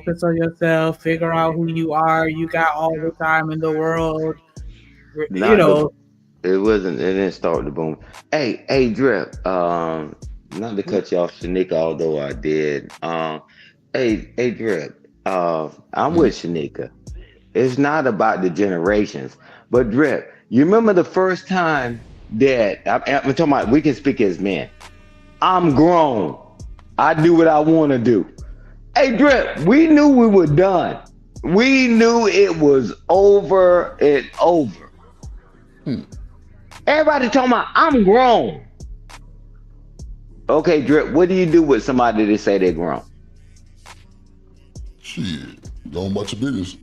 focus on yourself, figure out who you are. You got all the time in the world. You Not the know, it wasn't it didn't start the boom. Hey, Drip. Not to cut you off, Shanika, although I did. Hey, Drip. I'm with Shanika. It's not about the generations, but Drip. You remember the first time that I'm talking about? We can speak as men. I'm grown. I do what I want to do. Hey, Drip. We knew we were done. We knew it was over and over. Hmm. Everybody talking about I'm grown. Okay, Drip, what do you do with somebody that say they're grown? Shit. Go on about your business.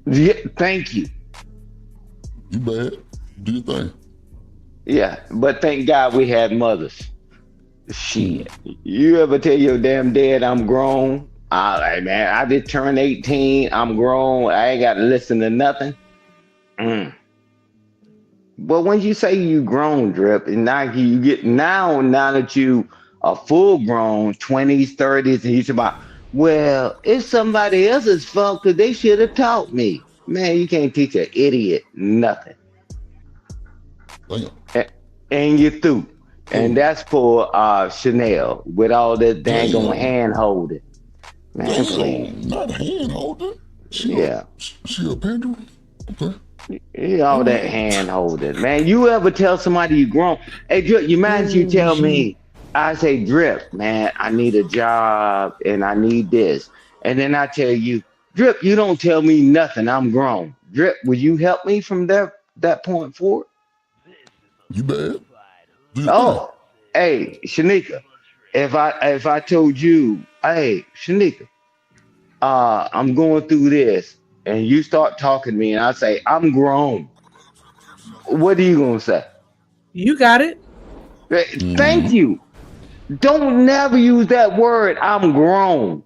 Yeah, thank you. You bad. Do your thing. Yeah, but thank God we had mothers. Hmm. Shit. You ever tell your damn dad I'm grown? Like, man, I just turned 18. I'm grown. I ain't got to listen to nothing. Mm. But when you say you grown, Drip, and now you get now that you are full grown, 20s, 30s, and you say about, well, it's somebody else's fault because they should have taught me. Man, you can't teach an idiot nothing. Damn. A- And you're through. And Oh, that's for Chanel with all that dang on damn. hand holding. Man, please. Damn. Not hand holding. Yeah. She a pandering? Okay. All All that right. hand holding. Man, you ever tell somebody you grown? Hey, Drip, you mind you Oh tell shit. me, I say, Drip, man, I need a job and I need this. And then I tell you, Drip, you don't tell me nothing. I'm grown. Drip, will you help me from that point forward? You bad. Do your thing. Oh, hey, Shanika, if I told you, hey, Shanika, I'm going through this, and you start talking to me, and I say, I'm grown. What are you gonna say? you got it. Thank Mm-hmm. you. Don't never use that word. I'm grown.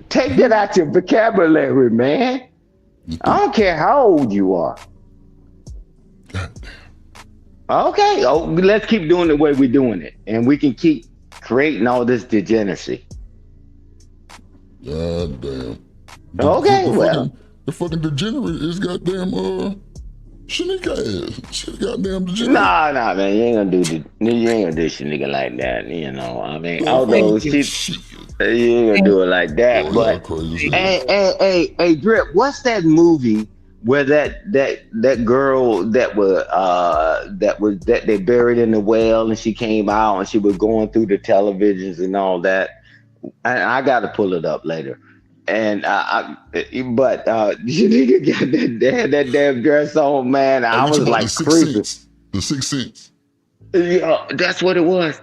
Take that out your vocabulary, man. You I through. don't care how old you are. God Okay. Oh, let's keep doing the way we're doing it, and we can keep creating all this degeneracy. God damn. The, the, Okay. the Well, fucking the fucking degenerate is goddamn Shanika ass. She's goddamn degenerate. nah, man. You ain't gonna do shit nigga like that. I mean, Thank although you. Shit. you ain't gonna Thank do it like that, Oh, y'all but crazy as thank hell. hey, Drip, what's that movie where that girl that they buried in the well and she came out and she was going through the televisions and all that. And I got to pull it up later. And but you nigga got that damn dress on, man. Oh, I you was talking about the like Sixth creeping. Sense? The Sixth Sense. Yeah, that's what it was.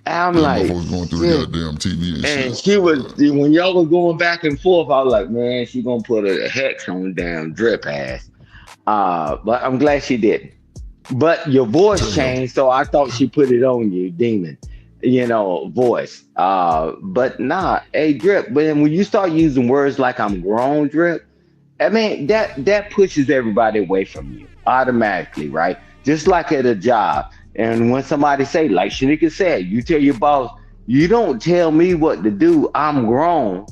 I'm Yeah, like, motherfuckers going through the shit. goddamn TV and And shit. she was when y'all was going back and forth. I was like, man, she gonna put a hex on damn drip ass. But I'm glad she didn't. But your voice Damn. changed, so I thought she put it on you, demon. Voice. But nah, hey, drip. But then when you start using words like I'm grown, drip. I mean that pushes everybody away from you automatically, right? Just like at a job. And when somebody say, like Shanika said, you tell your boss, you don't tell me what to do. I'm grown.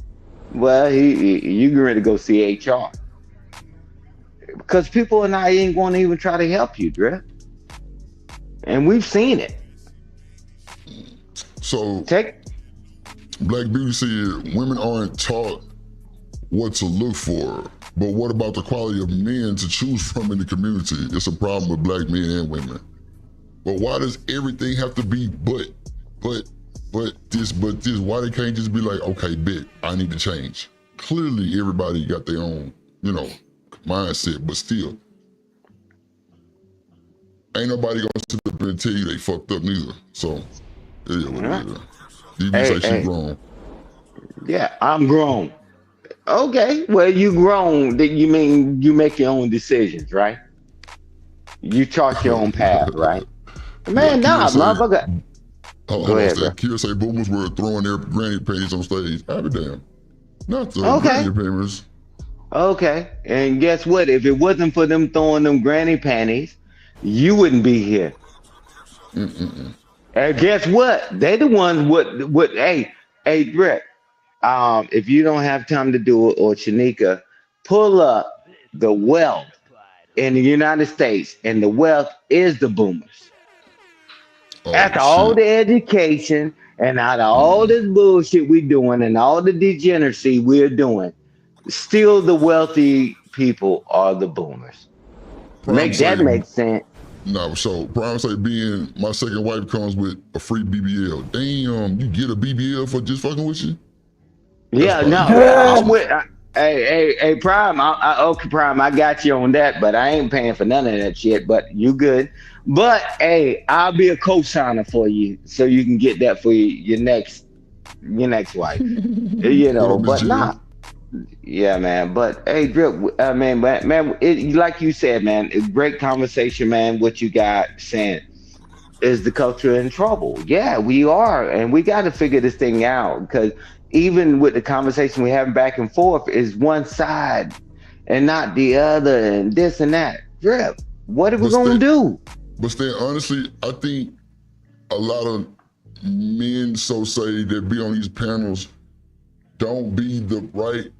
Well, you ready to go see HR because people and I ain't going to even try to help you, Drip. And we've seen it. So Take Black Beauty said women aren't taught what to look for. But what about the quality of men to choose from in the community? It's a problem with black men and women. But why does everything have to be but, but this? Why they can't just be like, okay, bet, I need to change. Clearly everybody got their own, mindset, but still, ain't nobody gonna sit up and tell you they fucked up neither. So, yeah, what it huh? is. DB Hey, say she hey, grown. yeah, I'm grown. Okay, well, you grown. That you mean you make your own decisions, right? You chart your own path, right? Yeah, Man, Kira nah, say, motherfucker. Go hold on, ahead, bro. Stan. Kira say boomers were throwing their granny panties on stage. I be damn. Not the Okay, granny panties. okay. And guess what? If it wasn't for them throwing them granny panties, you wouldn't be here. Mm-mm-mm. And guess what? They the ones. What? Hey, Drake. If you don't have time to do it, or Shanika, pull up the wealth in the United States, and the wealth is the boomers. Oh After all shit. the education and out of all this bullshit we doing and all the degeneracy we're doing, still the wealthy people are the boomers. Prime Make that say make sense. no. So Prime say being my second wife comes with a free BBL. Damn, you get a BBL for just fucking with you? That's Yeah, probably no, good I'm pussy. with. Hey, Prime. Okay, Prime. I got you on that, but I ain't paying for none of that shit. But you good. But hey, I'll be a co-signer for you, so you can get that for your next wife. What up, Miss But Jill? nah, yeah, man. But hey, Drip, man, like you said, man, it's great conversation, man. What you got saying is the culture in trouble? Yeah, we are, and we got to figure this thing out because even with the conversation we having back and forth, is one side and not the other, and this and that. Drip, what are we But gonna stay, do? but stay. Honestly, I think a lot of men, so say, that be on these panels don't be the right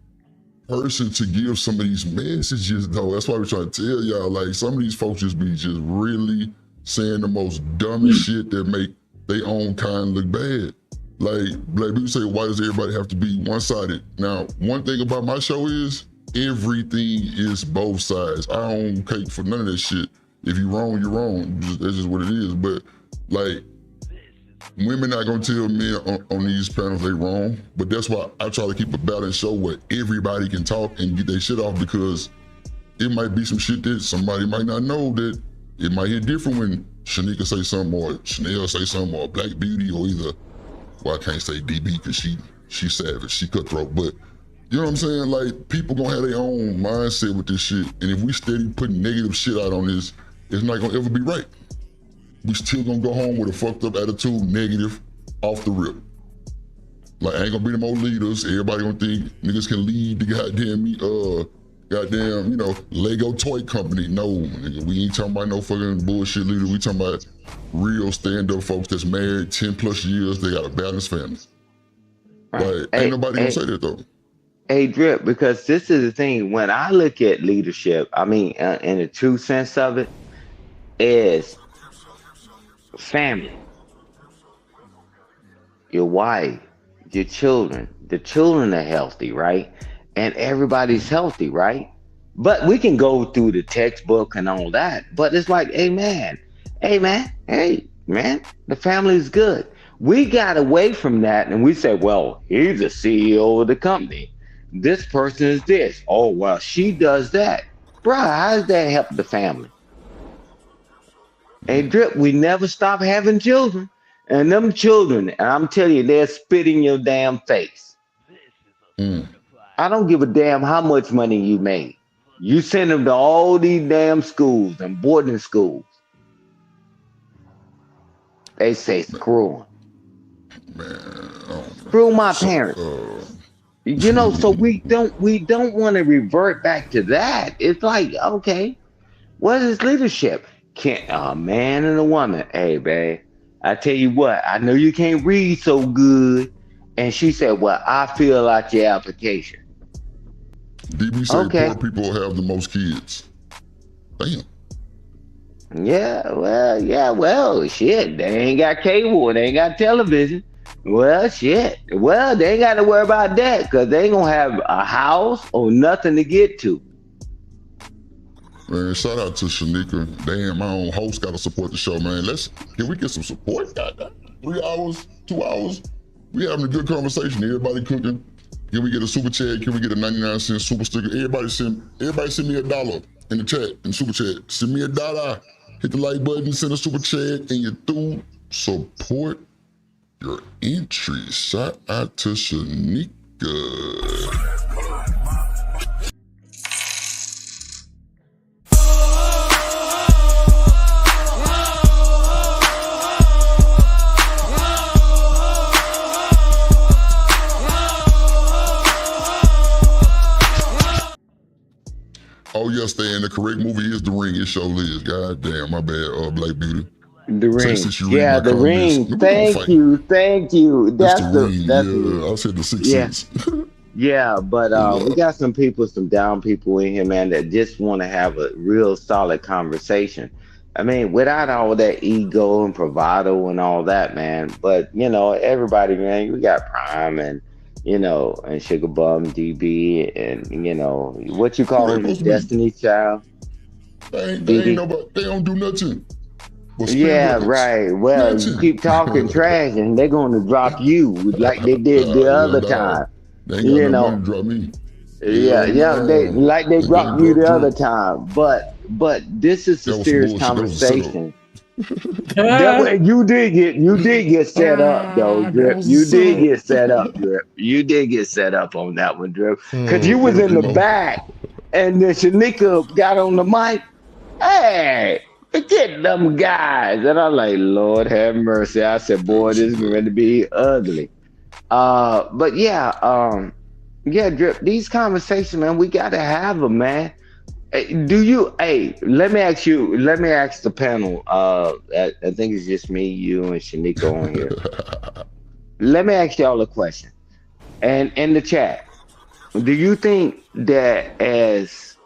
person to give some of these messages though. That's why we're trying to tell y'all, like, some of these folks just be just really saying the most dumbest shit that make their own kind look bad. Like people say, why does everybody have to be one-sided? Now, one thing about my show is everything is both sides. I don't cake for none of that shit. If you're wrong, you're wrong. That's just what it is. But like, women not gonna tell men on these panels they wrong, but that's why I try to keep a balanced show where everybody can talk and get their shit off, because it might be some shit that somebody might not know, that it might hit different when Shanika say something or Chanel say something or Black Beauty, or either, well, I can't say DB because she savage, she cutthroat, but you know what I'm saying? Like, people gonna have their own mindset with this shit, and if we steady putting negative shit out on this, it's not gonna ever be right. We still gonna go home with a fucked up attitude, negative, off the rip. Like, ain't gonna be no more leaders. Everybody gonna think niggas can lead the goddamn, Lego toy company. No, nigga, we ain't talking about no fucking bullshit leader. We talking about real stand-up folks that's married 10 plus years. They got a balanced family. Like, ain't Hey, nobody gonna hey, say that though. hey, Drip, because this is the thing. When I look at leadership, I mean, in the true sense of it, is family, your wife, your children. The children are healthy, right? And everybody's healthy, right? But we can go through the textbook and all that. But it's like, hey, man, the family's good. We got away from that and we said, well, he's the CEO of the company. This person is this. Oh, well, she does that. Bruh, how does that help the family? Hey, Drip, we never stop having children. And them children, and I'm telling you, they're spitting your damn face. Mm. I don't give a damn how much money you made. You send them to all these damn schools and boarding schools. They say screw 'em. Man, oh Screw man. my So, parents. So we don't want to revert back to that. It's like, okay, what is leadership? Can a man and a woman? Hey, babe, I tell you what, I know you can't read so good. And she said, well, I fill out your application. DB say poor Okay. people have the most kids. Damn. Yeah, well, shit. They ain't got cable, they ain't got television. Well, shit. Well, they ain't got to worry about that because they ain't gonna have a house or nothing to get to. Man, shout out to Shanika. Damn, my own host got to support the show, man. Can we get some support? Goddamn. 3 hours, 2 hours. We having a good conversation. Everybody cooking. Can we get a super chat? Can we get a 99-cent super sticker? Everybody send me $1 in the chat, in super chat. Send me $1. Hit the like button, send a super chat, and you through. Support your entry. Shout out to Shanika. Oh yes, Stan, the correct movie is The Ring. It sure is. God damn, my bad, Black Beauty. The Say ring. since you read Yeah, my the comments, ring. man, we gonna Thank fight. you. Thank you. It's the ring. That's Yeah, I said the Six yeah. Sense. Yeah, but we Yeah. got some people, some down people in here, man, that just want to have a real solid conversation. I mean, without all that ego and bravado and all that, man. But everybody, man, we got Prime and and Sugar Bum DB and what you Who call they him, supposed to be? Destiny Child, They ain't DB. nobody. They don't do nothing but spin Yeah, records. right. Well, you Nothing. keep talking trash and they're going to drop you like they did the Yeah, other nah. time. They ain't got You enough money know, to drop me. Yeah, Hell yeah, they no. like they They can't dropped you drop the other Drip. time, but this is a That was some serious bullshit. That was a setup. conversation. That way you did get set up though, That Drip. was a You did setup. get set up, Drip. You did get set up on that one, Drip. Cause you was Well, in the back, and then Shanika got on the mic. Hey, get them guys, and I'm like, Lord have mercy. I said, boy, she this is did. going to be ugly. But yeah, yeah, Drip, these conversations, man, we got to have them, man. Let me ask the panel. I think it's just me, you, and Shanika on here. Let me ask y'all a question. And in the chat, do you think that as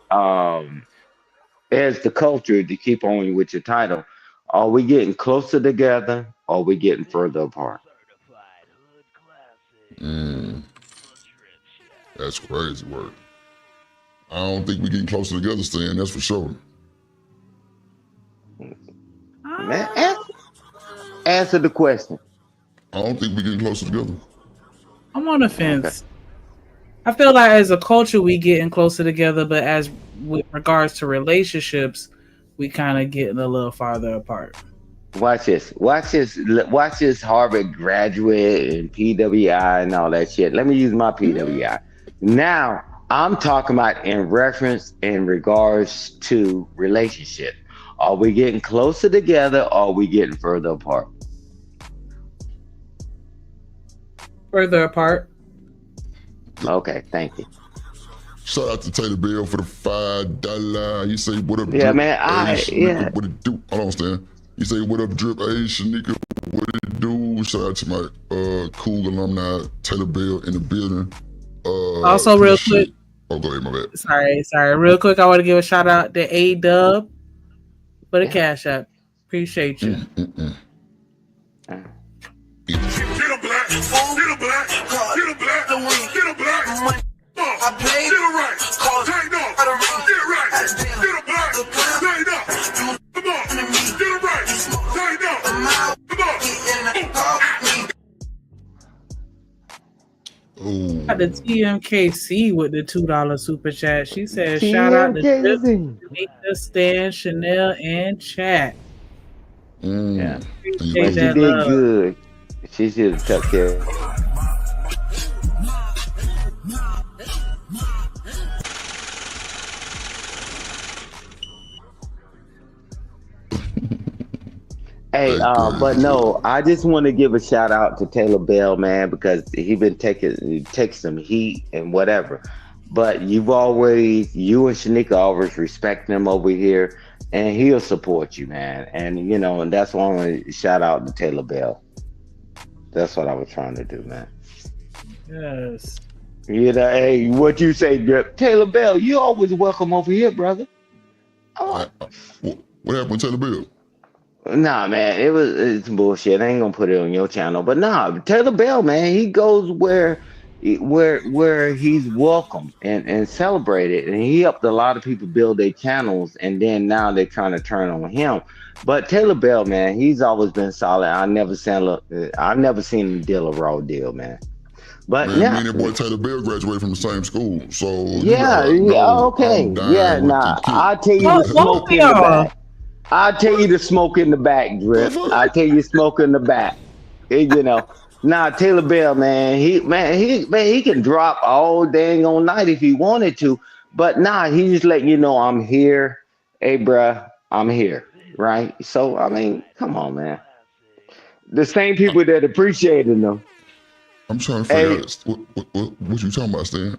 the culture to keep on with your title, are we getting closer together or are we getting further apart? Mm, that's crazy work. I don't think we getting closer together, Stan. That's for sure. Man, Ah, answer the question. I don't think we getting closer together. I'm on the Okay. fence. I feel like as a culture we getting closer together, but as with regards to relationships, we kind of getting a little farther apart. Watch this. Watch this. Watch this Harvard graduate and PWI and all that shit. Let me use my PWI. Now, I'm talking about in reference in regards to relationship. Are we getting closer together or are we getting further apart? Further apart. Okay, thank you. Shout out to Taylor Bell for the $5. He say, "What up, Yeah, Drip? man. Hey, Yeah. Shanika, what it do?" I don't understand. He say, "What up, Drip? Hey, Shanika, what it do?" Shout out to my cool alumni Taylor Bell in the building. Also, real quick, Appreciate. Oh, go ahead, my bad. sorry, real quick, I want to give a shout out to A Dub for the Yeah. cash app. Appreciate you. Get a black, get a black, get a black, get a black. I played get it right, take off, get it right, get a black, take off, come on, get it right, take off, come on. Oh. Got the TMKC with the $2 super chat. She said, "Shout out to Drip, TMKC. Shanika, Stan, Chanel, and chat." Yeah. Appreciate But she that did love. good. She should have took care. Hey, but no, I just want to give a shout out to Taylor Bell, man, because he been take some heat and whatever. But you and Shanika always respect him over here, and he'll support you, man. And and that's why I want to shout out to Taylor Bell. That's what I was trying to do, man. Yes. Hey, what you say, Drip? Taylor Bell, you always welcome over here, brother. What happened with Taylor Bell? Nah, man, it's bullshit. I ain't gonna put it on your channel, but nah, Taylor Bell, man, he goes where he's welcome and celebrated, and he helped a lot of people build their channels, and then now they're trying to turn on him. But Taylor Bell, man, he's always been solid. I've never seen him deal a raw deal, man. But Man, me yeah, and that boy Taylor Bell graduated from the same school, so you yeah, gotta know okay, I'm yeah. dying with Nah, the kid. I'll tell you Oh, the both smoke of in the y'all. back. I'll tell you the smoke in the back, Drip. I'll tell you smoke in the back. Nah, Taylor Bell, man, he can drop all dang on night if he wanted to, but nah, he just letting you know I'm here. Hey, bruh, I'm here, right? So I mean, come on, man. The same people that appreciated him. I'm trying to figure Hey, out what you talking about, Stan.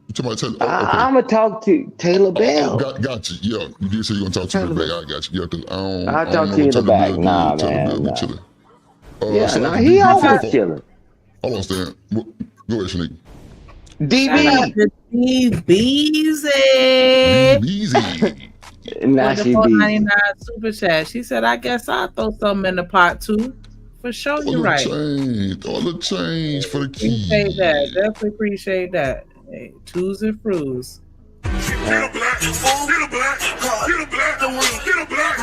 You talking about Taylor? Oh, okay. I'm gonna talk to Taylor Oh, Bell. got you. Yeah, you did say you gonna talk to the back. I got you. Yeah, because I'll I talk don't to know you in what the Taylor back. Bill Nah, did. Taylor man, Bill be nah. chilling. Yeah, Shout out nah, to he DB always 44. chilling. Hold on, Stan. Go ahead, Shanique. Shout out DB. to DBZ Easy. Now with the she be 4.99 super chat. She said, "I guess I'll throw something in the pot too." For sure, Throw a you're little right. change. Throw a little change for the Appreciate that. kid. Definitely appreciate that. Hey, twos and frues. Get a black, get a black, get a black, get a black.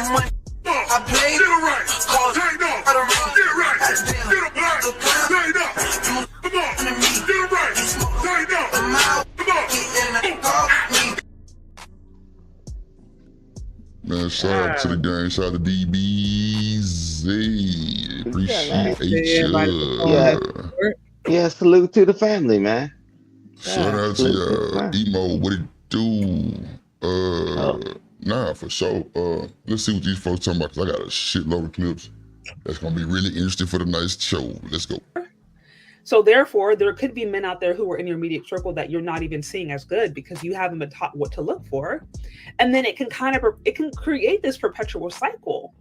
I played get it right, tighten up, get it right, get a black, tighten up, come on, get it right, tighten up, come on. Man, shout out to the gang. Shout out to DBZ. Appreciate Yeah. you. yeah. Salute to the family, man. Shout out to salute to the family. Emo. What it do? Nah, for sure. Let's see what these folks talking about, because I got a shitload of clips that's gonna be really interesting for the night show. Let's go. So therefore, there could be men out there who are in your immediate circle that you're not even seeing as good because you haven't been taught what to look for. And then it can create this perpetual cycle.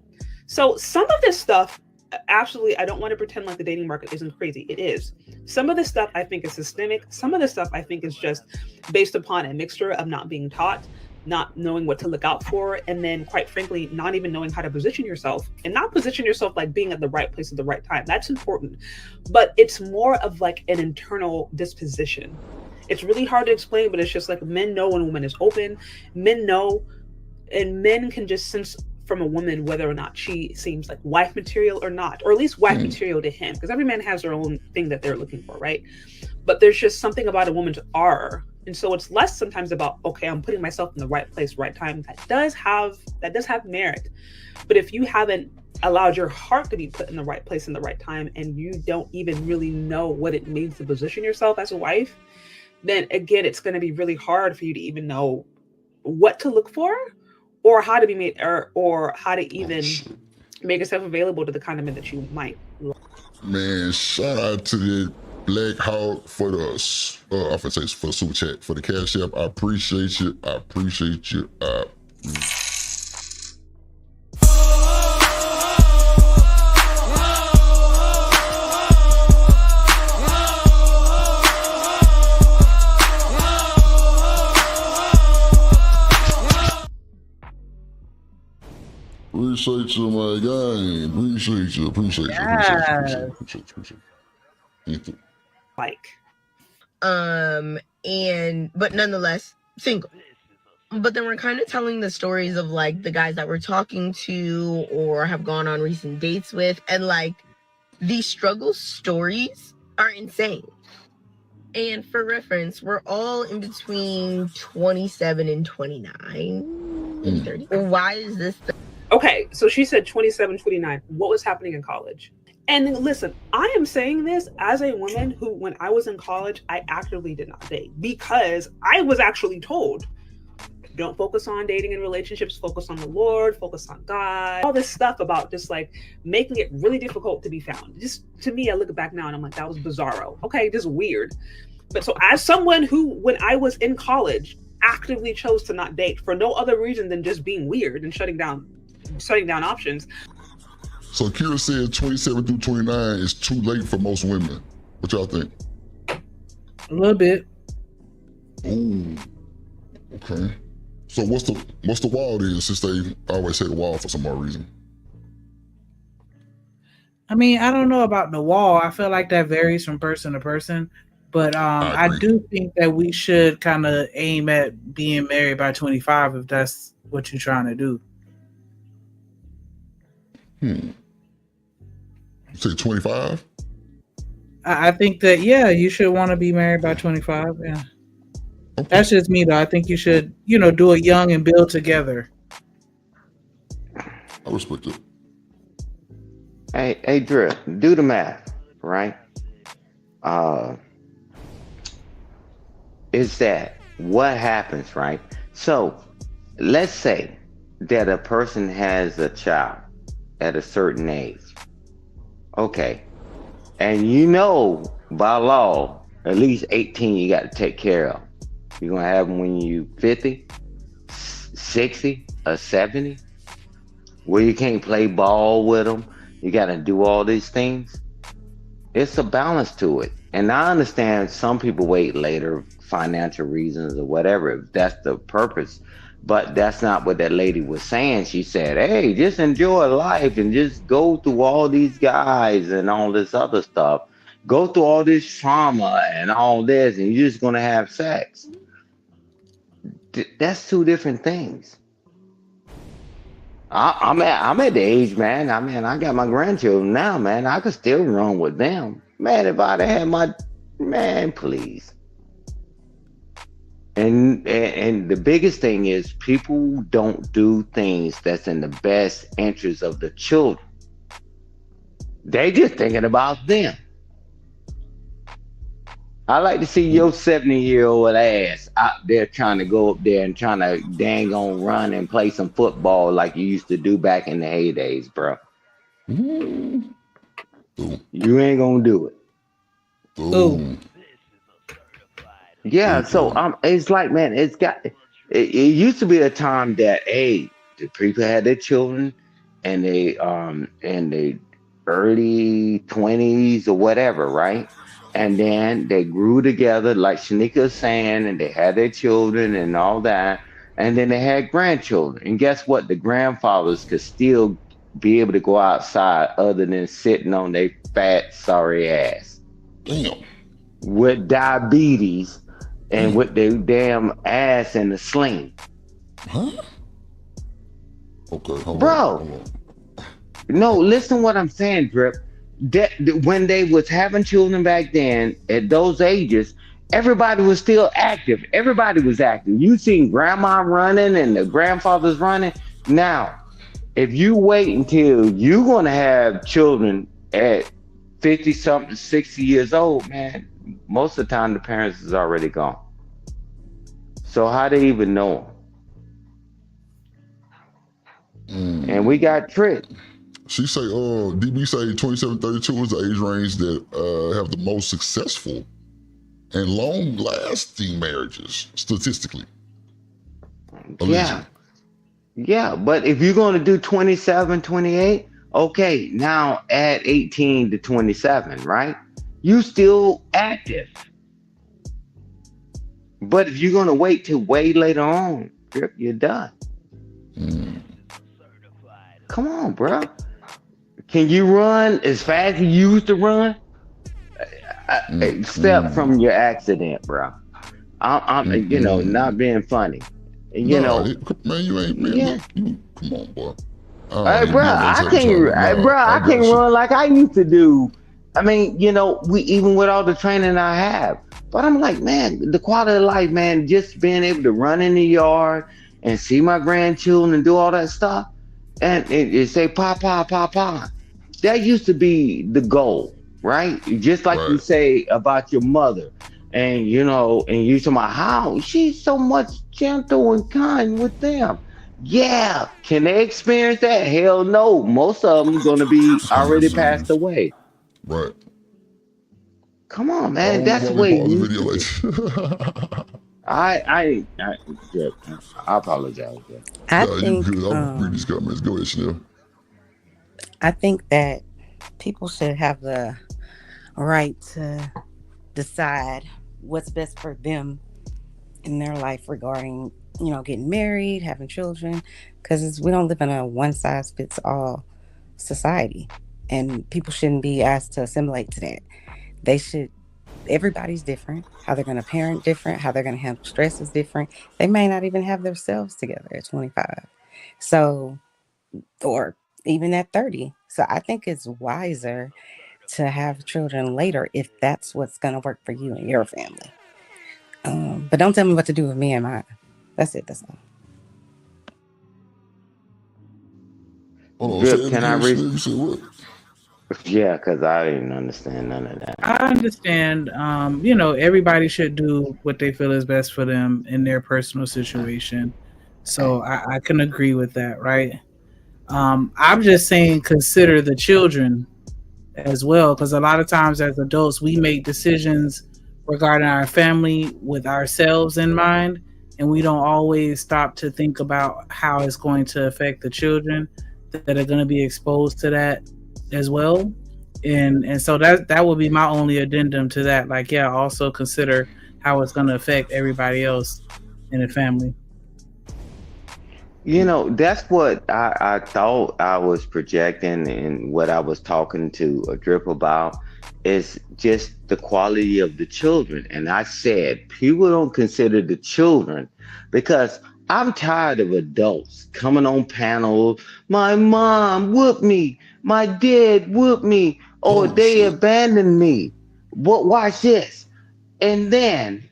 So some of this stuff, absolutely, I don't want to pretend like the dating market isn't crazy. It is. Some of this stuff I think is systemic. Some of this stuff I think is just based upon a mixture of not being taught, not knowing what to look out for, and then quite frankly, not even knowing how to position yourself, and not position yourself like being at the right place at the right time. That's important. But it's more of like an internal disposition. It's really hard to explain, but it's just like men know when a woman is open. Men know, and men can just sense from a woman whether or not she seems like wife material or not, or at least wife material to him, because every man has their own thing that they're looking for, right? But there's just something about a woman's aura. And so it's less sometimes about, okay, I'm putting myself in the right place, right time. That does have merit. But if you haven't allowed your heart to be put in the right place in the right time, and you don't even really know what it means to position yourself as a wife, then again, it's going to be really hard for you to even know what to look for, or how to be made, or how to even make yourself available to the kind of men that you might love. Man, shout out to the Black Hawk for the I for say for the super chat, for the cash app. I appreciate you. I appreciate you. Appreciate you, my guy. Appreciate you. Appreciate you. Like, but nonetheless single. But then we're kind of telling the stories of like the guys that we're talking to or have gone on recent dates with, and like these struggle stories are insane. And for reference, we're all in between 27 and 29 and 30. Why is this okay, so she said 27, 29. What was happening in college? And listen, I am saying this as a woman who, when I was in college, I actively did not date, because I was actually told, don't focus on dating and relationships, focus on the Lord, focus on God, all this stuff about just like making it really difficult to be found. Just to me, I look back now and I'm like, that was bizarro. Okay, just weird. But so as someone who, when I was in college, actively chose to not date for no other reason than just being weird and shutting down options. So Kira said 27 through 29 is too late for most women. What y'all think? A little bit. Ooh. Okay. So what's the wall then, since they always say the wall for some more reason? I mean, I don't know about the wall. I feel like that varies from person to person. But I do think that we should kind of aim at being married by 25 if that's what you're trying to do. You say 25? I think that, yeah, you should want to be married by 25. Yeah. Okay. That's just me, though. I think you should, do it young and build together. I respect it. Hey, Drew, do the math, right? Is that what happens, right? So let's say that a person has a child at a certain age. Okay. And by law, at least 18 you got to take care of. You're gonna have them when you 50, 60, or 70, where you can't play ball with them. You got to do all these things. It's a balance to it. And I understand some people wait later, financial reasons or whatever, if that's the purpose. But that's not what that lady was saying. She said, hey, just enjoy life and just go through all these guys and all this other stuff. Go through all this trauma and all this, and you're just going to have sex. That's two different things. I'm at the age, man. I mean, I got my grandchildren now, man. I could still run with them, man. If I'd had my man, please. And the biggest thing is people don't do things that's in the best interest of the children. They just thinking about them. I like to see your 70-year-old ass out there trying to go up there and trying to dang on run and play some football like you used to do back in the heydays, bro. Ooh. You ain't gonna do it. Ooh. Yeah, so it's like, man, it used to be a time that the people had their children and they in the early 20s or whatever, right? And then they grew together, like Shanika was saying, and they had their children and all that. And then they had grandchildren. And guess what? The grandfathers could still be able to go outside other than sitting on their fat, sorry ass. Damn. With diabetes and with their damn ass in the sling. Huh? Okay, hold Bro. on. No, listen what I'm saying, Drip. That when they was having children back then at those ages, everybody was still active. Everybody was active. You seen grandma running and the grandfathers running. Now, if you wait until you're gonna have children at 50 something, 60 years old, man, most of the time the parents is already gone. So how they even know them? And we got tricked. She say, DB say 27-32 is the age range that have the most successful and long-lasting marriages, statistically. Yeah. Yeah, but if you're going to do 27, 28, okay, now add 18 to 27, right? You still active. But if you're going to wait till way later on, you're done. Come on, bro. Can you run as fast as you used to run? Except from your accident, bro. I'm not being funny. Man, you ain't, man. Yeah. Come on, boy. Hey, bro, I can't run like I used to do. I mean, we even with all the training I have. But I'm like, man, the quality of life, man, just being able to run in the yard and see my grandchildren and do all that stuff. And it say, Papa. That used to be the goal, right? Just like you say about your mother. And, and you talking about how she's so much gentle and kind with them. Yeah. Can they experience that? Hell no. Most of them going to be already passed away. Right. Come on, man. That's the way you I apologize. I think I'll read these comments. Go ahead, Chanel. I think that people should have the right to decide what's best for them in their life regarding, getting married, having children, because we don't live in a one-size-fits-all society, and people shouldn't be asked to assimilate to that. Everybody's different. How they're going to parent different. How they're going to handle stress is different. They may not even have themselves together at 25. So, or even at 30. So I think it's wiser to have children later if that's what's going to work for you and your family. But don't tell me what to do with me and mine. That's it. That's all. Hold on, Drip, can I read? You said what? Yeah, because I didn't understand none of that. I understand. Everybody should do what they feel is best for them in their personal situation. So I can agree with that, right? I'm just saying consider the children as well, because a lot of times as adults we make decisions regarding our family with ourselves in mind, and we don't always stop to think about how it's going to affect the children that are going to be exposed to that as well. And so that would be my only addendum to that. Like, yeah, also consider how it's going to affect everybody else in the family. That's what I thought I was projecting and what I was talking to a drip about is just the quality of the children. And I said, people don't consider the children because I'm tired of adults coming on panels. My mom whooped me. My dad whooped me. Or Oh they shit. abandoned me. What? Watch this. And then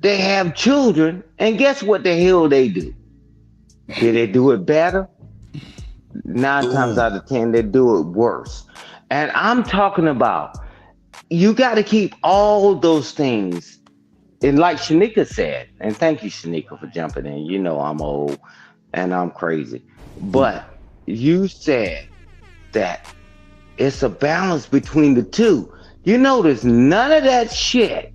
they have children. And guess what the hell they do? Did they do it better? Nine times Oh, out of 10, they do it worse. And I'm talking about you got to keep all those things. And like Shanika said, and thank you, Shanika, for jumping in. I'm old and I'm crazy. But you said that it's a balance between the two. You notice none of that shit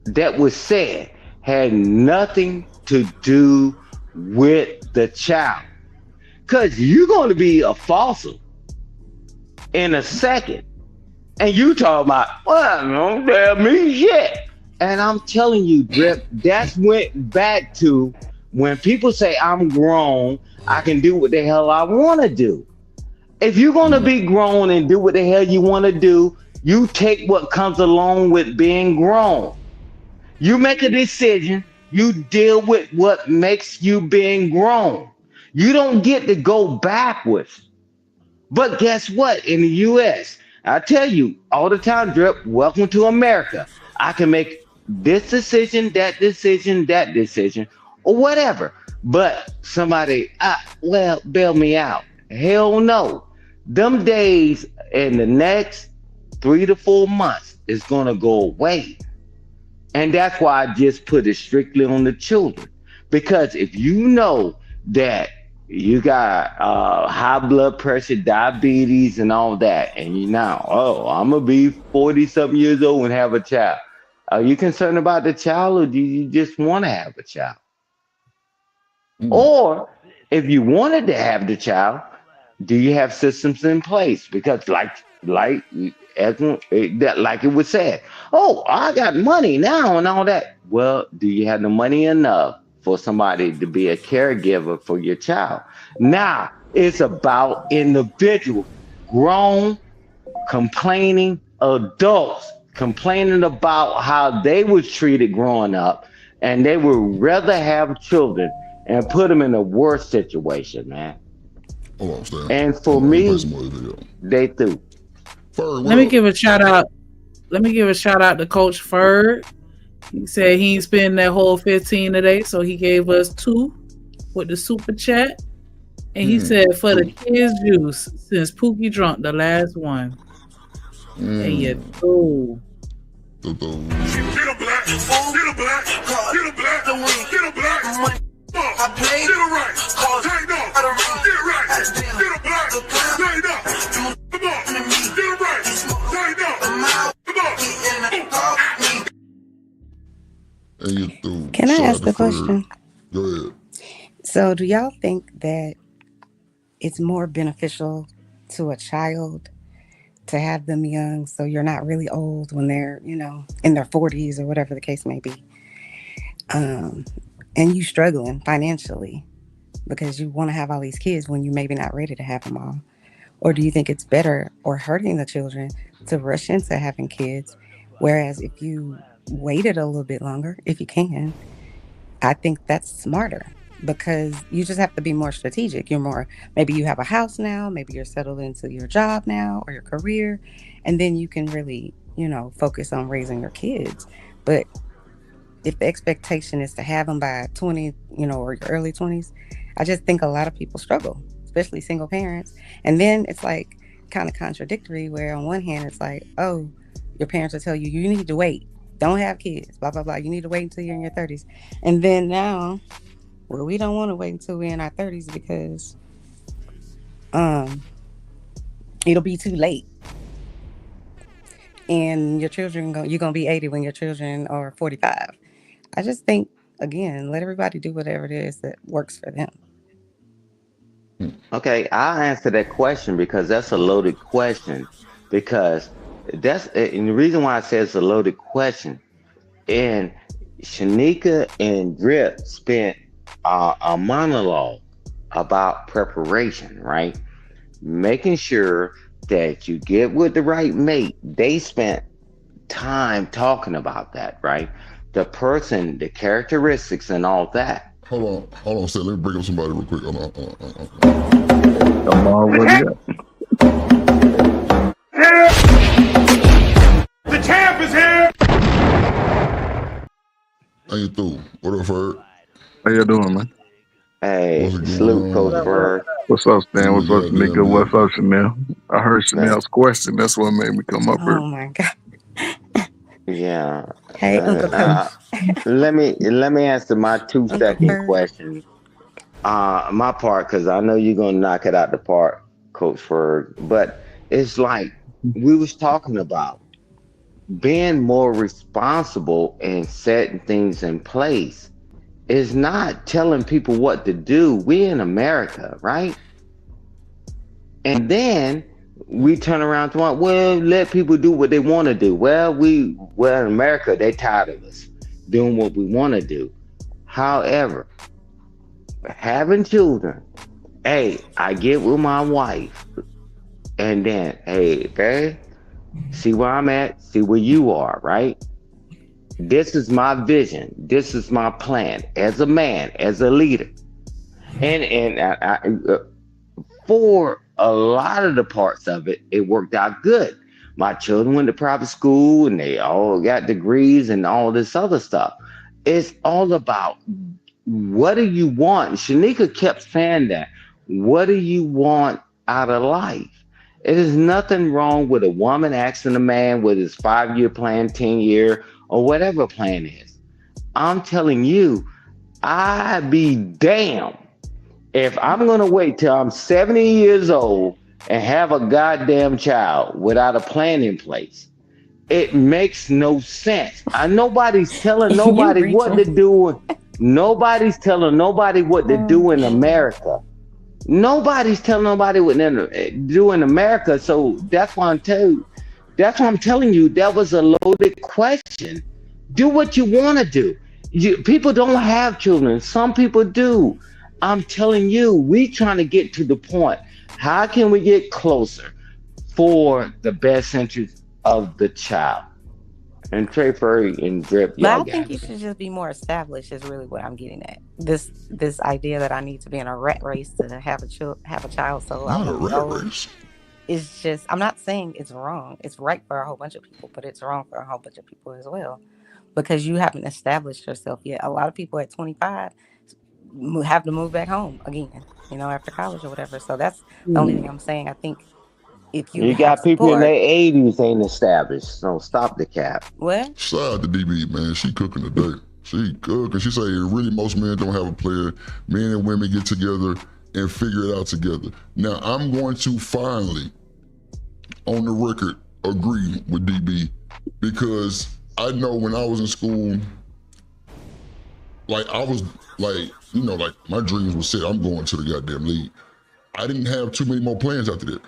that was said had nothing to do with the child. Because you're going to be a fossil in a second. And you talking about, well, don't tell me shit. And I'm telling you, Drip, that's went back to when people say I'm grown, I can do what the hell I want to do. If you're going to be grown and do what the hell you want to do, you take what comes along with being grown. You make a decision, you deal with what makes you being grown. You don't get to go backwards. But guess what? In the US, I tell you all the time, Drip, welcome to America. I can make this decision, that decision, or whatever. But somebody, well, bail me out. Hell no. Them days in the next 3 to 4 months is going to go away. And that's why I just put it strictly on the children. Because if you know that you got high blood pressure, diabetes, and all that, and you now, oh, I'm going to be 40 something years old and have a child. Are you concerned about the child or do you just want to have a child? Or if you wanted to have the child, do you have systems in place? Because like it was said, oh, I got money now and all that. Well, do you have the money enough for somebody to be a caregiver for your child? Now it's about individual, grown, complaining adults complaining about how they was treated growing up, and they would rather have children and put them in a worse situation, man. hold on, Stan. And I'm, for I'm gonna play me, some more video. they threw. Fur, what Let me up? give a shout out. Let me give a shout out to Coach Ferd. He said he ain't spend that whole 15 today, so he gave us 2 with the super chat. And he said for the kids' juice, since Pookie drunk the last one. And you threw. The- Get a black, get a black, get a black, get a black. I play, get it right, tighten up, get right, get a black, tighten up. Come on, get it right, tighten up. Come on. And you threw. Can I Shout ask out to a Fur. question? Go ahead. So, do y'all think that it's more beneficial to a child to have them young so you're not really old when they're, in their 40s or whatever the case may be? And you struggling financially because you want to have all these kids when you maybe not ready to have them all? Or do you think it's better or hurting the children to rush into having kids? Whereas if you waited a little bit longer, if you can, I think that's smarter because you just have to be more strategic. Maybe you have a house now, maybe you're settled into your job now or your career, and then you can really, focus on raising your kids. But if the expectation is to have them by 20, or your early 20s, I just think a lot of people struggle, especially single parents. And then it's like kind of contradictory where on one hand, it's like, oh, your parents will tell you, you need to wait. Don't have kids, blah, blah, blah. You need to wait until you're in your 30s. And then now, well, we don't want to wait until we're in our 30s because it'll be too late. and your children you're gonna be 80 when your children are 45. I just think, again, let everybody do whatever it is that works for them. Okay, I'll answer that question because that's a loaded question. Because and the reason why I say it's a loaded question. And Shanika and Drip spent a monologue about preparation, right? Making sure that you get with the right mate. They spent time talking about that, right? The person, the characteristics, and all that. Hold on, Seth. Let me bring up somebody real quick. Hold on. Come on, what you got? The champ is here. I ain't through. What up, Ferg? How you doing, man? Hey, What's going salute, on? Coach Bird. What's up, Stan? What's up, Goddamn, Shanika? man. What's up, Chanel? I heard Chanel's question. That's what made me come up here. Oh my God. Yeah. Hey, Uncle Coach. Let me answer my 2-second Ferg. question. My part, because I know you're gonna knock it out the park, Coach Ferg. But it's like we was talking about being more responsible and setting things in place. Is not telling people what to do. We in America, right? And then we turn around to let people do what they want to do. Well, in America, they tired of us doing what we want to do. However, having children, hey, I get with my wife, and then, hey, babe, see where I'm at, see where you are, right? This is my vision. This is my plan as a man, as a leader. And I, for a lot of the parts of it, it worked out good. My children went to private school and they all got degrees and all this other stuff. It's all about what do you want? Shanika kept saying that. What do you want out of life? It is nothing wrong with a woman asking a man with his 5-year plan, 10-year, or whatever plan is. I'm telling you, I'd be damned if I'm going to wait till I'm 70 years old and have a goddamn child without a plan in place. It makes no sense. Nobody's telling nobody what to do. Nobody's telling nobody what to do in America. Nobody's telling nobody what to do in America. So that's why I'm telling you that was a loaded question. Do what you want to do. People don't have children. Some people do. I'm telling you, we trying to get to the point. How can we get closer for the best interest of the child? And Trey Furry and Drip, But y'all I think you got it. should just be more established is really what I'm getting at. This idea that I need to be in a rat race to have a child so I Not a won't be rat old. race. It's just, I'm not saying it's wrong. It's right for a whole bunch of people, but it's wrong for a whole bunch of people as well. Because you haven't established yourself yet. A lot of people at 25 have to move back home again, after college or whatever. So that's the only thing I'm saying. I think if you You have got people in their support, 80s ain't established. So stop the cap. what? Shout out to DB, man. She cooking today. She cooking. She say really most men don't have a plan. Men and women get together and figure it out together. Now, I'm going to finally, on the record, agree with DB because I know when I was in school, like I was like, like my dreams were set. I'm going to the goddamn league. I didn't have too many more plans after that.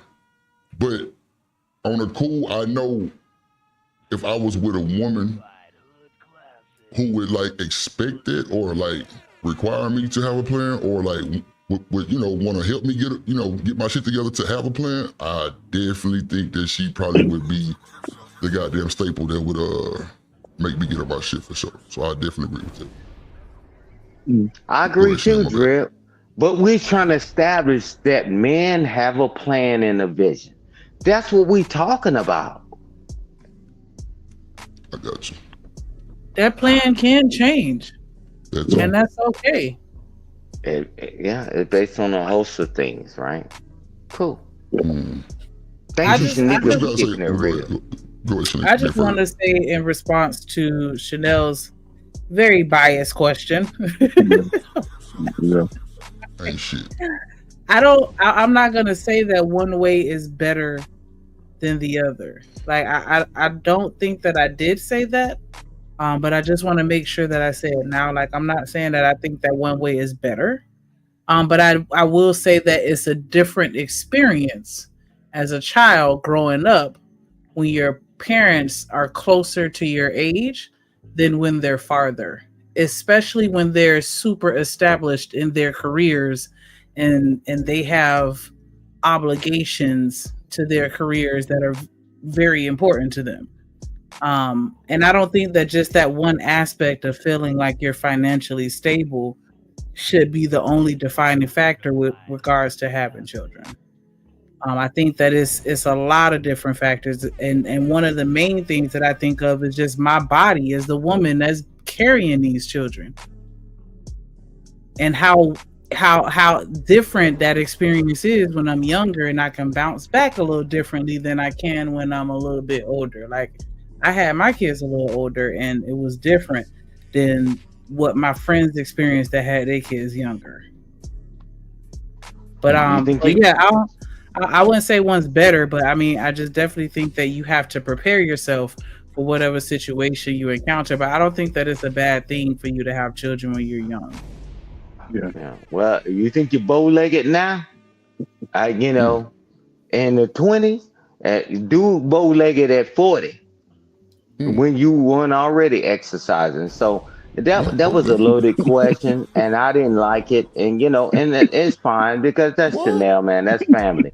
But on a cool, I know if I was with a woman who would like expect it or like require me to have a plan or like would want to help me get my shit together to have a plan, I definitely think that she probably would be the goddamn staple that would make me get up my shit for sure. So I definitely agree with that. I agree too, my bad. Drip. But we're trying to establish that men have a plan and a vision. That's what we talking about. I got you. That plan can change, That's and that's okay. It's based on a host of things, right? Cool. Mm. Thank you, Shanika, You for gotta say, keeping it go real. ahead, Shanika. I just Go want to say in response to Chanel's very biased question. Yeah. Ain't shit. I'm not gonna say that one way is better than the other. Like I don't think that I did say that. But I just want to make sure that I say it now. Like I'm not saying that I think that one way is better. But I will say that it's a different experience as a child growing up when your parents are closer to your age than when they're farther, especially when they're super established in their careers and they have obligations to their careers that are very important to them. And I don't think that just that one aspect of feeling like you're financially stable should be the only defining factor with regards to having children. I think that it's a lot of different factors, and one of the main things that I think of is just my body as the woman that's carrying these children, and how different that experience is when I'm younger, and I can bounce back a little differently than I can when I'm a little bit older. Like I had my kids a little older, and it was different than what my friends experienced that had their kids younger. But yeah, I wouldn't say one's better, but I mean, I just definitely think that you have to prepare yourself for whatever situation you encounter. But I don't think that it's a bad thing for you to have children when you're young. Yeah. Well, you think you're bow-legged now? You know, in the 20s, dude bow-legged at 40 when you weren't already exercising. So that was a loaded question, and I didn't like it. And you know, and it's fine because that's Chanel, man. That's family.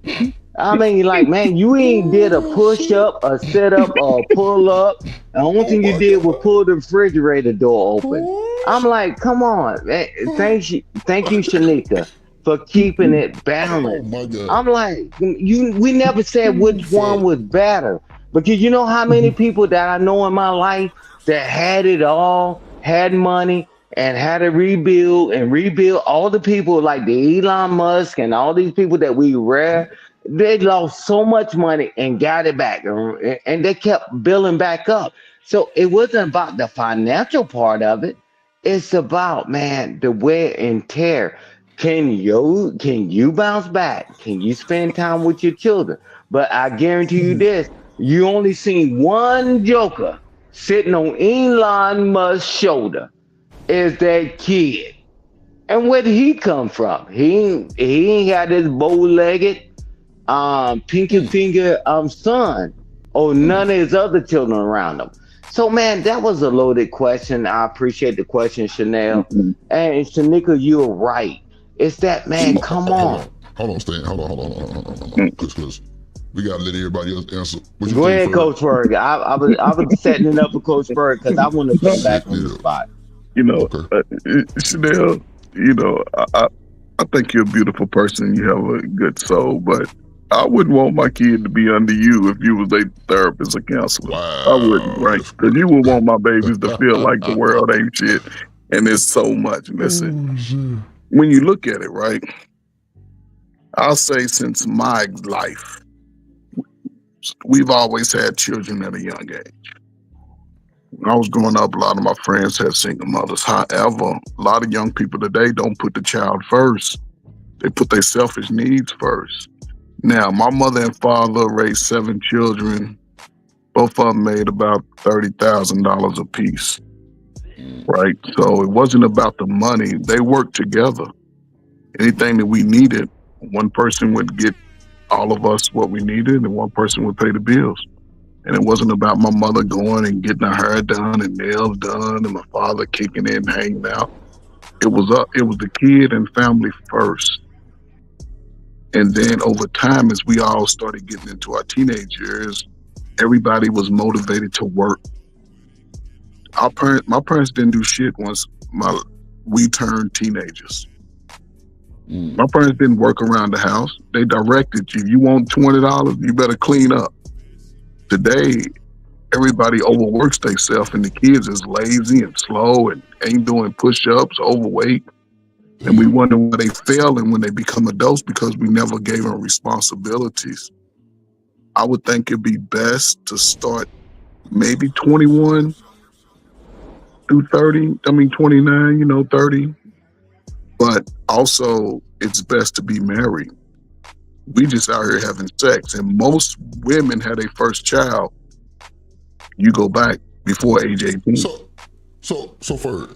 I mean, like, man, you ain't did a push up, a sit up, or a pull up. The only thing you did was pull the refrigerator door open. I'm like, come on, man. Thank you, Shanika, for keeping it balanced. Oh my God. I'm like, we never said which one was better, because you know how many people that I know in my life that had it all, had money, and had to rebuild all the people like the Elon Musk and all these people that we read. They lost so much money and got it back, and they kept building back up. So it wasn't about the financial part of it. It's about, man, the wear and tear. Can you bounce back? Can you spend time with your children? But I guarantee you this: you only seen one joker sitting on Elon Musk's shoulder. Is that kid? And where did he come from? He ain't got this bow-legged pinky finger son or none of his other children around him. So man, that was a loaded question. I appreciate the question, Chanel. And Shanika, you're right. It's that, man, come on. Hold on, Stan. Hold on. Because we gotta let everybody else answer. What you Go think ahead, first? Coach Ferg. I was setting it up for Coach Ferg because I want to come back on the spot. You know, Okay. Chanel, you know, I think you're a beautiful person. You have a good soul, but I wouldn't want my kid to be under you if you was a therapist or counselor. Wow. I wouldn't, right? Because you would want my babies to feel like the world ain't shit, and there's so much. Listen, when you look at it, right? I'll say since my life, we've always had children at a young age. When I was growing up, a lot of my friends had single mothers. However, a lot of young people today don't put the child first. They put their selfish needs first. Now, my mother and father raised 7 children. Both of them made about $30,000 a piece, right? So it wasn't about the money. They worked together. Anything that we needed, one person would get all of us what we needed, and one person would pay the bills. And it wasn't about my mother going and getting her hair done and nails done, and my father kicking in and hanging out. It was the kid and family first. And then over time, as we all started getting into our teenage years, everybody was motivated to work. My parents didn't do shit once we turned teenagers. My parents didn't work around the house. They directed you. You want $20, you better clean up. Today, everybody overworks themselves, and the kids is lazy and slow and ain't doing push-ups, overweight. And we wonder why they fail and when they become adults, because we never gave them responsibilities. I would think it'd be best to start maybe 21 through 30. 29, 30. But also, it's best to be married. We just out here having sex, and most women had their first child. You go back before age 18. So for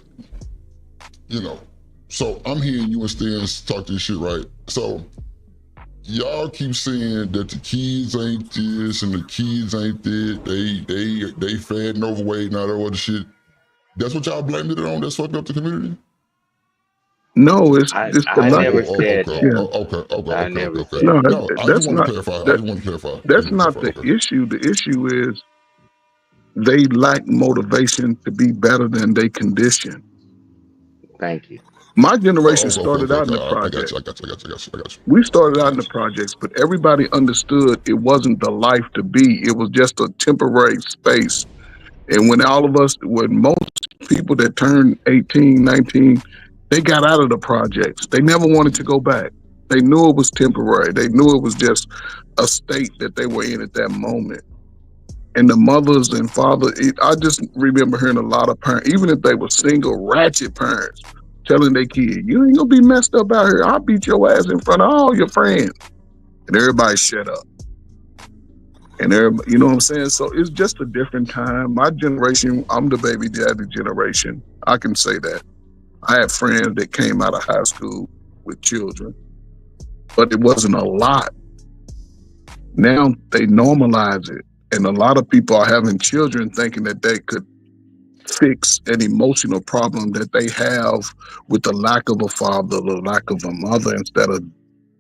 so I'm hearing you and Stans talk this shit, right? So y'all keep saying that the kids ain't this and the kids ain't that. They fat and overweight and all that other shit. That's what y'all blamed it on? That's fucking up the community? No, it's I just the lack. never said okay, that. okay. I never said No, that. No, I that's just want not to clarify. that. That's not the issue. The issue is they lack motivation to be better than they condition. Thank you. My generation started out in the project. I got you. We started out in the projects, but everybody understood it wasn't the life to be. It was just a temporary space. And when most people that turned 18, 19, they got out of the projects. They never wanted to go back. They knew it was temporary. They knew it was just a state that they were in at that moment. And the mothers and fathers, I just remember hearing a lot of parents, even if they were single, ratchet parents, telling their kid, you ain't gonna be messed up out here. I'll beat your ass in front of all your friends. And everybody shut up. And everybody, you know what I'm saying? So it's just a different time. My generation, I'm the baby daddy generation. I can say that. I had friends that came out of high school with children, but it wasn't a lot. Now they normalize it. And a lot of people are having children thinking that they could fix an emotional problem that they have with the lack of a father, the lack of a mother, instead of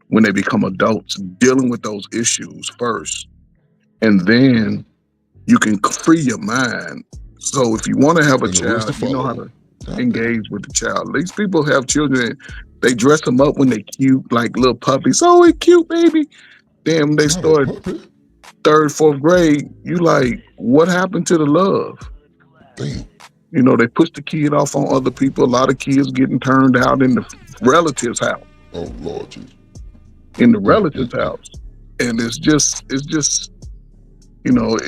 when they become adults, dealing with those issues first. And then you can free your mind. So if you want to have a child, you know how to engage with the child. These people have children, they dress them up when they're cute, like little puppies. Oh, it's cute, baby. Then they start 3rd, 4th grade, you like, what happened to the love? Damn. You know, they push the kid off on other people. A lot of kids getting turned out in the relative's house. Oh, Lord Jesus. In the relative's house. And it's just, you know,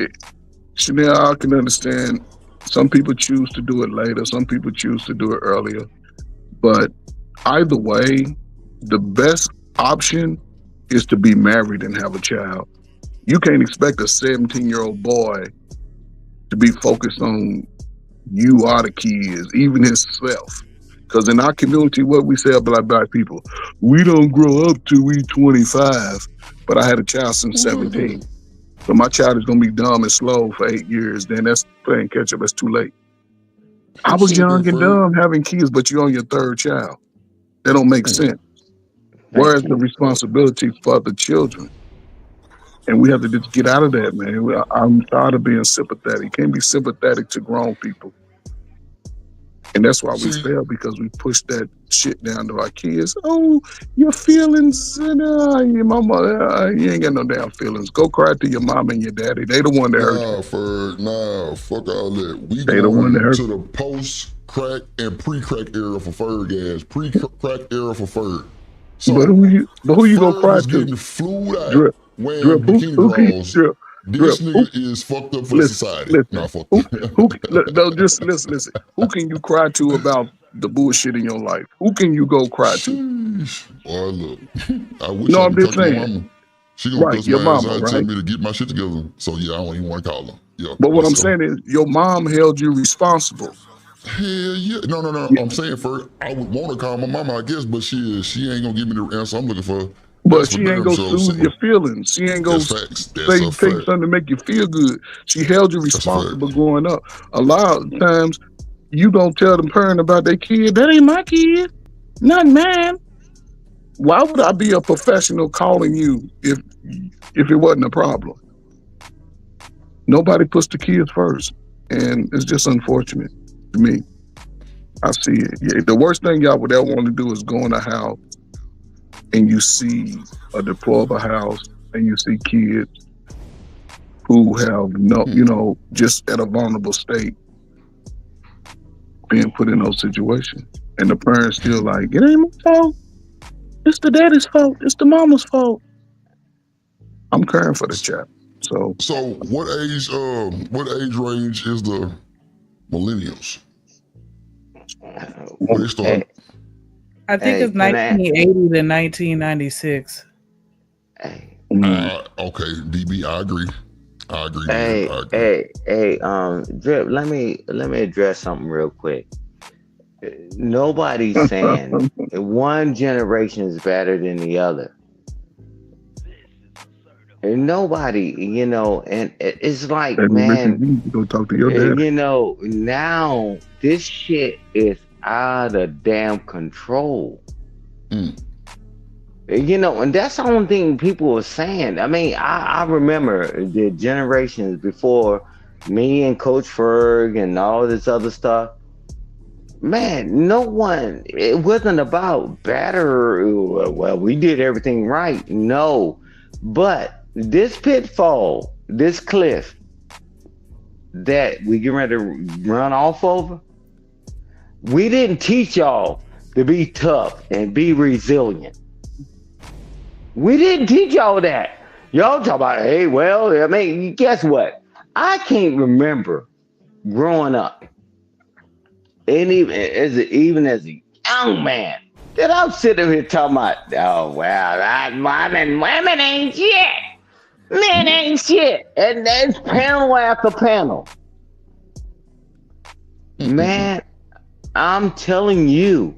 Chanel, I can understand some people choose to do it later. Some people choose to do it earlier. But either way, the best option is to be married and have a child. You can't expect a 17-year-old boy to be focused on you are the kids, even himself. Because in our community, what we say about black people, we don't grow up till we 25. But I had a child since 17. So my child is going to be dumb and slow for 8 years. Then that's playing catch up. That's too late. I was young and dumb having kids, but you're on your 3rd child. That don't make sense. Where's the responsibility for the children? And we have to just get out of that, man. I'm tired of being sympathetic. You can't be sympathetic to grown people. And that's why we fail, because we push that shit down to our kids. Oh, your feelings, and your mama, you ain't got no damn feelings. Go cry to your mom and your daddy. They the one that hurt you. Fuck all that. We they the one that hurt to the post-crack and pre-crack era for Ferg ass. Pre-crack era for Ferg. So but who you gonna cry to? Getting flued out. Drip. Wearing bikini rolls. Drip. This nigga is fucked up for society. Listen. Listen. Who can you cry to about the bullshit in your life? Who can you go cry to? Boy, look. I wish I could talk to my mama. She gonna cuss my ass out and tell me to get my shit together. So yeah, I don't even want to call her. Yeah. But what I'm saying is, your mom held you responsible. Hell yeah. No. Yeah. I'm saying first, I would want to call my mama, I guess, but she ain't gonna give me the answer I'm looking for. But she ain't gonna soothe your feelings. She ain't gonna say take something to make you feel good. She held you responsible growing up. A lot of times, you don't tell the parent about their kid. That ain't my kid, not mine. Why would I be a professional calling you if it wasn't a problem? Nobody puts the kids first, and it's just unfortunate to me. I see it. Yeah, the worst thing y'all would ever want to do is go in a house and you see a deplorable house and you see kids who have just at a vulnerable state being put in those situations. And the parents still like, it ain't my fault. It's the daddy's fault. It's the mama's fault. I'm caring for the child. So what age range is the millennials? When they start? I think it's 1980 to 1996. Hey, Okay, DB, I agree. I agree, man. I agree. Drip. Let me address something real quick. Nobody's saying one generation is better than the other. And nobody, and it's like, That mean listen, man, you need to go talk to your dad. now this shit is out of damn control. Mm. And that's the only thing people were saying. I mean, I remember the generations before me and Coach Ferg and all this other stuff. Man, no one, it wasn't about better. Well, we did everything right. No. But this pitfall, this cliff that we get ready to run off over, we didn't teach y'all to be tough and be resilient. We didn't teach y'all that. Y'all talk about, hey, well, I mean, guess what? I can't remember growing up, and even as a young man, that I'm sitting here talking about, oh, well, women ain't shit. Men ain't shit. And there's panel after panel. Man, I'm telling you,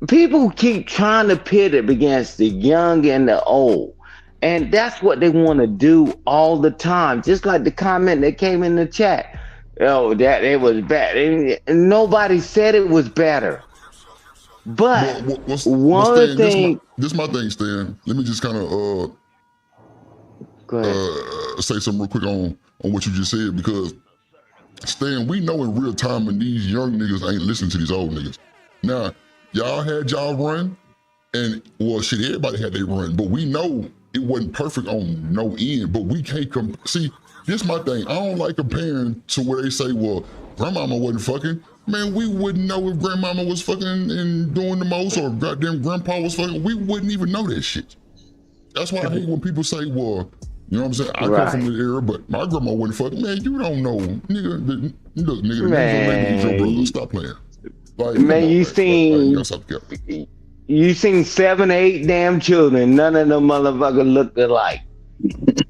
people keep trying to pit it against the young and the old. And that's what they want to do all the time. Just like the comment that came in the chat. Oh, that it was bad. And nobody said it was better. But one of the things... This my thing, Stan. Let me just kind of say something real quick on what you just said, because Stan, we know in real time when these young niggas ain't listening to these old niggas. Now, y'all had y'all run, and well, shit, everybody had their run, but we know it wasn't perfect on no end. But we can't see. This my thing. I don't like comparing to where they say, well, grandmama wasn't fucking. Man, we wouldn't know if grandmama was fucking and doing the most, or goddamn grandpa was fucking. We wouldn't even know that shit. That's why I hate when people say, well, you know what I'm saying? I come from the era, but my grandma wouldn't fucking. Man, you don't know. Nigga, look, nigga, man, your brother. Stop playing. Like, man, you seen 7 or 8 damn children. None of them motherfuckers looked alike.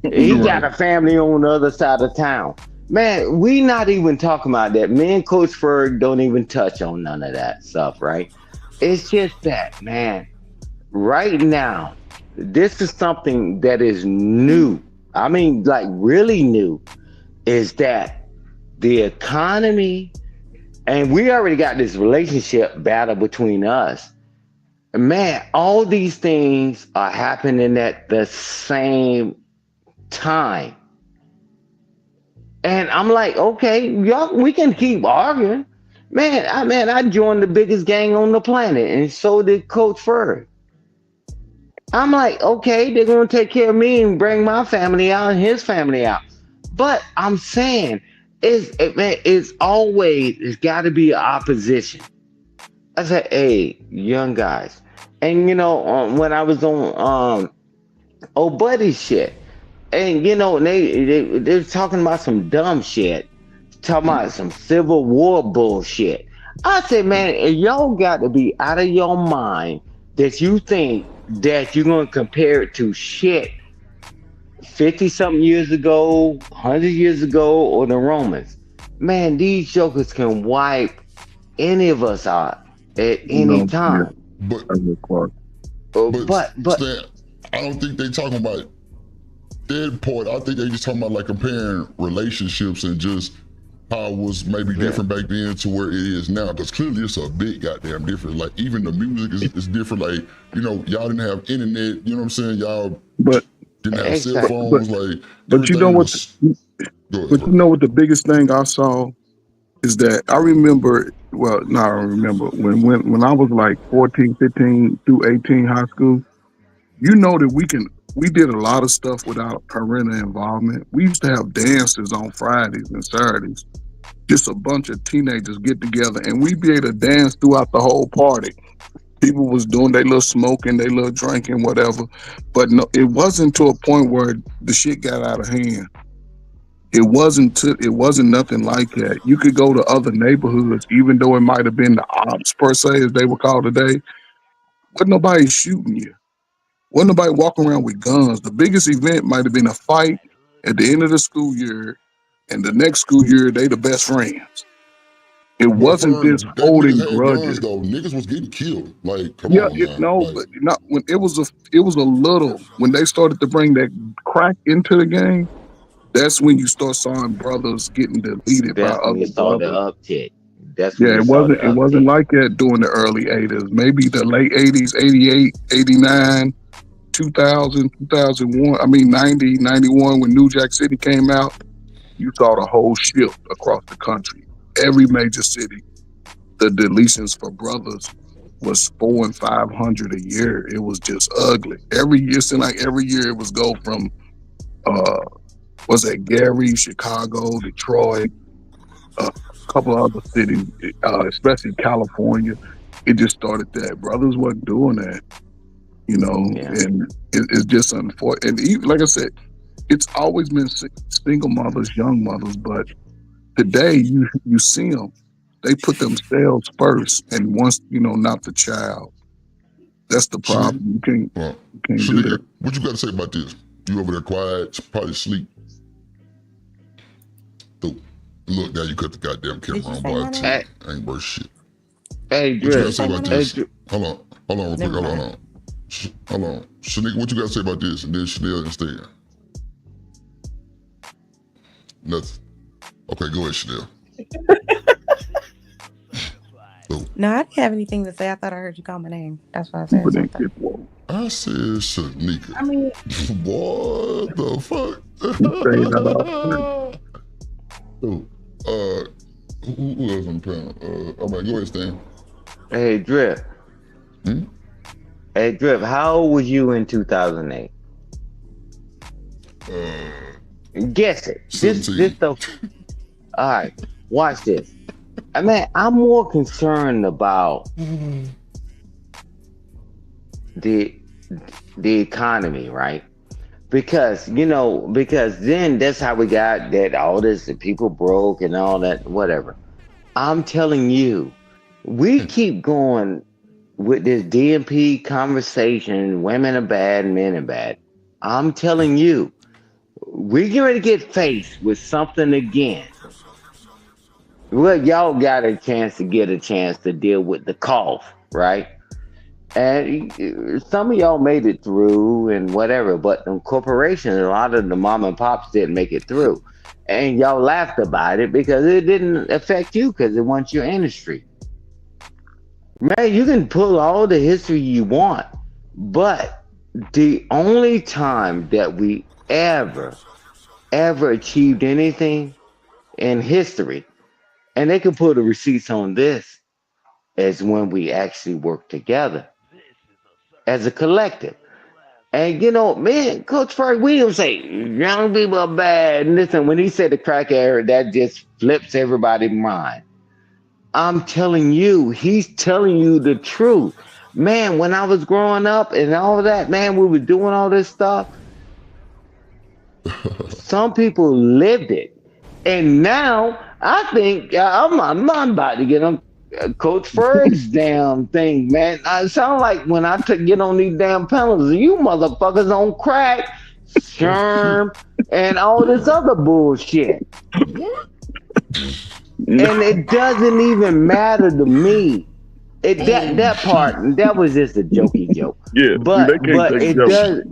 He got a family on the other side of town. Man, we not even talking about that. Me and Coach Ferg don't even touch on none of that stuff, right? It's just that, man, right now, this is something that is new. I mean, like really new, is that the economy, and we already got this relationship battle between us. Man, all these things are happening at the same time. And I'm like, okay, y'all, we can keep arguing. Man, I joined the biggest gang on the planet, and so did Coach Ferg. I'm like, okay, they're gonna take care of me and bring my family out and his family out. But I'm saying, it's got to be opposition. I said, hey, young guys, and when I was on old buddy shit. And they're talking about some dumb shit, talking about some Civil War bullshit. I said, man, y'all got to be out of your mind that you think that you're gonna compare it to shit 50-something years ago, 100 years ago, or the Romans. Man, these jokers can wipe any of us out at any time. But Stan, I don't think they talking about that part. I think they just talking about like comparing relationships and just how it was maybe different back then to where it is now. Because clearly it's a big goddamn difference. Like even the music is different. Like, y'all didn't have internet. You know what I'm saying? Y'all didn't have cell phones. But you know what? But you know what the biggest thing I saw is that I remember. Well, no, I don't remember when I was like 14, 15 through 18 high school. You know that we did a lot of stuff without parental involvement. We used to have dances on Fridays and Saturdays. Just a bunch of teenagers get together and we'd be able to dance throughout the whole party. People was doing their little smoking, their little drinking, whatever. But no, it wasn't to a point where the shit got out of hand. It wasn't nothing like that. You could go to other neighborhoods, even though it might have been the ops per se, as they were called today, but nobody's shooting you. Wasn't nobody walking around with guns. The biggest event might have been a fight at the end of the school year, and the next school year they the best friends. It But wasn't Ferg, this that holding niggas had grudges. guns though. Niggas was getting killed. Like, come Yeah, on now. no, Like, but not when it was a little when they started to bring that crack into the game. That's when you start seeing brothers getting deleted by That's when you other saw the brothers. uptick. That's when Yeah, you it saw the wasn't uptick. like that during the early 80s. Maybe the late 80s, 88, 89, 2000, 2001. I mean 90, 91 when New Jack City came out, you saw the whole shift across the country. Every major city, the deletions for brothers was 400 and 500 a year. It was just ugly. Every year, it seemed like every year it was go from was that Gary, Chicago, Detroit, a couple of other cities, especially California. It just started that. Brothers wasn't doing that, you know, Yeah. and it's just unfortunate. And even, like I said, it's always been single mothers, young mothers, but today you see them, they put themselves first, and once not the child. That's the problem. You can't do Shanika, that. what you got to say about this? You over there quiet, probably asleep. Look, now you cut the goddamn camera on, boy. I ain't worth shit. Hey, What you got to Drip. say about this? Hey, Hold on real quick. Hold on. Shanika, what you got to say about this? And then Chanel instead. Nothing. Okay, go ahead, Chanel. No, I didn't have anything to say. I thought I heard you call my name. That's why I said But something. I said Shanika. I mean, what the fuck? Who else on the panel? All right, go ahead, Stan. Hey, Drip. Hey, Drip, how old was you in 2008? Guess it. This the. All right, watch this. I mean, I'm more concerned about the economy, right? Because then that's how we got that all this, the people broke and all that, whatever. I'm telling you, we keep going with this DMP conversation, women are bad, men are bad. I'm telling you, we're going to get faced with something again. Well, y'all got a chance to deal with the cough, right? And some of y'all made it through and whatever, but the corporations, a lot of the mom and pops didn't make it through. And y'all laughed about it because it didn't affect you because it wasn't your industry. Man, you can pull all the history you want, but the only time that we ever achieved anything in history, and they can put the receipts on this, is when we actually work together as a collective. And man, Coach Ferg Williams say young people are bad. And listen, when he said the crack era, that just flips everybody's mind. I'm telling you, he's telling you the truth. Man, when I was growing up and all that, man, we were doing all this stuff. Some people lived it. And now I think I'm about to get them Coach Ferg's damn thing, man. I sound like when I get on these damn panels, you motherfuckers on crack, sherm, and all this other bullshit. What? And it doesn't even matter to me. That part, that was just a jokey joke. Yeah, but it jokes. does.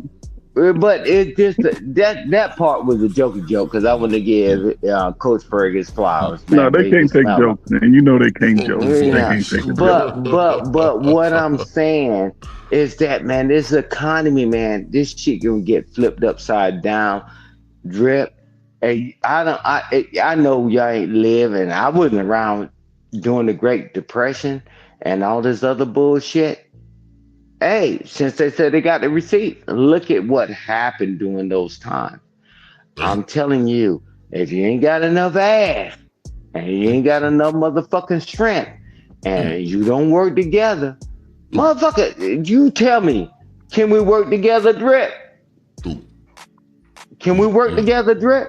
But it just that part was a jokey joke because I want to give Coach Ferg his flowers. Man. No, they can't take jokes, man. You know they can't joke. Yeah. They can't take a joke. But what I'm saying is that, man, this economy, man, this shit gonna get flipped upside down. Drip. And I know y'all ain't live, and I wasn't around during the Great Depression and all this other bullshit. Hey, since they said they got the receipt, look at what happened during those times. I'm telling you, if you ain't got enough ass and you ain't got enough motherfucking strength and you don't work together, motherfucker, you tell me, can we work together, Drip? Can we work together, Drip?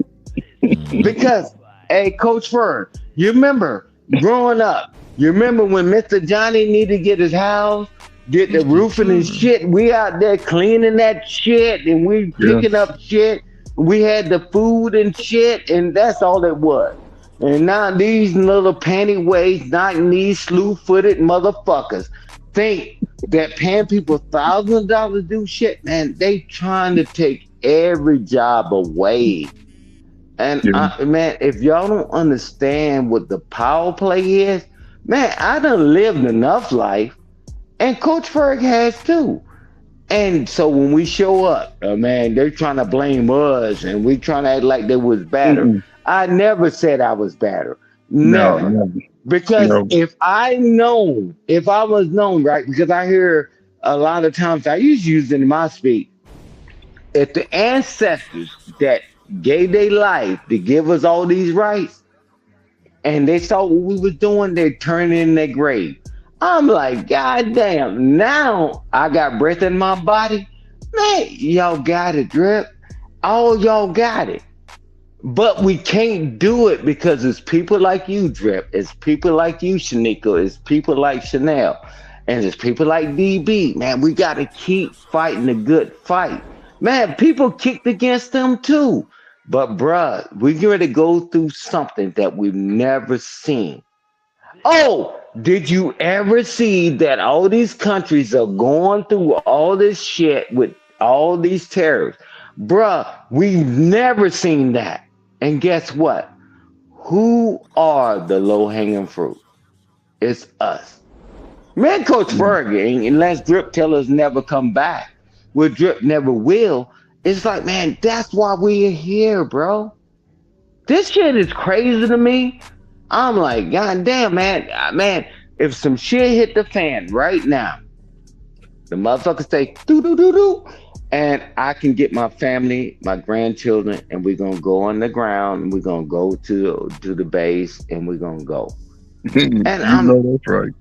Because, hey, Coach Ferg, you remember growing up, you remember when Mr. Johnny needed to get his house get the roofing and shit. We out there cleaning that shit and we Yeah. picking up shit. We had the food and shit, and that's all it was. And now these little panty waist, not knee, slew footed motherfuckers think that paying people $1,000 to do shit, man, they trying to take every job away. And Yeah. man, if y'all don't understand what the power play is, man, I done lived enough life, and Coach Ferg has too. And so when we show up, man, they're trying to blame us, and we trying to act like they was better. Mm-mm. I never said I was better, No, never. no, Because no. if I was known, right? Because I hear a lot of times I use it in my speech. If the ancestors that gave their life to give us all these rights, and they saw what we was doing, they turned in their grave. I'm like, God damn, now I got breath in my body. Man, y'all got it, Drip. All y'all got it. But we can't do it because it's people like you, Drip. It's people like you, Shanika. It's people like Chanel. And it's people like DB. Man, we got to keep fighting the good fight. Man, people kicked against them too. But, bruh, we're going to go through something that we've never seen. Oh, did you ever see that all these countries are going through all this shit with all these tariffs? Bruh, we've never seen that. And guess what? Who are the low hanging fruit? It's us. Man, Coach Fergie, unless Drip tell us never come back, well, Drip never will. It's like, man, that's why we're here, bro. This shit is crazy to me. I'm like, God damn, man, man, if some shit hit the fan right now, the motherfuckers say doo doo doo doo, and I can get my family, my grandchildren, and we're gonna go on the ground and we're gonna go to the base and we're gonna go. You And know that's right.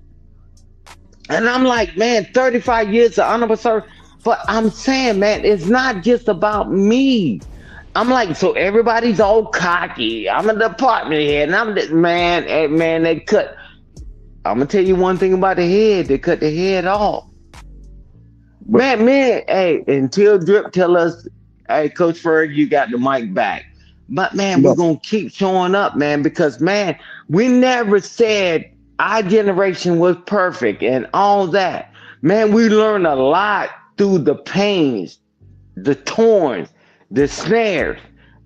I'm like, man, 35 years of honorable service. But I'm saying, man, it's not just about me. I'm like, so everybody's all cocky. I'm a department head, and I'm the man. Man, they cut. I'm gonna tell you one thing about the head. They cut the head off. But Man, hey, until Drip tell us, hey, Coach Ferg, you got the mic back. But man, we're no, gonna keep showing up, man, because man, we never said our generation was perfect and all that. Man, we learned a lot through the pains, the torns, the snares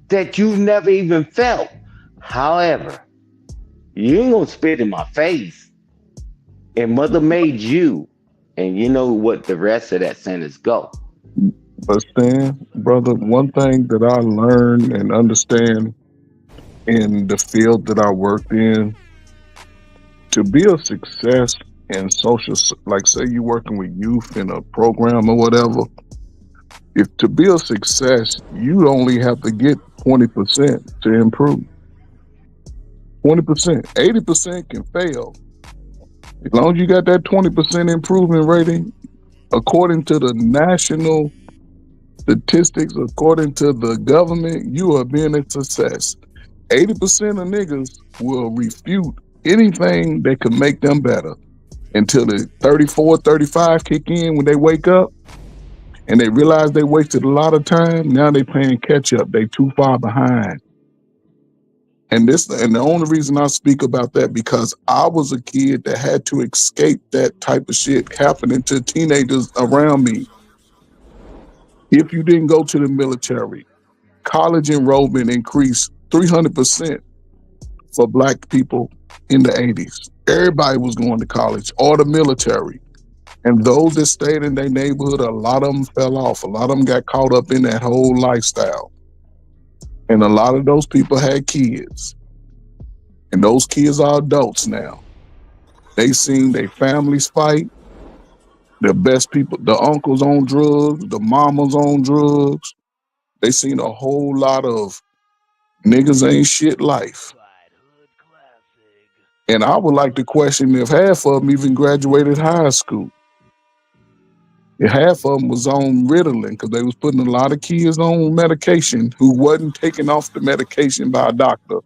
that you've never even felt. However, you ain't gonna spit in my face. And mother made you, and you know what the rest of that sentence go. but Stan, brother, one thing that I learned and understand in the field that I worked in, to be a success in like say you're working with youth in a program or whatever, if to be a success, you only have to get 20% to improve. 20%. 80% can fail. As long as you got that 20% improvement rating, according to the national statistics, according to the government, you are being a success. 80% of niggas will refute anything that could make them better until the 34, 35 kick in when they wake up and they realize they wasted a lot of time. Now they playing catch up. They too far behind. And the only reason I speak about that because I was a kid that had to escape that type of shit happening to teenagers around me. If you didn't go to the military, college enrollment increased 300% for black people in the 80s. Everybody was going to college or the military. And those that stayed in their neighborhood, a lot of them fell off. A lot of them got caught up in that whole lifestyle. And a lot of those people had kids. And those kids are adults now. They seen their families fight. The best people, the uncles on drugs, the mamas on drugs. They seen a whole lot of niggas ain't shit life. And I would like to question if half of them even graduated high school. If half of them was on Ritalin because they was putting a lot of kids on medication who wasn't taken off the medication by a doctor.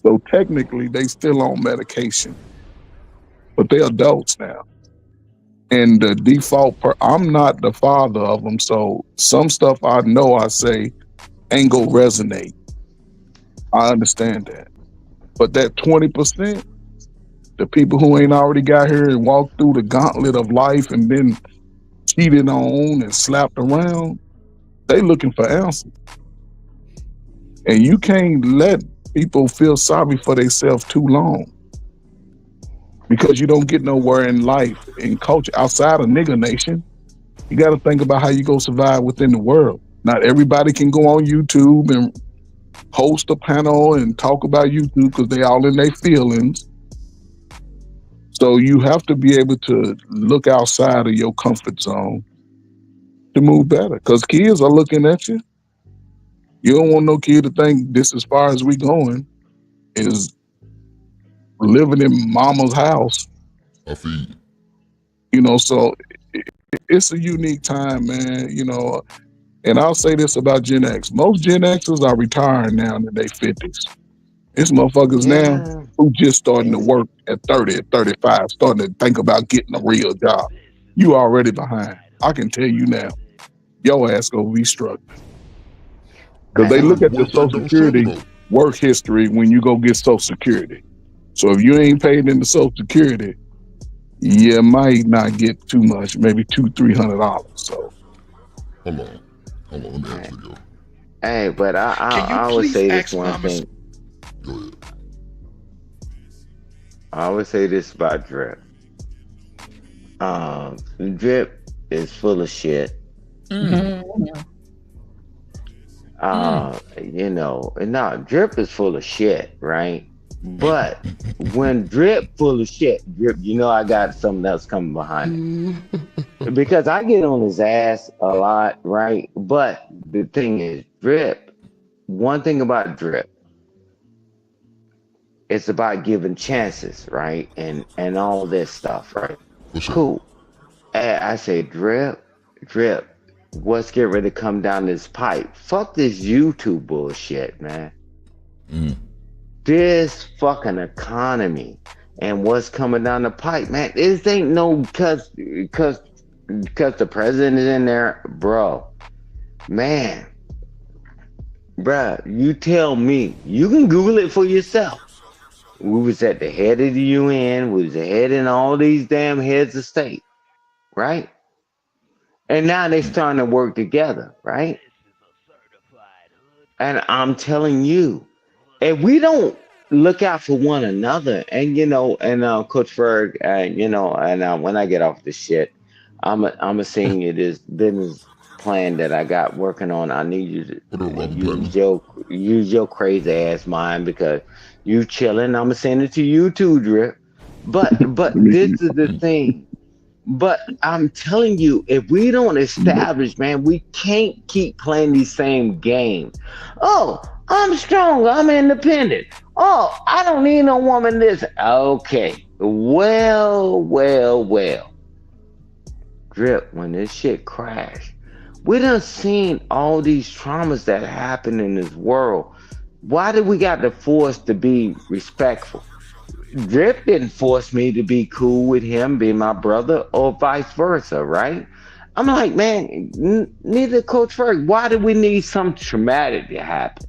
So technically they still on medication, but they're adults now. And the default, I'm not the father of them, so some stuff I know I say ain't gonna resonate. I understand that. But that 20%, the people who ain't already got here and walked through the gauntlet of life and been cheated on and slapped around, they looking for answers. And you can't let people feel sorry for themselves too long, because you don't get nowhere in life, in culture, outside of nigga nation. You got to think about how you go survive within the world. Not everybody can go on YouTube and host a panel and talk about YouTube because they all in their feelings. So you have to be able to look outside of your comfort zone to move better, because kids are looking at you. You don't want no kid to think this, as far as we going, is living in mama's house. I feel you. So it's a unique time, man. And I'll say this about Gen X. Most Gen Xers are retiring now in their 50s. It's motherfuckers now who just starting to work at 30, at 35, starting to think about getting a real job. You already behind. I can tell you now, your ass gonna be struggling. Because they look at the Social Security work history when you go get Social Security. So if you ain't paid into Social Security, you might not get too much, maybe $200-$300. So hold on, let me actually go. Hey, but I would say this one thing. Go ahead. I would say this about Drip. Drip is full of shit. Drip is full of shit, right? But when Drip full of shit, Drip, I got something else coming behind it. Because I get on his ass a lot, right? But the thing is, Drip, one thing about Drip, it's about giving chances, right? And all this stuff, right? Sure. Cool. And I say, Drip, what's getting ready to come down this pipe? Fuck this YouTube bullshit, man. This fucking economy and what's coming down the pipe, man. This ain't no because the president is in there, bro. Man, bruh, you tell me. You can Google it for yourself. We was at the head of the UN. We was ahead in all these damn heads of state, right? And now they starting to work together, right? And I'm telling you, if we don't look out for one another, and Coach Ferg, and when I get off the shit, I'm sing you this business plan that I got working on. I need you to use your crazy ass mind, because you chilling. I'm gonna send it to you too, Drip. But this is the thing. But I'm telling you, if we don't establish, man, we can't keep playing these same games. Oh, I'm strong. I'm independent. Oh, I don't need no woman this. Okay. Well. Drip, when this shit crashed, we done seen all these traumas that happen in this world. Why did we got to force to be respectful? Drip didn't force me to be cool with him being my brother, or vice versa, right? I'm like, man, neither Coach Ferg. Why do we need something traumatic to happen?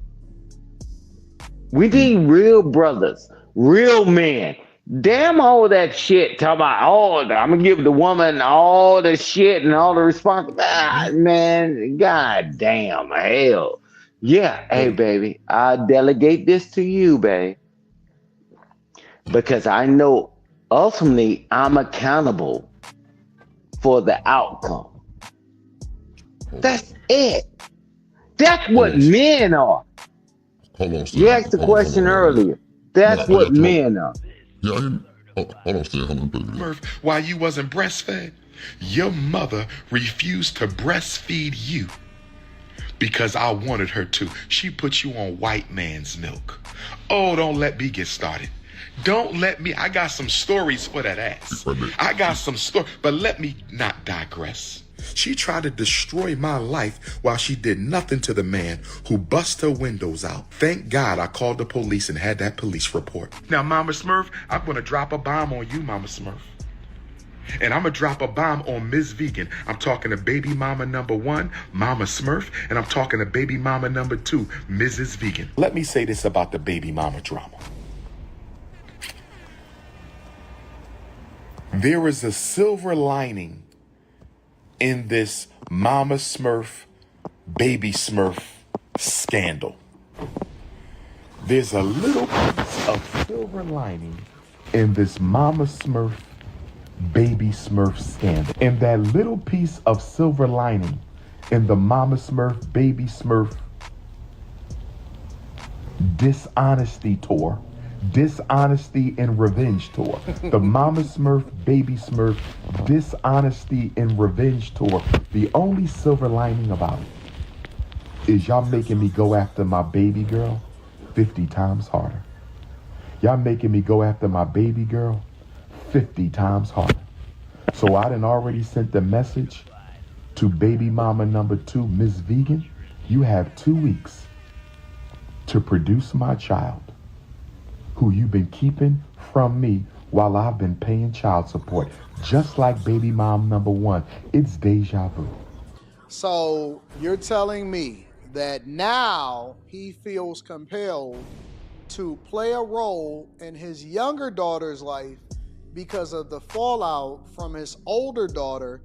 We need real brothers, real men. Damn all that shit talking about, I'm gonna give the woman all the shit and all the responsibility. Man, god damn, hell. Yeah, hey baby, I delegate this to you, babe. Because I know ultimately I'm accountable for the outcome. That's it. That's what men are. Hold on, Stan. You asked the question earlier. That's what men are. Yeah, hold on, Stan. Murph, why you wasn't breastfed? Your mother refused to breastfeed you because I wanted her to. She put you on white man's milk. Oh, don't let me get started. Don't let me. I got some stories for that ass. I got some stories, but let me not digress. She tried to destroy my life while she did nothing to the man who bust her windows out. Thank God I called the police and had that police report. Now, Mama Smurf, I'm going to drop a bomb on you, Mama Smurf. And I'm going to drop a bomb on Ms. Vegan. I'm talking to baby mama number 1, Mama Smurf, and I'm talking to baby mama number 2, Mrs. Vegan. Let me say this about the baby mama drama. There is a silver lining in this Mama Smurf, Baby Smurf scandal. There's a little piece of silver lining in this Mama Smurf, Baby Smurf scandal. And that little piece of silver lining in the Mama Smurf, Baby Smurf dishonesty tour, dishonesty and revenge tour. The Mama Smurf, Baby Smurf dishonesty and revenge tour. The only silver lining about it is y'all making me go after my baby girl 50 times harder. Y'all making me go after my baby girl 50 times harder. So I done already sent the message to baby mama number 2, Ms. Vegan. You have 2 weeks to produce my child, who you've been keeping from me while I've been paying child support. Just like baby mom number 1. It's deja vu. So you're telling me that now he feels compelled to play a role in his younger daughter's life because of the fallout from his older daughter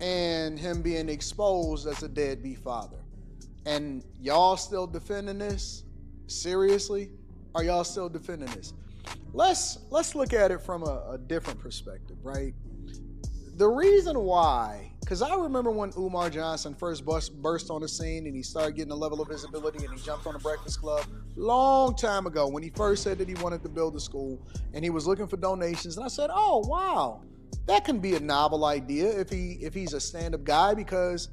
and him being exposed as a deadbeat father. And y'all still defending this? Seriously? Are y'all still defending this? Let's look at it from a different perspective, right? The reason why, because I remember when Umar Johnson first burst on the scene and he started getting a level of visibility and he jumped on the Breakfast Club long time ago when he first said that he wanted to build a school and he was looking for donations. And I said, oh, wow, that can be a novel idea if he's a stand-up guy, because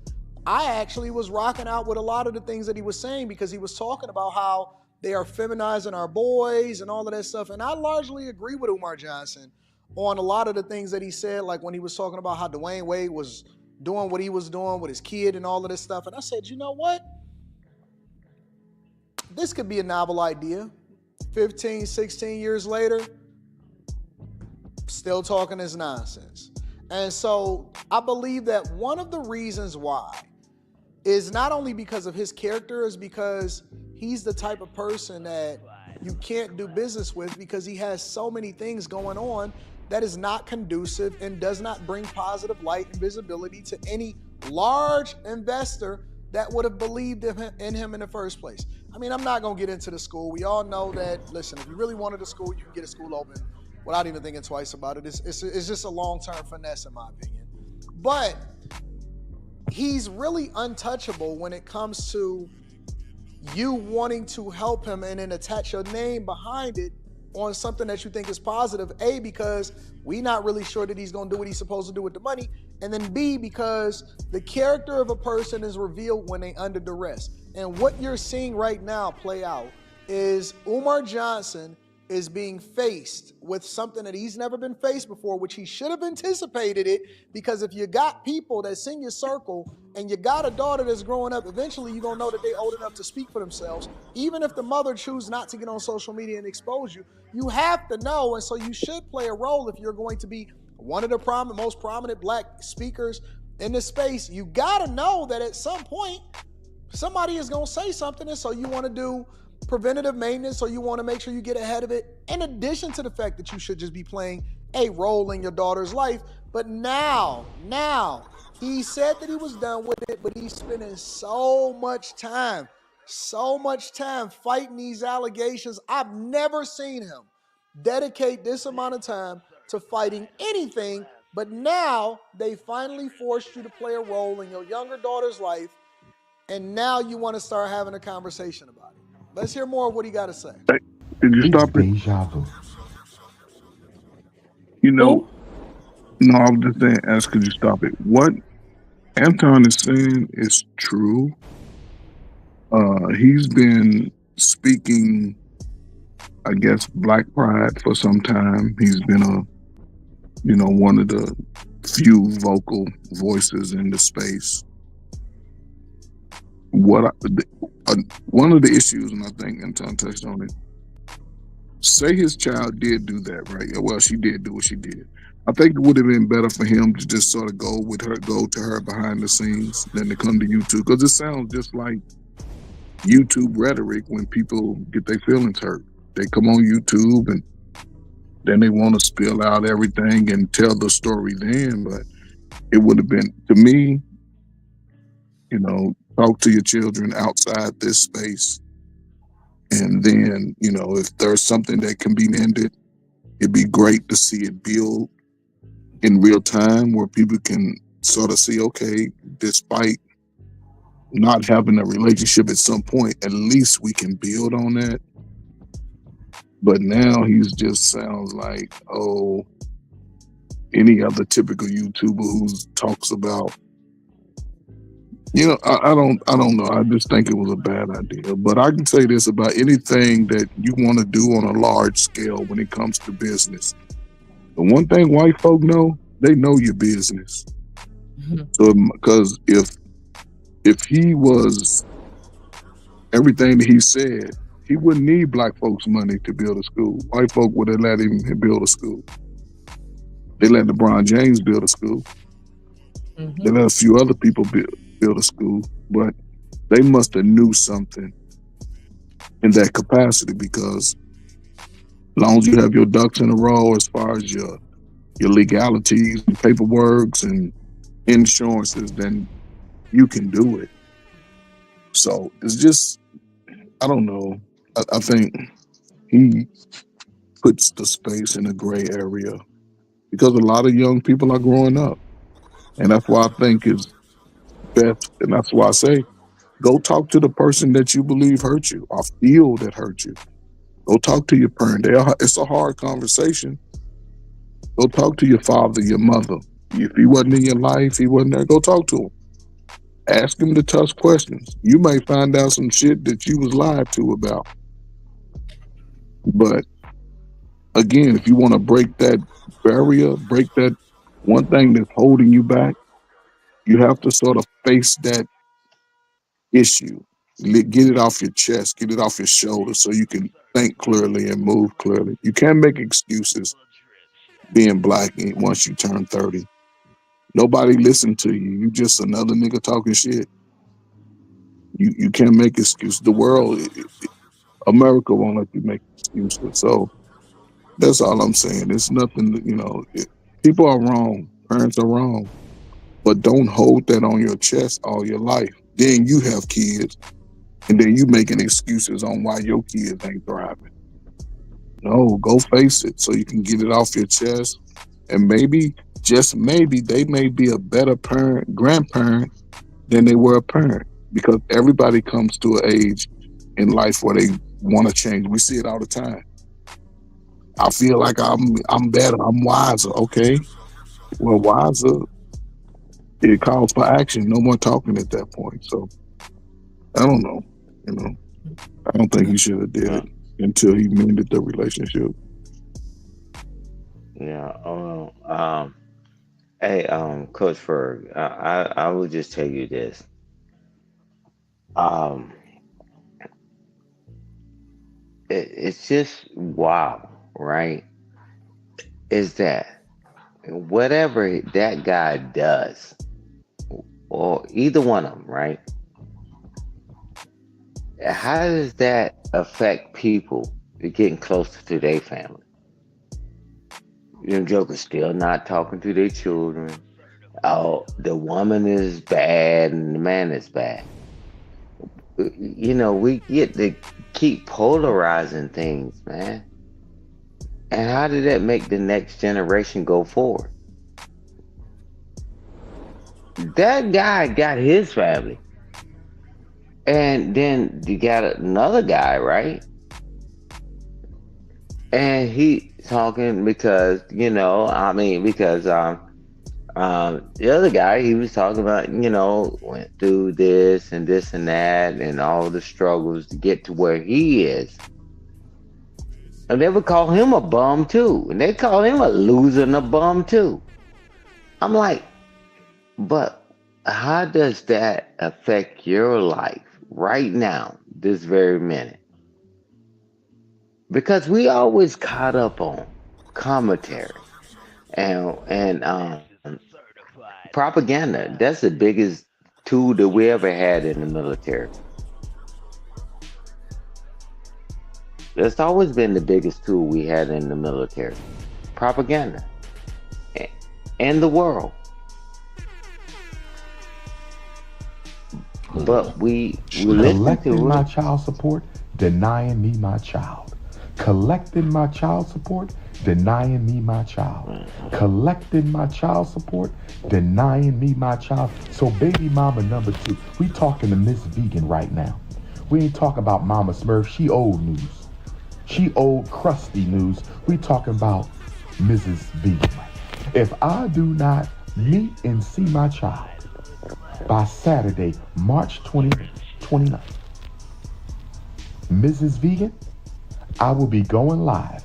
I actually was rocking out with a lot of the things that he was saying, because he was talking about how they are feminizing our boys and all of that stuff. And I largely agree with Umar Johnson on a lot of the things that he said, like when he was talking about how Dwayne Wade was doing what he was doing with his kid and all of this stuff. And I said, you know what? This could be a novel idea. 15, 16 years later, still talking this nonsense. And so I believe that one of the reasons why is not only because of his character, is because he's the type of person that you can't do business with, because he has so many things going on that is not conducive and does not bring positive light and visibility to any large investor that would have believed in him in the first place. I mean, I'm not going to get into the school. We all know that, listen, if you really wanted a school, you can get a school open without even thinking twice about it. It's just a long-term finesse, in my opinion. But he's really untouchable when it comes to you wanting to help him and then attach your name behind it on something that you think is positive. A, because we're not really sure that he's going to do what he's supposed to do with the money. And then B, because the character of a person is revealed when they under duress. And what you're seeing right now play out is Umar Johnson is being faced with something that he's never been faced before, which he should have anticipated it, because if you got people that's in your circle and you got a daughter that's growing up, eventually you're going to know that they're old enough to speak for themselves. Even if the mother chooses not to get on social media and expose you, you have to know. And so you should play a role if you're going to be one of the most prominent black speakers in this space. You got to know that at some point, somebody is going to say something, and so you want to do preventative maintenance, or you want to make sure you get ahead of it, in addition to the fact that you should just be playing a role in your daughter's life. But now, he said that he was done with it, but he's spending so much time fighting these allegations. I've never seen him dedicate this amount of time to fighting anything, but now they finally forced you to play a role in your younger daughter's life, and now you want to start having a conversation about it. Let's hear more of what he got to say. Hey, did you stop it? Deja vu. You know, no, I was just saying, ask, could you stop it? What Anton is saying is true. He's been speaking, I guess, Black pride for some time. He's been one of the few vocal voices in the space. One of the issues, and I think Anton touched on it, say his child did do that, right? Well, she did do what she did. I think it would have been better for him to just sort of go to her behind the scenes than to come to YouTube, because it sounds just like YouTube rhetoric when people get their feelings hurt. They come on YouTube and then they want to spill out everything and tell the story then. But it would have been, to me, talk to your children outside this space. And then, if there's something that can be ended, it'd be great to see it build in real time where people can sort of see, okay, despite not having a relationship at some point, at least we can build on that. But now he's just sounds like, any other typical YouTuber who talks about, I don't know. I just think it was a bad idea. But I can say this about anything that you want to do on a large scale when it comes to business. The one thing white folk know, they know your business. So, because if he was everything that he said, he wouldn't need black folks' money to build a school. White folk would have let him build a school. They let LeBron James build a school. They let a few other people build a school, but they must have knew something in that capacity, because as long as you have your ducks in a row as far as your legalities and paperworks and insurances, then you can do it. So it's just, I don't know. I think he puts the space in a gray area because a lot of young people are growing up. And that's why I think it's best, and that's why I say, go talk to the person that you believe hurt you or feel that hurt you. Go talk to your parent. It's a hard conversation. Go talk to your father, your mother. If he wasn't in your life, he wasn't there, go talk to him. Ask him the tough questions. You may find out some shit that you was lied to about. But again, if you want to break that barrier, break that one thing that's holding you back, you have to sort of face that issue. Get it off your chest, get it off your shoulders so you can think clearly and move clearly. You can't make excuses being black once you turn 30. Nobody listen to you. You just another nigga talking shit. You can't make excuses. The world, America won't let you make excuses. So that's all I'm saying. It's nothing, people are wrong. Parents are wrong. But don't hold that on your chest all your life. Then you have kids, and then you making excuses on why your kids ain't thriving. No, go face it so you can get it off your chest. And maybe, just maybe, they may be a better grandparent than they were a parent. Because everybody comes to an age in life where they want to change. We see it all the time. I feel like I'm better, I'm wiser. Okay, well, wiser, it calls for action. No more talking at that point. So I don't know. I don't think he should have did it until he mended the relationship. Yeah. Hey, Coach Ferg, I will just tell you this. It's just wow, right? Is that whatever that guy does, or either one of them, right? How does that affect people getting closer to their family? Them jokers still not talking to their children. Oh, the woman is bad and the man is bad. We get to keep polarizing things, man. And how did that make the next generation go forward? That guy got his family. And then you got another guy, right? And he talking because, because the other guy, he was talking about, went through this and that and all the struggles to get to where he is. And they would call him a bum too. And they call him a loser and a bum too. I'm like, but how does that affect your life right now, this very minute? Because we always caught up on commentary. And propaganda. That's the biggest tool that we ever had in the military. That's always been the biggest tool we had in the military. Propaganda. And the world. But we listen Collecting to my it. child support, denying me my child. Collecting my child support, denying me my child. Collecting my child support, denying me my child. So baby mama number 2, we talking to Miss Vegan right now. We ain't talking about Mama Smurf, she old news. She old crusty news. We talking about Mrs. Vegan. If I do not meet and see my child by Saturday, March 29th, Mrs. Vegan, I will be going live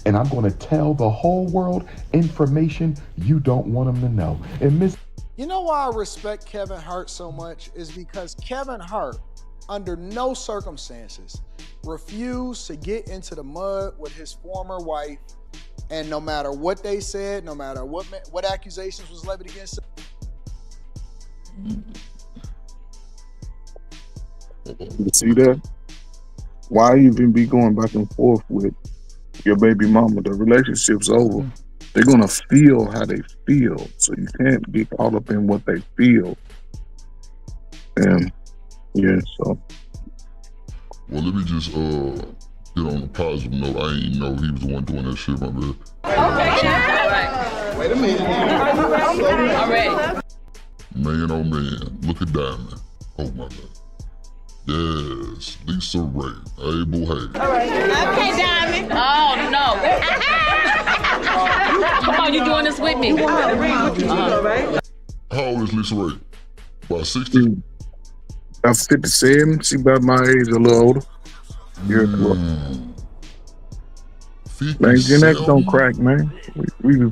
and I'm going to tell the whole world information you don't want them to know. And Miss, You know why I respect Kevin Hart so much is because Kevin Hart, under no circumstances, refused to get into the mud with his former wife, and no matter what they said, no matter what accusations was levied against him. You see that? Why even be going back and forth with your baby mama? The relationship's over. They're gonna feel how they feel, so you can't get caught up in what they feel. And yeah, so Well, let me just get on a positive note. I ain't know he was the one doing that shit, my man. Wait a minute. All right. Man, oh man, look at Diamond. Oh my God. Yes, Lisa Ray. Hey, boo, hey. Okay, Diamond. Oh, no. Come on, you doing this with me. How old is Lisa Ray? About 60? I'm 57. She about my age, a little older. Years ago. Man, Gen X don't crack, man. We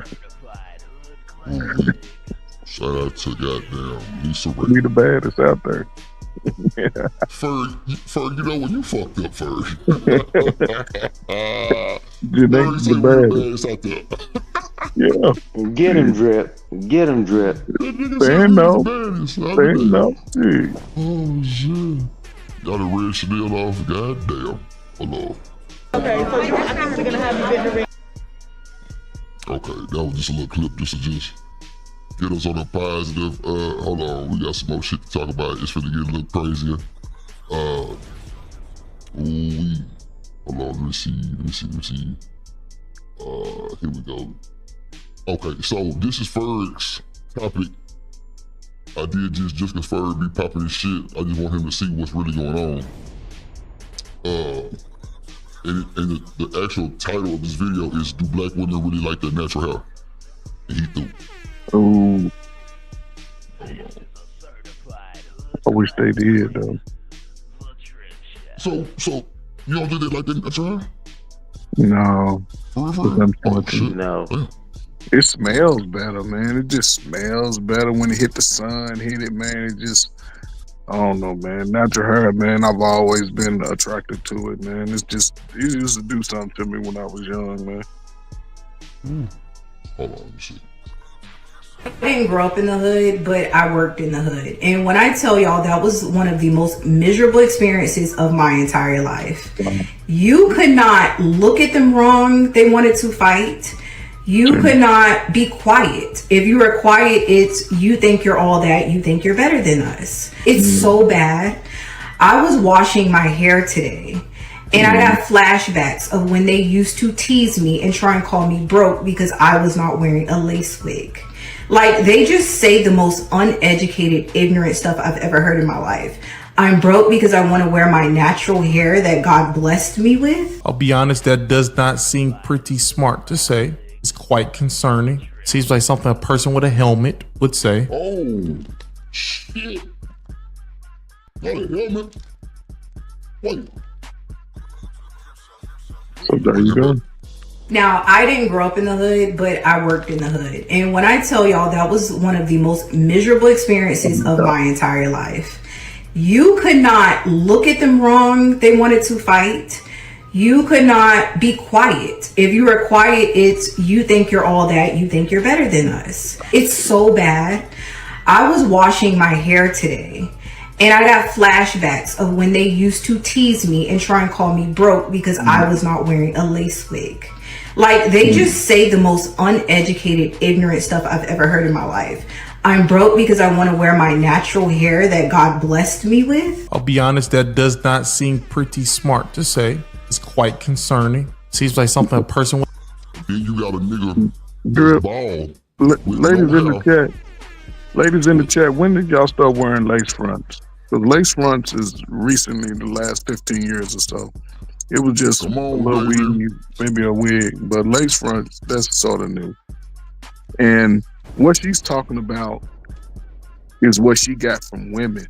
Shout out to goddamn Lisa Ray. We the baddest out there. Yeah. Ferg, you know when you fucked up, Ferg. Gen X the baddest. Out there. Yeah. Get him, Drip. Get him, Drip. Stand up. Stand up. Oh, shit. Got a red Chanel off. Goddamn. Hello. Okay, so you're actually going to have you in the ring. Okay, that was just a little clip just to get us on a positive. Hold on, we got some more shit to talk about. It's finna get a little crazier. Hold on, let me see. Here we go. Okay, so this is Ferg's topic. I did just cause Ferg be popping his shit. I just want him to see what's really going on. And the actual title of this video is, do black women really like their natural hair? And he threw. Oh, I wish they did though. So you don't think they like their natural hair? No. No. It smells better, man. It just smells better when it hit the sun, hit it, man. It just, I don't know, man. Natural hair, man. I've always been attracted to it, man. It used to do something to me when I was young, man. Hold on, let me see. I didn't grow up in the hood, but I worked in the hood. And when I tell y'all, that was one of the most miserable experiences of my entire life. You could not look at them wrong. They wanted to fight. You could not be quiet. If you were quiet, it's you think you're all that. You think you're better than us. It's so bad. I was washing my hair today, and I got flashbacks of when they used to tease me and try and call me broke because I was not wearing a lace wig. Like, they just say the most uneducated, ignorant stuff I've ever heard in my life. I'm broke because I want to wear my natural hair that God blessed me with. I'll be honest, that does not seem pretty smart to say. It's quite concerning. Seems like something a person with a helmet would say. Oh, shit. Got a helmet? Wait. So there you go. Now, I didn't grow up in the hood, but I worked in the hood. And when I tell y'all, that was one of the most miserable experiences of my entire life. You could not look at them wrong. They wanted to fight. You could not be quiet. If you are quiet, it's you think you're all that, you think you're better than us. It's so bad. I was washing my hair today and I got flashbacks of when they used to tease me and try and call me broke because I was not wearing a lace wig. Like, they just say the most uneducated, ignorant stuff I've ever heard in my life. I'm broke because I want to wear my natural hair that God blessed me with. I'll be honest, that does not seem pretty smart to say. It's quite concerning. Seems like something a person would. Then you got a nigga Drip. ball. Ladies in the chat. Ladies in the chat, when did y'all start wearing lace fronts? Because lace fronts is recently the last 15 years or so. It was just a little weed, maybe a wig, but lace fronts, that's sort of new. And what she's talking about is what she got from women.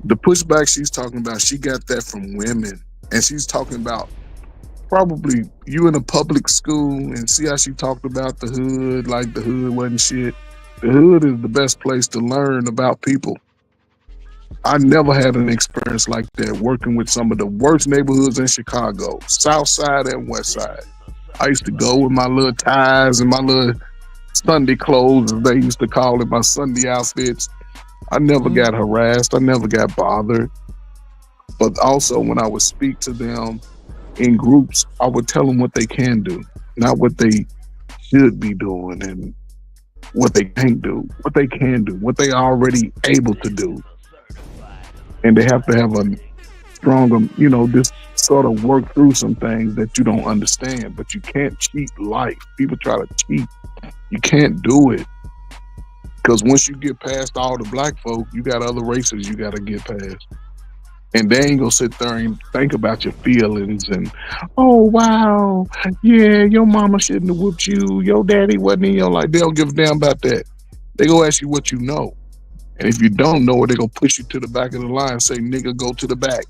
The pushback she's talking about, she got that from women. And she's talking about probably you in a public school and see how she talked about the hood, like the hood wasn't shit. The hood is the best place to learn about people. I never had an experience like that working with some of the worst neighborhoods in Chicago, South Side and West Side. I used to go with my little ties and my little Sunday clothes, as they used to call it, my Sunday outfits. I never got harassed. I never got bothered. But also when I would speak to them in groups, I would tell them what they can do, not what they should be doing and what they can't do, what they can do, what they already able to do. And they have to have a stronger, just sort of work through some things that you don't understand, but you can't cheat life. People try to cheat. You can't do it. Because once you get past all the black folk, you got other races you got to get past. And they ain't gonna sit there and think about your feelings and, oh, wow, yeah, your mama shouldn't have whooped you. Your daddy wasn't in your life. They don't give a damn about that. They gonna ask you what you know. And if you don't know it, they're gonna push you to the back of the line and say, nigga, go to the back.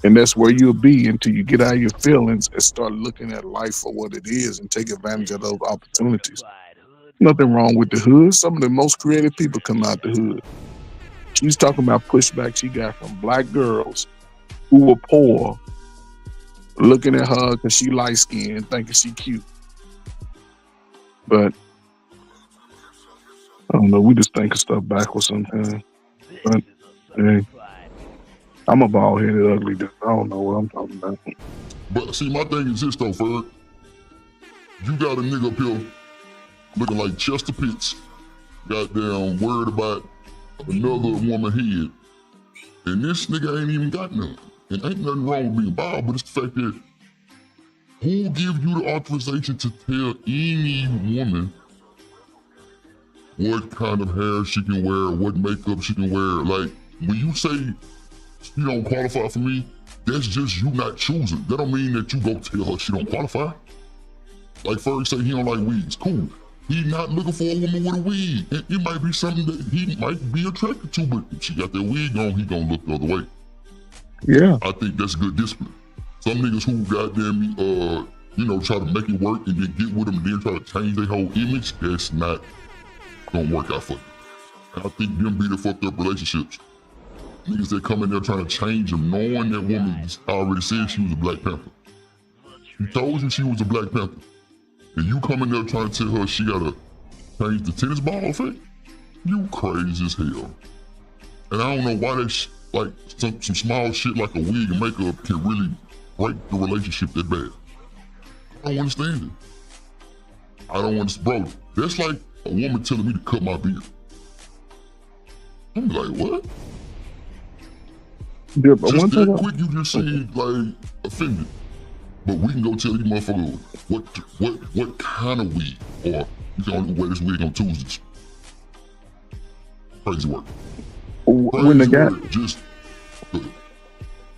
And that's where you'll be until you get out of your feelings and start looking at life for what it is and take advantage of those opportunities. Nothing wrong with the hood. Some of the most creative people come out the hood. She's talking about pushback she got from black girls who were poor, looking at her because she light-skinned, thinking she cute. But I don't know, we just think of stuff backwards sometimes. But hey, I'm a bald-headed ugly dude. I don't know what I'm talking about. But see, my thing is this though, Ferg. You got a nigga up here looking like Chester Pitts, goddamn worried about another woman head. And this nigga ain't even got none. And ain't nothing wrong with being bald, but it's the fact that who give you the authorization to tell any woman what kind of hair she can wear, what makeup she can wear? Like, when you say she don't qualify for me, that's just you not choosing. That don't mean that you go tell her she don't qualify. Like Ferg say he don't like wigs, cool. He not looking for a woman with a wig. It might be something that he might be attracted to, but if she got that wig on, he gonna look the other way. Yeah. I think that's good discipline. Some niggas who goddamn try to make it work and then get with them and then try to change their whole image, that's not gonna work out for you. And I think them be the fucked up relationships. Niggas that come in there trying to change them, knowing that woman already said she was a Black Panther. She told you she was a Black Panther. And you come in there trying to tell her she gotta change the tennis ball effect? You crazy as hell. And I don't know why that like some small shit like a wig and makeup can really break the relationship that bad. I don't understand it. I don't understand, bro. That's like a woman telling me to cut my beard. I'm like, what? Yeah, but just that quick, you just seemed like offended. But we can go tell you motherfucker what kind of wig, or you can only wear this wig on Tuesdays. Crazy work. When the guy,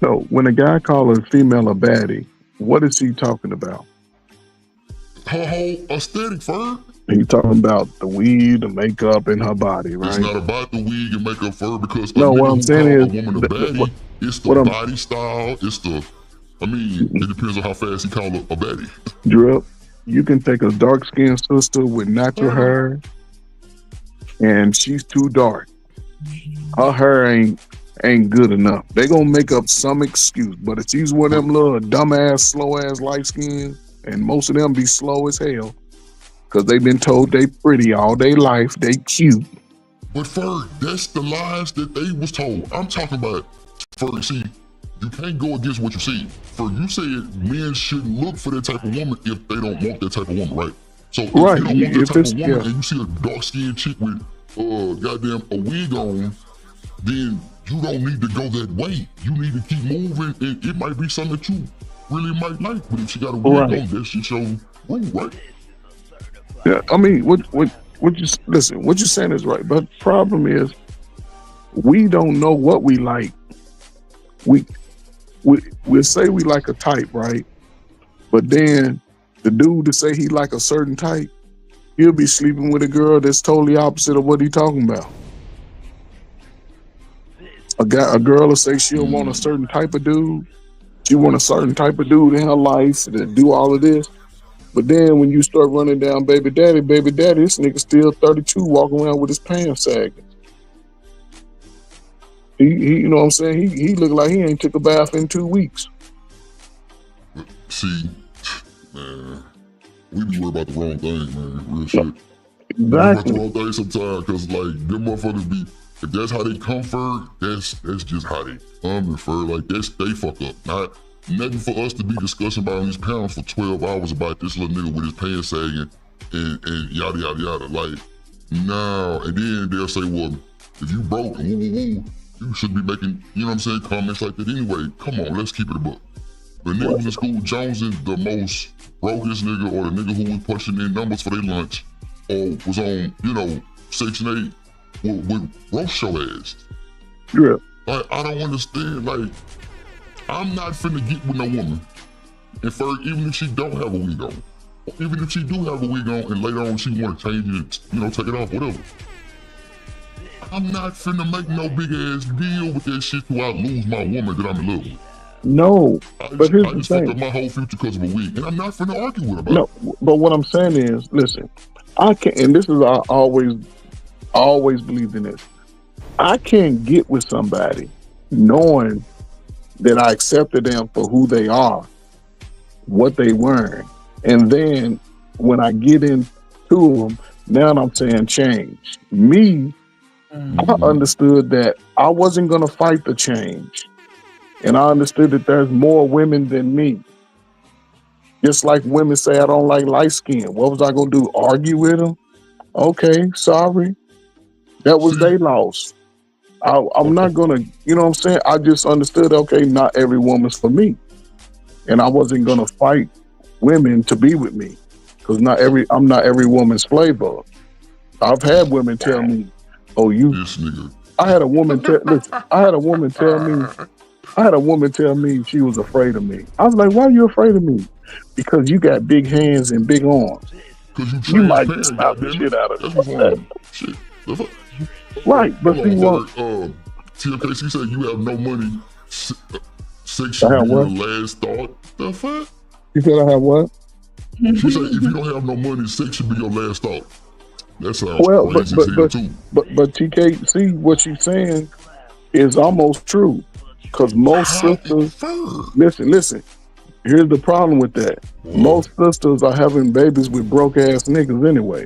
so when a guy calls a female a baddie, what is he talking about? Her whole aesthetic, Ferg. He's talking about the weed, the makeup, and her body, right? It's not about the wig and makeup, Ferg, because no, what I'm saying is, a woman a baddie, it's the body style, it's the. I mean, it depends on how fast he call a baddie. Drip, you can take a dark-skinned sister with natural hair, and she's too dark. Her hair ain't ain't good enough. They gonna make up some excuse. But if she's one of them little dumbass, slow ass light skin, and most of them be slow as hell, cause they been told they pretty all day life, they cute. But Ferg, that's the lies that they was told. I'm talking about, Ferg, see, you can't go against what you see. Ferg, you said men shouldn't look for that type of woman if they don't want that type of woman, right? So if Right, you don't want that if type it's- of woman yeah. and you see a dark-skinned chick with goddamn a wig on, then you don't need to go that way. You need to keep moving, and it might be something that you really might like. But if she got a wig Right. on, that's just your rule, right? Yeah, I mean, what you listen? What you're saying is right, but the problem is we don't know what we like. We say we like a type, right? But then the dude to say he like a certain type, he'll be sleeping with a girl that's totally opposite of what he talking about. A girl will say she'll want a certain type of dude. She want a certain type of dude in her life to do all of this. But then when you start running down baby daddy, this nigga still 32 walking around with his pants sagging. He you know what I'm saying? He look like he ain't took a bath in 2 weeks. See, man, we be worried about the wrong thing, man. Real shit. Exactly. We worry about the wrong thing sometimes, cause like them motherfuckers be. If that's how they come for, that's just how they come and for. Like that's they fuck up. Not nothing for us to be discussing about these pounds for 12 hours about this little nigga with his pants sagging and yada yada yada. Like no, and then they'll say, well, if you broke, you should be making, you know what I'm saying, comments like that anyway. Come on, let's keep it a book. When nigga was in school, Jones is the most brokest nigga, or the nigga who was pushing in numbers for their lunch, or was on, you know, Section 8 with roast your ass. Yeah. Like, I don't understand. Like, I'm not finna get with no woman. And for even if she don't have a wig on, even if she do have a wig on and later on she want to change it, you know, take it off, whatever. I'm not finna make no big ass deal with that shit till I lose my woman that I'm in love with. No, but here's I the just fucked thing. up my whole future because of a wig, and I'm not finna argue with her about No, it. but what I'm saying is, listen, I can't, and this is I always believed in this. I can't get with somebody knowing that I accepted them for who they are, what they wearing, and then when I get into them, now I'm saying change. Me, I understood that I wasn't gonna fight the change. And I understood that there's more women than me. Just like women say I don't like light skin. What was I gonna do? Argue with them? Okay, sorry. That was their loss. I'm not gonna, you know what I'm saying? I just understood, okay, not every woman's for me. And I wasn't gonna fight women to be with me. Because I'm not every woman's flavor. I've had women tell me, oh, you this nigga. I had a woman tell me she was afraid of me. I was like, why are you afraid of me? Because you got big hands and big arms. Because you might transparent, slap the goddammit. shit out of That's me. what's wrong. Shit. The fuck? Right, but see what? TMKC said you have no money. Sex I should have be your what? last thought. The fuck? You said I have what? She said if you don't have no money, sex should be your last thought. That sounds Well, but crazy as hell too. TK, see what she's saying is almost true. Because most sisters, listen. Here's the problem with that. Most sisters are having babies with broke ass niggas anyway.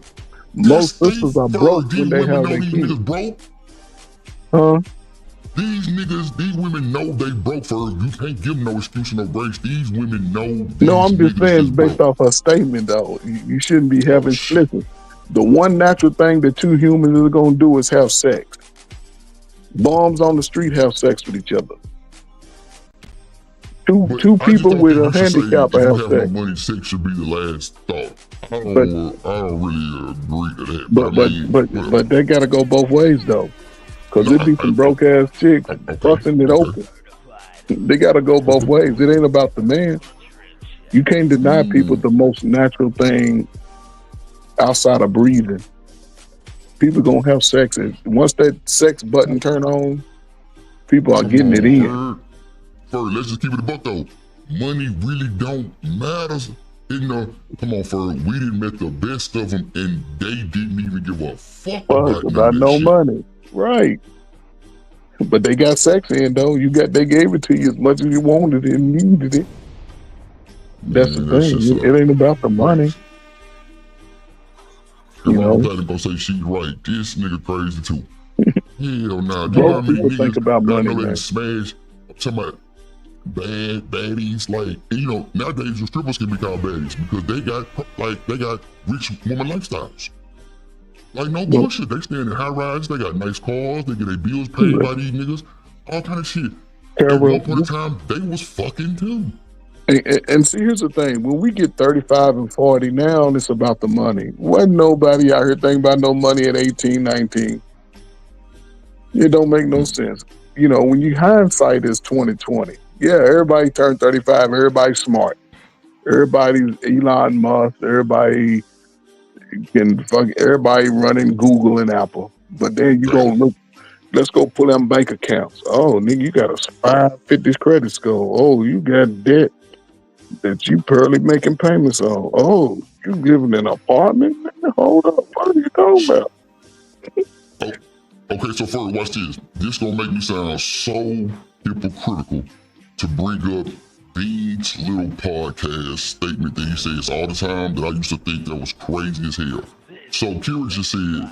Most sisters are broke when they have their kids. Broke? Huh? These women know they broke for you can't give them no excuse, no breaks. These women know. No, I'm just saying based off her statement though. You shouldn't be having listen. The one natural thing that two humans are gonna do is have sex. Bums on the street have sex with each other. Two people with a handicap if you have have sex. no money, sex should be the last thought. I don't really agree to that. But they gotta go both ways though. Cause it be some broke ass chicks busting it open. They gotta go both ways. It ain't about the man. You can't deny people the most natural thing outside of breathing. People gonna have sex, and once that sex button turn on, people are getting it in. Ferg, let's just keep it a buck though. Money really don't matter. Come on, Ferg. We didn't met the best of them, and they didn't even give a fuck about no shit. money, right? But they got sex in though. They gave it to you as much as you wanted it and needed it. That's the thing. It ain't about the money. You know, I'm gonna say she's right. This nigga crazy too. Hell nah. Do you know how many People think niggas about that I money, know they man. smash? I'm talking about baddies. Like, you know, nowadays the strippers can be called baddies because they got rich woman lifestyles. Like, no bullshit. They stay in high rides. They got nice cars. They get their bills paid by these niggas. All kind of shit. At one point in time, they was fucking too. And see, here's the thing. When we get 35 and 40, now it's about the money. Wasn't nobody out here thinking about no money at 18, 19. It don't make no sense. You know, when you hindsight is 2020. Yeah, everybody turned 35. Everybody's smart. Everybody's Elon Musk. Everybody running Google and Apple. But then you gonna look. Let's go pull them bank accounts. Oh, nigga, you got a 550 credit score. Oh, you got debt that you barely making payments on. Oh, you living in an apartment? Man, hold up. What are you talking about? Okay, so first, watch this. This gonna make me sound so hypocritical to bring up Beans' little podcast statement that he says all the time that I used to think that was crazy as hell. So Kira just said,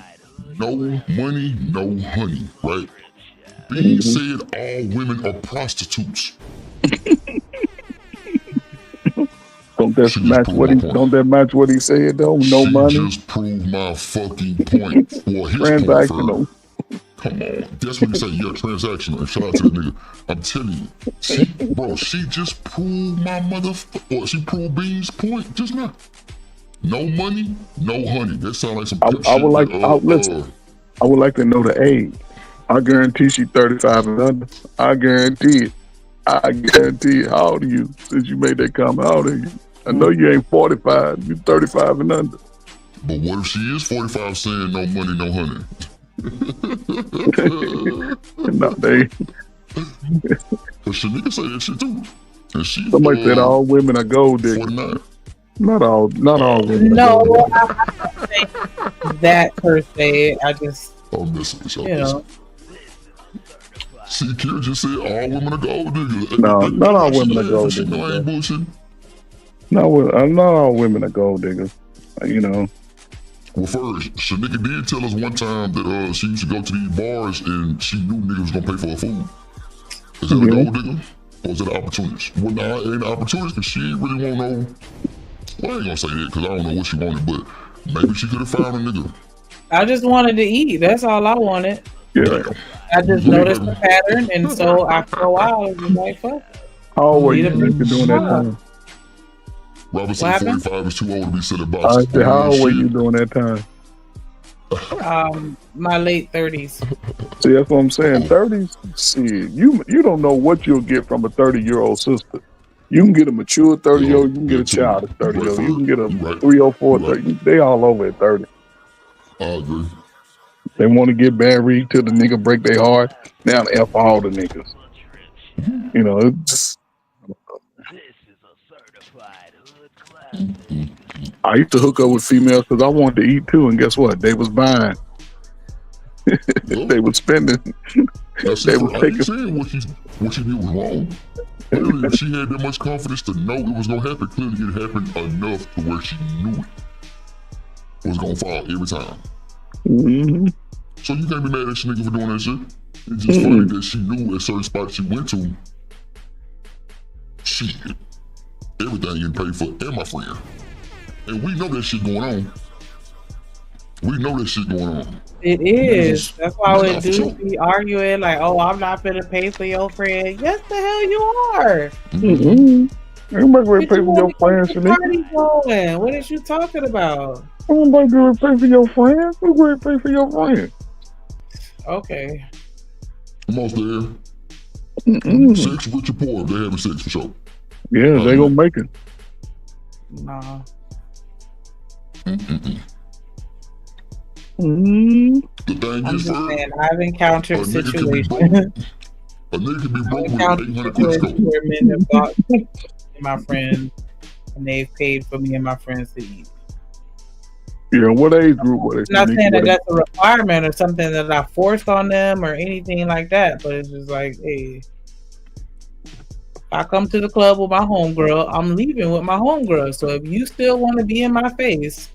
no money, no honey, right? Beans said all women are prostitutes. Don't that match what he said though? No money. Just proved my fucking point for his transactional. Come on, that's what he said. Yeah, transactional. And shout out to the nigga. I'm telling you, she just proved my she proved Beans' point just now. No money, no honey. That sounds like some. I would like. Listen, I would like to know the age. I guarantee she 35 and under. I guarantee it. How old are you since you made that comment? How old are you? I know you ain't 45. You 35 and under. But what if she is 45 saying no money, no honey? No, they. Cause Shanika say that shit too. And she, somebody said all women are gold diggers. 49. Not all women. No, I don't say that per se. I just. I'm missing this. See, Kira just said all women are gold diggers. No, not all women are gold diggers. No, I ain't bullshit. No, not all women are gold diggers. You know. Well, first, Shanika did tell us one time that she used to go to these bars and she knew niggas was gonna pay for her food. Is that a gold digger? Or is that an opportunist? Well, nah, it ain't an opportunist because she ain't really want no. Well, I ain't gonna say that because I don't know what she wanted, but maybe she could have found a nigga. I just wanted to eat. That's all I wanted. Yeah. I just noticed the pattern, and so after a while, it was like, fuck. How old were you doing that time? Robert said 45 is too old to be selling boxes. I said, how old were you doing that time? My late 30s. See, that's what I'm saying. 30s. See, you don't know what you'll get from a 30-year-old sister. You can get a mature 30-year-old. You can get a child at 30-year-old. You can get a 3 or 4 30. They all over at 30. I agree. They want to get married till the nigga break their heart. Now F all the niggas. You know, it's just. I used to hook up with females because I wanted to eat too, and guess what? They was buying. They was spending. They was taking. I ain't saying what she did was wrong. Clearly, if she had that much confidence to know it was gonna happen, clearly it happened enough to where she knew it was gonna fall every time. Mm-hmm. So you can't be mad at this nigga for doing that shit. It's just funny that she knew at certain spots she went to, shit, everything getting paid for, and my friend. And we know that shit going on. We know that shit going on. It is. That's why we do be arguing like, oh, I'm not gonna pay for your friend. Yes, the hell you are. Mm-hmm. Everybody ready to pay for your friend, Shanika. What is you talking about? Everybody ready to pay for your friend? Who's ready to pay for your friend? Okay. Almost there. Sex rich or poor, they having sex for sure. Yeah, they gonna make it. Nah. The thing is, I've encountered situations. A nigga can be broke with 800 where men have bought my friends and they've paid for me and my friends to eat. Yeah, what age group was it? I'm not saying that that's a requirement or something that I forced on them or anything like that, but it's just like, hey, if I come to the club with my homegirl, I'm leaving with my homegirl. So if you still want to be in my face,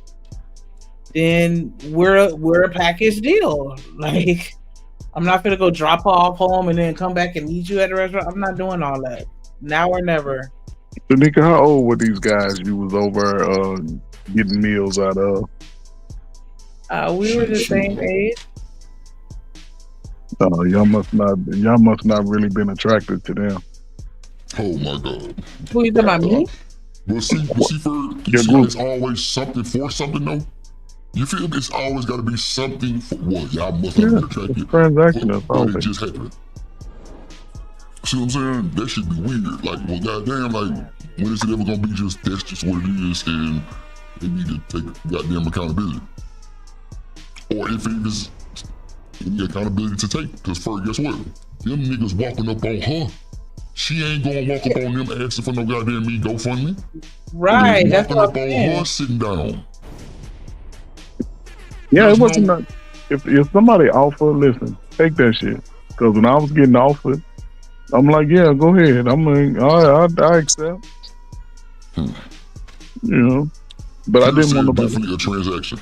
then we're a package deal. Like, I'm not gonna go drop her off home and then come back and meet you at the restaurant. I'm not doing all that. Now or never. Tanika, how old were these guys you was over getting meals out of? We were the same age. Oh, y'all must not really been attracted to them. Oh my God. Who you talking about, me? Well, see, Ferg, you see, it's always something for something, though. You feel it's always got to be something for what y'all must have been attracted. Transaction, but it just happened. See what I'm saying? That should be weird. Like, well, goddamn, like, when is it ever gonna be just that's just what it is, and they need to take goddamn accountability, or if it is any accountability to take? Because Ferg, guess what? Them niggas walking up on her. She ain't gonna walk up on them asking for no goddamn me GoFundMe. Right, that's walking what up I'm on saying. her sitting down. Yeah, it wasn't not. If somebody offered, listen, take that shit. Because when I was getting offered, I'm like, yeah, go ahead. I'm like, I accept. You know, but I didn't want nobody. Definitely a transaction.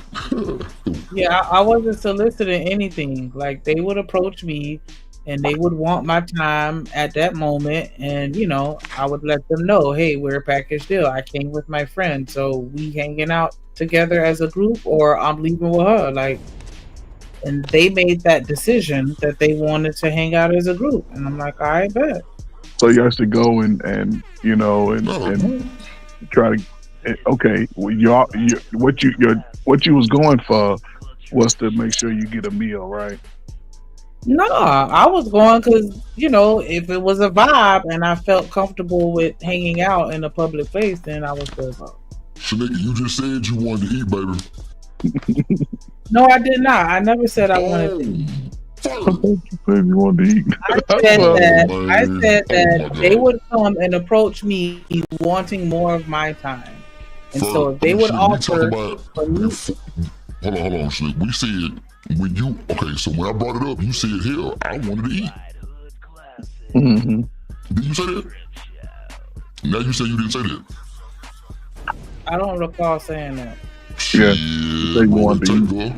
Yeah, I wasn't soliciting anything. Like, they would approach me and they would want my time at that moment, and you know, I would let them know, hey, we're a package deal. I came with my friend, so we hanging out together as a group, or I'm leaving with her. Like, and they made that decision that they wanted to hang out as a group, and I'm like, all right, bet. So y'all should go and you know and try to. Okay, well, what you was going for was to make sure you get a meal, right? No, I was going because, you know, if it was a vibe and I felt comfortable with hanging out in a public place, then I was good. Shanika, you just said you wanted to eat, baby. No, I did not. I never said I wanted to eat. I thought you said you wanted to eat. I said that they would come and approach me wanting more of my time. And so if they would offer for me... Hold on, Shanika. We said... so when I brought it up, you said, hell, I wanted to eat. Mm-hmm. Did you say that? Now you say you didn't say that. I don't recall saying that. Yeah, they wanted to eat. Roll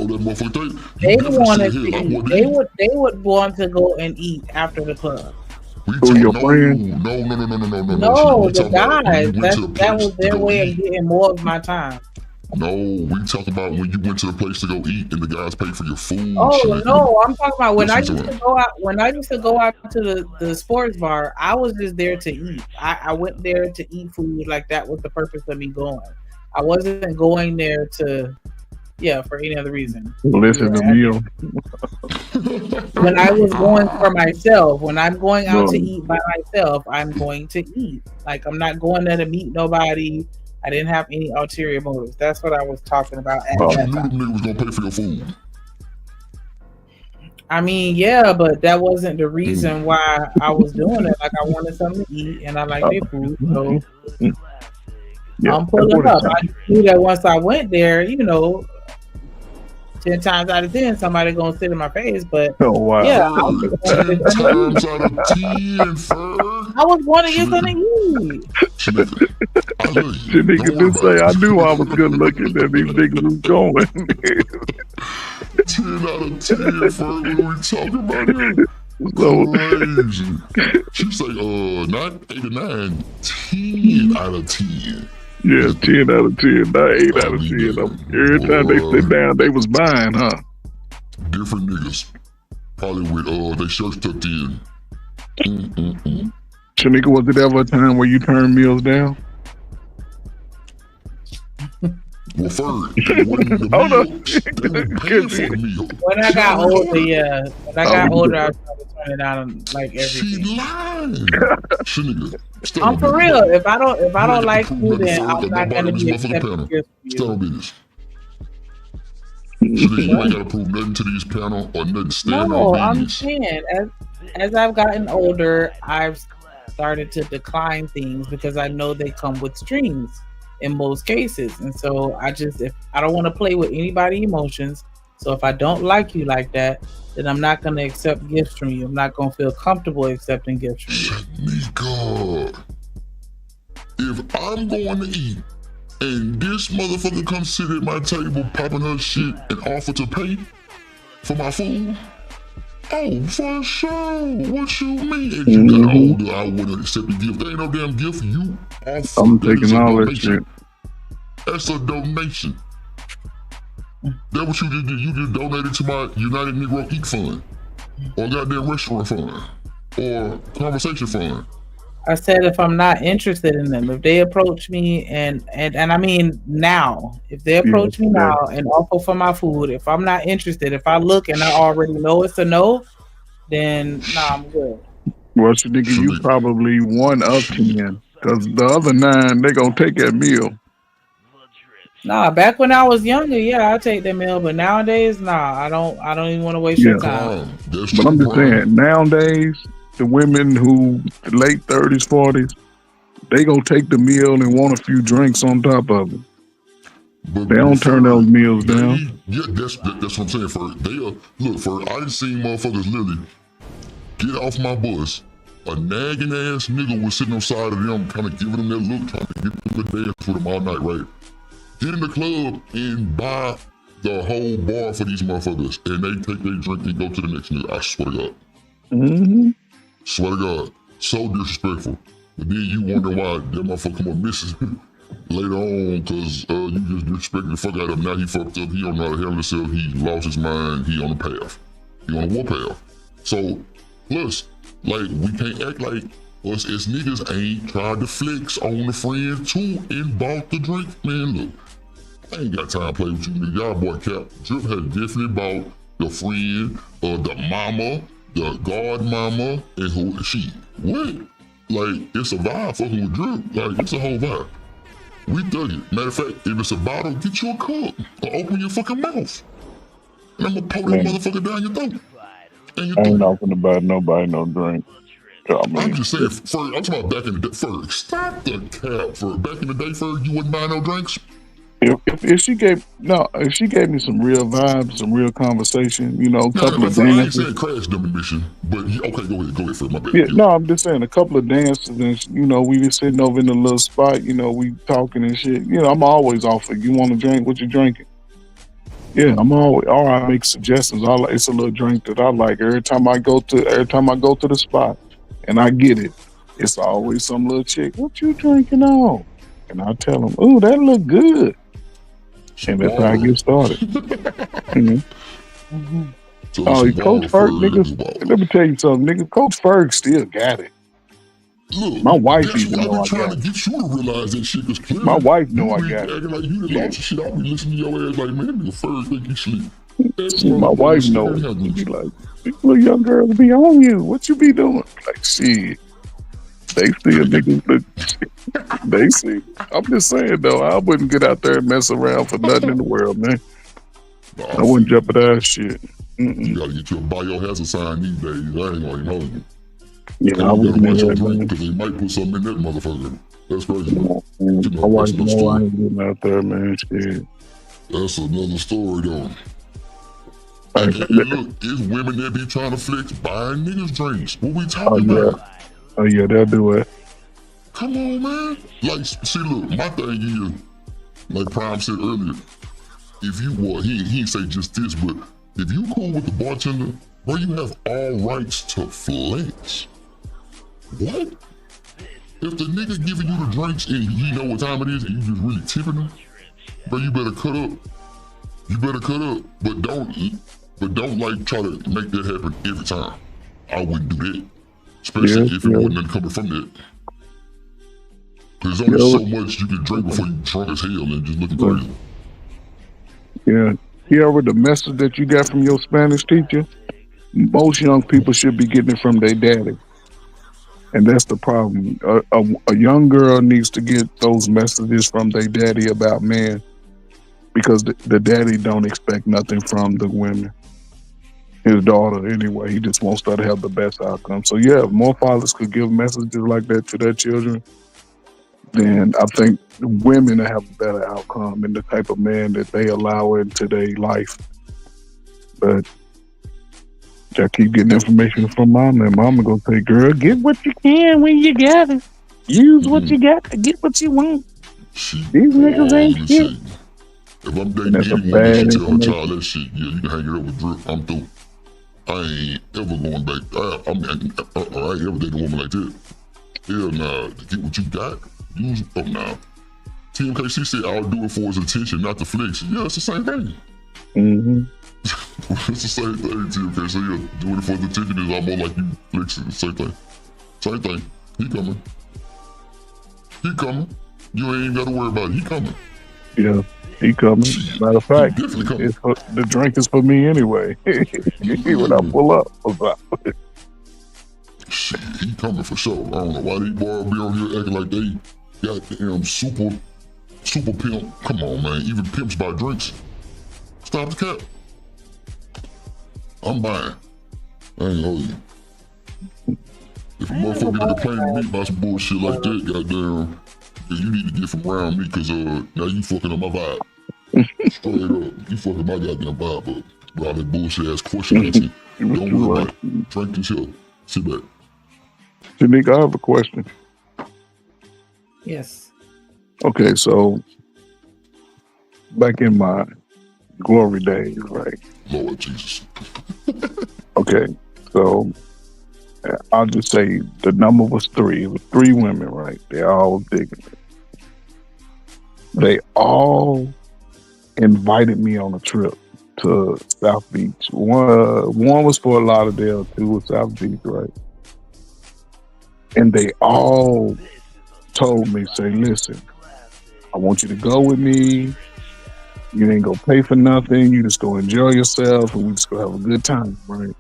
that motherfucker tape. They wanted to eat. They would want to go and eat after the club. Who, your friend? No. No, the guys. That was their way of getting more of my time. No, we talk about when you went to the place to go eat and the guys paid for your food. Oh no, I'm talking about when I used to go out. When I used to go out to the sports bar, I was just there to eat. I went there to eat food. Like, that was the purpose of me going. I wasn't going there to, for any other reason. Listen to me. When I was going for myself, when I'm going out to eat by myself, I'm going to eat. Like, I'm not going there to meet nobody. I didn't have any ulterior motives. That's what I was talking about at that time. You knew the nigga was gonna pay for your food. I mean, yeah, but that wasn't the reason why I was doing it. Like, I wanted something to eat, and I like their food, so I'm pulling up. I knew that once I went there, you know, 10 times out of 10, somebody gonna sit in my face. But 10 times out of 10, Ferg. I was going to get something to eat. She nigga did say, I knew I was good looking, that these niggas was going. 10 out of 10, Ferg. What are we talking about here? Crazy. She say, not 8 or 9, 10 out of 10. Yeah, 10 out of 10, not 8 out of 10. Every time they sit down, they was buying, huh? Different niggas. Probably with their shirts tucked in. Shanika, was it ever a time where you turned meals down? Well, Ferg, when I got older, yeah. When I got older, I started turning down like everything. She lying. I'm for real. If I don't like food, then I'm not gonna be accepted. You ain't gotta prove nothing to these panel or nothing. No, I'm saying as I've gotten older, I've started to decline things because I know they come with strings. in most cases. And so if I don't want to play with anybody's emotions, so if I don't like you like that, then I'm not going to accept gifts from you. I'm not going to feel comfortable accepting gifts from you. God, if I'm going to eat and this motherfucker comes sit at my table popping her shit and offer to pay for my food, oh, for sure. What you mean? If you got older, I wouldn't accept the gift. There ain't no damn gift. You offer. I'm taking all that shit. That's a donation. That's what you just did. You just donated to my United Negro Eat Fund, or goddamn restaurant fund, or conversation fund. I said if I'm not interested in them, if they approach me and I mean now, if they approach me now and offer for my food, if I'm not interested, if I look and I already know it's a no, then nah, I'm good. Well, nigga, you probably 1 of 10, because the other 9 they gonna take that meal. Nah, back when I was younger, yeah, I take that meal, but nowadays, nah, I don't even want to waste your time. But I'm just saying, nowadays, the women who late 30s, 40s, they gonna take the meal and want a few drinks on top of it. They don't turn those meals down. Yeah, that's what I'm saying. I done seen motherfuckers literally get off my bus. A nagging ass nigga was sitting on the side of them, kind of giving them that look, trying to get them to dance with them all night, right? Get in the club and buy the whole bar for these motherfuckers, and they take their drink and go to the next nigga. I swear to God. Swear to God. So disrespectful. But then you wonder why that motherfucker come up missing later on, because you just disrespected the fuck out of him. Now he fucked up. He don't know how to handle himself. He lost his mind. He on a path. He on a war path. So, plus, like, we can't act like us as niggas ain't tried to flex on the friends too and bought the drink. Man, look, I ain't got time to play with you niggas. Y'all boy Cap. Drip had definitely bought the friend, the mama, the god mama, and who she. What? Like, it's a vibe fucking with Drip. Like, it's a whole vibe. We dug it. Matter of fact, if it's a bottle, get you a cup or open your fucking mouth. And I'm gonna pour that motherfucker down your throat. I ain't offering to buy nobody no drink. I'm just saying, I'm talking about back in the day. Stop the cap. Back in the day, you wouldn't buy no drinks? If she gave me some real vibes, some real conversation, a couple of dances. I ain't saying crash dummy mission, but okay, go ahead, for my bad. Yeah, no, I'm just saying a couple of dances, and we just sitting over in the little spot, we talking and shit. I'm always offer. You want a drink? What you drinking? Yeah, I'm always. Or I make suggestions. It's a little drink that I like. Every time I go to the spot, and I get it, it's always some little chick. What you drinking on? And I tell them, "Ooh, that look good." And that's how I get started. Coach Ferg, niggas. Let me tell you something, nigga. Coach Ferg still got it. Look, my wife even know I got it. I'm trying to get you to realize that shit, because clearly my wife know I got it. Acting like you done lost your shit. I'll be listening to your ass like, man, nigga Ferg think you sleep. My wife know it. She be like, these little young girls be on you. What you be doing? Like, shit. They see a nigga. They see. I'm just saying though, I wouldn't get out there and mess around for nothing in the world, man. I wouldn't jeopardize shit. You gotta get you a biohazard sign these days. I ain't gonna even hold you. Yeah, I wouldn't watch your drink, because they might put something in that motherfucker. That's crazy. My wife know I ain't getting out there, man. Shit. That's another story though. And look, it's women that be trying to flex buying niggas drinks. What we talking about? Oh yeah, they'll do it. Come on, man. Like, see, look, my thing is, like Prime said earlier, if you, he didn't say just this, but if you cool with the bartender, bro, you have all rights to flex. What? If the nigga giving you the drinks and he know what time it is and you just really tipping him, bro, you better cut up. You better cut up, but don't like try to make that happen every time. I wouldn't do that. Especially if it wasn't coming from that. There's only so much you can drink before you drunk as hell and just looking crazy. Yeah. You ever the message that you got from your Spanish teacher? Most young people should be getting it from their daddy. And that's the problem. A young girl needs to get those messages from their daddy about men, because the daddy don't expect nothing from the women. His daughter anyway, he just wants her to have the best outcome. So yeah, if more fathers could give messages like that to their children, then I think women to have a better outcome and the type of man that they allow into their life. But I keep getting information from mama, and mama gonna say, girl, get what you can when you got it. Use what you got to get what you want. These niggas ain't shit. If I'm dating anyone that should tell her child that shit, yeah, you can hang it up with Drip. I'm through. I ain't ever going back. I ain't ever dated a woman like that. Hell nah. To get what you got, use it. Nah. TMKC said I'll do it for his attention, not the flex. Yeah, it's the same thing. Mm-hmm. It's the same thing, TMKC. Yeah, doing it for his attention is almost like you flexing. The same thing. Same thing. He coming. He coming. You ain't even got to worry about it. He coming. Yeah, he coming. Matter of fact, the drink is for me anyway. When I pull up. Shit, he coming for sure. I don't know why these boys be on here acting like they goddamn super pimp. Come on, man. Even pimps buy drinks. Stop the cap. I'm buying. I ain't hold you. If a motherfucker get complaining to me about some bullshit like that, goddamn, you need to get from around me, cause now you fucking up my vibe. Straight up, you fucking my goddamn vibe up. With all that bullshit ass question answer. Don't worry about it. Drink this shit. Sit back. Janika, I have a question. Yes. Okay, so back in my glory days, right? Lord Jesus. Okay, so I'll just say the number was 3. It was 3 women, right? They all digging it. They all invited me on a trip to South Beach. One was Fort Lauderdale, 2 was South Beach, right? And they all told me, say, listen, I want you to go with me. You ain't gonna pay for nothing. You just go enjoy yourself, and we just gonna have a good time, right?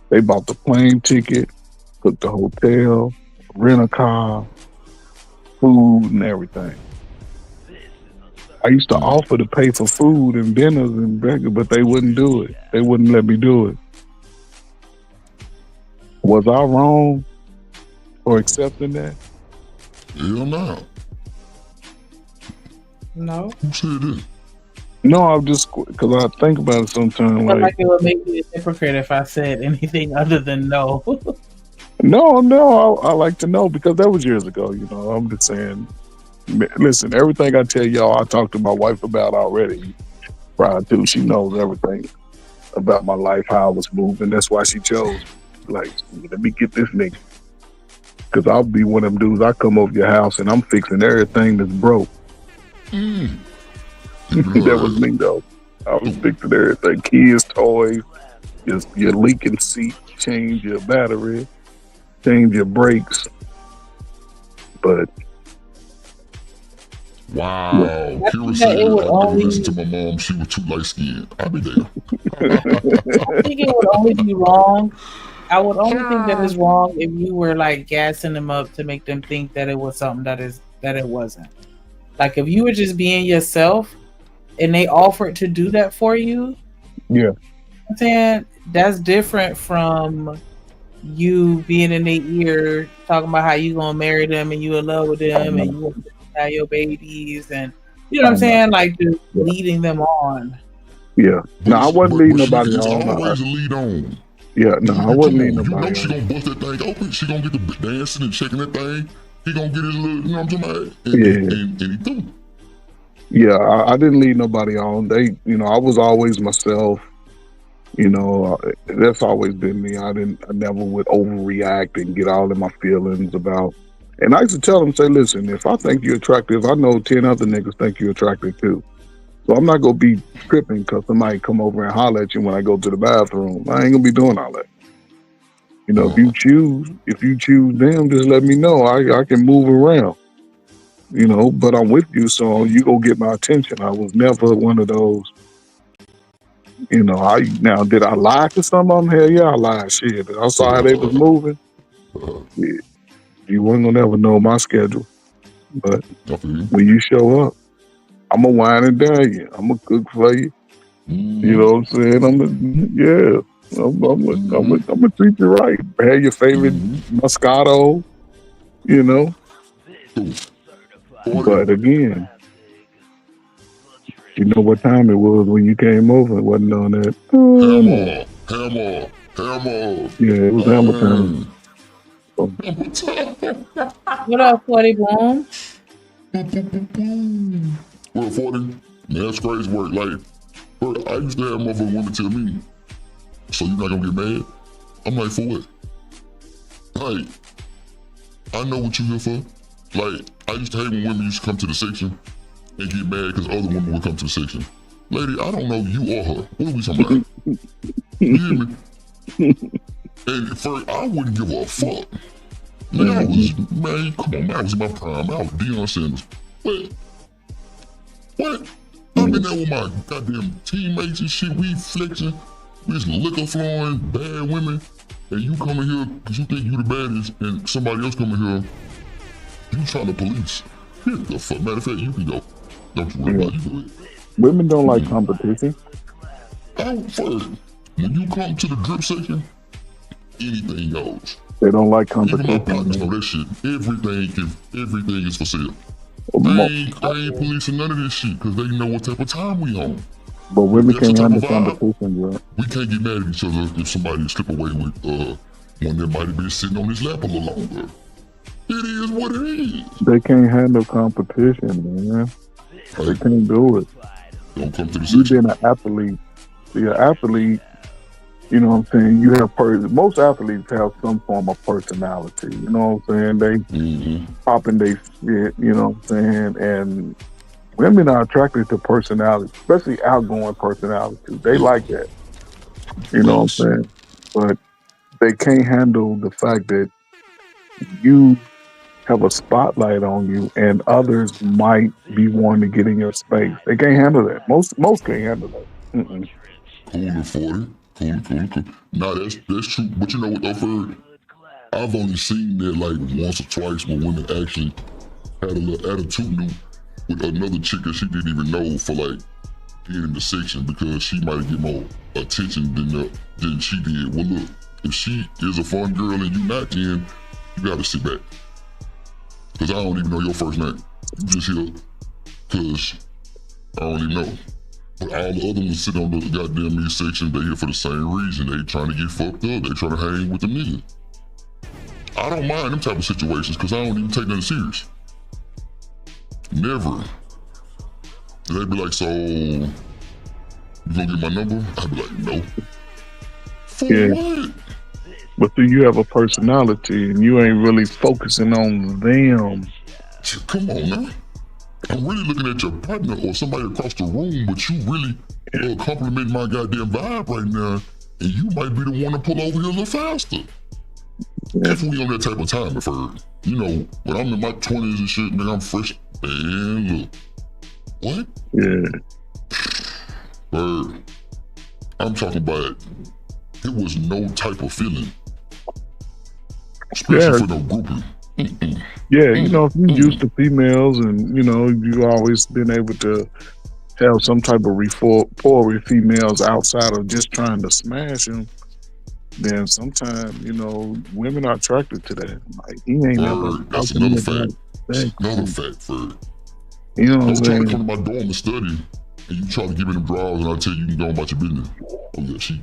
They bought the plane ticket, took the hotel, rent a car, food, and everything. I used to offer to pay for food and dinners and breakfast, but they wouldn't do it. They wouldn't let me do it. Was I wrong for accepting that? Hell no. No. Who said that? No, I'm just, because I think about it sometimes. I feel like it would make me a hypocrite if I said anything other than no. No, I like to know, because that was years ago, you know. I'm just saying, listen, everything I tell y'all, I talked to my wife about already prior to. She knows everything about my life, how I was moving. That's why she chose, like, let me get this nigga. Because I'll be one of them dudes, I come over your house and I'm fixing everything that's broke. That was me, though. I was fixing everything. Kids, toys, your leaking seat, change your battery, change your brakes. But wow, Kira said I didn't listen to my mom. She was too light skinned. I'll be there. I think it would only be wrong. I would only think that is wrong if you were like gassing them up to make them think that it was something that it wasn't. Like if you were just being yourself and they offered to do that for you. Yeah. I'm saying that's different from you being in their ear talking about how you gonna marry them and you in love with them and you want to have your babies and you know what I'm saying, like just leading them on. Yeah. No, I wasn't leading nobody on. Always a lead on. Yeah, no, I wasn't leading nobody on. She gonna bust that thing open. She gonna get the dancing and shaking that thing. He gonna get his little, you know what I'm talking about? And he threw. Yeah, I didn't lead nobody on. They, you know, I was always myself. You know, that's always been me. I never would overreact and get all in my feelings about. And I used to tell them, say, listen, if I think you're attractive, I know 10 other niggas think you're attractive too. So I'm not gonna be tripping because somebody come over and holler at you when I go to the bathroom. I ain't gonna be doing all that. You know, if you choose them, just let me know. I can move around. You know, but I'm with you, so you go get my attention. I was never one of those. You know, now did I lie to some of them? Hell yeah, I lied. Shit, I saw how they was moving. Yeah. You weren't gonna ever know my schedule, but when you show up, I'm gonna wine and dine you. I'm gonna cook for you. You know what I'm saying? I'm gonna treat you right. Have your favorite Moscato. You know. But again, you know what time it was when you came over. It wasn't on that. Hammer. Yeah, it was hammer time. What up, 40 Bloom? Well, 40, man, that's crazy work. Like, bro, I used to have motherfuckers women tell me, so you not gonna get mad? I'm like, for what? Like, I know what you here for. Like, I used to hate when women used to come to the section and get mad because other women would come to the section. Lady, I don't know you or her. What are we talking about? You hear me? And first, I wouldn't give a fuck. Man, I was, man, come on, man, I was in my prime. I was Deion Sanders. What? I've been there with my goddamn teammates and shit. We flexing, we just liquor flowing, bad women. And you come in here because you think you the baddest, and somebody else come in here, you trying to police. Hit the fuck. Matter of fact, you can go. Don't you worry about it. You do it. Women don't like competition. First, when you come to the drip section, anything goes. They don't like Even my competition. partners know that shit. Everything is for sale. I ain't policing none of this shit because they know what type of time we on. But women That's the can't type handle of vibe. competition, bro. We can't get mad at each other if somebody slip away with one that might have been sitting on his lap a little longer. It is what it is. They can't handle competition, man. They can't do it. Don't come to the You've been an athlete. See, an athlete, you know what I'm saying? You have most athletes have some form of personality. You know what I'm saying? They popping they shit, you know what I'm saying? And women are attracted to personality, especially outgoing personality. They like that. You know what I'm saying? But they can't handle the fact that you have a spotlight on you and others might be wanting to get in your space. They can't handle that. Most can't handle that. Cool 40. Cool. Nah, that's true. But you know what, though, Ferg? I've only seen that like once or twice when women actually had a little attitude with another chick that she didn't even know for like being in the section because she might get more attention than she did. Well, look, if she is a fun girl and you not, then you gotta sit back. Cause I don't even know your first name. You just here cause I don't even know. But all the other ones sit on the goddamn me section, they here for the same reason. They trying to get fucked up. They trying to hang with the niggas. I don't mind them type of situations because I don't even take nothing serious. Never. They be like, so you gonna get my number? I'd be like, no. For what? But see, you have a personality and you ain't really focusing on them. Come on now. I'm really looking at your partner or somebody across the room, but you really compliment my goddamn vibe right now, and you might be the one to pull over here a little faster. If we on that type of time, if you know, when I'm in my 20s and shit, nigga, I'm fresh. Man, look. What? Yeah. Bird. I'm talking about it was no type of feeling. Especially for no grouping. Yeah, you know, if you used to females and, you know, you always been able to have some type of rapport with females outside of just trying to smash them, then sometimes, you know, women are attracted to that. Like, he ain't never. That's another fact. That's another fact, Ferg. You know what I'm I'm trying saying? to come to my dorm and study, and you try to give me them drawers, and I tell you can go about your business. Oh yeah, she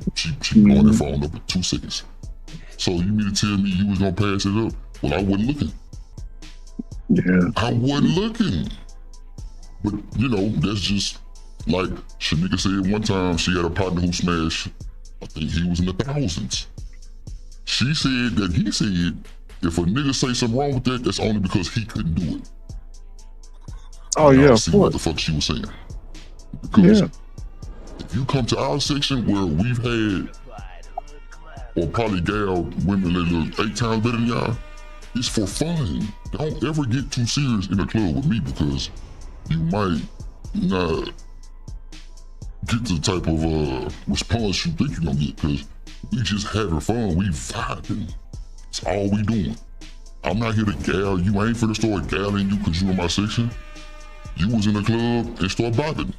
blowing that phone up in 2 seconds. So you mean to tell me you was gonna pass it up? Well, I wasn't looking. Yeah. I wasn't looking. But you know, that's just like Shanika said one time. She had a partner who smashed. I think he was in the thousands. She said that he said if a nigga say something wrong with that, that's only because he couldn't do it. Oh Now yeah, I of see what course. the fuck she was saying. Because Yeah. if you come to our section where we've had or probably gal women that look 8 times better than y'all, it's for fun. Don't ever get too serious in a club with me because you might not get the type of response you think you're gonna get because we just having fun, we vibing. That's all we doing. I'm not here to gal you. I ain't finna start galling you because you in my section. You was in the club and start vibing.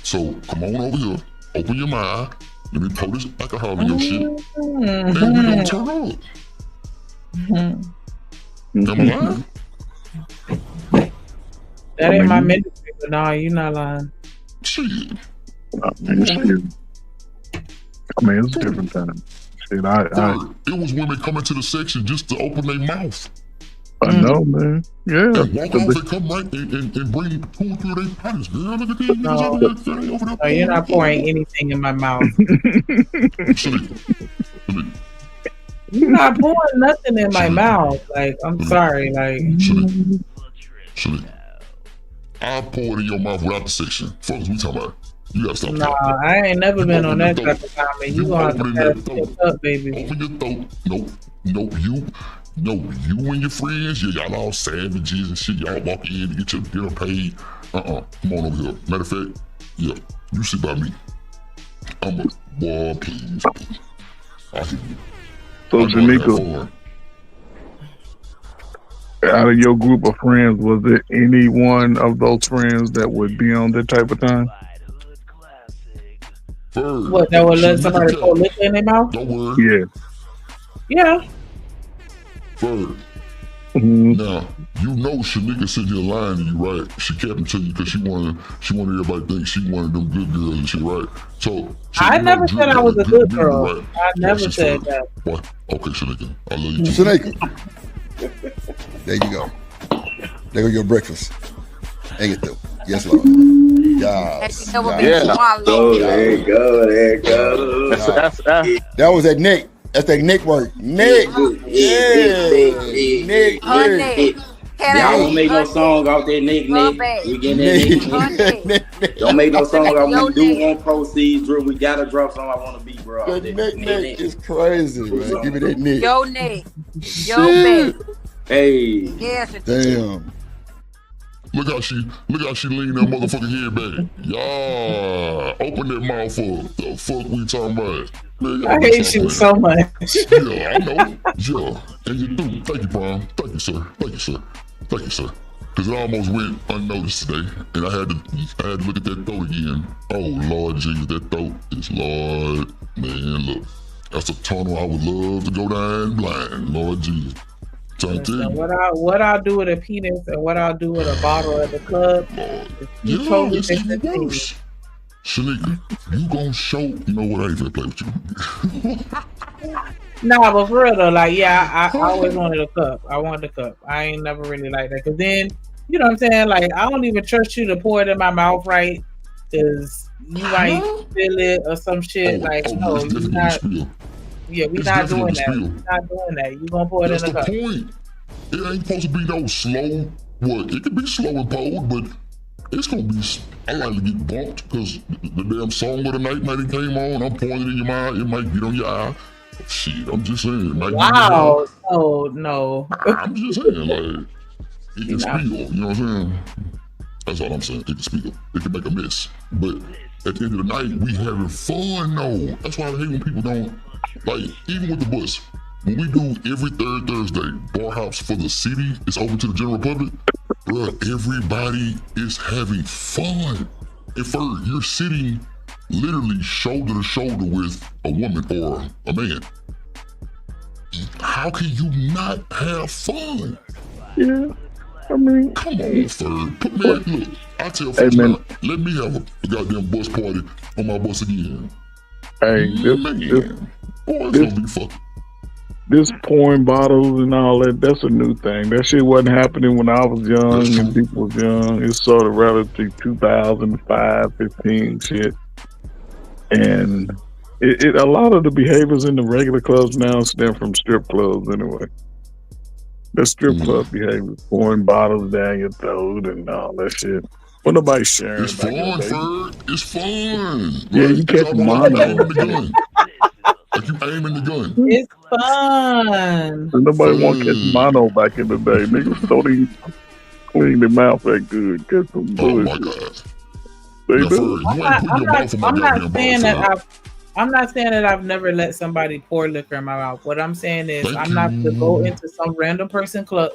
So come on over here, open your mind, let me pour this alcohol in your shit, and we gonna turn up. Am I lying? That ain't my ministry, but no, you're not lying. Shit. I mean, it's a different time. Shit, It was women coming to the section just to open their mouth. I know, man. Yeah. And walk off and come right and bring 2 or 3 of their partners. Girl, look at these niggas over there. No, you're not pouring anything in my mouth. You're not pouring nothing in my mouth. Like, I'm sorry. Like, I'll pour it in your mouth without the section. Folks, we talking about. You gotta stop. Nah, I ain't never been on that type of time. And you gonna have to pass it up, baby. Open your throat. Nope. You and your friends, y'all all savages and shit. Y'all walk in to get your dinner paid. Come on over here. Matter of fact, yeah, you sit by me. I'm a boy, please. I hear you. So, Janika, out of your group of friends, was there any one of those friends that would be on that type of time? What, that would let somebody pour liquor in their mouth? Don't worry. Yeah. Bird. Now, you know Shanika sitting here lying to you, right? She kept them to you because she wanted everybody to think she one of them good girls and shit, right? So I never said I was a good girl. Right? I never said that. What? Okay, Shanika. I love you too. Shanika. There you go. There go your breakfast. Hang it through. Yes, Lord. Yes. There you go. That was that Nick. That's that Nick work. Nick. Nick. Y'all don't make no song off that Nick. We getting that Nick. Don't make no song off. We do want proceeds, Drew. We gotta drop some. I want to beat, bro. Nick is crazy, man. Give me that Nick. Yo, Nick. Yo, Hey. Yes. Damn. Look how she leaned that motherfucking head back. Yeah, open that mouth up. The fuck we talking about? Man, I hate you so much. Yeah, I know. Yeah, and you do. Thank you, Brian. Thank you, sir. Because it almost went unnoticed today, and I had to look at that throat again. Oh Lord Jesus, that throat is Lord, man. Look, that's a tunnel I would love to go down blind. Lord Jesus. What I'll do with a penis and what I'll do with a bottle at the club. Yeah, it's even worse. Shanika, you gonna show, you know what, I ain't gonna play with you. Nah, but for real though, like, yeah, I always wanted a cup. I wanted a cup. I ain't never really like that. Cause then, you know what I'm saying? Like, I don't even trust you to pour it in my mouth, right? Cause you might spill it or some shit. No, you're not. Yeah, we're not doing that. You gonna pour it in the cup. That's the point. It ain't supposed to be no slow. What? It could be slow and poured, but it's gonna be. I like to get bumped because the damn song of the night might have came on. I'm pouring it in your mouth. It might get on your eye. Shit, I'm just saying. It might wow. No. I'm just saying, like, it can spill. You know what I'm saying? That's all I'm saying. It can spill. It can make a mess. But at the end of the night, we having fun though. That's why I hate when people don't. Like, even with the bus, when we do every third Thursday, bar hops for the city is open to the general public, bro, everybody is having fun. And Ferg, you're sitting literally shoulder to shoulder with a woman or a man. How can you not have fun? Yeah, I mean, come on, Ferg. Put me in, look, I tell folks now, let me have a goddamn bus party on my bus again. Hey, this pouring bottles and all that, that's a new thing. That shit wasn't happening when I was young and people was young. It's sort of relative 2005, 15 shit. And a lot of the behaviors in the regular clubs now stem from strip clubs anyway. The strip club behavior, pouring bottles down your throat and all that shit. Well, nobody's sharing. It's fun, Ferg. It's fun. Yeah, you catch mono. Like you aiming the gun. It's fun. And nobody want to catch mono back in the day. Niggas don't even clean their mouth that good. Get some bullshit. Oh my God. They do. I'm not saying that I've never let somebody pour liquor in my mouth. What I'm saying is I'm not to go into some random person club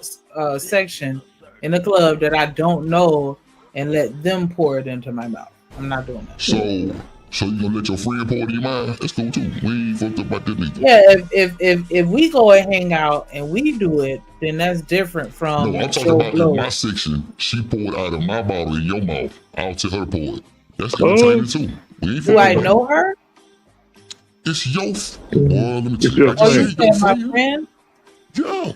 section in a club that I don't know and let them pour it into my mouth. I'm not doing that. So So you gonna let your friend pour it in your mind? That's cool too. We ain't fucked up about that neither. Yeah, if we go and hang out and we do it, then that's different from. No, I'm talking about in my section. She poured out of my bottle in your mouth. I'll tell her to pour it. That's entertaining too. We ain't Do I fucking know her? It's your. Well, let me tell you. Oh, you said my friend? Yeah.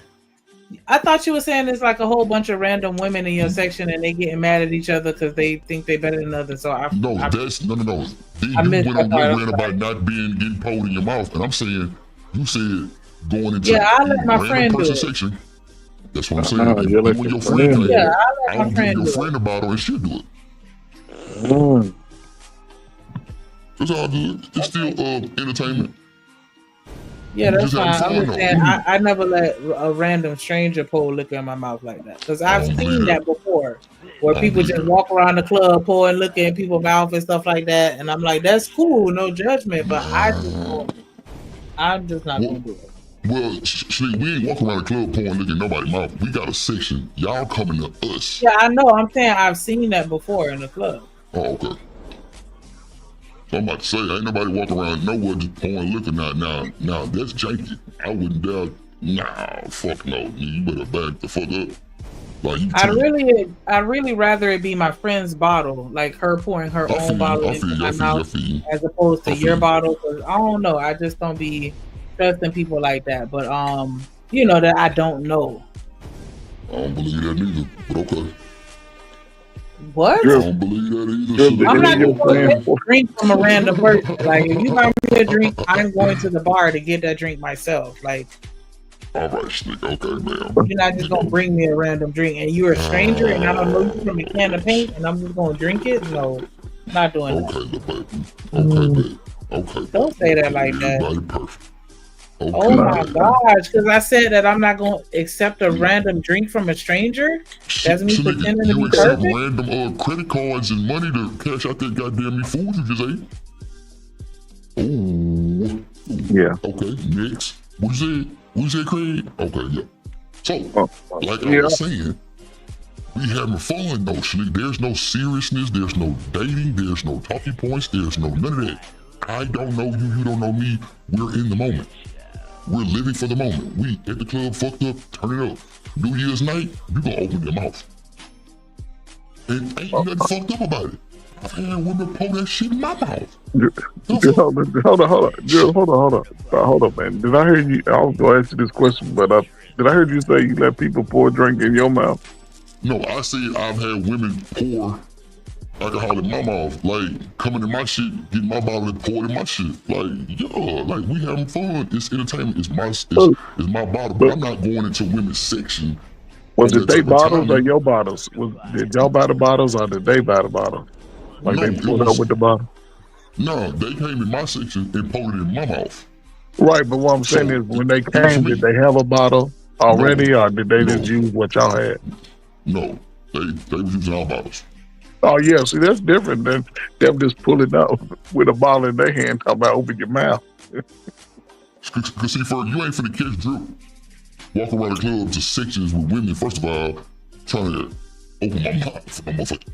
I thought you were saying there's like a whole bunch of random women in your section and they getting mad at each other because they think they better than others. So No. Then you went on your rant about not getting pulled in your mouth, and I'm saying you said going into I let my friend do it. section. That's what I'm saying. If you and your friend do it, I'll give your friend a bottle and she'll do it. It's all good. It's still entertainment. Yeah, that's Just fine. have I'm fun, just though. saying, I never let a random stranger pour liquor in my mouth like that because I've seen that before, where people just walk around the club pouring liquor in people's mouth and stuff like that, and I'm like, that's cool, no judgment, but I'm just not gonna do it. Well, we ain't walking around the club pouring liquor in nobody's mouth. We got a section. Y'all coming to us. Yeah, I know. I'm saying I've seen that before in the club. Oh, okay. So I'm about to say, ain't nobody walking around nowhere just pouring liquor now. That's janky. I wouldn't dare. Nah, fuck no. You better back the fuck up. Like you I'd really rather it be my friend's bottle, like her pouring her own bottle into my mouth, as opposed to your bottle. Cause I don't know. I just don't be trusting people like that. But you know that I don't know. I don't believe that neither. But okay. What? I don't believe that either. I'm not just going to get a drink from a random person. Like, if you buy me a drink, I'm going to the bar to get that drink myself. Like, all right, Slick. Okay, man. You're not just going to bring me a random drink and you're a stranger and I don't know you from a can of paint and I'm just going to drink it? No, not doing that. Okay. Don't say that like that. Everybody perfect. Okay. Oh my gosh, because I said that I'm not going to accept a random drink from a stranger? That's me pretending to be accept perfect? random credit cards and money to cash out that goddamn food you just ate? Oh. Yeah. Okay, next. What you say, Craig? Okay, yeah. So, like I was saying, we having fun though, Slick. There's no seriousness, there's no dating, there's no talking points, there's no none of that. I don't know you, you don't know me. We're in the moment. We're living for the moment. We at the club, fucked up, turn it up. New Year's night, you gonna open your mouth. And ain't nothing fucked up about it. I've had women pour that shit in my mouth. Hold on, man. Did I hear you? I was gonna ask you this question, but did I hear you say you let people pour a drink in your mouth? No, I said I've had women pour alcohol in my mouth, like coming in my shit, getting my bottle and pour it in my shit. Like, yeah, like we having fun. It's entertainment. It's my bottle, but I'm not going into women's section. Was it they bottles or your bottles? Did y'all buy the bottles or did they buy the bottles? Like No, they pulled up with the bottle? No, they came in my section and poured it in my mouth. Right, but what I'm saying is when they came, did they have a bottle already or did they just use what y'all had? No, they was using our bottles. Oh yeah, see that's different than them just pulling out with a bottle in their hand talking about open your mouth. Cause see, Ferg, you ain't finna catch Drew walk around the club to sections with women, first of all, trying to open my mouth. I'm like,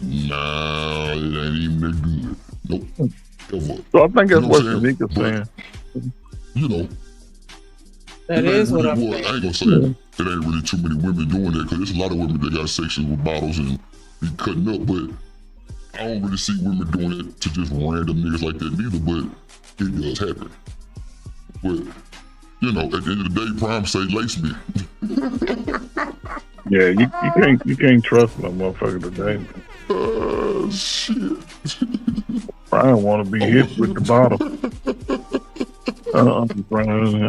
nah, it ain't even that good. Nope. Ever. So I think that's You know what I'm Shanika's saying. You know. That is what I'm saying. I ain't gonna say it ain't really too many women doing that, because there's a lot of women that got sections with bottles and be cutting up, but I don't really see women doing it to just random niggas like that neither, but it does happen. But, you know, at the end of the day, Prime say lace me. Yeah, you can't trust no motherfucker today. Shit. Brian want to be hit with the bottle. Brian.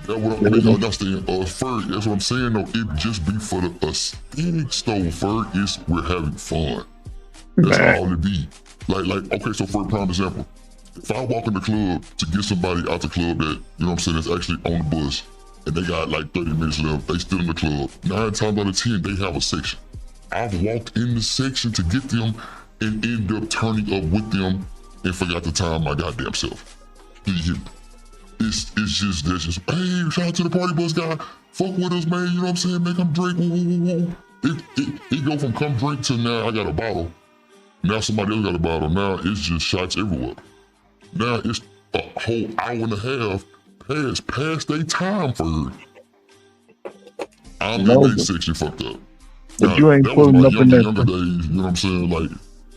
That's what I'm saying. Ferg, that's what I'm saying though. It just be for the aesthetics though, Ferg. We're having fun. That's all it be. Like, okay, so for a prime example, if I walk in the club to get somebody out the club that, you know what I'm saying, that's actually on the bus, and they got like 30 minutes left, they still in the club, 9 times out of 10, they have a section. I've walked in the section to get them and end up turning up with them and forgot to time my goddamn self. It's just, that's just, hey, shout out to the party bus guy, fuck with us, man, you know what I'm saying, make them drink, woo, woo, woo, woo. It go from come drink to now I got a bottle. Now somebody else got a bottle. Now it's just shots everywhere. Now it's a whole hour and a half past their time for her. I'm in that section fucked up. But Now, you ain't that was pulling my up in younger that. days, you know what I'm saying? Like,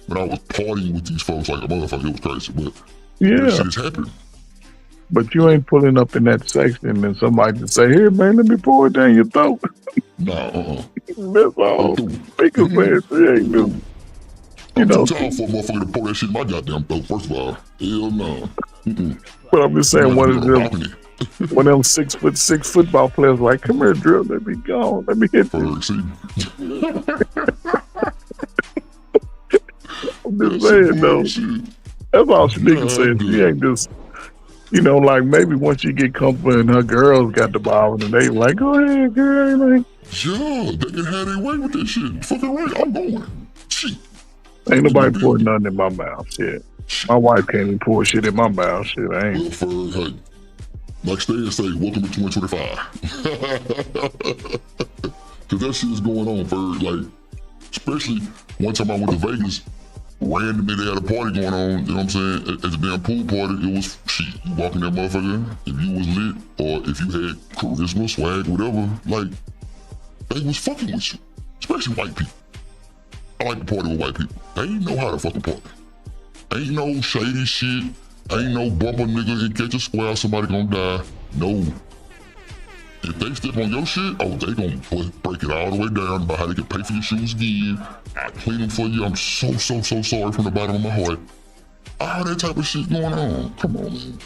when I was partying with these folks like a motherfucker, it was crazy. But Yeah. that shit has happened. But you ain't pulling up in that section and somebody just say, "Here, man, let me pour it down your throat." Nah, That's all. Speaker said she ain't do. I'm too tall for a motherfucker to pour that shit in my goddamn throat, first of all. Hell no. But I'm just saying, You one have of to be on a them, balcony. one of them 6'6" football players, like, "Come here, Drill, let me go, let me hit you." I'm just saying, though. That's all Shanika said. She ain't just, like maybe once she get comfortable and her girls got the ball and they like, "Go ahead, girl." Like, yeah, they can have their way with that shit. Fucking right, I'm going. Shit. ain't nobody pouring nothing in my mouth. Shit. My wife can't even pour shit in my mouth. Shit, I ain't. Well, for, hey, like Stan say, welcome to 2025. Cause that shit is going on, for like, especially one time I went to Vegas, randomly they had a party going on, you know what I'm saying? At the damn pool party, it was shit. You walk in that motherfucker, if you was lit, or if you had charisma, swag, whatever, like, they was fucking with you. Especially white people. I like to party with white people. They ain't know how to fucking party. Ain't no shady shit. Ain't no bump a nigga and catch a square, somebody gonna die. No. If they step on your shit, oh, they gonna break it all the way down about how they can pay for your shoes again. I clean them for you. I'm so sorry from the bottom of my heart. All that type of shit going on. Come on, man.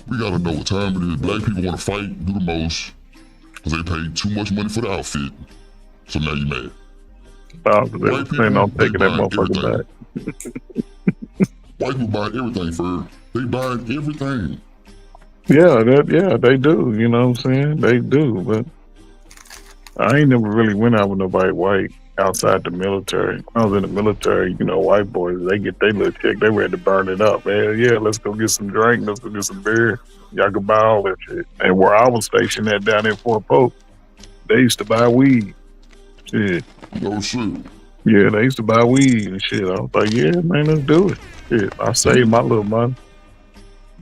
We gotta know what time it is. Black people wanna fight, do the most, because they paid too much money for the outfit. So now you mad. White people, I'm taking that motherfucker back. White people buying everything, for they buying everything. Yeah, they do. You know what I'm saying? They do, but I ain't never really went out with nobody white outside the military. When I was in the military, white boys, they get their little check, they ready to burn it up, man. Yeah, let's go get some drink, let's go get some beer. Y'all can buy all that shit. And where I was stationed at down in Fort Polk, they used to buy weed. Shit. Oh shit. Yeah, they used to buy weed and shit. I was like, yeah, man, let's do it. Shit, I saved my little money.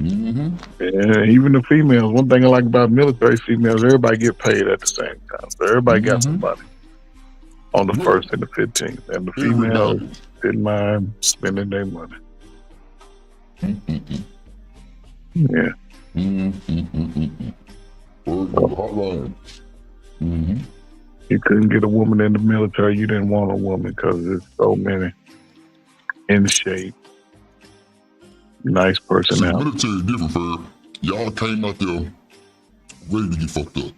Mm-hmm. And even the females, one thing I like about military females, everybody get paid at the same time. So everybody got some money on the 1st and the 15th. And the females didn't mind spending their money. Yeah. Hotline. You couldn't get a woman in the military. You didn't want a woman because there's so many in shape, nice personality. See, military different, for y'all came out there ready to get fucked up.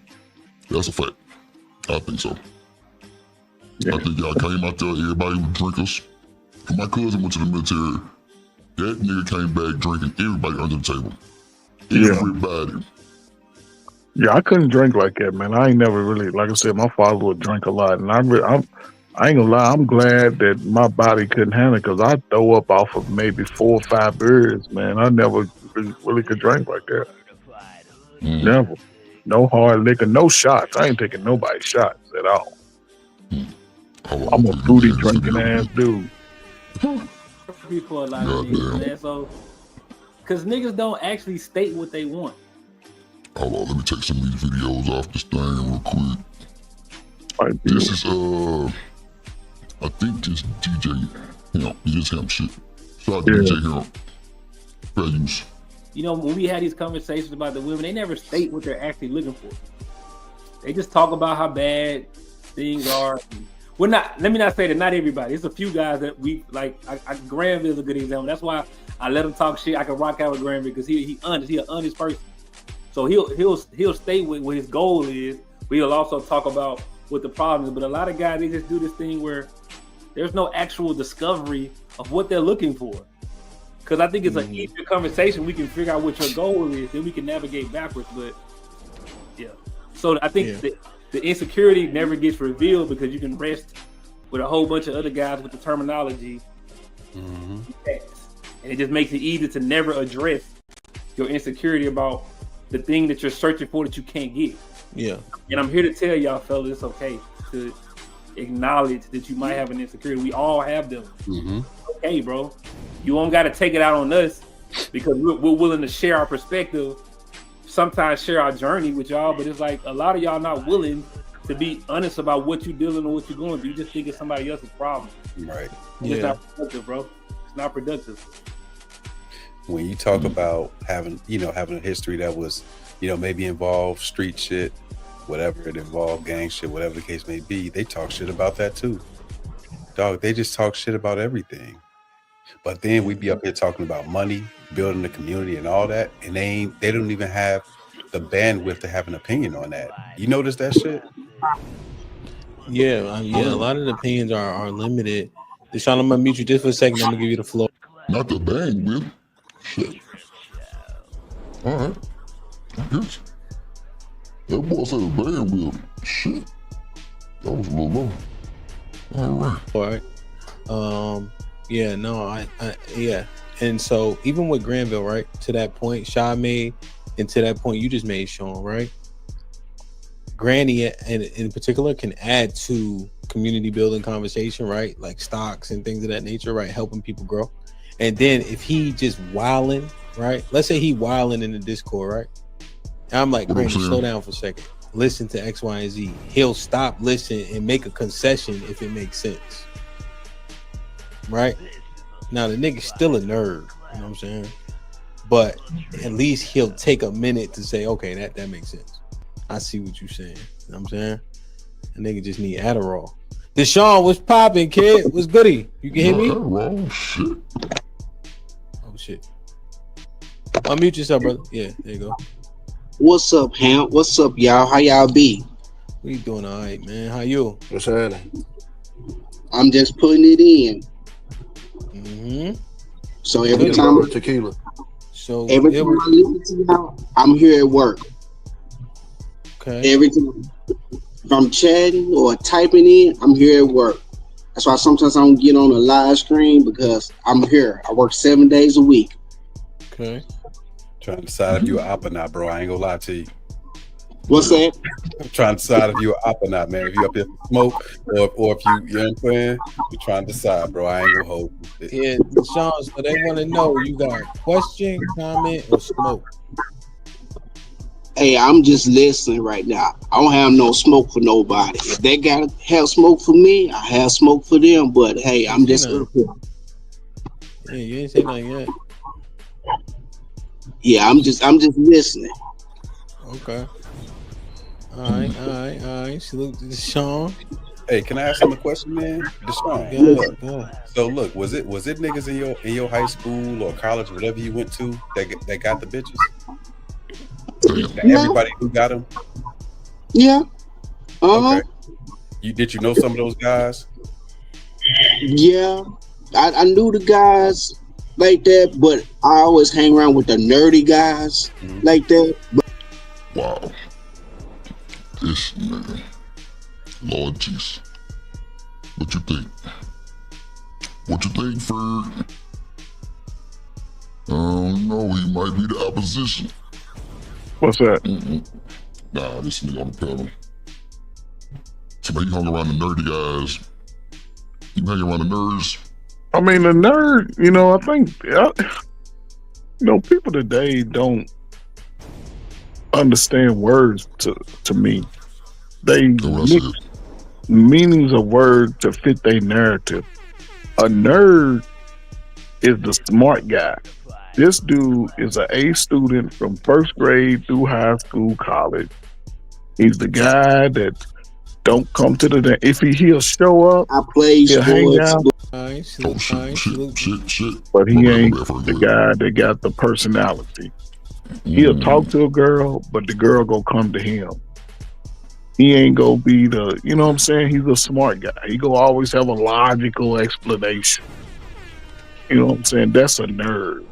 That's a fact. I think so. Yeah. I think y'all came out there, everybody was drinkers. My cousin went to the military. That nigga came back drinking everybody under the table. Everybody. Yeah, I couldn't drink like that, man. I ain't never really, like I said, my father would drink a lot, and I ain't gonna lie, I'm glad that my body couldn't handle it, because I throw up off of maybe 4 or 5 beers, man. I never really could drink like that. Never. No hard liquor, no shots. I ain't taking nobody's shots at all. I'm a booty drinking ass dude. For a lot of niggas, man. So, because niggas don't actually state what they want. Hold on, let me take some of these videos off this thing real quick. This is I think this DJ Hemp. It is Hemp shit. Shout out to DJ Hemp. Fair use. When we had these conversations about the women, they never state what they're actually looking for. They just talk about how bad things are. We're not. Let me not say that not everybody. It's a few guys that we like. Granville's a good example. That's why I let him talk shit. I can rock out with Granville because he honest. He an honest person. So he'll state what his goal is, but he'll also talk about what the problem is. But a lot of guys, they just do this thing where there's no actual discovery of what they're looking for. Because I think it's an easier conversation. We can figure out what your goal is, then we can navigate backwards. But yeah, so I think the insecurity never gets revealed because you can rest with a whole bunch of other guys with the terminology, and it just makes it easier to never address your insecurity about the thing that you're searching for that you can't get. Yeah. And I'm here to tell y'all fellas, it's okay to acknowledge that you might have an insecurity. We all have them. okay, bro. You don't got to take it out on us because we're willing to share our perspective, sometimes share our journey with y'all, but it's like a lot of y'all not willing to be honest about what you're dealing and what you're going through. You just think it's somebody else's problem. Right. It's not productive, bro. It's not productive. When you talk about having a history that was, maybe involved street shit, whatever it involved, gang shit, whatever the case may be, they talk shit about that too. Dog, they just talk shit about everything. But then we be up here talking about money, building the community and all that, and they don't even have the bandwidth to have an opinion on that. You notice that shit? Yeah, a lot of the opinions are limited. Deshaun, I'm gonna mute you just for a second. I'm gonna give you the floor. Not the bandwidth. Shit. All right. I guess. That boy said the bandwidth. Shit. That was a little low. All right. Yeah, no, yeah. And so even with Granville, right, to that point Shy made, and to that point you just made, Sean, right? Granny in particular can add to community building conversation, right? Like stocks and things of that nature, right? Helping people grow. And then if he just wilding, right? Let's say he wilding in the Discord, right? And I'm like, Granny, slow down for a second. Listen to X, Y, and Z. He'll stop, listen, and make a concession if it makes sense. Right? Now the nigga's still a nerd, you know what I'm saying? But at least he'll take a minute to say, okay, that makes sense. I see what you're saying. You know what I'm saying? A nigga just need Adderall. Deshaun, what's popping, kid? What's goody? You can hear me? Adderall, shit. Oh shit. Unmute yourself, brother. Yeah, there you go. What's up, Ham? What's up, y'all? How y'all be? We doing all right, man. How you? What's happening? I'm just putting it in. Mm-hmm. So every time tequila. So every time I listen to y'all, I'm here at work. Okay. Every time, if I'm chatting or typing in, I'm here at work. That's why sometimes I don't get on a live stream because I'm here. I work 7 days a week. Okay. Trying to decide if you're op or not, bro. I ain't gonna lie to you. What's that? I'm trying to decide if you're op or not, man. If you up here for smoke or if you know what I'm saying? You're trying to decide, bro. I ain't gonna hold you. Yeah, Sean, so they want to know you got question, comment, or smoke. Hey, I'm just listening right now. I don't have no smoke for nobody. If they gotta have smoke for me, I have smoke for them. But hey, I'm just up here. Yeah, you ain't say nothing yet. Yeah, I'm just listening. Okay. All right. Salute to Deshaun. Hey, can I ask him a question, man? Deshaun. Good. So look, was it niggas in your high school or college, whatever you went to, that got the bitches? Everybody who got them? Yeah. Uh-huh. Okay. Did you know some of those guys? Yeah. I knew the guys like that, but I always hang around with the nerdy guys like that. Wow. This nigga. Lord Jesus. What you think? What you think, Ferg? I don't know. He might be the opposition. What's that? Nah, this nigga on the pedal. Somebody hung around the nerdy guys. You hang around the nerds. I mean, the nerd, I think, people today don't understand words to me. They mix meanings of words to fit their narrative. A nerd is the smart guy. This dude is an A student from first grade through high school, college. He's the guy that don't come to the if he'll show up. I play he'll hang out. Shit. But he ain't the guy that got the personality. He'll talk to a girl, but the girl gonna come to him. He ain't gonna be the, you know what I'm saying? He's a smart guy. He gonna always have a logical explanation. You know what I'm saying? That's a nerd.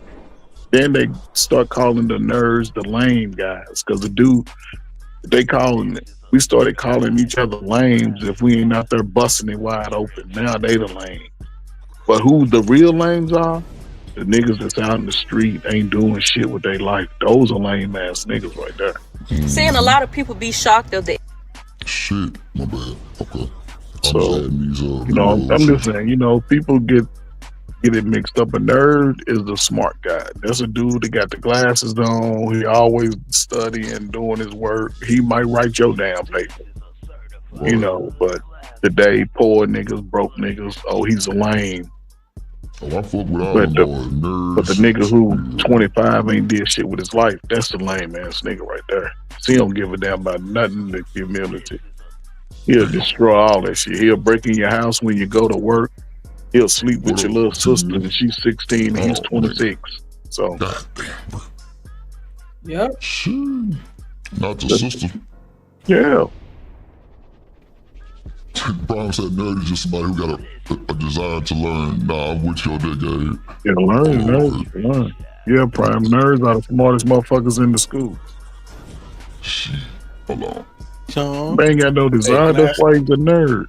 Then they start calling the nerds the lame guys, because the dude, we started calling each other lames if we ain't out there busting it wide open. Now they the lame. But who the real lames are? The niggas that's out in the street ain't doing shit with their life. Those are lame ass niggas right there. Seeing a lot of people be shocked of the shit. My bad. Okay. So, I'm just saying, people get get it mixed up. A nerd is the smart guy. That's a dude that got the glasses on. He always studying, doing his work. He might write your damn paper, you know. But today, poor niggas, broke niggas. Oh, he's a lame. Oh, I fuck with all But the nerds. But the nigga who 25 ain't did shit with his life, that's the lame ass nigga right there. He don't give a damn about nothing in the community. He'll destroy all that shit. He'll break in your house when you go to work. He'll sleep with your little sister and she's 16 and he's 26. So Yep. Not the sister. yeah. Problem said nerd is just somebody who got a desire to learn. Nah, I'm with you on that game. Yeah, learn. Yeah, prime nerds are the smartest motherfuckers in the school. Hold on. Sean, They ain't got no desire. Hey, That's why he's a nerd.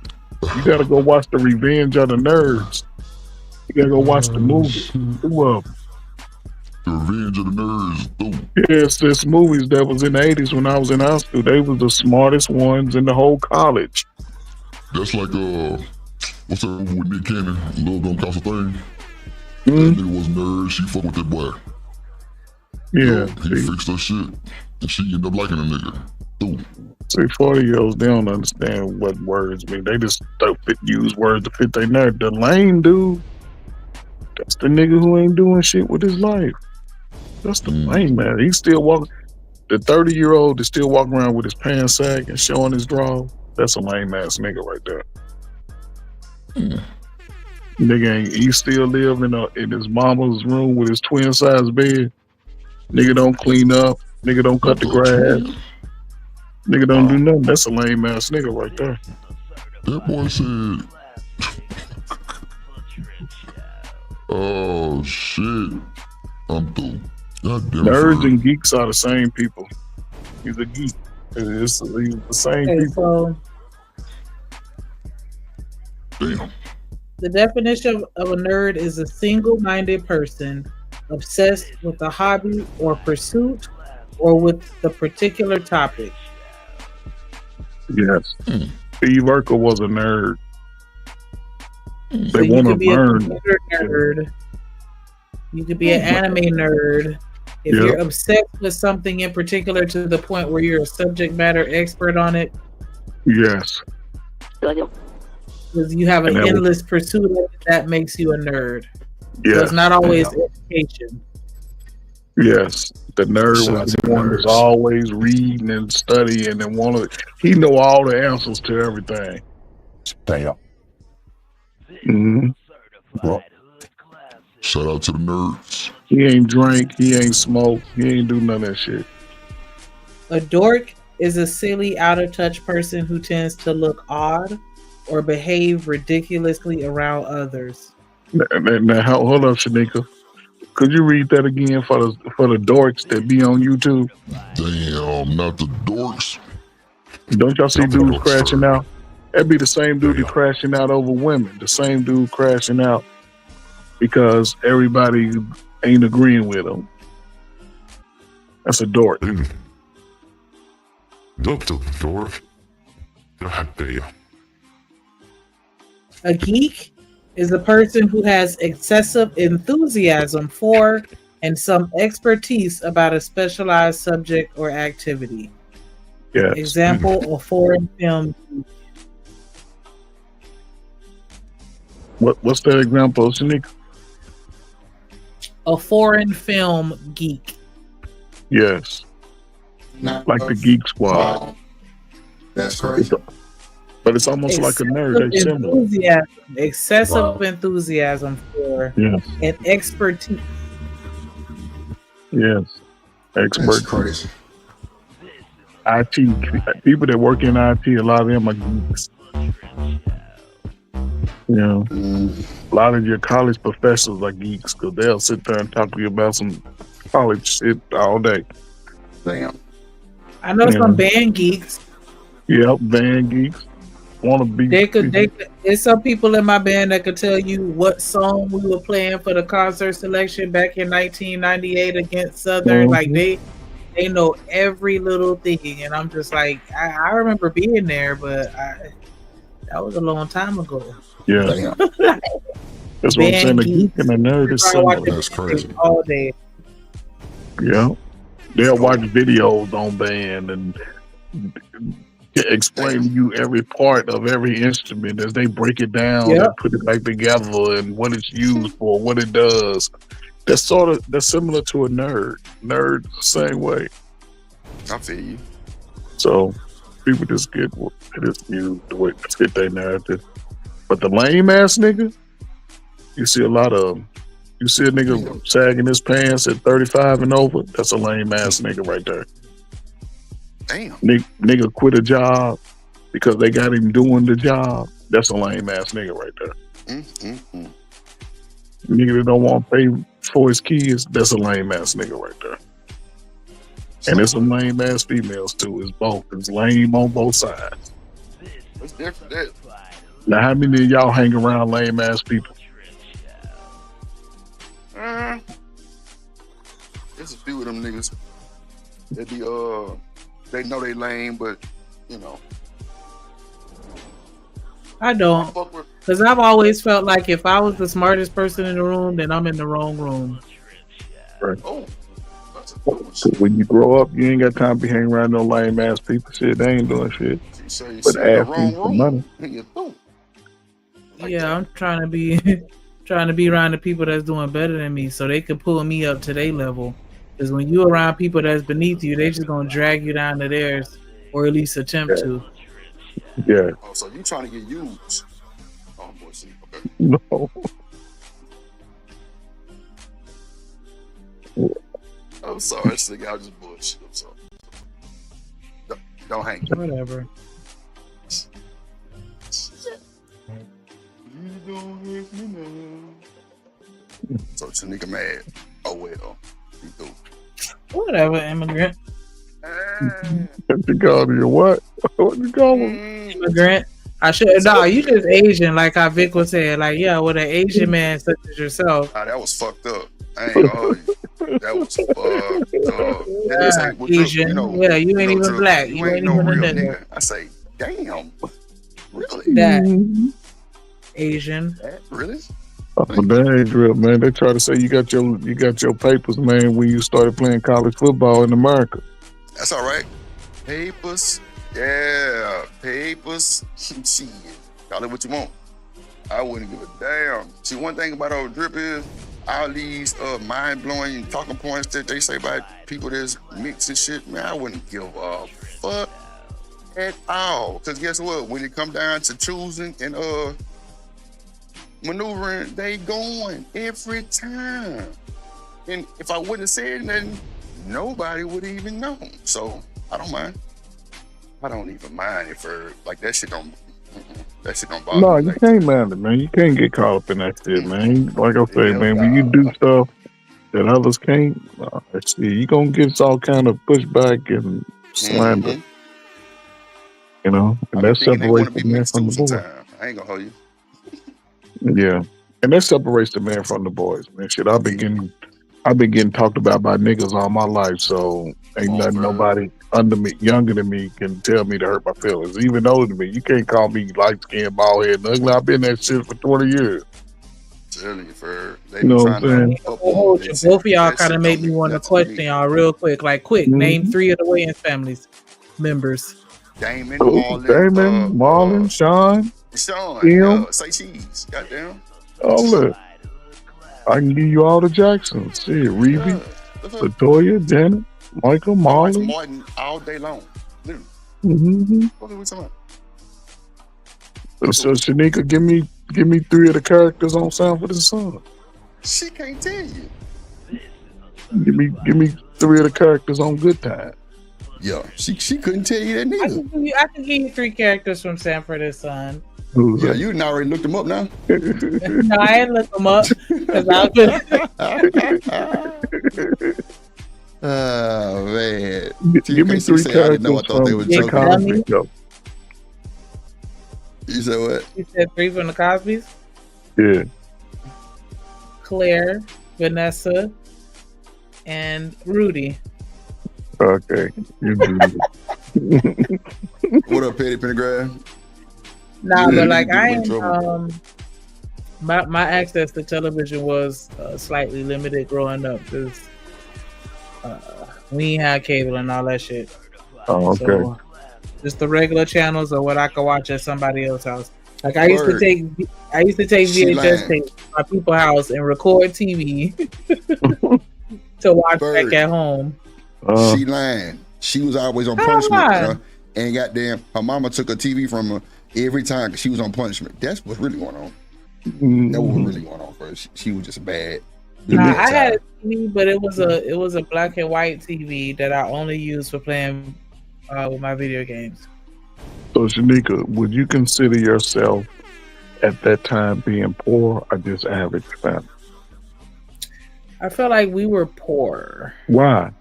You gotta go watch the Revenge of the Nerds. You gotta go watch the movie. Two of them. The Revenge of the Nerds. Yes, there's movies that was in the 80s when I was in high school. They was the smartest ones in the whole college. That's like what's that movie with Nick Cannon? Love Don't Cost a Thing. That nigga was nerd. She fuck with that boy. Yeah, he fixed her shit, and she ended up liking a nigga. See, 40-year-olds, they don't understand what words mean. They just use words to fit their nerd. The lame dude, that's the nigga who ain't doing shit with his life. That's the lame man. He's still walking. The 30-year-old is still walking around with his pants sag and showing his draw. That's a lame ass nigga right there. Nigga ain't. He still live in his mama's room with his twin size bed. Nigga don't clean up. Nigga don't cut the grass. Nigga don't do nothing. That's a lame ass nigga right there. That boy said, "Oh shit, I'm through." Nerds and geeks are the same people. He's a geek. He's the same people. Damn. The definition of a nerd is a single-minded person obsessed with a hobby or pursuit or with the particular topic. Yes. Steve Urkel was a nerd. So They you want to could be a learn. computer nerd. You could be an anime nerd. If Yep. you're obsessed with something in particular to the point where you're a subject matter expert on it, Yes. because you have an And that was- endless pursuit of it, that makes you a nerd. So Yes. it's not always education. Yes. The nerd Shout out was to the the one that's nerds. always reading and studying and he know all the answers to everything. Damn. Mm-hmm. Well, shout out to the nerds. He ain't drink. He ain't smoke. He ain't do none of that shit. A dork is a silly, out-of-touch person who tends to look odd or behave ridiculously around others. Now, hold up, Shanika. Could you read that again for the dorks that be on YouTube? Damn, not the dorks. Don't y'all see dudes crashing out? That'd be the same dude that crashing out over women. The same dude crashing out because everybody ain't agreeing with him. That's a dork. That's a dork. God damn. A geek is a person who has excessive enthusiasm for and some expertise about a specialized subject or activity. Yes. Example, a foreign film. What's that example, Shanika? A foreign film geek. Yes. Like the Geek Squad. That's crazy. But it's almost like a nerd. They similar. Excessive enthusiasm for Yes. and expertise. Yes. Expert. That's crazy. IT people that work in IT, a lot of them are geeks. You know, a lot of your college professors are geeks because they'll sit there and talk to you about some college shit all day. Damn. I know some band geeks. Yep, band geeks want to be. There's some people in my band that could tell you what song we were playing for the concert selection back in 1998 against Southern. Mhm. Like they know every little thing, and I'm just like, I remember being there, but that was a long time ago. Yeah. That's what I'm saying. The geek geeks. and the nerd is Probably watch similar. That's crazy. all day. Yeah. They'll watch videos on band and explain to you every part of every instrument as they break it down Yep. and put it back together and what it's used for, what it does. That's similar to a nerd. Nerd the same way. I feel you. So people just get used the way to fit their narrative. But the lame ass nigga, you see a lot of them. You see a nigga sagging his pants at 35 and over, that's a lame ass nigga right there. Damn. Nigga quit a job because they got him doing the job. That's a lame ass nigga right there. Nigga that don't want to pay for his kids, that's a lame ass nigga right there. And it's some lame ass females too. It's both. It's lame on both sides. What's different? Now, how many of y'all hang around lame ass people? There's a few of them niggas. They be they know they lame, but you know. I don't, because I've always felt like if I was the smartest person in the room, then I'm in the wrong room. Right. When you grow up, you ain't got time to be hanging around no lame ass people. Shit, they ain't doing shit. But asking for money. Yeah, I'm trying to be around the people that's doing better than me, so they can pull me up to their level. Because when you around people that's beneath you, they just gonna drag you down to theirs, or at least attempt to. Yeah. Oh, so you trying to get used? Oh boy, see, okay. No. I'm sorry, this nigga, I was just bullshit. I'm sorry. Don't hang. Whatever. So this nigga mad. Oh well. He do. Whatever, immigrant. What you call you what? What you call him? Immigrant. I should no. You just Asian, like how Vic was saying. Like, yeah, with an Asian man such as yourself. That was fucked up. I ain't gonna hold you. That was fucked up. Asian. You know, yeah, you ain't even black. You ain't no even real a nigga. nigga. I say, damn. Really? That Asian. Really? Oh, that ain't real, man. They try to say you got your papers, man, when you started playing college football in America. That's all right. Papers. Yeah, papers. Shit. Call it what you want. I wouldn't give a damn. See, one thing about old Drip is all these mind-blowing talking points that they say about people that's mixing shit, man, I wouldn't give a fuck at all. Because guess what? When it come down to choosing and maneuvering, they going every time. And if I wouldn't have said nothing, nobody would even know. So I don't mind. I don't even mind if like that shit don't bother No, me. you can't mind it, man. You can't get caught up in that shit, man. Like I say, man, when you do stuff that others can't, you gonna get all kind of pushback and slander. You know, and that separates the man from the boy. I ain't gonna hold you. Yeah, and that separates the man from the boys, man. Shit, I've been getting talked about by niggas all my life, so ain't nothing nobody under me, younger than me, can tell me to hurt my feelings. Even older than me, you can't call me light skinned, bald head, and ugly. I've been that shit for 20 years. Telling you, for You know what I'm saying? Both of y'all kind of made me want to question y'all real quick. Like, quick, name 3 of the Wayans families members. Damon, Marlon, Sean, Kim. Say cheese, goddamn. Oh look, I can give you all the Jacksons. Shit, Reeve, Latoya, Janet, Michael, Marlon. Martin all day long. Literally. Mm-hmm. What are we talking So Shanika, give me 3 of the characters on Sanford and Son. She can't tell you. Give me 3 of the characters on Good Time. Yeah, she couldn't tell you that neither. I can give you 3 characters from Sanford and Son. Yeah, you done already looked them up now. No, I ain't looked them up because I've been. Oh man! Give me 3 characters I thought they were from joking. Cosby Show. You said what? You said 3 from the Cosbys? Yeah. Claire, Vanessa, and Rudy. Okay. What up, Petty Pendergrass? Nah, but like I ain't my access to television was slightly limited growing up because we ain't had cable and all that shit. Oh, okay. So just the regular channels or what I could watch at somebody else's house. Like I used to take VHS tapes to my people's house and record TV to watch back at home. She lying. She was always on punishment. And goddamn, her mama took her TV from her every time she was on punishment. That's what's really going on. That was really going on for her. She was just bad. Nah, I had a TV, but it was a black and white TV that I only used for playing with my video games. So, Shanika, would you consider yourself at that time being poor or just average family? I felt like we were poor. Why?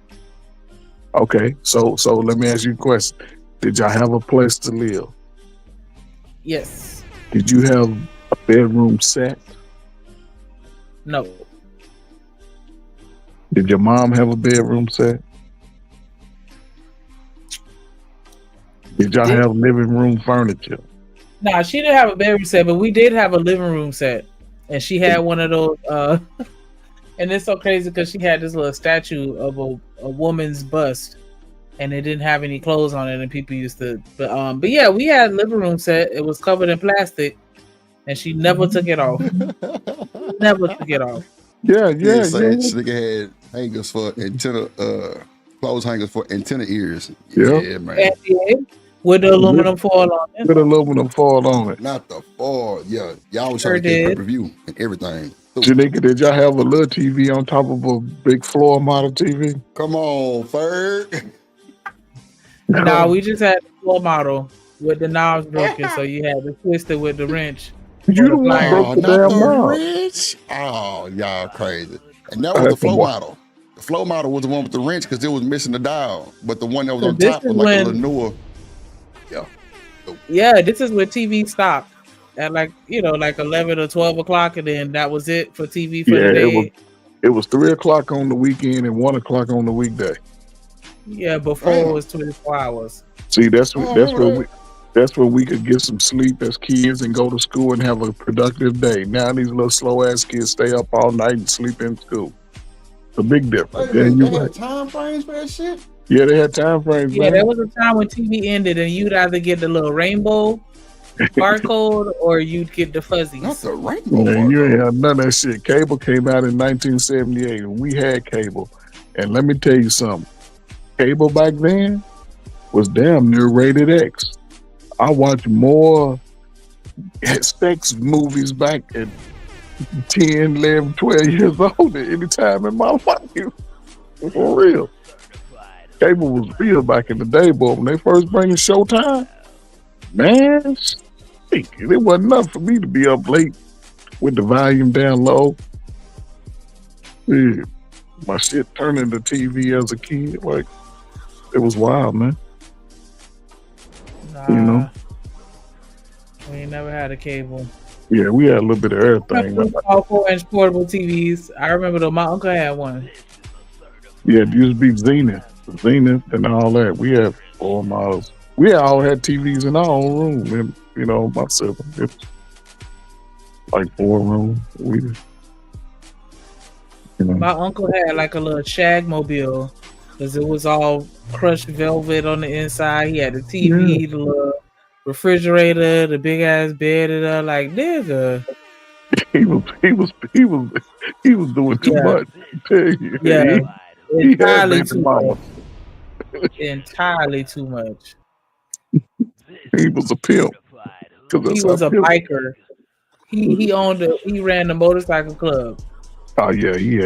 Okay, so let me ask you a question. Did y'all have a place to live? Yes. Did you have a bedroom set? No. Did your mom have a bedroom set? Did y'all have living room furniture? Nah, she didn't have a bedroom set, but we did have a living room set. And she had one of those and it's so crazy because she had this little statue of a woman's bust and it didn't have any clothes on it and people used to but yeah, we had a living room set. It was covered in plastic and she never took it off. Never took it off. Yeah. This nigga had hangers for antenna clothes hangers for antenna ears. Yeah, man. And with the aluminum foil on it. With aluminum foil on it. Not the foil. Yeah. Y'all was trying to get pay-per-view and everything. Janika, did y'all have a little TV on top of a big floor model TV? Come on, Ferg. No, we just had the floor model with the knobs broken, so you had to twist it with the wrench. You the one broke the damn knob. Wrench? Oh, y'all crazy. And that was the flow model. The flow model was the one with the wrench because it was missing the dial. But the one that was on top was like a little newer. Yeah. Yeah, this is where TV stopped at like 11 or 12 o'clock, and then that was it for TV for the day. It was 3 o'clock on the weekend and 1 o'clock on the weekday. Yeah, before it was 24 hours. See, that's where we could get some sleep as kids and go to school and have a productive day. Now these little slow ass kids stay up all night and sleep in school. It's a big difference. Wait a minute, they had time frames for that shit? Yeah, they had time frames. Yeah, there was a time when TV ended and you'd either get the little rainbow barcode or you'd get the fuzzies. Not the rainbow. Man, you ain't had none of that shit. Cable came out in 1978 and we had cable. And let me tell you something. Cable back then was damn near rated X. I watched more sex movies back at 10, 11, 12 years old than any time in my life. For real. Cable was real back in the day, but when they first bring Showtime, man, it wasn't enough for me to be up late with the volume down low. Yeah. My shit turned into TV as a kid. Like, it was wild, man. Nah, you know? We ain't never had a cable. Yeah, we had a little bit of everything. All 4-inch portable TVs. I remember though, my uncle had one. Yeah, it used to be Zenith and all that. We had 4 models. We all had TVs in our own room. And, you know, my siblings. It was like 4 rooms. My uncle had like a little shag mobile because it was all crushed velvet on the inside. He had the TV, the little refrigerator, the big ass bed, and like nigga. He was doing too much. Yeah, entirely too much. Entirely too much. He was a pimp. He was a biker. He ran the motorcycle club. Oh yeah, he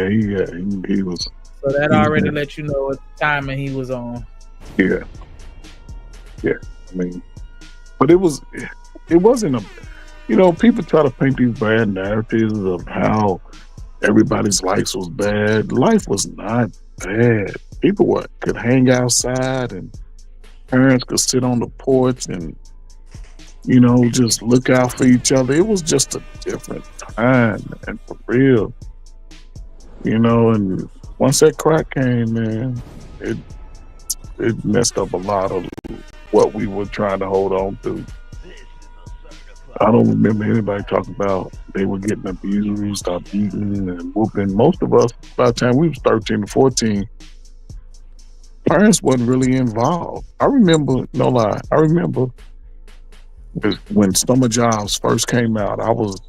was. So that already let you know what timing he was on. Yeah. I mean, but it wasn't a. You know, people try to paint these bad narratives of how everybody's life was bad. Life was not bad. People could hang outside, and parents could sit on the porch and, you know, just look out for each other. It was just a different time, and for real. You know, and once that crack came, man, it messed up a lot of what we were trying to hold on to. I don't remember anybody talking about they were getting abused or beaten and whooping. Most of us, by the time we was 13 to 14, parents wasn't really involved. I remember, no lie, I remember when summer jobs first came out. I was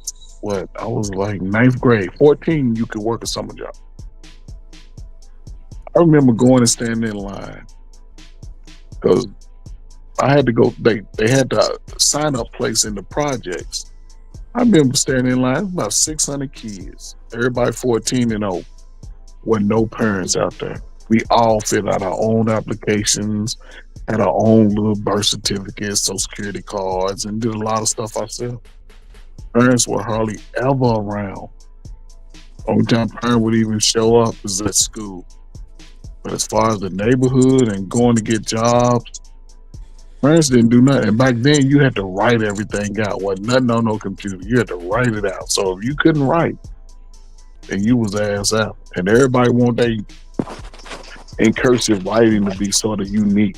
like 9th grade. 14, you could work a summer job. I remember going and standing in line because I had to go. They had to sign up place in the projects. I remember standing in line, about 600 kids, everybody 14 and old, with no parents out there. We all filled out our own applications, had our own little birth certificates, social security cards, and did a lot of stuff ourselves. Parents were hardly ever around. Only time parent would even show up is at school. But as far as the neighborhood and going to get jobs, parents didn't do nothing. And back then, you had to write everything out. Wasn't nothing on no computer. You had to write it out. So if you couldn't write, then you was ass out. And everybody wanted in cursive writing to be sort of unique.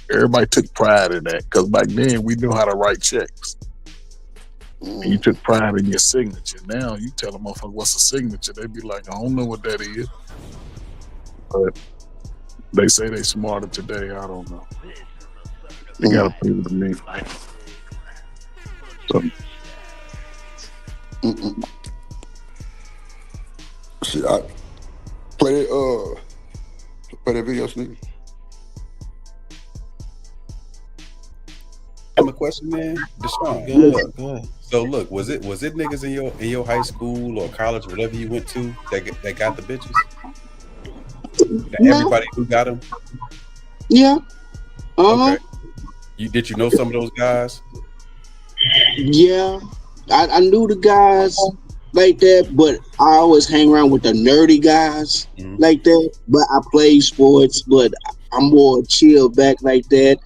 Everybody took pride in that because back then we knew how to write checks. And you took pride in your signature. Now you tell a motherfucker what's a signature, they be like, I don't know what that is. But they say they smarter today. I don't know. You gotta prove it to me. So. Shit, I play that video, Sneaky. I have a question, man. Deshaun, Go ahead. So look, was it niggas in your high school or college, whatever you went to, that got the bitches? No. Everybody who got them? Yeah. Okay. Did you know some of those guys? Yeah. I knew the guys like that, but I always hang around with the nerdy guys like that. But I play sports, but I'm more chill back like that.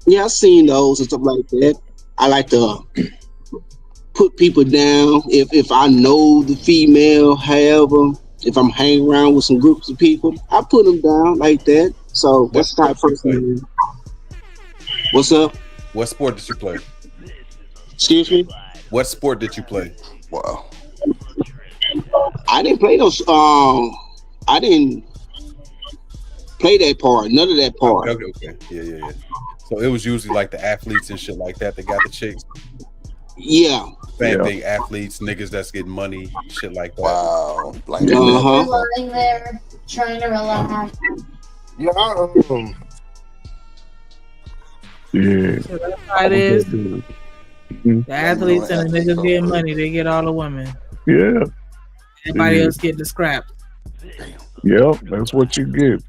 Yeah, I seen those and stuff like that. I like to put people down if I know the female, however, if I'm hanging around with some groups of people, I put them down like that. So that's the type of person I am. What's up? What sport did you play? Excuse me? What sport did you play? Wow. I didn't play those. I didn't play that part. None of that part. Okay. Yeah. So it was usually like the athletes and shit like that got the chicks. Yeah. Big athletes, niggas that's getting money, shit like that. Wow. Like Lying there trying to relax. Yeah. So that's how it is. The athletes and the niggas get money, they get all the women. Yeah. Everybody else get the scraps. Yep, that's what you get.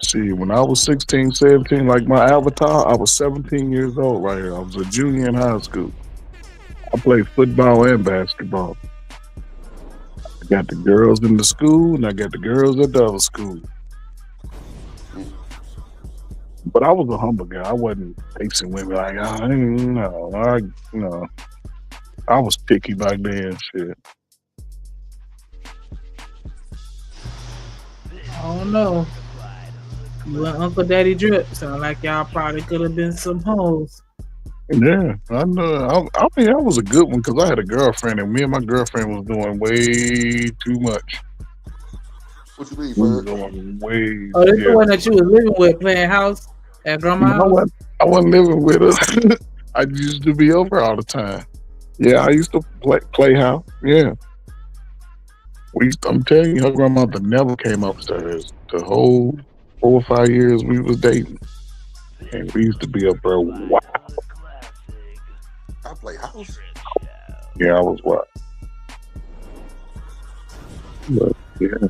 See, when I was 16, 17, like my avatar, I was 17 years old right here. I was a junior in high school. I played football and basketball. I got the girls in the school and I got the girls at the other school. But I was a humble guy. I wasn't chasing women like, no. I was picky back then, shit. I don't know. You and Uncle Daddy Drip sound like y'all probably could have been some hoes. Yeah, I know. I mean, I was a good one because I had a girlfriend, and me and my girlfriend was doing way too much. What you mean, we were doing way. Oh, this the one that you was living with, playing house at grandma's house? I wasn't living with her. I used to be over all the time. Yeah, I used to play house. Yeah. I'm telling you, her grandmother never came upstairs. The whole 4 or 5 years we was dating. And we used to be up there wild. I play house. Yeah, I was wild. But yeah,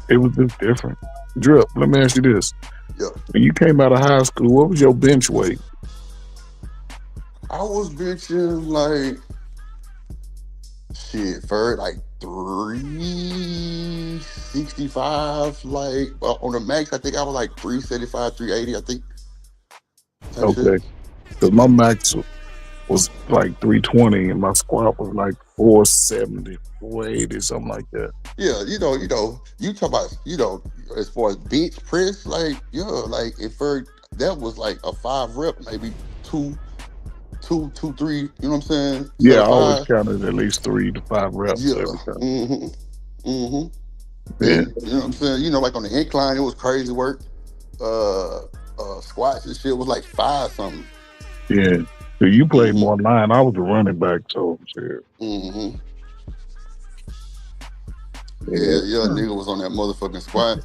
it was just different. Drip, let me ask you this. Yeah. When you came out of high school, what was your bench weight? I was benching like for like 365, like on the max. I think I was like 375, 380. I think. Okay, because my max was like 320, and my squat was like 470, 480, something like that. Yeah, you talk about, as far as bench press, like, yeah, like if that was like a 5 rep, maybe 2 2, 3. You know what I'm saying? Yeah, I Instead of always 5. counted at least 3 to 5 reps Yeah. every time. Mm-hmm. Yeah. And, you know what I'm saying? You know, like on the incline, it was crazy work. Squats and shit was like 5 something. Yeah. So you played more line. I was a running back, so shit. Mm-hmm. Yeah, nigga was on that motherfucking squat.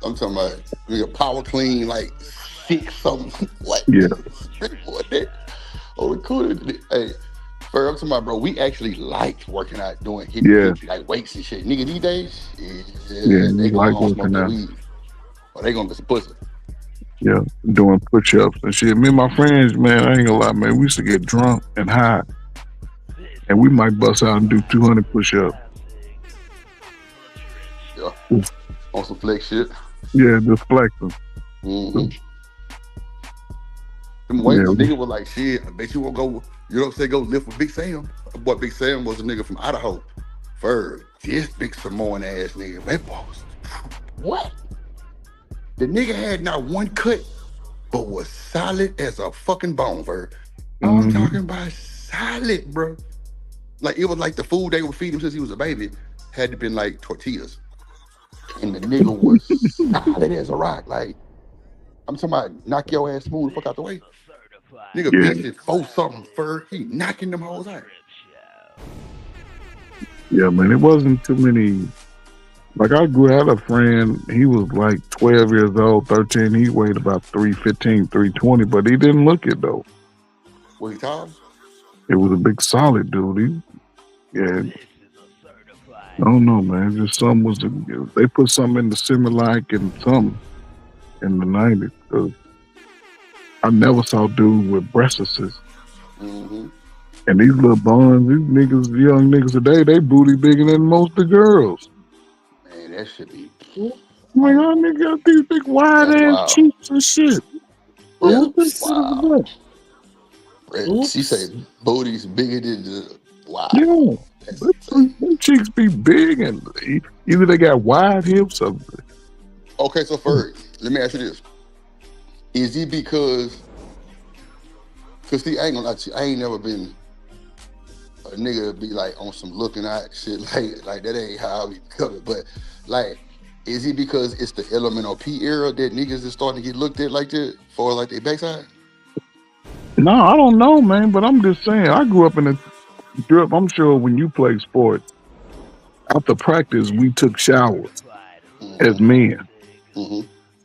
I'm talking about nigga power clean like 6 something. Like what that? Oh, cool. Hey, Fer, I'm talking about, bro, we actually liked working out, doing hitting like weights and shit. Nigga, these days, they going home smoking weed. Or they gonna be some pussy. Yeah, doing push-ups and shit. Me and my friends, man, I ain't gonna lie, man, we used to get drunk and high. And we might bust out and do 200 push-ups. Yeah. On some flex shit. Yeah, just flexing. Mm-hmm. Them weights, nigga was like, shit, I bet you won't go, you know what I'm saying, go lift with Big Sam. Boy, Big Sam was a nigga from Idaho. Fer, this big Samoan ass nigga. That boy was, what? The nigga had not one cut, but was solid as a fucking bone, Fer. I'm talking about solid, bro. Like, it was like the food they would feed him since he was a baby had to been like tortillas. And the nigga was solid as a rock. Like, I'm talking about knock your ass smooth the fuck out the way. Nigga benching 4 something, Fer. He knocking them hoes out. Yeah, man, it wasn't too many. Like, I had a friend, he was like 12 years old, 13. He weighed about 315, 320, but he didn't look it, though. Was he tall? It was a big, solid dude. I don't know, man. Just something was, they put something in the Similac and something in the 90s. Cause I never saw dudes with breast assists. Mm-hmm. And these little buns, these niggas, young niggas today, they booty bigger than most of the girls. Man, that should be. Oh my God, nigga got these big wide ass cheeks and shit. Yeah, wow. She said booty's bigger than the wow. Yeah, them cheeks be big and either they got wide hips or. Okay, so Ferg, let me ask you this: is it because see, I ain't gonna lie to you, I ain't never been a nigga be like on some looking at shit like that ain't how I be covered, but like. Is it because it's the elemental P era that niggas is starting to get looked at like that for like their backside? No, I don't know, man. But I'm just saying, I grew up in a drip. I'm sure when you play sports, after practice, we took showers as men.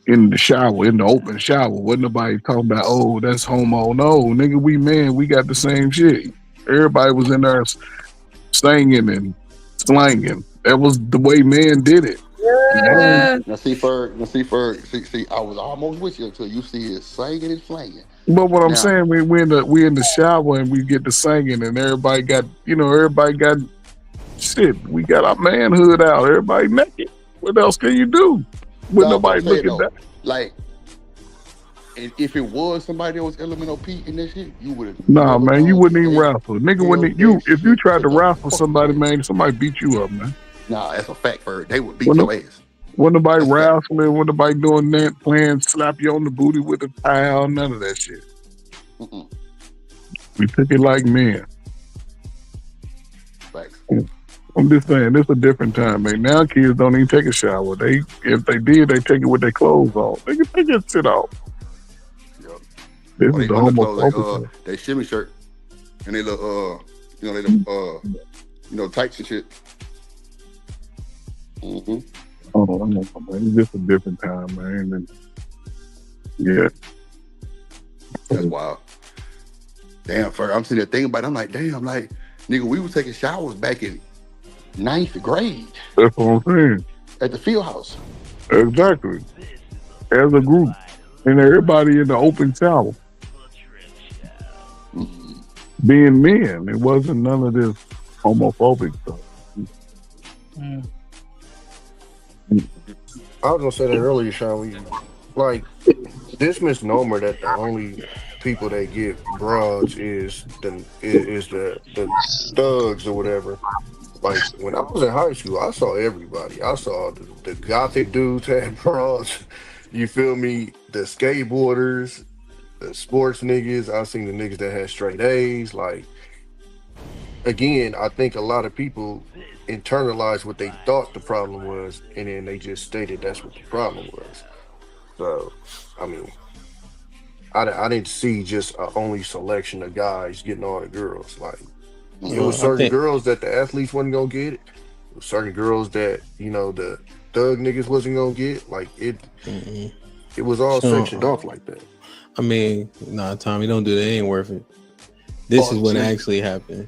In the shower, in the open shower. Wasn't nobody talking about, oh, that's homo. No, nigga, we men, we got the same shit. Everybody was in there singing and slanging. That was the way men did it. Now see, Ferg, see, I was almost with you until you see it singing and slanging. But what I'm saying, we in the shower and we get to singing and everybody got shit. We got our manhood out. Everybody naked. What else can you do? With nobody looking down. Like, and if it was somebody that was elemental P in that shit, you would have. Nah, man, you wouldn't even raffle. Nigga wouldn't. If you tried to raffle somebody, man, somebody beat you up, man. Nah, that's a fact, Ferg. They would beat your ass. Wasn't nobody wrestling, wasn't nobody doing that, playing slap you on the booty with a towel, none of that shit. We took it like men. Thanks. I'm just saying, it's a different time, man. Now kids don't even take a shower. If they did, they take it with their clothes on. They can take that shit off. Yep. This is the homophobic. They shimmy shirt and they look, tights and shit. Oh, I know, man. It's just a different time, man. And yeah. That's wild. Damn, Ferg, I'm sitting there thinking about it. I'm like, damn, like, nigga, we was taking showers back in 9th grade. That's what I'm saying. At the field house. Exactly. As a group. And everybody in the open shower. Being men. It wasn't none of this homophobic stuff. I was gonna say that earlier, Sean. Like this misnomer that the only people that get broads is the thugs or whatever. Like when I was in high school, I saw everybody. I saw the gothic dudes had broads. You feel me? The skateboarders, sports niggas. I've seen the niggas that had straight A's. Like, again, I think a lot of people internalized what they thought the problem was, and then they just stated that's what the problem was. So, I mean, I didn't see just a only selection of guys getting all the girls. Like, it was certain girls that the athletes wasn't gonna get it. It was certain girls that, you know, the thug niggas wasn't gonna get. Like, it was all sectioned off like that. I mean, nah, Tommy, don't do that. It ain't worth it. This is what actually happened.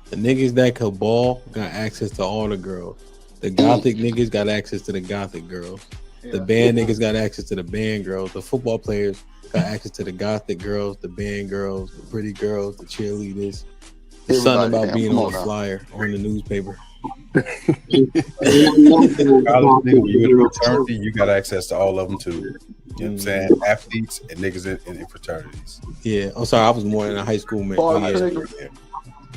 The niggas that could ball got access to all the girls. The gothic niggas got access to the gothic girls. The band niggas got access to the band girls. The football players got access to the gothic girls, the band girls, the pretty girls, the cheerleaders. There's something about being on a flyer on the newspaper. You're in a fraternity, you got access to all of them too. You know what I'm saying? Athletes and niggas in fraternities. Yeah. I'm sorry, I was more in a high school man.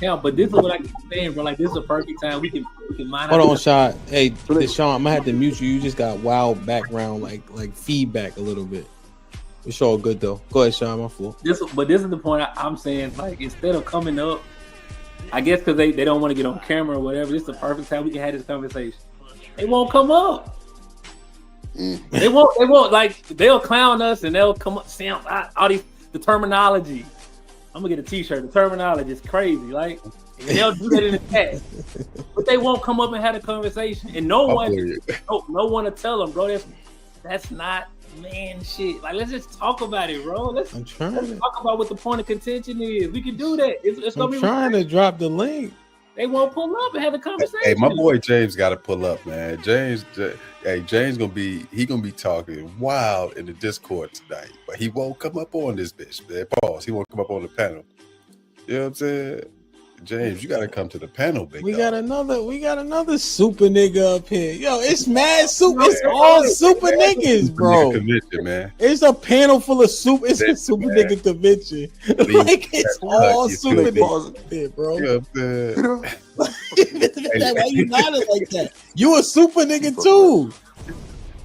Yeah, but this is what I keep saying, bro. Like, this is a perfect time we can mine. Hold on, Sean. Hey, Deshaun, I'm gonna have to mute you. You just got wild background, like feedback a little bit. It's all good though. Go ahead, Sean. My floor. This is the point I'm saying. Like, instead of coming up, I guess because they don't want to get on camera or whatever. This is the perfect time we can have this conversation. They won't come up. They won't. Like, they'll clown us and they'll come up. Sam, all the terminology. I'm gonna get a T-shirt. The terminology is crazy. Like, they'll do that in the chat, but they won't come up and have a conversation. And no one to tell them, bro. That's not man shit. Like, let's just talk about it, bro. Let's talk about what the point of contention is. We can do that. It's gonna be trying to drop the link. They won't pull up and have a conversation. Hey, my boy James got to pull up, man. James gonna be talking wild in the Discord tonight, but he won't come up on this bitch, man. Pause. He won't come up on the panel. You know what I'm saying? James, you gotta come to the panel, big We dog. got another super nigga up here. Yo, it's mad super. It's all super niggas, bro. Convention, man. It's a panel full of super. It's a super nigga convention. Like, it's all super niggas here, bro. You know what I'm saying? Why you nodding like that? You a super nigga too.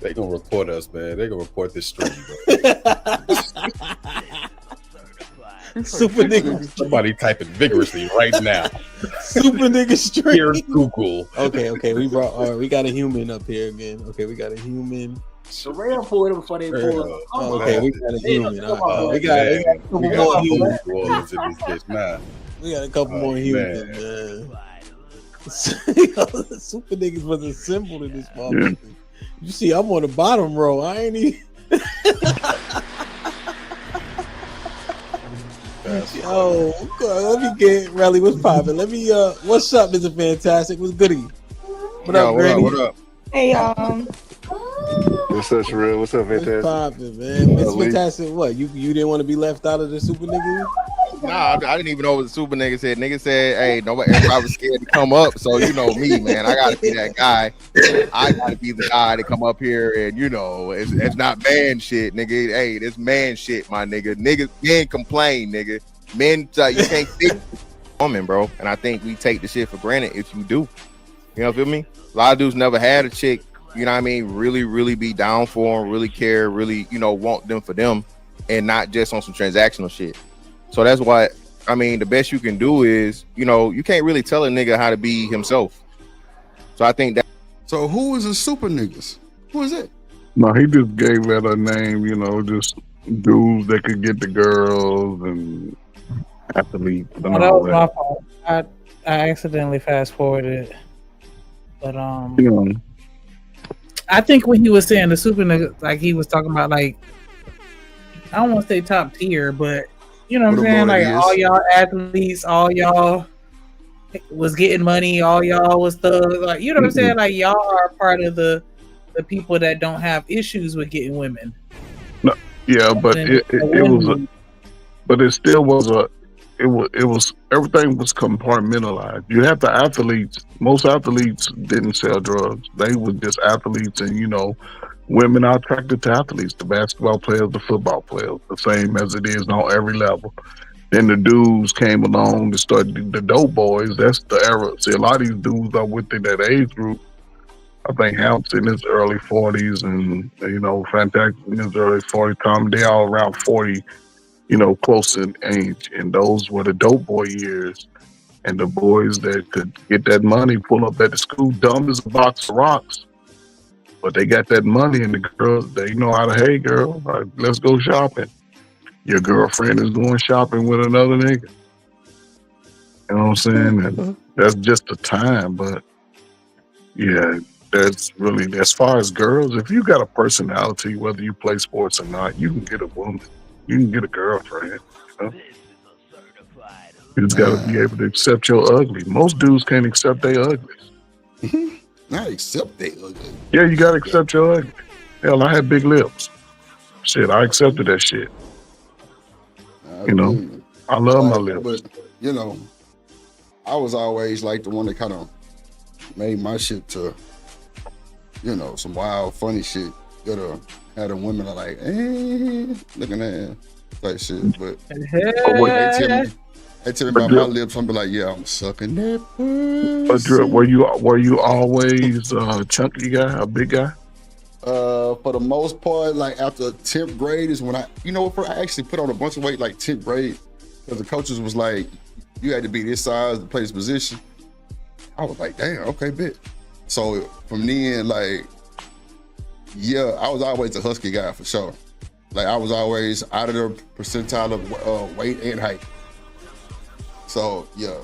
They gonna report us, man. They gonna report this stream, bro. Super nigga. Somebody typing vigorously right now. Super nigga stream. Here, Google. Okay. We got a human up here again. Okay, we got a human. The rail pulled them before they pulled them. Okay, we got a human. We got a couple more humans. We got a couple more humans, man. Super niggas was assembled in this motherfucker. You see, I'm on the bottom row. I ain't even. Yo, let me get Relly. What's poppin'? Let me. What's up, Mr. Fantastic? What's goody? What up, Granny? What up? Hey, What's up, Sherelle? What's up, Fantastic? What's poppin', man? Mr. Fantastic, what? You didn't want to be left out of the super nigga? Nah, I didn't even know what the super nigga said. Nigga said, hey, everybody was scared to come up. So, you know me, man. I got to be that guy. I got to be the guy to come up here and, you know, it's not man shit, nigga. Hey, this man shit, my nigga. Niggas, men complain, nigga. Men, you can't think woman, bro. And I think we take the shit for granted if you do. You know, feel me? A lot of dudes never had a chick, you know what I mean, really, really be down for them, really care, really, you know, want them for them, and not just on some transactional shit. So that's why, I mean, the best you can do is, you know, you can't really tell a nigga how to be himself. So I think that. So who is a super niggas? Who is it? No, he just gave that a name, you know, just dudes that could get the girls and athletes and Oh, that all was my fault. I accidentally fast forwarded. But Yeah. I think when he was saying the super nigga, like he was talking about, like, I don't want to say top tier, but you know what I'm saying? Like, all y'all athletes, all y'all was getting money, all y'all was thugs. Like, you know what I'm saying? Like, y'all are part of the people that don't have issues with getting women. No, yeah, but it was but it still was it was everything was compartmentalized. You have the athletes. Most athletes didn't sell drugs. They were just athletes, and you know, women are attracted to athletes, the basketball players, the football players, the same as it is on every level. Then the dudes came along to start the dope boys. That's the era. See, a lot of these dudes are within that age group. I think Hamps in his early 40s, and you know, Fantastic in his early 40s. Tom, they all around 40 close in age, and those were the dope boy years. And the boys that could get that money, pull up at the school, dumb as a box of rocks, but they got that money, and the girls, they know how to, hey girl, let's go shopping. Your girlfriend is going shopping with another nigga. You know what I'm saying? And that's just the time, but yeah, that's really, as far as girls, if you got a personality, whether you play sports or not, you can get a woman. You can get a girlfriend. You just got to be able to accept your ugly. Most dudes can't accept their ugly. Not accept they ugly. Yeah, you got to accept your ugly. Hell, I had big lips. Shit, I accepted that shit. I love my lips. But, I was always like the one that kind of made my shit to, some wild, funny shit that had a women are like, looking at it, type shit. But they tell me about my lips, I'm be like, yeah, I'm sucking that pussy. But Drip, were you always a chunky guy, a big guy? For the most part, like after 10th grade is when I actually put on a bunch of weight like 10th grade, because the coaches was like, you had to be this size to play this position. I was like, damn, okay, bet. So from then, like, yeah, I was always a husky guy for sure. Like I was always out of the percentile of weight and height. So yeah,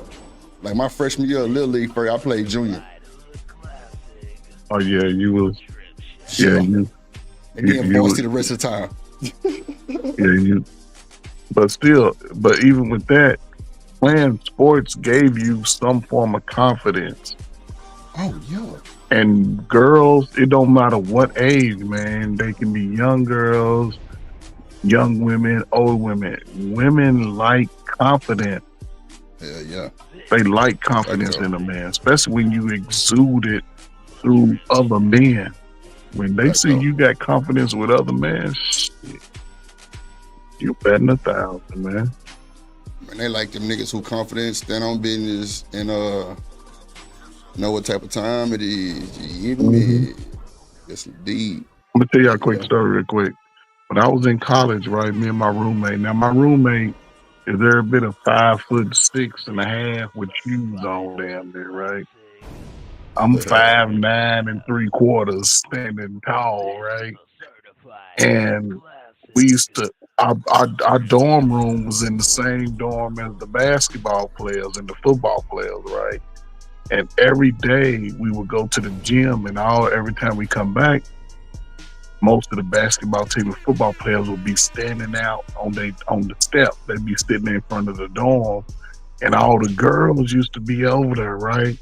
like my freshman year of Little League, first I played junior. Oh yeah, you was. Yeah, and then varsity the rest of the time. But even with that, playing sports gave you some form of confidence. Oh yeah. And girls, it don't matter what age, man. They can be young girls, young women, old women. Women like confidence. Yeah. They like confidence in a man, especially when you exude it through other men. When they see you got confidence with other men, shit, you betting 1,000, man. And they like them niggas who confident, stand on business, and know what type of time it is. You get me? Yes, indeed. I'm gonna tell you a quick story real quick. When I was in college, right, me and my roommate. Now my roommate is every bit of 5'6.5" with shoes on damn near, right? I'm 5'9 3/4, standing tall, right? And we used to, our dorm room was in the same dorm as the basketball players and the football players, right? And every day we would go to the gym, and every time we come back, most of the basketball team and football players would be standing out on the step. They'd be sitting in front of the dorm, and all the girls used to be over there, right?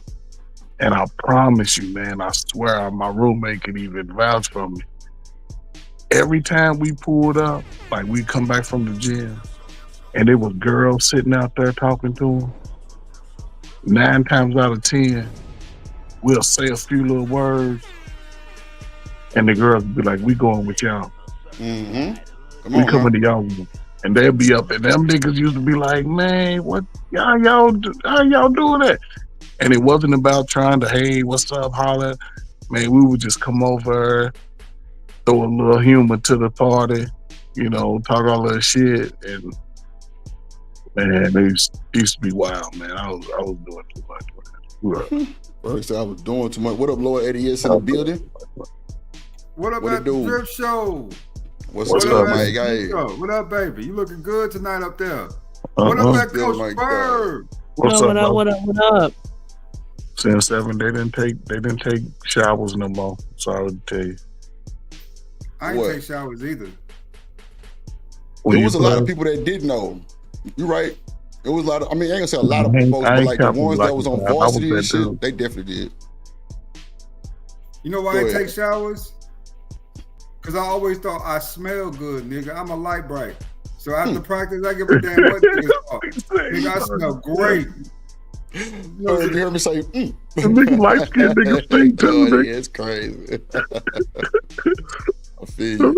And I promise you, man, I swear, my roommate could even vouch for me. Every time we pulled up, like we come back from the gym, and there was girls sitting out there talking to them, 9 times out of 10, we'll say a few little words, and the girls would be like, we going with y'all. Mm-hmm. We coming to y'all. And they'll be up, and them niggas used to be like, man, what, how y'all doing that? And it wasn't about trying to, hey, what's up, holler. Man, we would just come over, throw a little humor to the party, talk all that shit. And man, it used to be wild, man. I was doing too much, man. First, I was doing too much. What up, Lord Eddie S in the building? What up at the Drip Show? What's up, Mike? What up, baby? You looking good tonight up there. What up at Coach Bird? What up? Since 7, they didn't take showers no more. Sorry to tell you. I ain't take showers either. There was a lot of people that did know. You're right. It was a lot of, I ain't gonna say a lot of folks, but like the ones that was on varsity and shit, they definitely did. You know why I take showers? Because I always thought I smell good, nigga. I'm a light bright. So after practice, I give a damn what niggas are. Nigga, I smell great. You heard me say, Nigga light skinned niggas stink too. Yeah, it's crazy. I feel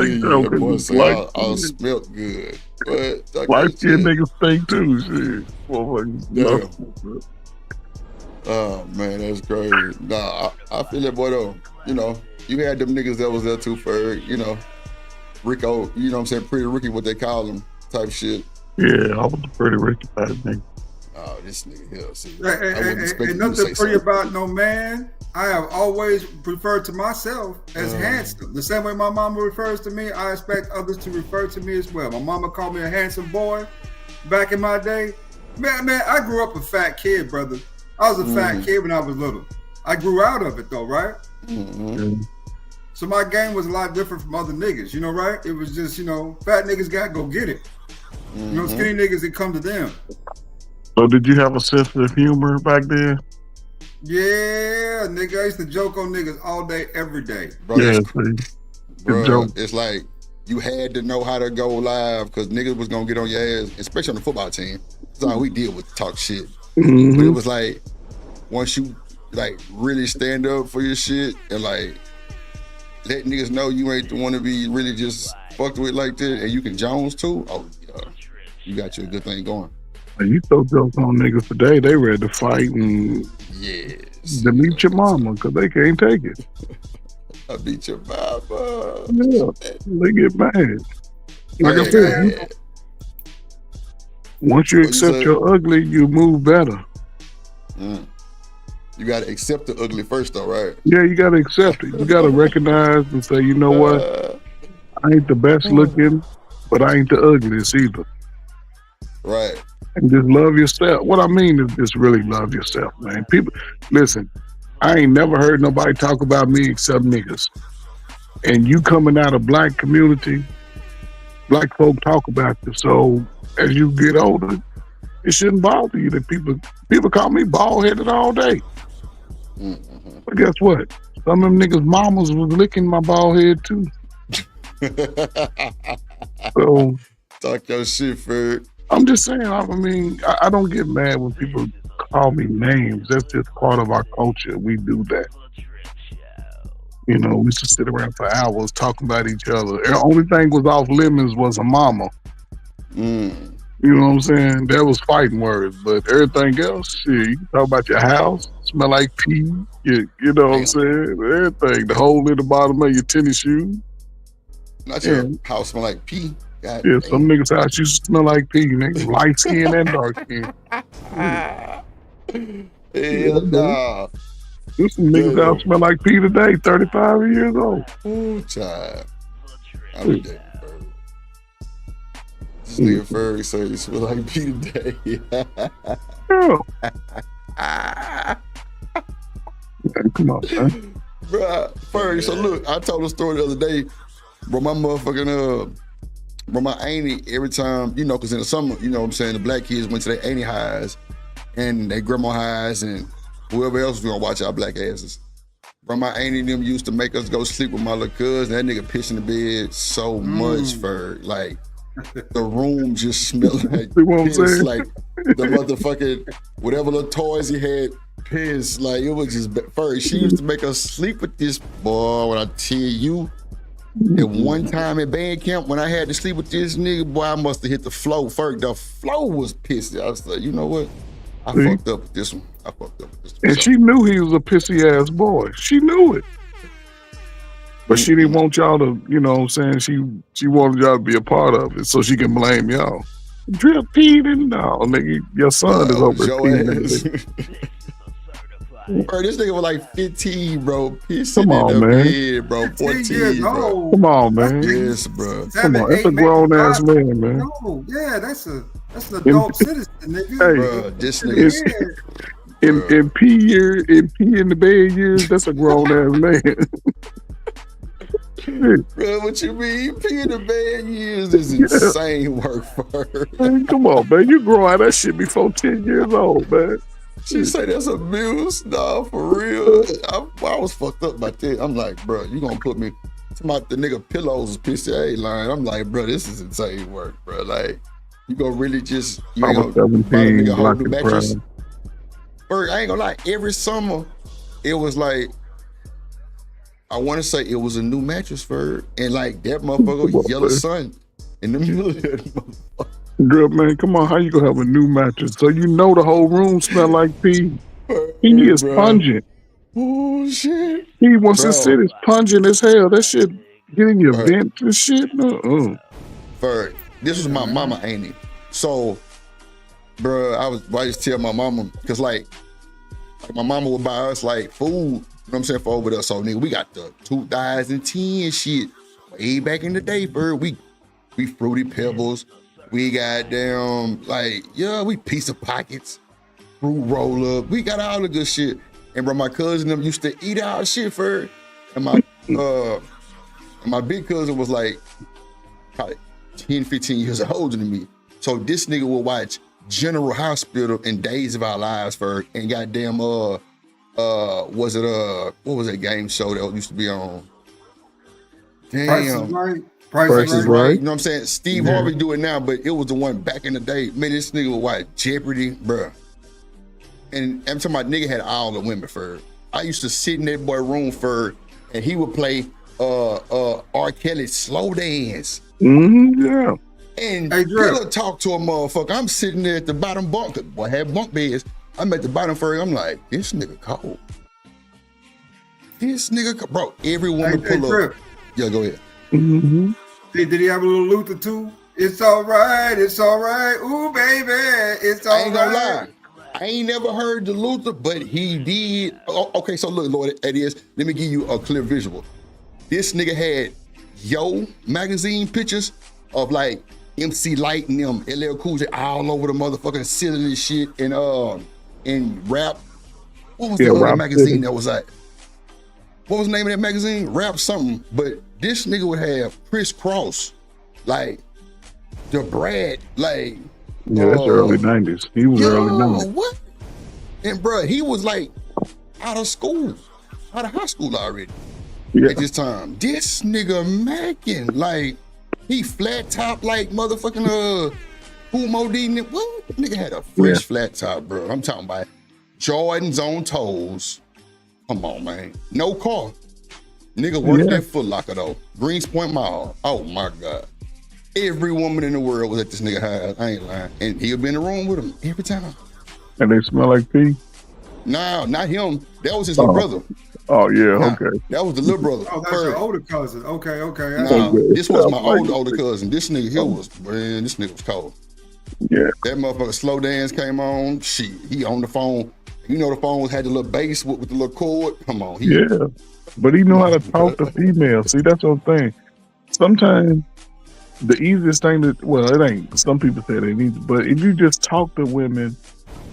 you. That boy say I smelled good. Light skinned niggas stink too. Shit. Oh man, that's crazy. Nah, I feel that boy though. You had them niggas that was there too for, Rico, you know what I'm saying? Pretty Ricky, what they call him, type shit. Yeah, I was a pretty Ricky type nigga. Oh, this nigga here. See, Ain't nothing pretty about no man. I have always referred to myself as handsome. The same way my mama refers to me, I expect others to refer to me as well. My mama called me a handsome boy back in my day. Man, I grew up a fat kid, brother. I was a fat kid when I was little. I grew out of it though, right? So my game was a lot different from other niggas, you know, right? It was just, fat niggas got to go get it. Skinny niggas, it come to them. So did you have a sense of humor back then? Yeah, nigga, I used to joke on niggas all day, every day. Bro, it's like you had to know how to go live because niggas was gonna get on your ass, especially on the football team. That's all we did was talk shit. But it was like once you like really stand up for your shit and like let niggas know you ain't the one to be really just fucked with like that, and you can Jones too. Oh yeah, you got you a good thing going. You throw jokes on niggas today, they ready to fight and delete your mama because they can't take it. I beat your mama. Yeah, they get mad. Like I said, once you accept your ugly, you move better. You gotta accept the ugly first though, right? Yeah, you gotta accept it. You gotta recognize and say, you know what? I ain't the best looking, but I ain't the ugliest either. Right. And just love yourself. What I mean is just really love yourself, man. People, listen, I ain't never heard nobody talk about me except niggas. And you coming out of black community, black folk talk about you. So as you get older, it shouldn't bother you that people call me bald-headed all day. But guess what? Some of them niggas' mamas was licking my bald head too. So talk your shit, Ferd. I'm just saying, I don't get mad when people call me names. That's just part of our culture. We do that. We used to sit around for hours talking about each other. The only thing was off limits was a mama. You know what I'm saying? That was fighting words, but everything else, shit, you can talk about your house, smell like pee, you know what I'm saying? Everything, the hole in the bottom of your tennis shoe. Not your house smell like pee. God Yeah, damn. some niggas' house used to smell like pee, nigga. Light skin and dark skin. Hell nah. There's some niggas out smell like pee today, 35 years old. Ooh, child. I'm dead, bro. This nigga Furry say you smell like pee today. Man, come on, man. Bruh, Furry, so look, I told a story the other day, bro, my motherfucking, bro, my auntie, every time, because in the summer, you know what I'm saying, the black kids went to their auntie highs and their grandma highs and whoever else was gonna watch our black asses. Bro, my auntie and them used to make us go sleep with my little cousin. That nigga piss in the bed so much for like the room just smelled like piss, like the motherfucking whatever little toys he had, piss. Like it was just furry. She used to make us sleep with this boy. When I tell you, at one time at band camp when I had to sleep with this nigga, boy, I must have hit the floor. First, the floor was pissed. I was like, you know what? I fucked up with this one. And she knew he was a pissy ass boy. She knew it. But she didn't want y'all to, you know what I'm saying? She wanted y'all to be a part of it so she can blame y'all. Drip peed and no, nigga, your son is over peeing. Bro, this nigga was like 15, bro. Pissing Come on, in the man. bed, bro. 14, bro. Come on, man. Yes, bro. Come on, that's a grown ass man, man. No, yeah, that's an adult citizen, nigga. Hey, bro, this nigga. In pee in the bed years, that's a grown ass man. Bro, what you mean? Pee in the bed years is insane work for her. Man, come on, man. You grow out that shit before 10 years old, man. She say that's abuse? Nah, for real. I was fucked up by that. I'm like, bro, you gonna put me about the nigga pillows is pissy line. I'm like, bro, this is insane work, bro. Like, you gonna really just I was 17, buy the nigga a whole new like mattress? it, Bro, I ain't gonna lie, every summer it was like, I wanna say it was a new mattress for her, and like that motherfucker yellow sun in the middle of that motherfucker. Girl, man, come on. How you gonna have a new mattress? So you know the whole room smell like pee. Pee is bro. pungent. Oh shit. Pee once Bro. it sit is pungent as hell. That shit Getting your vents and shit? For this was my mama, ain't it? So, bro, I used to tell my mama, because like my mama would buy us like food, you know what I'm saying, for over there. So nigga, we got the 2010 shit way back in the day, bro. We Fruity Pebbles, we got damn we Pizza Pockets, Fruit Roll Up, we got all the good shit. And bro, my cousin them used to eat our shit for, and my big cousin was like probably 10, 15 years older than me. So this nigga will watch General Hospital and Days of Our Lives for, and goddamn what was that game show that used to be on? Damn. Price is Right. You know what I'm saying? Steve Harvey do it now, but it was the one back in the day. Man, this nigga would watch Jeopardy, bruh. And I'm talking about nigga had all the women for. I used to sit in that boy room for, and he would play R. Kelly's Slow Dance. Yeah. And Killer talk to a motherfucker. I'm sitting there at the bottom bunk. Boy, had bunk beds. I'm at the bottom first. I'm like, this nigga cold. This nigga, bro. Every woman pull up. Yeah, go ahead. Did he have a little Luther too? It's all right. It's all right. Ooh, baby. It's all right. I ain't gonna lie. I ain't never heard the Luther, but he did. Oh, okay, so look, Lord, it is. Let me give you a clear visual. This nigga had Yo magazine pictures of like MC Light and them, LL Cool J all over the motherfucking ceiling and shit, and rap. What was the other magazine that was like? What was the name of that magazine? Rap something. But this nigga would have Chris Cross, like the Brad, like. Yeah, that's early 90s. He was early 90s. What? And bro, he was like out of high school already at this time. This nigga macking, like he flat top like motherfucking Who Modine. What? Nigga had a fresh flat top, bro. I'm talking about Jordans on toes. Come on, man. No car. Nigga worked at Foot Locker though. Greenspoint Mall. Oh my God. Every woman in the world was at this nigga house. I ain't lying. And he'll be in the room with him every time. And they smell like pee? No, not him. That was his little brother. Oh, yeah, okay. That was the little brother. Oh, that's your older cousin. Okay. Nah, this was my older cousin. This nigga here was, man, this nigga was cold. Yeah. That motherfucker Slow Dance came on. Shit, he on the phone. You know the phones had the little bass with the little cord. Come on. But he knew how to talk to females. See, that's what I'm saying. Sometimes the easiest thing it ain't. Some people say it ain't easy, but if you just talk to women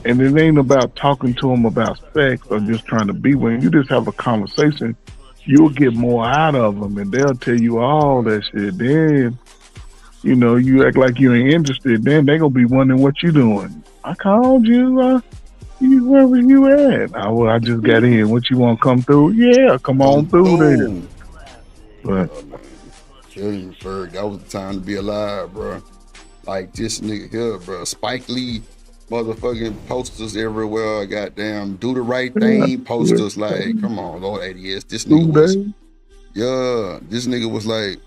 and it ain't about talking to them about sex or just trying to be with them, you just have a conversation, you'll get more out of them and they'll tell you all that shit. Then, you know, you act like you ain't interested, then they gonna be wondering what you doing. I called you, where were you at? I just got in. What you want to come through? Yeah, come on through then. But Kill you, Ferg. That was the time to be alive, bro. Like this nigga here, bro. Spike Lee, motherfucking posters everywhere. Goddamn, do the right thing posters. Like, come on, Lord ADS. This nigga was, this nigga was like,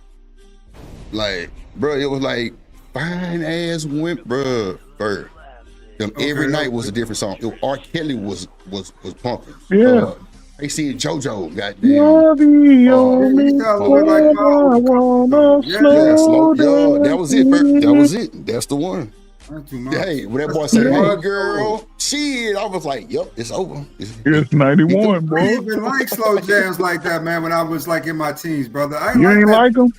bro. It was like fine ass wimp, bro. Ferg. Every night was a different song. R. Kelly was pumping. Yeah. They see JoJo, goddamn. That was it, bro. That was it. That's the one. Hey, when that boy said, "Hey, girl," shit, I was like, "Yep, it's over." It's 91, bro. I didn't even like slow jams like that, man. When I was like in my teens, brother, I ain't like them.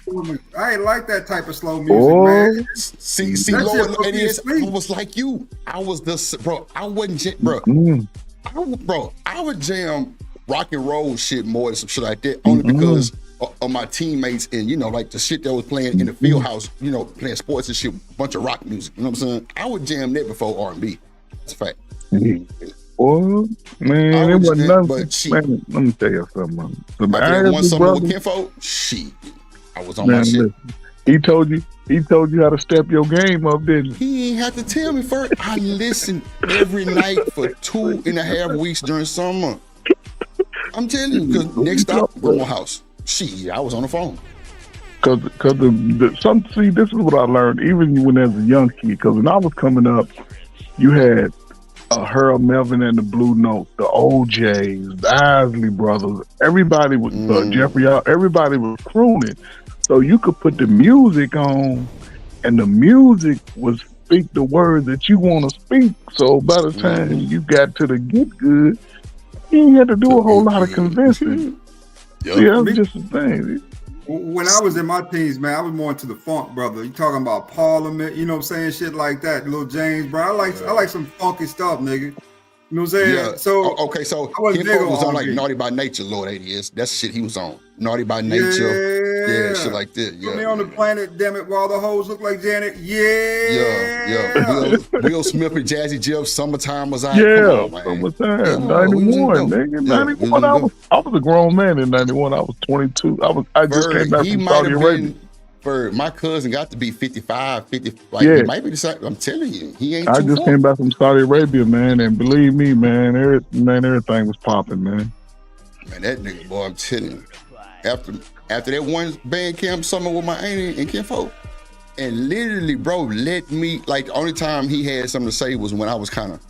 I ain't like that type of slow music, man. See, Lord, I was like you. I was the bro. I wasn't, bro. I would jam rock and roll shit more than some shit like that, only because of my teammates and, you know, like the shit that was playing in the field house, you know, playing sports and shit, bunch of rock music, you know what I'm saying? I would jam that before R&B. That's a fact. Well, man, it wasn't nothing. Man, let me tell you something. I one summer with Kinfolk, shit, I was on my shit. Listen, he told you how to step your game up, didn't he? He ain't have to tell me first. I listened every night for 2.5 weeks during summer. I'm telling you, because next stop, Grandma house. Shit, I was on the phone. Cause this is what I learned, even when I was a young kid. Because when I was coming up, you had Harold Melvin and the Blue Notes, the OJs, the Isley Brothers, everybody was Jeffrey. Everybody was crooning, so you could put the music on, and the music would speak the words that you want to speak. So by the time you got to the get good, you ain't had to do a whole lot of convincing. Yeah, that's just the thing. When I was in my teens, man, I was more into the funk, brother. You talking about Parliament, you know what I'm saying? Shit like that. Little James, bro. I like some funky stuff, nigga. You know what I'm saying? Yeah. So okay, so Ken Folk was on like R&B. Naughty by Nature, Lord 80 is. That's the shit he was on. Naughty by Nature. Yeah, shit like that. Put Yeah. me on the planet, damn it, while the hoes look like Janet. Yeah. Will Smith and Jazzy Jeff, Summertime was out. Yeah, Come on, man. summertime, Yeah, we was 91, in nigga. dope. 91, Yeah, I was a grown man in 91. I was 22. I just came back he from might Saudi have Arabia. been, my cousin got to be 55, 50. Like, Yeah. he might be the same. I'm telling you, he ain't I too just far. came back from Saudi Arabia, man, and believe me, man, everything was popping, man. Man, that nigga, boy, I'm telling you. After that one band camp summer with my auntie and Ken Folk, and literally, bro, let me, like, the only time he had something to say was when I was kind of,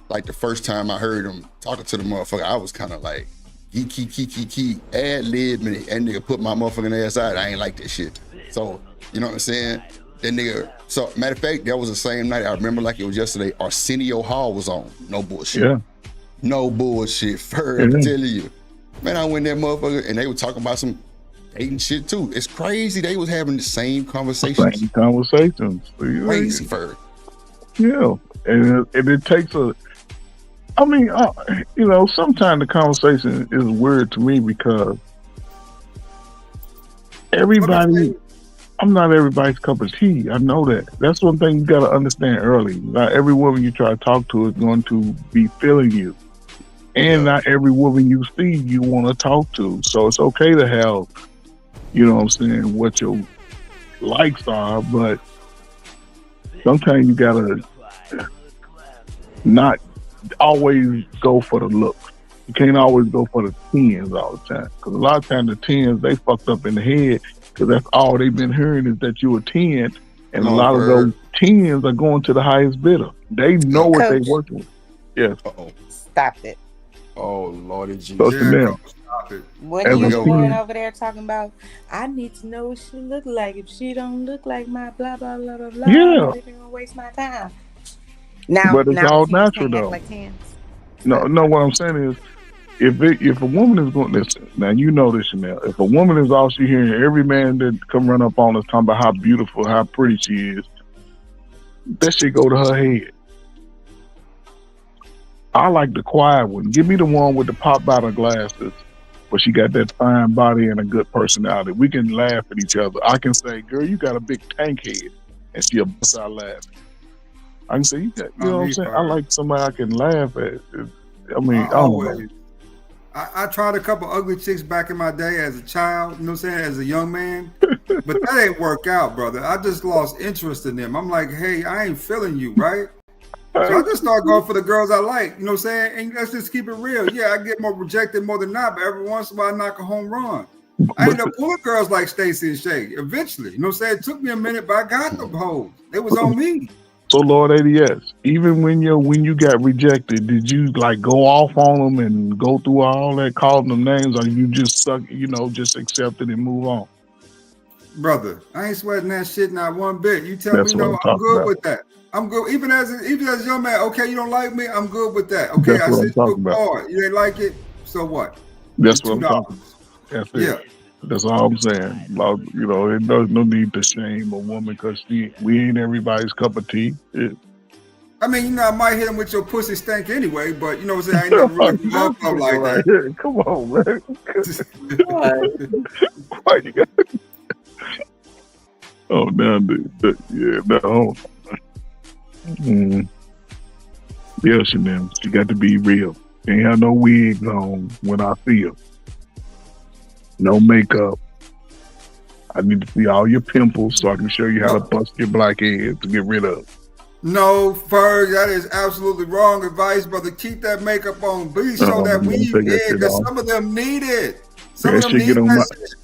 like, the first time I heard him talking to the motherfucker, I was kind of like, key, ad-lib, and that nigga put my motherfucking ass out. I ain't like that shit. So, you know what I'm saying? That nigga, so, matter of fact, that was the same night, I remember like it was yesterday, Arsenio Hall was on. No bullshit. Yeah. No bullshit. I'm telling you. Man, I went there, motherfucker, and they were talking about some dating shit too. It's crazy. They was having the same conversations. Same conversations. Crazy, Ferg. Yeah, and it takes a. I mean, you know, sometimes the conversation is weird to me because everybody. I'm not everybody's cup of tea. I know that. That's one thing you got to understand early. Not every woman you try to talk to is going to be feeling you. And not every woman you see you want to talk to. So it's okay to have, you know what I'm saying, what your likes are, but sometimes you gotta not always go for the looks. You can't always go for the 10s all the time. Because a lot of times the 10s, they fucked up in the head because that's all they've been hearing is that you're a 10. And a lot of those 10s are going to the highest bidder. They know what they're working with. Yes. Stop it. Oh, Lordy Jesus. So to them, What are you doing over there talking about? I need to know what she look like. If she don't look like my blah blah blah blah blah, Yeah. I'm gonna waste my time. Now, but it's now all teens natural can't act though. like teens. No, what I'm saying is, if a woman is going to listen, now you know this, Chanel. If a woman is all she hearing, every man that come run up on us talking about how beautiful, how pretty she is, that shit go to her head. I like the quiet one. Give me the one with the pop bottle glasses, but she got that fine body and a good personality. We can laugh at each other. I can say, "Girl, you got a big tank head," and she'll bust out laughing. I can say, "You got," you know what I'm saying? I like somebody I can laugh at. I mean, I don't know. I tried a couple ugly chicks back in my day as a child, you know what I'm saying, as a young man, but that ain't work out, brother. I just lost interest in them. I'm like, hey, I ain't feeling you, right? So I just start going for the girls I like, you know what I'm saying? And let's just keep it real. Yeah, I get more rejected more than not, but every once in a while I knock a home run. I ended up pulling girls like Stacey and Shay eventually. You know what I'm saying? It took me a minute, but I got them hoes. They was on me. So Lord ADS, even when you got rejected, did you like go off on them and go through all that, calling them names, or you just suck, just accept it and move on? Brother, I ain't sweating that shit not one bit. You tell That's me what no, I'm I'm talking good about. with that. I'm good. Even as a young man, okay, you don't like me, I'm good with that. Okay, That's I what I'm said talking you about. hard. You ain't like it, so what? That's what I'm $2. talking about. That's it. Yeah. That's all I'm saying. Like, there's no need to shame a woman because we ain't everybody's cup of tea. I mean, I might hit him with your pussy stank anyway, but you know what I'm saying? I ain't never really grew up like Right that. here. Come on, man. Why you got? Oh, now, dude. Yeah, no. Yeah, Chanel. She got to be real. Ain't have no wigs on when I see her. No makeup. I need to see all your pimples so I can show you how to bust your black head to get rid of. No, Ferg, that is absolutely wrong advice, brother. Keep that makeup on. Please show that weave take that in, shit because off. some of them need it. Some That of them shit need get on my that shit.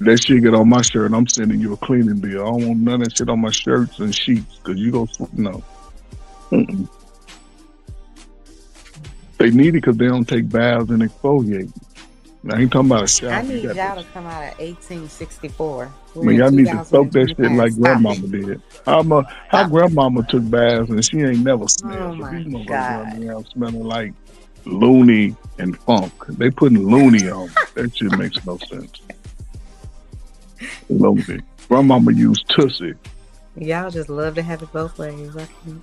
that shit get on my shirt. I'm sending you a cleaning bill. I don't want none of that shit on my shirts and sheets because you go no. They need it because they don't take baths and exfoliate. I ain't talking about a shower. I need y'all to come out of 1864. I mean, y'all need to soak that shit like grandmama did. How grandmama took baths and she ain't never smelled. Oh my These motherfuckers God. running around smelling like Looney and Funk. They putting Looney on. That shit makes no sense. Looney. Grandmama used Tussie. Y'all just love to have it both ways. I can't.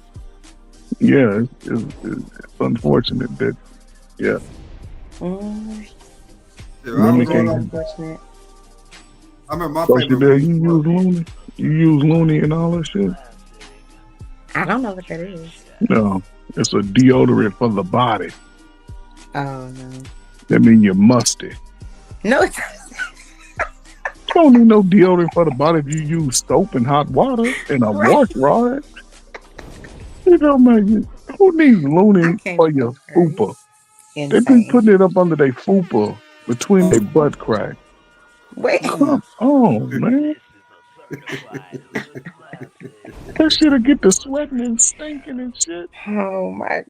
Yeah, it's unfortunate that, yeah. Women can't. Unfortunate. I remember my So favorite. Shadell, you use Looney? You use Looney and all that shit? I don't know what that is. No, it's a deodorant for the body. Oh no. That means you're musty. No, it's You don't need no deodorant for the body if you use soap and hot water and a wash rod. You know, man, who needs Looney for your fupa? They be insane. putting it up under their fupa between their butt crack. Wait. Come on, man. That shit'll get the sweating and stinking and shit. Oh my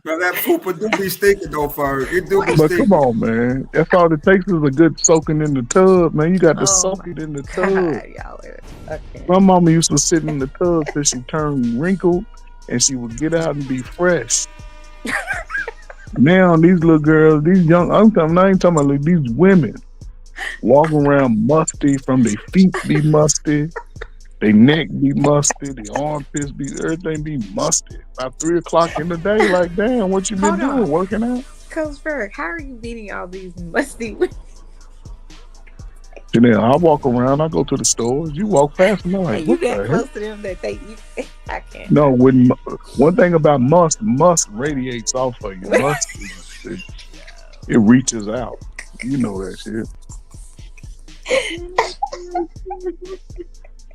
Now that fupa do be stinking though, Ferg. It do be But stinking. come on, man. That's all it takes is a good soaking in the tub, man. You got to soak it in the tub. y'all are okay. My mama used to sit in the tub till she turned wrinkled and she would get out and be fresh. Now these little girls, these young, I ain't talking about like these women walking around musty from their feet be musty, their neck be musty, their armpits be, everything be musty. About 3 o'clock in the day, like, damn, what you been Hold on. doing? Working out? Coach Berg, how are you beating all these musty women? Janelle, I walk around, I go to the stores, you walk past me, I'm like, You what that the close heck? to them that I can't. No, one thing about must radiates off of you. Must, it reaches out. You know that shit.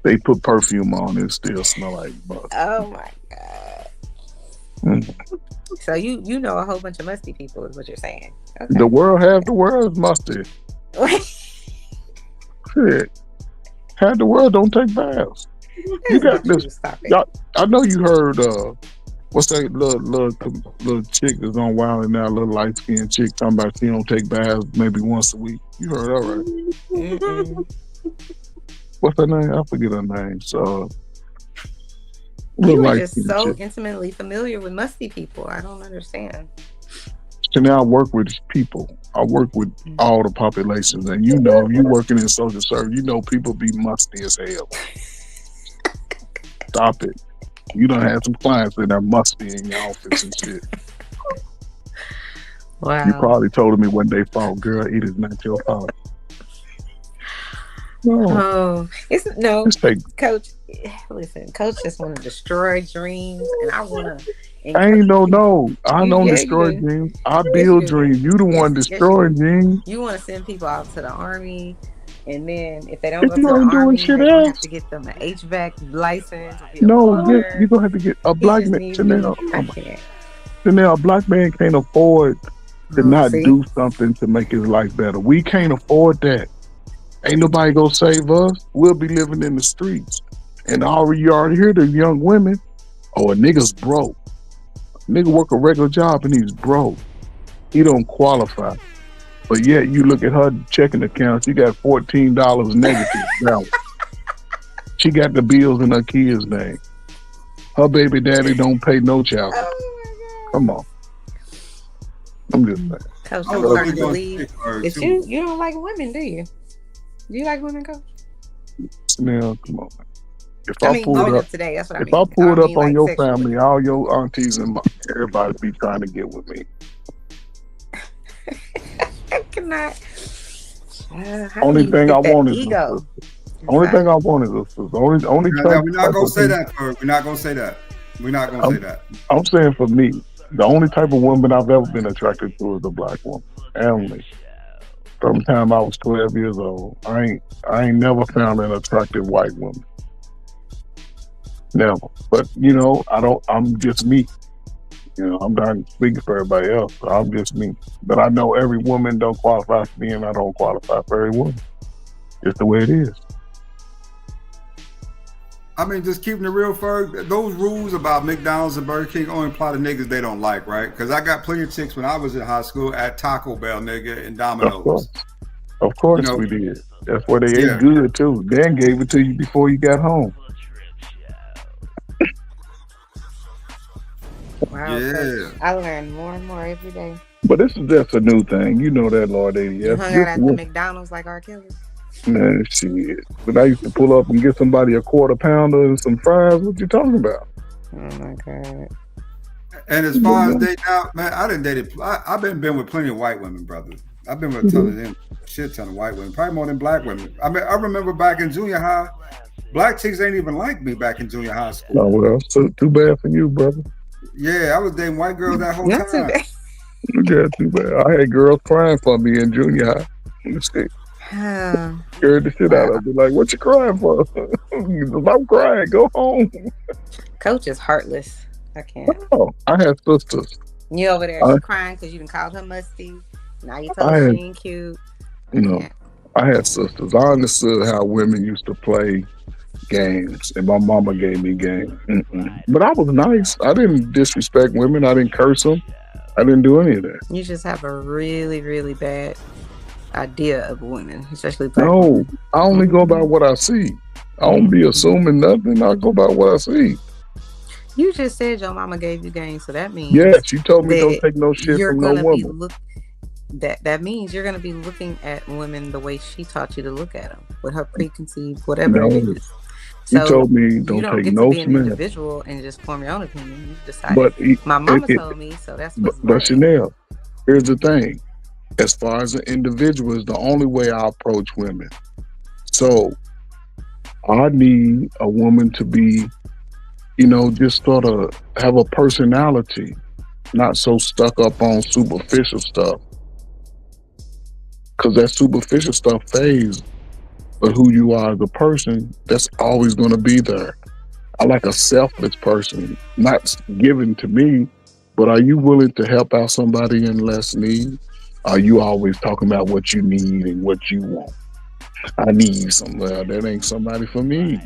They put perfume on it, still smell like must. Oh my god. So you know a whole bunch of musty people is what you're saying. Okay. The world, half the world is musty. Shit. Half the world don't take baths. You got this. Y'all, I know you heard what's that little chick that's on Wild and now, little light skinned chick talking about she don't take baths maybe once a week. You heard that, right? What's her name? I forget her name. So You little are just light-skinned so chick. intimately familiar with musty people. I don't understand. So now I work with people. I work with all the populations, and you know, if you working in social service, you know people be musty as hell. Stop it. You done had some clients that are musty in your office and shit. Wow. You probably told me one day, "Fault, girl, it is not your fault." No, Oh, it's no, just take. Coach. Listen, Coach just want to destroy dreams, and I want to. I ain't no. I You- don't yeah, you destroy do. dreams. I Yes, build you do. dreams. You the one Yes, destroying dreams. You want to send people out to the army, and then if they don't If go to you the ain't doing army, shit they're gonna have else. to get them an HVAC license. Or be a No, plumber. you're gonna have to get a black just man. needs Chanel, me. I can't. Chanel, a black man can't afford to Oh, not see? do something to make his life better. We can't afford that. Ain't nobody gonna save us. We'll be living in the streets. And you already hear the young women. Oh, a nigga's broke. Nigga work a regular job and he's broke. He don't qualify. But yet you look at her checking account, she got $14 negative balance. She got the bills in her kid's name. Her baby daddy don't pay no child. Come on. I'm just saying. Coach, I I'm was starting really to gonna believe pick her, that too. you don't like women, do you? Do you like women, Coach? Chanel, come on. If I I mean, pulled women up, of today. That's what I if mean. I pulled I up mean, on like, your sexually. family, all your aunties and everybody be trying to get with me. I cannot. How Only do you thing get I that want is ego. a sister. Only thing I want is a sister. Only Now, type we're not gonna of say thing- that, Ferg. We're not gonna say that. We're not gonna say that. I'm saying for me, the only type of woman I've ever been attracted to is a black woman. Only. From the time I was 12 years old, I ain't never found an attractive white woman. Never. But you know, I'm just me. You know, I'm not speaking for everybody else. So I'm just me. But I know every woman don't qualify for me, and I don't qualify for every woman. It's the way it is. I mean, just keeping it real, Ferg. Those rules about McDonald's and Burger King only apply to niggas they don't like, right? Because I got plenty of chicks when I was in high school at Taco Bell, nigga, and Domino's. Of course we did. That's where they ate good too. Dan gave it to you before you got home. Wow, Yeah. I learn more and more every day. But this is just a new thing. You know that, Lord 80. You hung out at the McDonald's like R. Kelly? Man, shit. When I used to pull up and get somebody a quarter pounder and some fries, what you talking about? Oh my God. And as far as dating out, man, I didn't date it. I've been with plenty of white women, brother. I've been with a ton of them, shit ton of white women, probably more than black women. I mean, I remember back in junior high, black chicks ain't even like me back in junior high school. Oh, well, so too bad for you, brother. Yeah, I was dating white girls that whole time. Yeah, too bad. I had girls crying for me in junior high. Let me see. Scared the shit out of me. Like, what you crying for? I'm crying. Go home. Coach is heartless. I can't. Oh, I had sisters. You over there crying because you done called her musty. Now you told her she ain't cute. You know, I had sisters. I understood how women used to play games, and my mama gave me game. But I was nice. I didn't disrespect women. I didn't curse them. I didn't do any of that. You just have a really, really bad idea of women, especially black No, women. I only go by what I see. I don't be assuming nothing. I go by what I see. You just said your mama gave you game, so that means Yes, you told me don't take no shit you're from no gonna be woman. that means you're gonna be looking at women the way she taught you to look at them, with her preconceived whatever No. it is. You So told me you don't don't take get no to be an smell. individual and just form your own opinion. You decide. But My mama told me, so that's what's But right. Chanel, here's the thing. As far as an individual is the only way I approach women. So I need a woman to be, just sort of have a personality, not so stuck up on superficial stuff. Because that superficial stuff fades. But who you are as a person, that's always going to be there. I like a selfless person, not given to me, but are you willing to help out somebody in less need? Are you always talking about what you need and what you want? I need somewhere. That ain't somebody for me.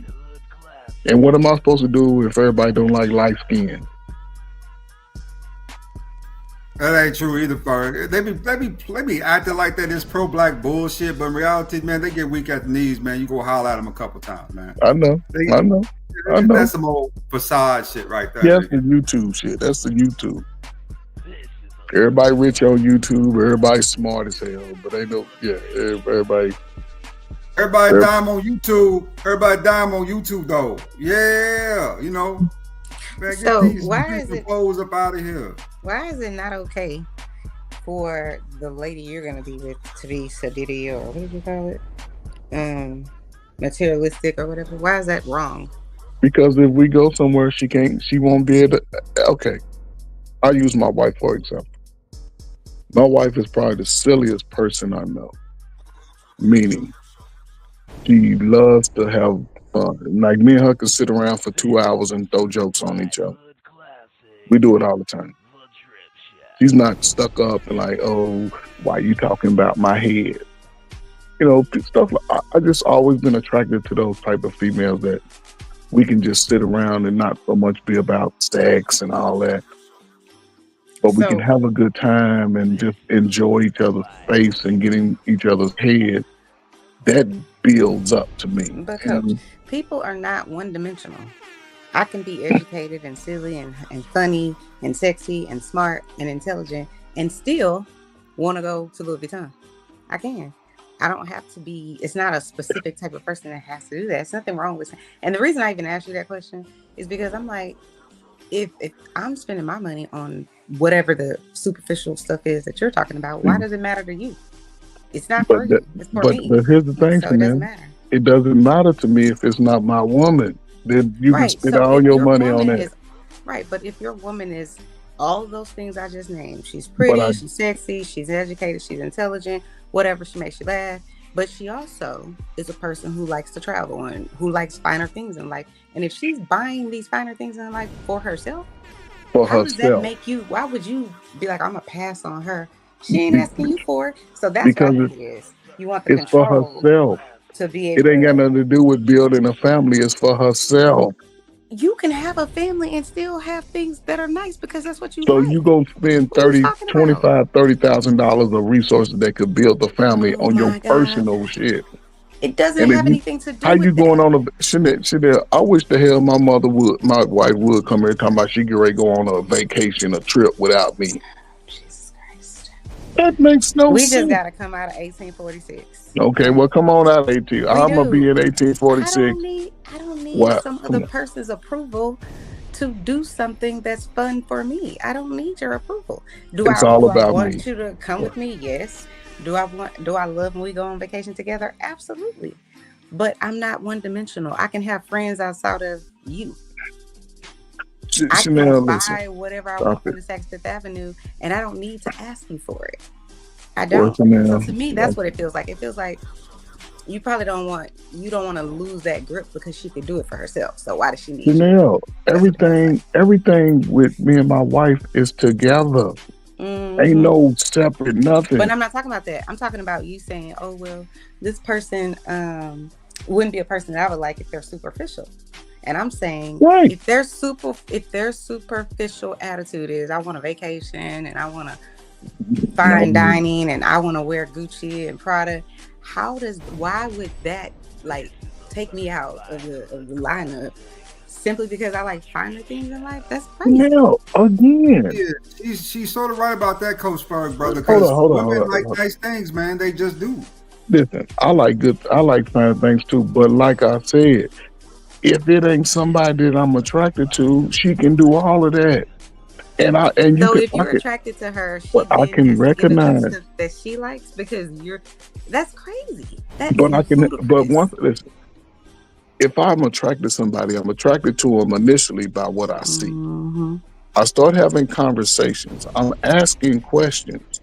And what am I supposed to do if everybody don't like light skin? That ain't true either, Ferg. They be acting like that. It's pro-black bullshit, but in reality, man, they get weak at the knees, man. You go holler at them a couple times, man. I know. That's some old facade shit right there. Yeah, that's the YouTube shit. That's the YouTube. Everybody rich on YouTube. Everybody smart as hell, but they know. Yeah, everybody. Everybody dime on YouTube. Everybody dime on YouTube, though. Yeah, Man, get So these why is it clothes up out of here? why is it not okay for the lady you're gonna be with to be sadity, or what did you call it? Materialistic or whatever? Why is that wrong? Because if we go somewhere, she won't be able to. Okay, I'll use my wife for example. My wife is probably the silliest person I know. Meaning, she loves to have fun. Like me and her can sit around for 2 hours and throw jokes on each other. We do it all the time. She's not stuck up and like, oh, why you talking about my head? Stuff like I just always been attracted to those type of females that we can just sit around and not so much be about sex and all that. But we can have a good time and just enjoy each other's face and getting each other's head. That builds up to me. But Coach, people are not one-dimensional. I can be educated and silly and funny and sexy and smart and intelligent and still want to go to Louis Vuitton. I can. I don't have to be, it's not a specific type of person that has to do that. There's nothing wrong with it. And the reason I even asked you that question is because I'm like, if I'm spending my money on whatever the superficial stuff is that you're talking about, why does it matter to you? It's not for you. It's for me. But here's the thing, So it doesn't man. matter. It doesn't matter to me if it's not my woman. Then you can spend all if your money on woman that. Right, but if your woman is all of those things I just named, she's pretty, she's sexy, she's educated, she's intelligent, whatever, she makes you laugh, but she also is a person who likes to travel and who likes finer things in life. And if she's buying these finer things in life for herself, how does that make you, why would you be like, I'm gonna pass on her? She ain't asking you for it. So that's Because what I think it is. You want the It's for control. herself. to be It able ain't got to. nothing to do with building a family. It's for herself. You can have a family and still have things that are nice because that's what you So like. you gonna spend What are you talking about? $25,000-$30,000 of resources that could build the family Oh on your my God. personal shit. It doesn't And if have you, anything to how do you with going that. on a Chanel, I wish the hell my wife would come here talking about she get ready to go on a vacation, a trip without me. Jesus Christ. That makes no We sense. just gotta come out of 1846. Okay, well, come on out, 18. I'm gonna be in I 1846. don't need Wow. some other person's approval to do something that's fun for me. I don't need your approval. It's all Do I about want me. you to come with me? Yes. Do I love when we go on vacation together? Absolutely. But I'm not one dimensional. I can have friends outside of you. I Chanel, can buy listen. whatever I Stop want from it. the Saks Fifth Avenue, and I don't need to ask you for it. I Well, don't. So Chanel, to me, that's what it feels like. It feels like you probably don't want to lose that grip because she could do it for herself. So why does she need you? Chanel, everything with me and my wife is together. Ain't no separate nothing. But I'm not talking about that. I'm talking about you saying, "Oh well, this person wouldn't be a person that I would like if they're superficial." And I'm saying, Right. if their superficial attitude is, I want a vacation and I want to fine dining and I want to wear Gucci and Prada, why would that like take me out of the lineup simply because I like finer things in life? That's crazy. Now, again. Yeah, she's sort of right about that, Coach Berg, brother. Hold Because on, women hold on. like nice things, man. They just do. Listen, I like fine things too. But like I said, if it ain't somebody that I'm attracted to, she can do all of that. And So if you're attracted to her, she I then can has to give it recognize. to that she likes because that's crazy. Listen, if I'm attracted to somebody, I'm attracted to them initially by what I see. I start having conversations. I'm asking questions.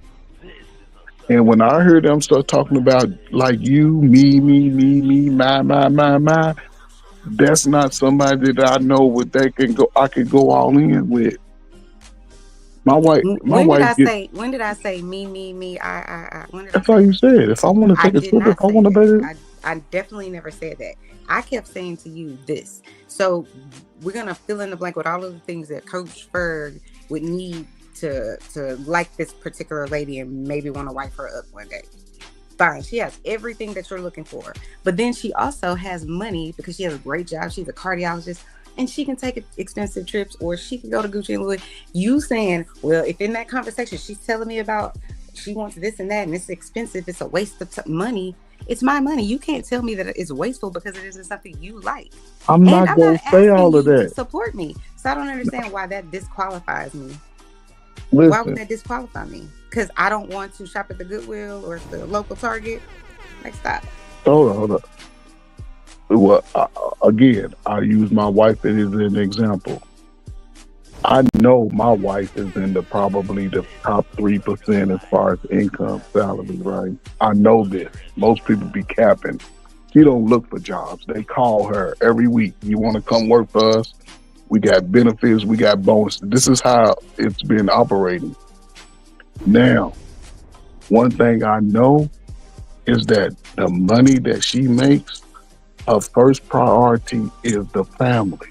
And when I hear them start talking about like you, me, my, that's not somebody that I know what I could go all in with. My wife When did I say me, I? When did That's all you said. If I want to take a trip, if I want to baby. I definitely never said that. I kept saying to you this. So we're gonna fill in the blank with all of the things that Coach Ferg would need to like this particular lady and maybe want to wife her up one day. Fine, she has everything that you're looking for, but then she also has money because she has a great job. She's a cardiologist. And she can take expensive trips, or she can go to Gucci and Louis. You saying, well, if in that conversation she's telling me about she wants this and that, and it's expensive, it's a waste of money. It's my money. You can't tell me that it's wasteful because it isn't something you like. I'm not going to say all of that. To support me, so I don't understand why that disqualifies me. Listen. Why would that disqualify me? Because I don't want to shop at the Goodwill or the local Target. Like, stop. Hold on. Well, again, I use my wife as an example. I know my wife is in probably the top 3% as far as income salary, right? I know this. Most people be capping. She don't look for jobs. They call her every week. You want to come work for us? We got benefits. We got bonuses. This is how it's been operating. Now, one thing I know is that the money that she makes, her first priority is the family.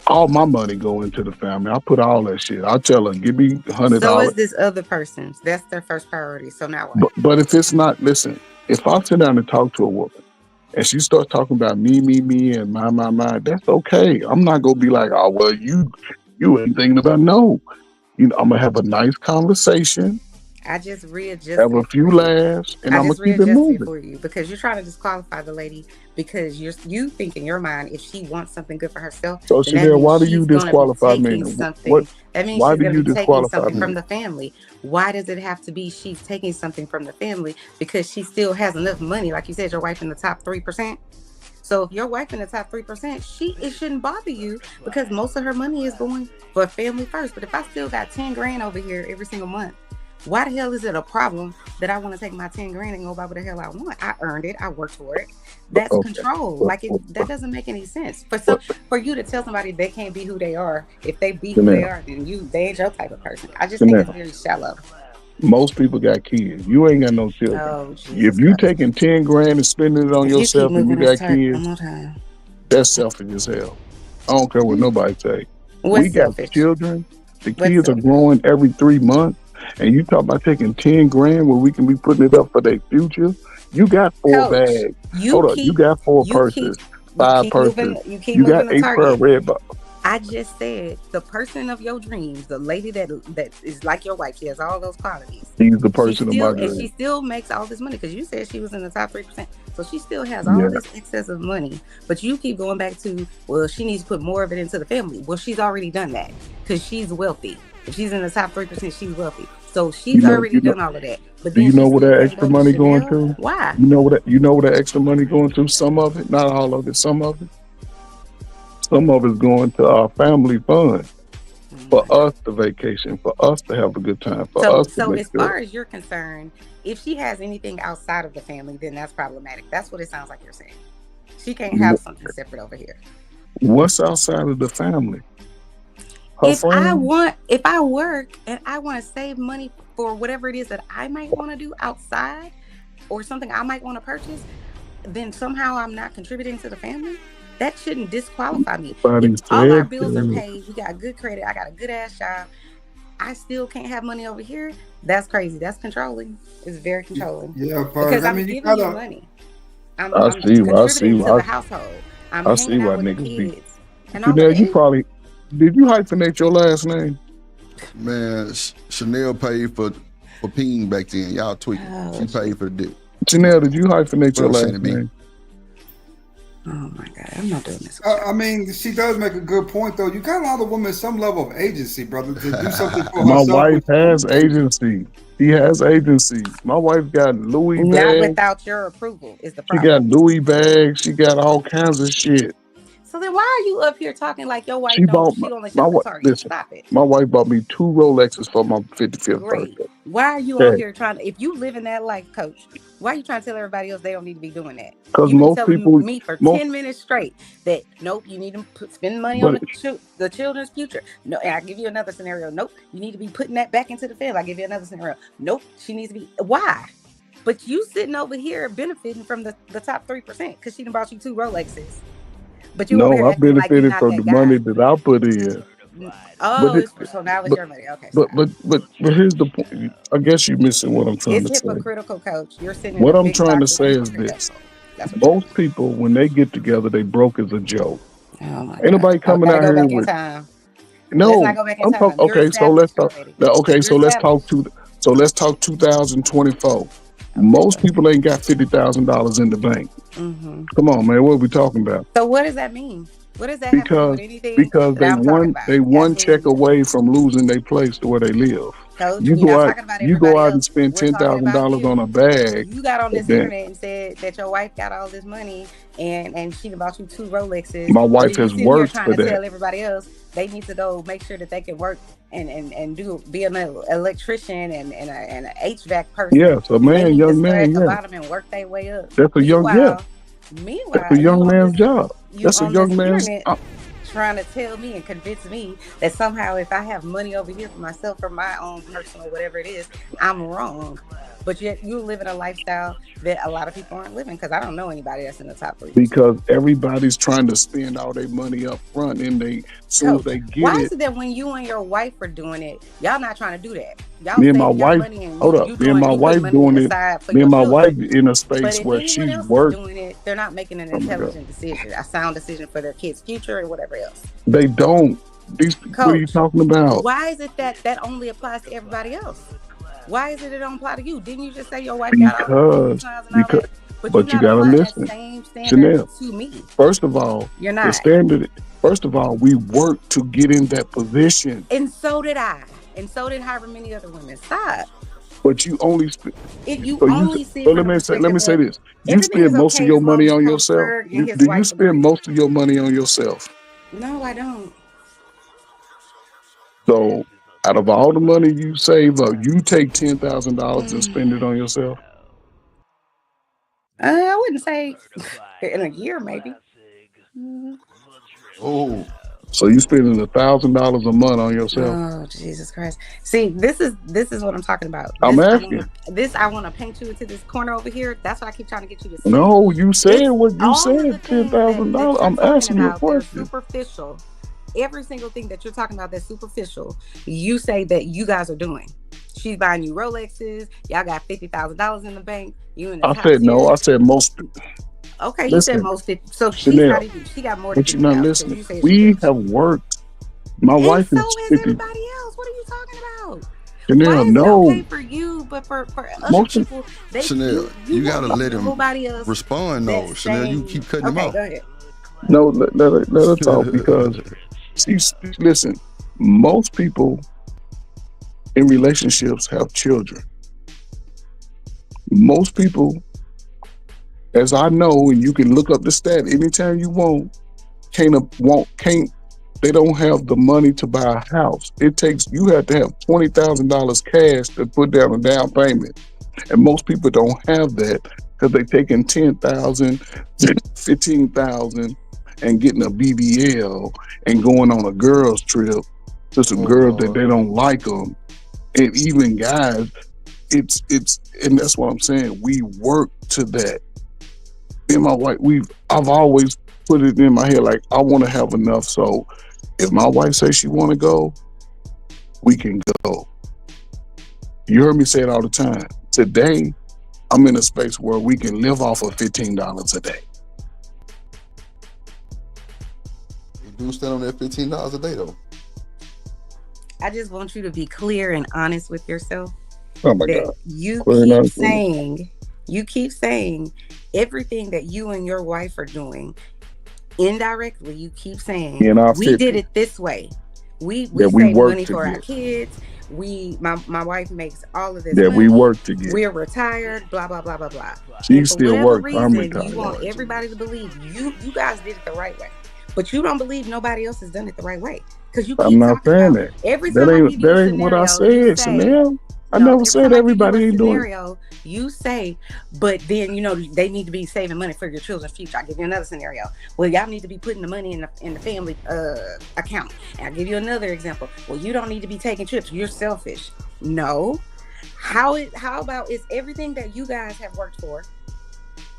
All my money go into the family. I put all that shit. I tell her, give me $100. So is this other person's. That's their first priority. So now what? But if it's not, listen, if I sit down and talk to a woman and she starts talking about me, and my, that's okay. I'm not going to be like, oh, well, you ain't thinking about, no. I'm going to have a nice conversation. I just readjusted. Have a few laughs, and I'm gonna keep it moving for you because you're trying to disqualify the lady because you think in your mind if she wants something good for herself. So Chanel, why do you disqualify me? What? That means why she's going to be taking something me? from the family. Why does it have to be she's taking something from the family? Because she still has enough money, like you said, your wife in the top 3%. So if your wife in the top 3%, it shouldn't bother you because most of her money is going for family first. But if I still got 10 grand over here every single month, why the hell is it a problem that I want to take my 10 grand and go buy what the hell I want? I earned it. I worked for it. That's control. That doesn't make any sense. For you to tell somebody they can't be who they are, if they be who they are, then they ain't your type of person. I just think it's very shallow. Most people got kids. You ain't got no children. Oh, Jesus If you Christ. taking 10 grand and spending it on If you keep yourself and you moving this got target kids, one more time. that's selfish as hell. I don't care what nobody say. What's We got selfish? children. The What's kids are selfish? growing every 3 months, and you talk about taking 10 grand where we can be putting it up for their future. You got 4 Coach, bags. you Hold up, you keep got 4 you keep purses, 5 moving purses. you keep You moving got the 8 pair of target. red box. I just said the person of your dreams, the lady that is like your wife, she has all those qualities. He's the She person of my still and she dream. still makes all this money because you said she was in the top 3%. So she still has all Yeah. this excess of money. But you keep going back to, well, she needs to put more of it into the family. Well, she's already done that because she's wealthy. If she's in the top 3%, she's wealthy. So she's already done all of that. But Do then you she know where still that can't extra go to money going Chanel. to? Why? You know where that extra money going to? Some of it, not all of it. Some of it. Some of it's going to our family fund for us to vacation, for us to have a good time, for us to So make as sure. far as you're concerned, if she has anything outside of the family, then that's problematic. That's what it sounds like you're saying. She can't have something separate over here. What's outside of the family? Her If I friends? work and I want to save money for whatever it is that I might want to do outside or something I might want to purchase, then somehow I'm not contributing to the family. That shouldn't disqualify me. Nobody If all our said bills are that. paid, we got good credit, I got a good ass job, I still can't have money over here. That's crazy. That's controlling. It's very controlling. Yeah, Because I I'm mean, you giving you gotta. money. I'm I see contributing to why the household. I'm I see hanging why out with the niggas be. kids and all of Janelle, you that. probably did you hyphenate your last name? Man, Chanel paid for Peen back then. Y'all tweaking. She paid for the dick. Janelle, did you hyphenate your Well, last Shannon B. name? Oh my God, I'm not doing this. I mean, she does make a good point, though. You got to allow the woman some level of agency, brother, to do something for My herself. wife has agency. She has agency. My wife got Louis Not bags. without your approval is the She got problem. Louis bags. She got all kinds of shit. So then why are you up here talking like your wife She bought she only my shop at wife. Target? Listen, Stop it. my wife bought me 2 Rolexes for my 55th Great. birthday. Why are you on Okay, here trying to, if you live in that life, coach, why are you trying to tell everybody else they don't need to be doing that? because You've been most telling people, me for most 10 minutes straight that nope, you need to spend money on but the children's future. No, and I give you another scenario. Nope, you need to be putting that back into the family. I give you another scenario. Nope, she needs to be. Why? But you sitting over here benefiting from the top 3% because she done bought you 2 Rolexes. But you over here no, I acting like you're benefited not from the that money guy. that I put in. Oh, But it, so now it's but your money. Okay, but sorry. here's the point. I guess you're missing what I'm trying It's to say. hypocritical, coach. You're sitting in What a I'm big trying to toxic say is hypocrite this: household. That's what you're most people, when they get together, they broke as a joke. Oh my Ain't nobody God. coming Gotta out go here back in with time. Let's no. not go back in I'm time. talking. You're Okay, so let's established talk. already. Okay, You're so let's talk established. to. So let's talk 2024. Most people ain't got $50,000 in the bank. Mm-hmm. Come on, man. What are we talking about? So what does that mean? What does that have to do with anything Because that they I'm talking one about? check Absolutely. away from losing their place to where they live. Coach, You we're go not out, talking about you go everybody out and else. spend We're talking about $10,000 you. on a bag. You got on and this then internet and said that your wife got all this money and she bought you 2 Rolexes. my And wife then you has sitting here worked trying for to that. tell everybody else they need to go make sure that they can work and be an electrician and an HVAC person. Yes, a And they man, need to young start man, at the yeah. bottom and work their way up. That's a young, yeah. Meanwhile, That's a young man's job. you That's a on this young man's. internet trying to tell me and convince me that somehow if I have money over here for myself, for my own personal whatever it is, I'm wrong. But yet you live in a lifestyle that a lot of people aren't living because I don't know anybody that's in the top 3%. Because everybody's trying to spend all their money up front, and as soon as they get Why it, is it that when you and your wife are doing it, y'all not trying to do that? Y'all me and my saving your wife, money and hold up, you me and my putting wife money doing it. aside for Me your and my wife children. in a But space if where anyone she's else is worked. doing it, they're not making an Oh my God. intelligent decision, a sound decision for their kids' future and whatever else. They don't. These. What are you talking about? Why is it that only applies to everybody else? Why is it don't apply to you? Didn't you just say your wife got all the times and all that? But you're you not gotta applying listen, that same standard Chanel. to me. First of all, You're the not. standard. First of all, we work to get in that position. And so did I. And so did however many other women. Stop. But you only spend. If you So only see so from the let me say perspective of this. You everything spend is most of okay your as long money as on Coach yourself. Berg and his Do you wife spend agree. most of your money on yourself? No, I don't. So out of all the money you save up, you take $10,000 and spend it on yourself. I wouldn't say in a year, maybe. Oh, So you spending $1,000 a month on yourself? Oh, Jesus Christ! See, this is what I'm talking about. I'm asking. I want to paint you into this corner over here. That's why I keep trying to get you to see. No, you said what you all of said. the things $10,000. I'm asking you a they're question. superficial. Every single thing that you're talking about that's superficial, you say that you guys are doing. She's buying you Rolexes. Y'all got $50,000 in the bank. You in the I top said no. tier. I said most. Okay, you said most 50. So she's Chanel, not even. She got more than but you're not 50,000. listening. You say We have worked. My wife so is is 50. everybody else. What are you talking about? Chanel, Why is it no. okay for you, but for other Most of- people, they Chanel, you gotta won't let give him nobody else respond that though. Chanel, you same- keep cutting him Okay, off. go ahead. No, let her talk because listen, most people in relationships have children. Most people, as I know, and you can look up the stat anytime you want, they don't have the money to buy a house. You have to have $20,000 cash to put down a down payment. And most people don't have that because they're taking $10,000, $15,000 and getting a BBL and going on a girls trip to some girls that they don't like them. And even guys, and that's what I'm saying. We work to that. Me and my wife, I've always put it in my head like I want to have enough. So if my wife says she want to go, we can go. You heard me say it all the time. Today, I'm in a space where we can live off of $15 a day. You do stand on that $15 a day though. I just want you to be clear and honest with yourself. Oh my that God. You keep saying everything that you and your wife are doing indirectly. You keep saying we did it this way. We save money for our kids. My wife makes all of this. Yeah, money. we work together. We're retired. Blah blah blah blah blah. She still works. I'm reason, retired. You want everybody to believe you guys did it the right way, but you don't believe nobody else has done it the right way because you. I'm not saying that. Every time that ain't what I said, Chanel. I never said everybody ain't doing it. You say, but then they need to be saving money for your children's future. I'll give you another scenario. Well, y'all need to be putting the money in the family account. And I'll give you another example. Well, you don't need to be taking trips. You're selfish. No. How about is everything that you guys have worked for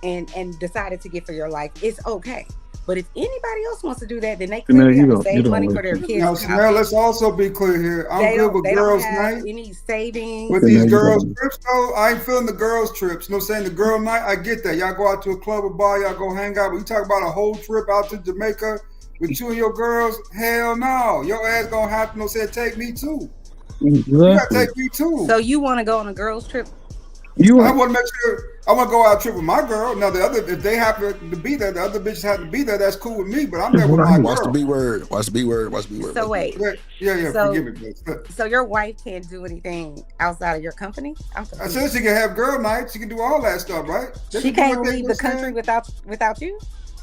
and decided to get for your life is okay. But if anybody else wants to do that, then they clearly have to save money for their kids. Now, Chanel, let's also be clear here. I'm good with girls' night. Any savings with these girls' trips, though, I ain't feeling the girls' trips. You know what I'm saying? The girl night, I get that. Y'all go out to a club or bar, y'all go hang out. But you talk about a whole trip out to Jamaica with you and your girls, hell no. Your ass gonna have to take me too. Exactly. You gotta take me too. So you want to go on a girls' trip? I want to make sure I want to go out trip with my girl. Now if they happen to be there, the other bitches have to be there. That's cool with me. But I'm there with my Watch girl. the B word. Watch the B word. Watch the B word. So wait. Yeah. So, forgive me, please. So your wife can't do anything outside of your company? I said she can have girl nights. She can do all that stuff, right? She can't leave the country without you?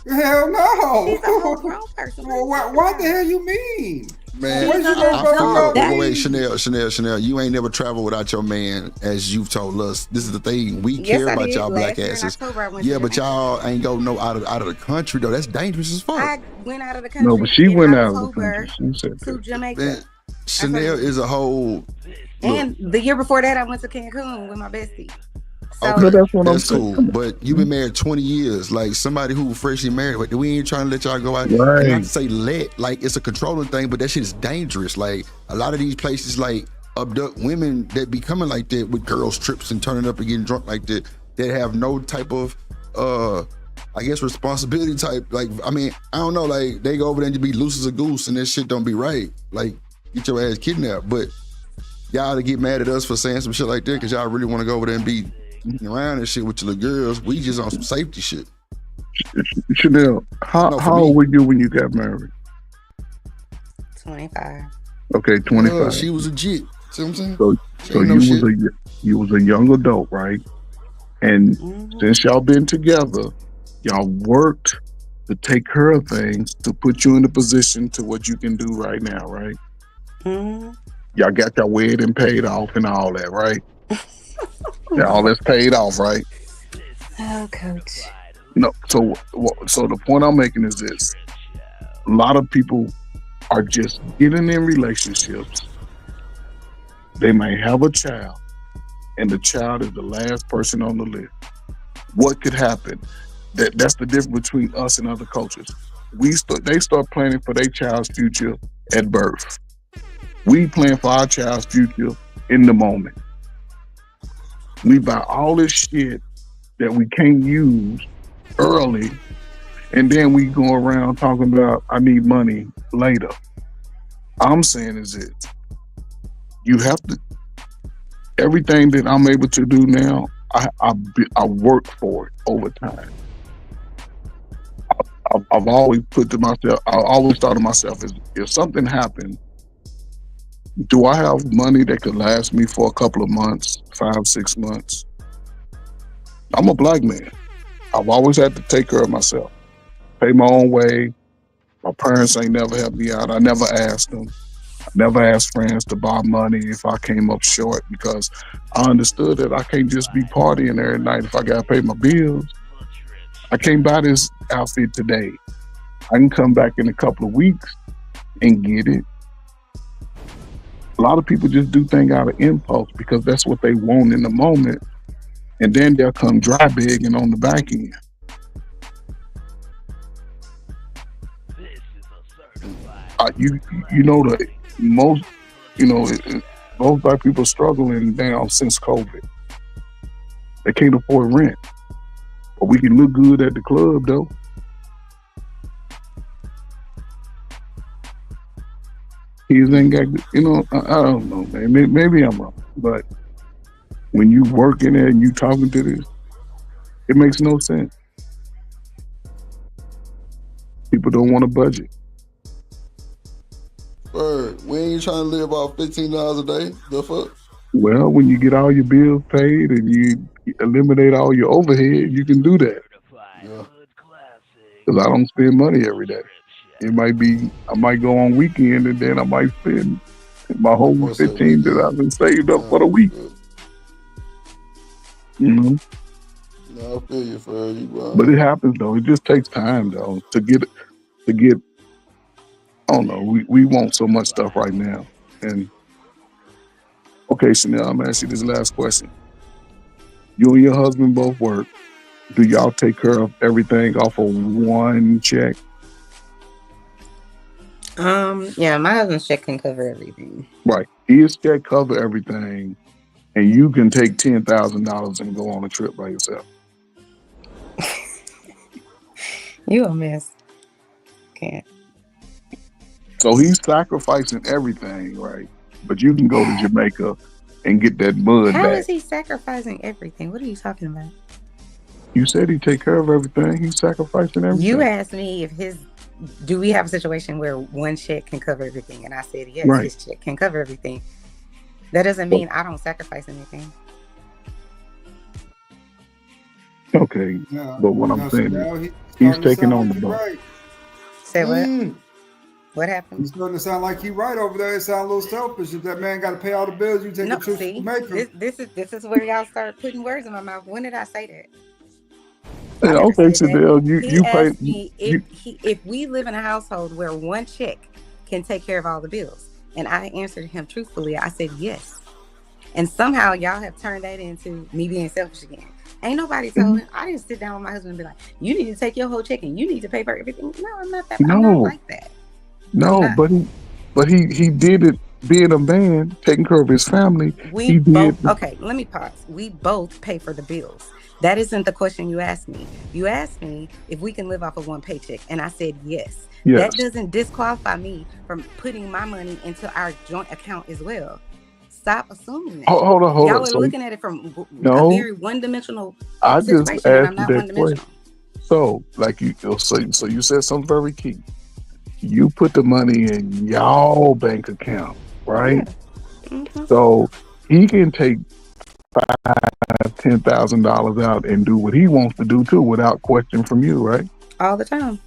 Hell no. She's a whole grown person. Well, what the hell you mean? Man, wait, Chanel, you ain't never traveled without your man, as you've told us. This is the thing. We care about y'all black asses. Yeah, but y'all ain't go out of the country though. That's dangerous as fuck. I went out of the country. No, but she went out of the country. She said to Jamaica. Man, Chanel is a whole. And the year before that, I went to Cancun with my bestie. Okay, that's cool. But you've been married 20 years. Like somebody who freshly married, but we ain't trying to let y'all go out. Right. Not to say like it's a controlling thing, but that shit is dangerous. Like a lot of these places like abduct women that be coming like that with girls trips and turning up and getting drunk like that have no type of I guess responsibility type. Like, I mean, I don't know, like they go over there and just be loose as a goose and that shit don't be right. Like get your ass kidnapped. But y'all to get mad at us for saying some shit like that because y'all really want to go over there and be around and shit with your little girls. We just on some safety shit. Chanel, how old were you when you got married? 25. Okay, 25. She was a jit. See what I'm saying? So you was a young adult, right? And since y'all been together, y'all worked to take care of things to put you in a position to what you can do right now, right? Y'all got your wedding paid off and all that, right? All that's paid off, right? Oh, coach. No, so the point I'm making is this: a lot of people are just getting in relationships. They may have a child, and the child is the last person on the list. What could happen? That's the difference between us and other cultures. They start planning for their child's future at birth. We plan for our child's future in the moment. We buy all this shit that we can't use early, and then we go around talking about, I need money later. I'm saying is it, you have to, everything that I'm able to do now, I work for it over time. I've always always thought of myself as, if something happened, do I have money that could last me for a couple of months, 5-6 months? I'm a black man. I've always had to take care of myself, pay my own way. My parents ain't never helped me out. I never asked them. I never asked friends to borrow money if I came up short, because I understood that I can't just be partying every night if I gotta pay my bills. I can't buy this outfit today. I can come back in a couple of weeks and get it. A lot of people just do things out of impulse because that's what they want in the moment, and then they'll come dry begging on the back end. You know that most black people struggling now since COVID. They can't afford rent, but we can look good at the club though. Kids ain't got, I don't know, man. Maybe I'm wrong, but when you work in there and you talking to this, it makes no sense. People don't want to budget. Bird, we ain't trying to live off $15 a day. The fuck? Well, when you get all your bills paid and you eliminate all your overhead, you can do that. Yeah. Because I don't spend money every day. It might be, I might go on weekend and then I might spend my whole 15 that I've been saved up for the week. No, I feel you, Fred. But it happens though. It just takes time though to get. I don't know. We want so much stuff right now. And okay, Chanel, I'm gonna ask you this last question. You and your husband both work. Do y'all take care of everything off of one check? Yeah, my husband's check can cover everything. Right. His check cover everything, and you can take $10,000 and go on a trip by yourself. You a mess. Can't. So he's sacrificing everything, right? But you can go to Jamaica and get that mud How back. is he sacrificing everything? What are you talking about? You said he take care of everything. He's sacrificing everything. You asked me do we have a situation where one check can cover everything? And I said, yes, Right. his check can cover everything. That doesn't mean I don't sacrifice anything. Okay, but what I'm saying is he's taking on the boat. Right. Say what? What happened? It's starting to sound like he right over there. It sounds a little selfish. If that man got to pay all the bills, you take No, a trip see, to Jamaica. this is where y'all start putting words in my mouth. When did I say that? Yeah, okay, Chanel, you He pay. asked me if we live in a household where one check can take care of all the bills, and I answered him truthfully. I said yes, and somehow y'all have turned that into me being selfish again. Ain't nobody told him. I didn't sit down with my husband and be like, "You need to take your whole check and you need to pay for everything." No, I'm not that. I'm not like that. No, but he did it being a man, taking care of his family. We both okay. Let me pause. We both pay for the bills. That isn't the question you asked me. You asked me if we can live off of one paycheck, and I said yes. That doesn't disqualify me from putting my money into our joint account as well. Stop assuming that. Hold on. Y'all are looking at it from a very one-dimensional situation. I just and I'm asked not you that one-dimensional. question. So, so you said something very key. You put the money in y'all bank account, right? Mm-hmm. So he can take $10,000 out and do what he wants to do too, without question from you, right? All the time.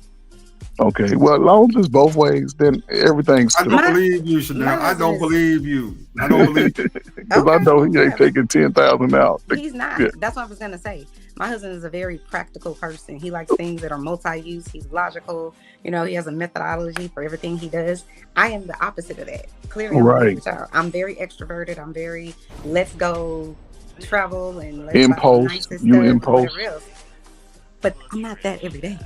Okay, well, as long as it's both ways, then everything's. I don't believe you, Chanel. I don't believe you. I don't believe you. Because I know he ain't taking 10,000 out. He's not. Yeah. That's what I was gonna say. My husband is a very practical person. He likes things that are multi-use. He's logical. You know, he has a methodology for everything he does. I am the opposite of that. Clearly, Right. I'm very extroverted. I'm very let's go travel and let's Impulse. buy the nicest You stuff and impulse. whatever else. But I'm not that every day.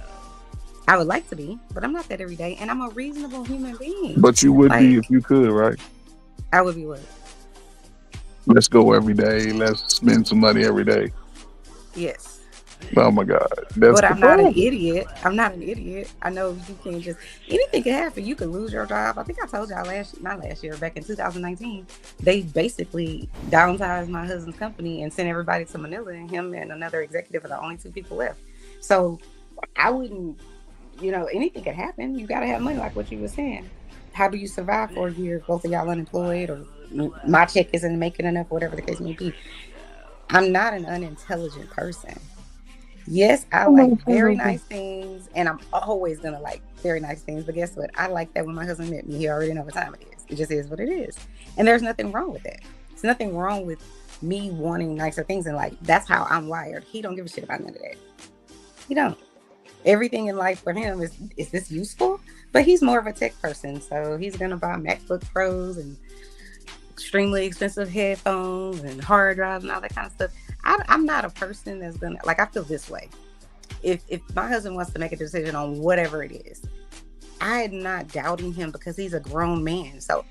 I would like to be, but I'm not that every day. And I'm a reasonable human being. But you would be Like, if you could, right? I would be what? Let's go every day. Let's spend some money every day. Yes. Oh my God. That's But the I'm not an problem. idiot. I'm not an idiot. I know you can't just anything can happen. You could lose your job. I think I told y'all not last year, back in 2019, they basically downsized my husband's company and sent everybody to Manila, and him and another executive are the only two people left. So I wouldn't, anything could happen. You gotta have money, like what you were saying. How do you survive for a year if both of y'all unemployed or my check isn't making enough, whatever the case may be? I'm not an unintelligent person. Yes, I like very nice things, and I'm always gonna like very nice things. But guess what? I like that when my husband met me, he already know what time it is. It just is what it is, and there's nothing wrong with that. There's nothing wrong with me wanting nicer things in life. That's how I'm wired. He don't give a shit about none of that. He don't. Everything in life for him is this useful? But he's more of a tech person, so he's gonna buy MacBook Pros and extremely expensive headphones and hard drives and all that kind of stuff. I'm not a person that's gonna I feel this way. If my husband wants to make a decision on whatever it is, I'm not doubting him because he's a grown man. So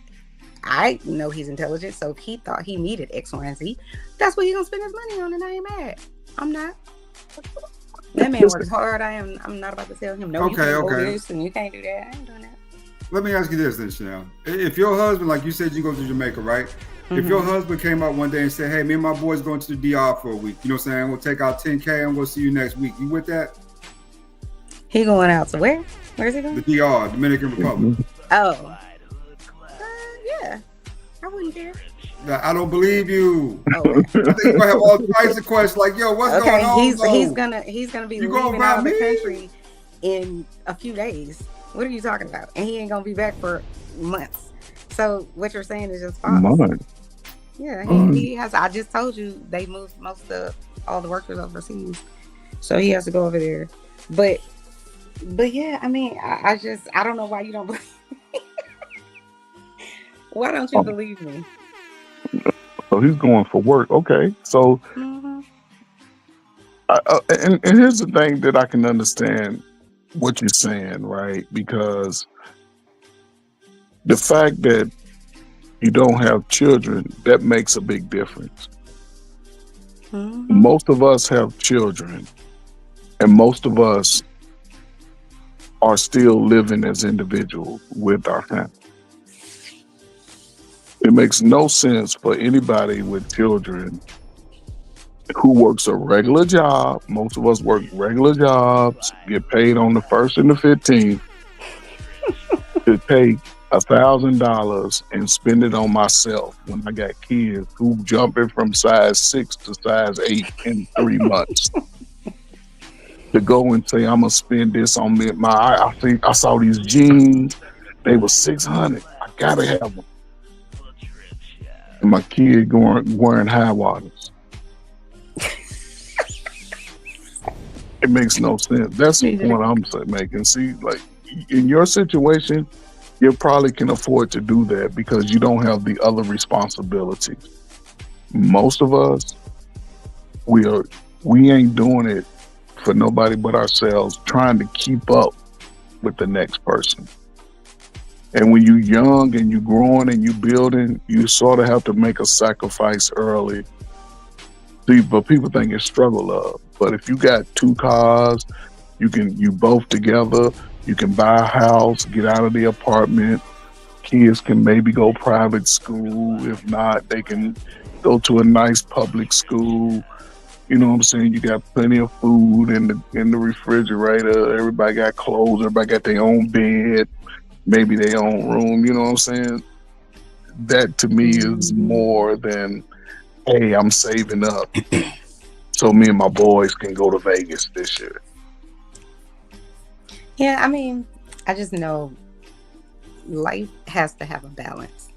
I know he's intelligent. So if he thought he needed X, Y, and Z, that's what he's gonna spend his money on, and I ain't mad. I'm not. That man works hard. I'm not about to tell him no. You can't do this and you can't do that. I ain't doing that. Let me ask you this then, Chanel. If your husband, like you said, you go to Jamaica, right? If your husband came out one day and said, hey, me and my boys going to the DR for a week, you know what I'm saying? We'll take out 10K and we'll see you next week. You with that? He going out to where? Where's he going? The DR, Dominican Republic. Oh. Yeah. I wouldn't care. I don't believe you. I think you're gonna have all types of questions like, yo, what's going on? He's gonna be leaving out of the country in a few days. What are you talking about? And he ain't gonna be back for months. So what you're saying is just false. Yeah, he has. I just told you they moved most of all the workers overseas, so he has to go over there. But yeah, I mean, I don't know why you don't believe me. Why don't you believe me? So he's going for work. Okay, so and here's the thing that I can understand what you're saying, right? Because the fact that you don't have children, that makes a big difference. Most of us have children, and most of us are still living as individuals with our family. It makes no sense for anybody with children who works a regular job. Most of us work regular jobs, get paid on the 1st and the 15th, to take $1,000 and spend it on myself when I got kids who jumping from size 6 to size 8 in 3 months. To go and say, I'm gonna spend this on me. I think I saw these jeans, they were $600. I gotta have them. And my kid wearing high waters. It makes no sense. That's the point I'm making. See, like in your situation, you probably can afford to do that because you don't have the other responsibilities. Most of us, we ain't doing it for nobody but ourselves, trying to keep up with the next person. And when you're young and you're growing and you're building, you sort of have to make a sacrifice early. See, but people think it's struggle love. But if you got 2 cars, you both together, you can buy a house, get out of the apartment. Kids can maybe go private school. If not, they can go to a nice public school. You know what I'm saying? You got plenty of food in the refrigerator. Everybody got clothes. Everybody got their own bed. Maybe their own room. You know what I'm saying? That to me is more than, hey, I'm saving up so me and my boys can go to Vegas this year. Yeah, I mean, I just know life has to have a balance,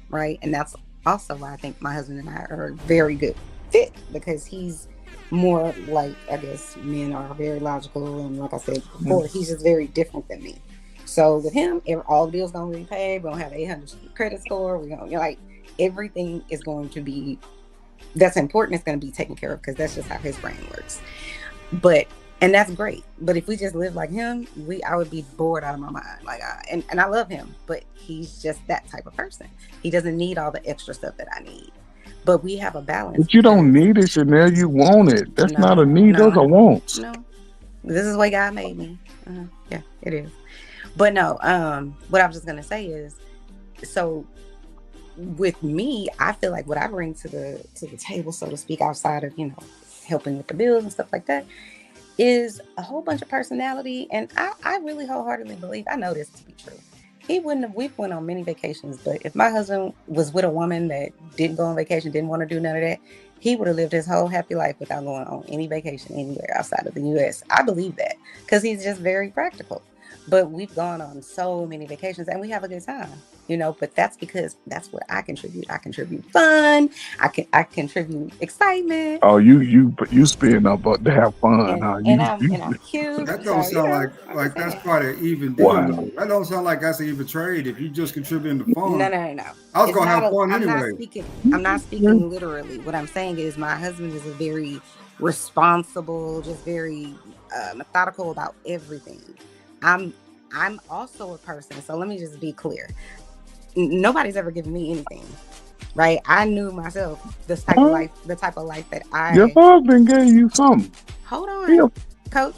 right? And that's also why I think my husband and I are a very good fit, because he's more like, I guess men are very logical, and like I said before, he's just very different than me. So with him, all bills gonna be paid. We're gonna have 800 credit score. We're gonna, like, everything is going to be, that's important, it's going to be taken care of, because that's just how his brain works. And that's great. But if we just live like him, I would be bored out of my mind. Like, and I love him, but he's just that type of person. He doesn't need all the extra stuff that I need. But we have a balance. But you don't need it, Chanel. You want it. That's not a need. Those are wants. No, this is the way God made me. Yeah, it is. But no, what I was just gonna say is, so with me, I feel like what I bring to the table, so to speak, outside of, you know, helping with the bills and stuff like that, is a whole bunch of personality. And I really wholeheartedly believe, I know this to be true. We've went on many vacations, but if my husband was with a woman that didn't go on vacation, didn't want to do none of that, he would have lived his whole happy life without going on any vacation anywhere outside of the U.S. I believe that, because he's just very practical. But we've gone on so many vacations and we have a good time, you know, but that's because that's what I contribute. I contribute fun. I contribute excitement. Oh, you spend up to have fun, huh? And I'm cute. That don't sound like that's part of even deal. Wow. That don't sound like that's an even trade if you just contributing to fun. No. I was gonna have fun anyway. I'm not speaking literally. What I'm saying is my husband is a very responsible, just very methodical about everything. I'm also a person, so let me just be clear. Nobody's ever given me anything, right? I knew myself the type of life that I. Your husband gave you something. Hold on, Coach.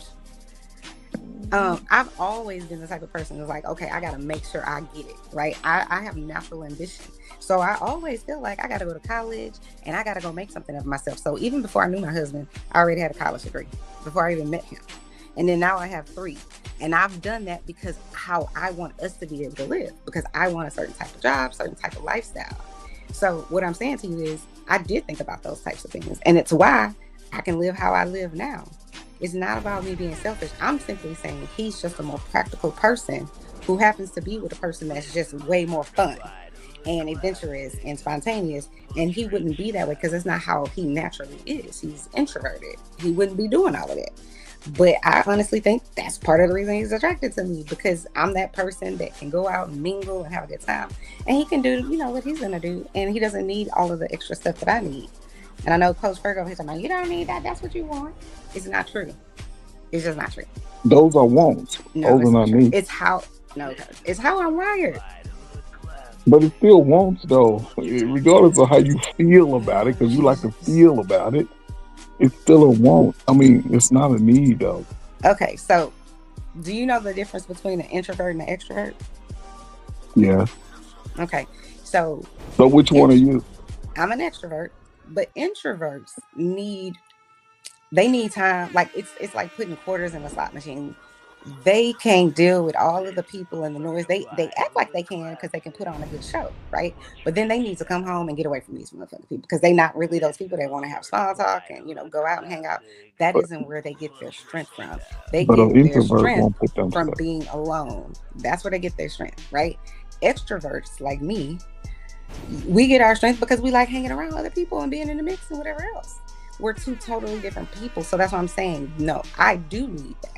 I've always been the type of person who's like, okay, I gotta make sure I get it, right? I have natural ambition, so I always feel like I gotta go to college and I gotta go make something of myself. So even before I knew my husband, I already had a college degree before I even met him. And then now I have 3. And I've done that because how I want us to be able to live, because I want a certain type of job, certain type of lifestyle. So what I'm saying to you is I did think about those types of things. And it's why I can live how I live now. It's not about me being selfish. I'm simply saying he's just a more practical person who happens to be with a person that's just way more fun and adventurous and spontaneous. And he wouldn't be that way because that's not how he naturally is. He's introverted. He wouldn't be doing all of that. But I honestly think that's part of the reason he's attracted to me, because I'm that person that can go out and mingle and have a good time. And he can do, you know, what he's going to do. And he doesn't need all of the extra stuff that I need. And I know Coach Fergo, he's like, you don't need that. That's what you want. It's not true. It's just not true. Those are wants. No, those are not needs. It's how I'm wired. But it still wants, though, regardless of how you feel about it, because you like to feel about it. It's still a want. I mean, it's not a need, though. Okay, so do you know the difference between an introvert and an extrovert? Yeah. Okay, so which one are you? I'm an extrovert, but introverts need time. Like it's like putting quarters in a slot machine. They can't deal with all of the people and the noise. They act like they can because they can put on a good show, right? But then they need to come home and get away from these motherfucking people, because they're not really those people that want to have small talk and, you know, go out and hang out. That isn't where they get their strength from. They get their strength from being alone. That's where they get their strength, right? Extroverts like me, we get our strength because we like hanging around other people and being in the mix and whatever else. We're 2 totally different people. So that's what I'm saying. No, I do need that.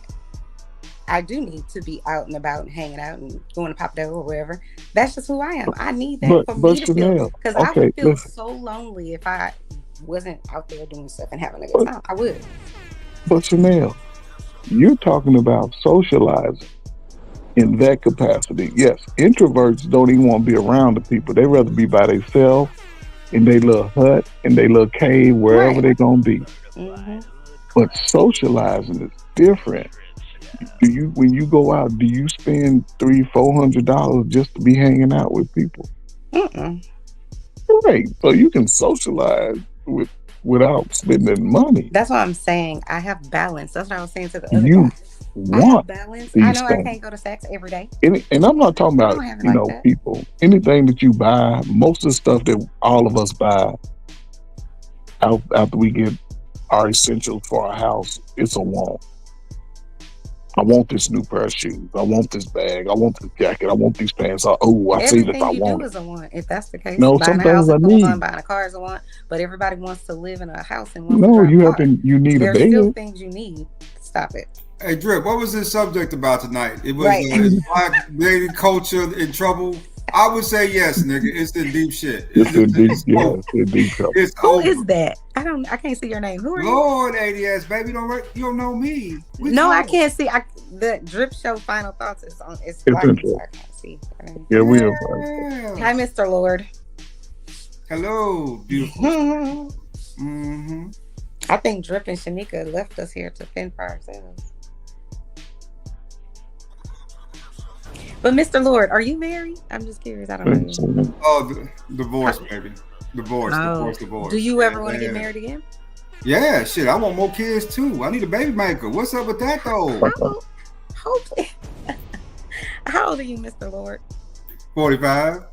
I do need to be out and about and hanging out and going to Pop Dough or wherever. That's just who I am. I need that for me to feel, because I would feel so lonely if I wasn't out there doing stuff and having a good time. I would. But Chanel, you're talking about socializing in that capacity. Yes, introverts don't even want to be around the people. They rather be by themselves in their little hut, in their little cave, wherever they're gonna be. Mm-hmm. But socializing is different. When you go out, do you spend $300-400 just to be hanging out with people? Right. So you can socialize without spending money. That's what I'm saying. I have balance. That's what I was saying to the other guy. I have balance. I know I can't go to sex every day. And I'm not talking about, people. Anything that you buy, most of the stuff that all of us buy after we get our essentials for our house, it's a want. I want this new pair of shoes. I want this bag. I want this jacket. I want these pants. I see this. Everything I you want do it. is a want. If that's the case, No, buying some a house things I is a want, need. buying a car is a want. But everybody wants to live in a house and wants to No, drive you a have car. to. You need a There's still bed. things you need. Stop it. Hey, Drip, what was this subject about tonight? It was Right. Is black lady culture in trouble? I would say yes, nigga. It's the deep shit. It's a deep, yeah, it's a deep trouble. It's Who over. is that? I can't see your name. Who are you? Lord, ADS, baby, you don't know me. We No, I talk. can't see. The Drip Show final thoughts is on. It's It's black. interesting. I can't see. Yeah, we have. Hi, Mr. Lord. Hello, beautiful. Mm-hmm. I think Drip and Shanika left us here to fend for ourselves. But Mr. Lord, are you married? I'm just curious. I don't know you. Oh, divorce, baby. Divorce. Do you ever want to get married again? Yeah, shit. I want more kids too. I need a baby maker. What's up with that though? Hopefully. How old are you, Mr. Lord? 45.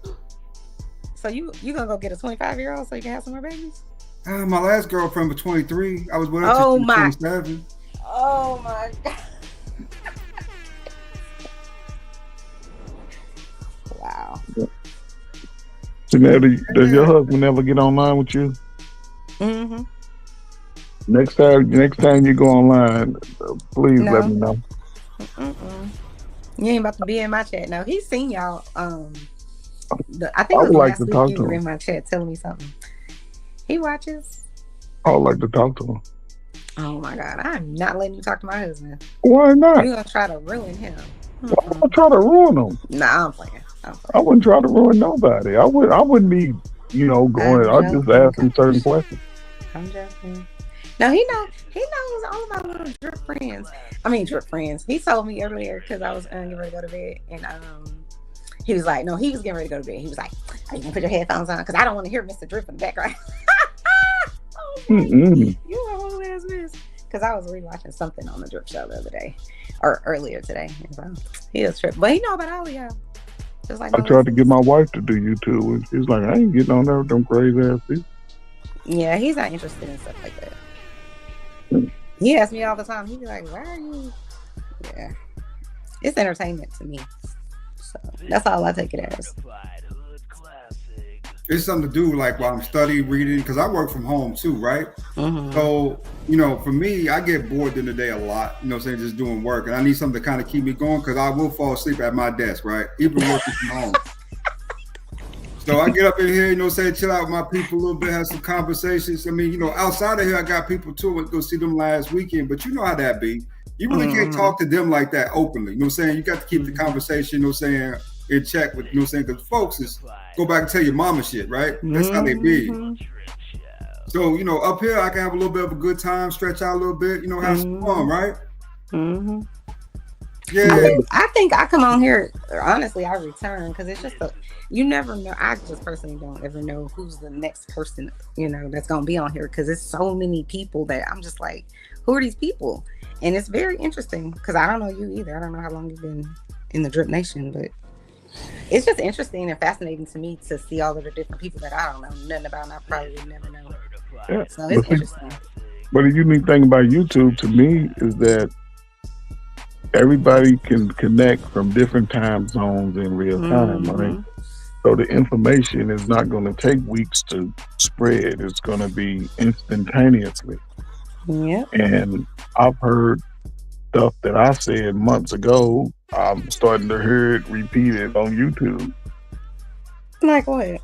So you gonna go get a 25-year-old so you can have some more babies? My last girlfriend was 23. I was with her Oh till my. 27. Oh my God. Wow. So now, does your husband ever get online with you? Mm-hmm. Next time you go online, please let me know. You ain't about to be in my chat. No, he's seen y'all. I think I it was would like last to week talk you to were him. in my chat telling me something. He watches. I would like to talk to him. Oh my God, I'm not letting you talk to my husband. Why not? You're gonna try to ruin him. I'm not trying to ruin him. Nah, I'm playing. I wouldn't try to ruin nobody. I wouldn't be, going. I just ask him certain questions. I'm joking. No, he knows all about little Drip friends. I mean, Drip friends. He told me earlier because I was getting ready to go to bed, and he was like, no, he was getting ready to go to bed. He was like, are you gonna put your headphones on? Because I don't want to hear Mr. Drip in the background. You a whole ass mess. Because I was rewatching something on the Drip Show the other day, or earlier today. And so he was tripping, but he know about all of y'all. Just like I tried to get my wife to do YouTube, and she's like, I ain't getting on there with them crazy ass people. Yeah, he's not interested in stuff like that. He asks me all the time. He be like, why are you? Yeah. It's entertainment to me. So that's all I take it as. It's something to do like while I'm studying, reading, because I work from home too, right? Mm-hmm. So, for me, I get bored during the day a lot, just doing work. And I need something to kind of keep me going because I will fall asleep at my desk, right? Even working from home. So I get up in here, chill out with my people a little bit, have some conversations. I mean, outside of here, I got people too. I went to go see them last weekend, but you know how that be. You really can't talk to them like that openly. You know what I'm saying? You got to keep the conversation, in check with, because folks is go back and tell your mama shit, right? That's how they be. So, up here, I can have a little bit of a good time, stretch out a little bit, have some fun, right? Mm-hmm. Yeah. I think I come on here, honestly, I return because it's just you never know. I just personally don't ever know who's the next person, that's going to be on here because it's so many people that I'm just like, who are these people? And it's very interesting because I don't know you either. I don't know how long you've been in the Drip Nation, but it's just interesting and fascinating to me to see all of the different people that I don't know nothing about and I probably would never know. Yeah. So it's interesting. But the unique thing about YouTube to me is that everybody can connect from different time zones in real time, right? So the information is not going to take weeks to spread. It's going to be instantaneously. Yeah. And I've heard stuff that I said months ago. I'm starting to hear it repeated on YouTube. Like what?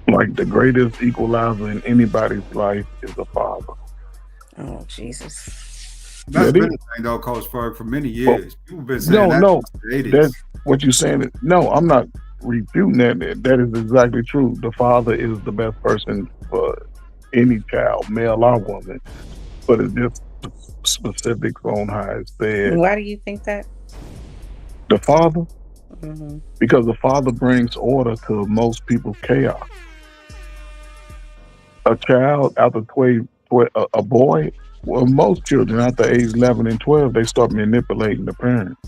Like the greatest equalizer in anybody's life is a father. Oh, Jesus. That's been the thing, though, Coach Ferg, for many years. People been saying that's what you're saying. No, I'm not refuting that. That is exactly true. The father is the best person for any child, male or woman. But it's just specifics on how it's said. Why do you think that? The father? Mm-hmm. Because the father brings order to most people's chaos. A child after 12, a boy, well, most children after age 11 and 12, they start manipulating the parents.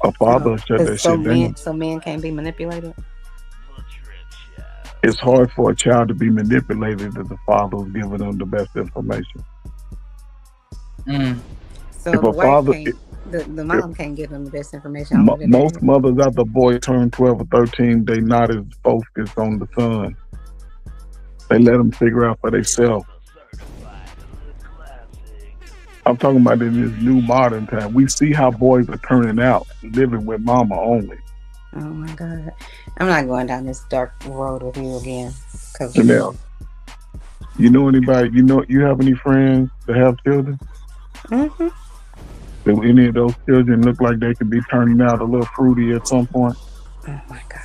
A father shut that shit down. So men can't be manipulated? It's hard for a child to be manipulated if the father is giving them the best information. So If the a wife father, can't, the mom can't give them the best information. Only the most dad. mothers after the boy turn 12 or 13, they not as focused on the son. They let them figure out for themselves. I'm talking about in this new modern time. We see how boys are turning out, living with mama only. Oh my God. I'm not going down this dark road with you again. Now, you know anybody, you have any friends that have children? Mm-hmm. Do any of those children look like they could be turning out a little fruity at some point? Oh my God.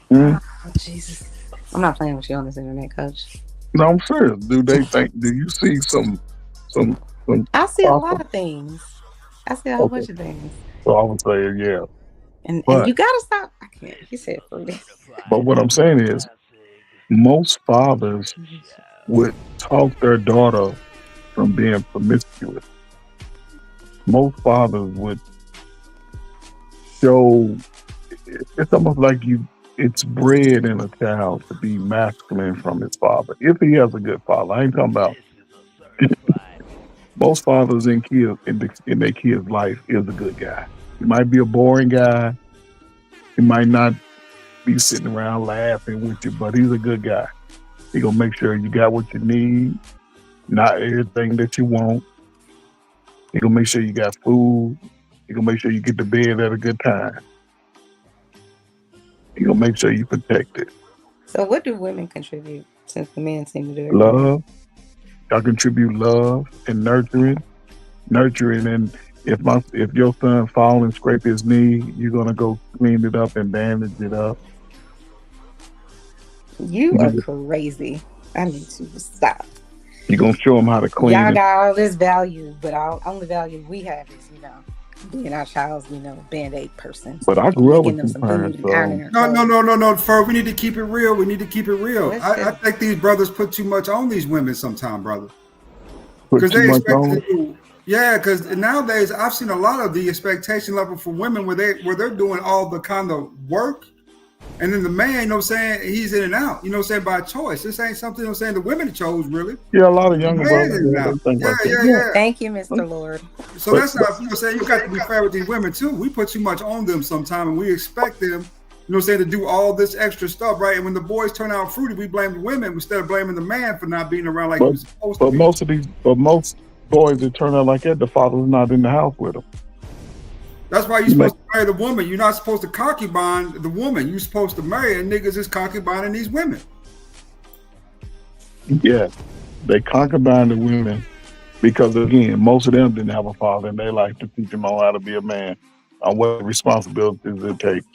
Hmm? Oh, Jesus. I'm not playing with you on this internet, Coach. No, I'm serious. Do you see some I see a lot of things. I see a whole bunch of things. So I would say, yeah. And But- you gotta stop. I can't. You said fruity. But what I'm saying is, most fathers would talk their daughter from being promiscuous. Most fathers would show, it's almost like it's bred in a child to be masculine from his father. If he has a good father, I ain't talking about. Most fathers in their kids' life is a good guy. He might be a boring guy. He might not be sitting around laughing with you, but he's a good guy. He gonna make sure you got what you need, not everything that you want. He gonna make sure you got food. He gonna make sure you get to bed at a good time. He gonna make sure you protected. So what do women contribute since the men seem to do it? Love. I contribute love and nurturing. And if your son fall and scrape his knee, you're gonna go clean it up and bandage it up. You are crazy. I need to stop. You're gonna show him how to clean Y'all it. got all this value, but all only value we have is, being our child's, Band-Aid person. But I grew up Making with them two some parents, food and ironing so their No, Fur. We need to keep it real. What's I think these brothers put too much on these women sometime, brother. put Because too they much expect on. to do. Yeah, because nowadays I've seen a lot of the expectation level for women where they're doing all the kind of work, and then the man, he's in and out, by choice. This ain't something, the women chose really. Yeah, a lot of younger Man brothers. in and They out. think like that. Yeah. Thank you, Mr. Lord. So that's not, you got to be fair with these women too. We put too much on them sometime, and we expect them, to do all this extra stuff, right? And when the boys turn out fruity, we blame the women instead of blaming the man for not being around like he was supposed to be. But most boys that turn out like that, the father's not in the house with them. That's why you're supposed to marry the woman. You're not supposed to concubine the woman. You're supposed to marry, and niggas is concubining these women. Yeah, they concubine the women because, again, most of them didn't have a father, and they like to teach them on how to be a man, on what responsibilities it takes.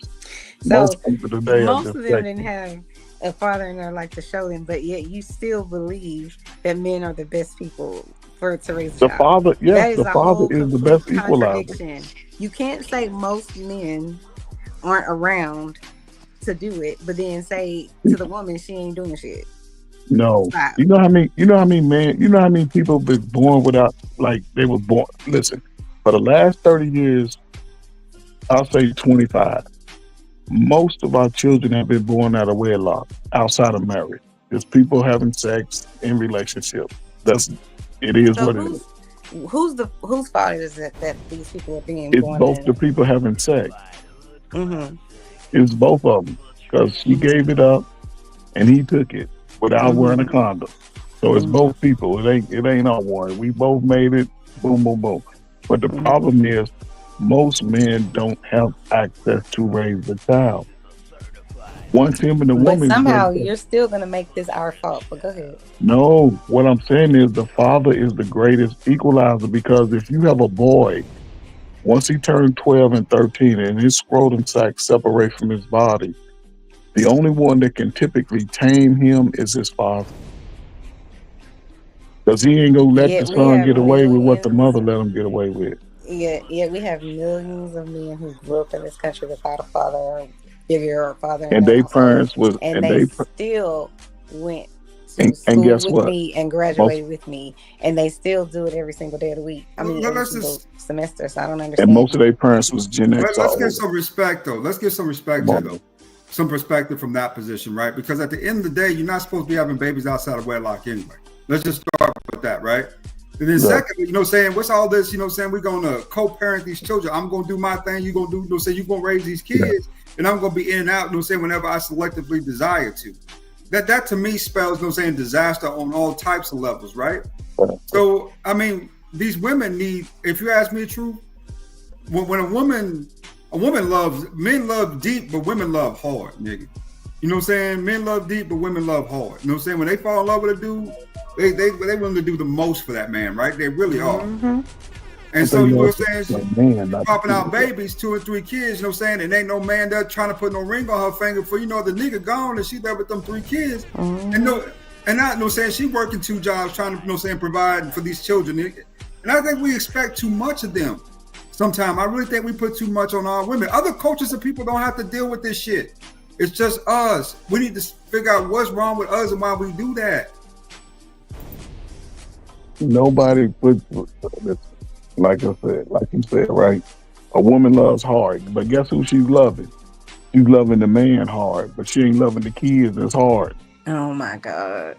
So most people today most are of just them didn't have a father in their life to show them, but yet you still believe that men are the best people to raise a the child. father. That Yes, is the a father whole is the complete best equalizer. contradiction. You can't say most men aren't around to do it, but then say to the woman she ain't doing shit. No, Stop. you know how many people been born without, like, they were born. Listen, for the last 30 years, I'll say 25. Most of our children have been born out of wedlock, outside of marriage. Just people having sex in relationships. It is So what it is. whose fault is it that these people are being It's born both in? the people having sex. Mm-hmm. It's both of them, because she gave it up and he took it without wearing a condom. So it's both people. It ain't all one. We both made it. Boom, boom, boom. But the problem is, most men don't have access to raise a child. Once him and the But woman. somehow you're still gonna make this our fault. But go ahead. No, what I'm saying is the father is the greatest equalizer, because if you have a boy, once he turned 12 and 13 and his scrotum sac separate from his body, the only one that can typically tame him is his father. Because he ain't gonna let Yeah, the we son have get away with what the millions. mother let him get away with. Yeah, we have millions of men who grew up in this country without a father or figure or father, And their they household, parents was, and and they they, still went to and school guess with what? me and graduated with me, and they still do it every single day of the week. I mean, every single semester. So I don't understand. And most of their parents was Gen X. Let's get some respect, though. Let's get some respect Come here, on. though. Some perspective from that position, right? Because at the end of the day, you're not supposed to be having babies outside of wedlock anyway. Let's just start with that, right? And then Yeah. secondly, you know what I'm saying, what's all this, you know what I'm saying, we're gonna co-parent these children. I'm gonna do my thing, you're gonna do, you know what I'm saying, you're gonna raise these kids, and I'm gonna be in and out, you know what I'm saying, whenever I selectively desire to. That to me spells, you know what I'm saying, disaster on all types of levels, right? So I mean, these women need, if you ask me the truth, when a woman loves, men love deep, but women love hard, nigga. You know what I'm saying? Men love deep, but women love hard. You know what I'm saying? When they fall in love with a dude, they willing to do the most for that man, right? They really are. And so you know what I'm saying? She's popping out babies, 2 or 3 kids, you know what I'm saying? And ain't no man there trying to put no ring on her finger for, you know, the nigga gone and she there with them 3 kids. And I you know what I'm saying, she working 2 jobs trying to, you know what I'm saying, provide for these children. And I think we expect too much of them. Sometimes I really think we put too much on our women. Other cultures and people don't have to deal with this shit. It's just us. We need to figure out what's wrong with us and why we do that. Nobody puts, like I said, like you said, right? A woman loves hard, but guess who she's loving? She's loving the man hard, but she ain't loving the kids as hard. Oh my God.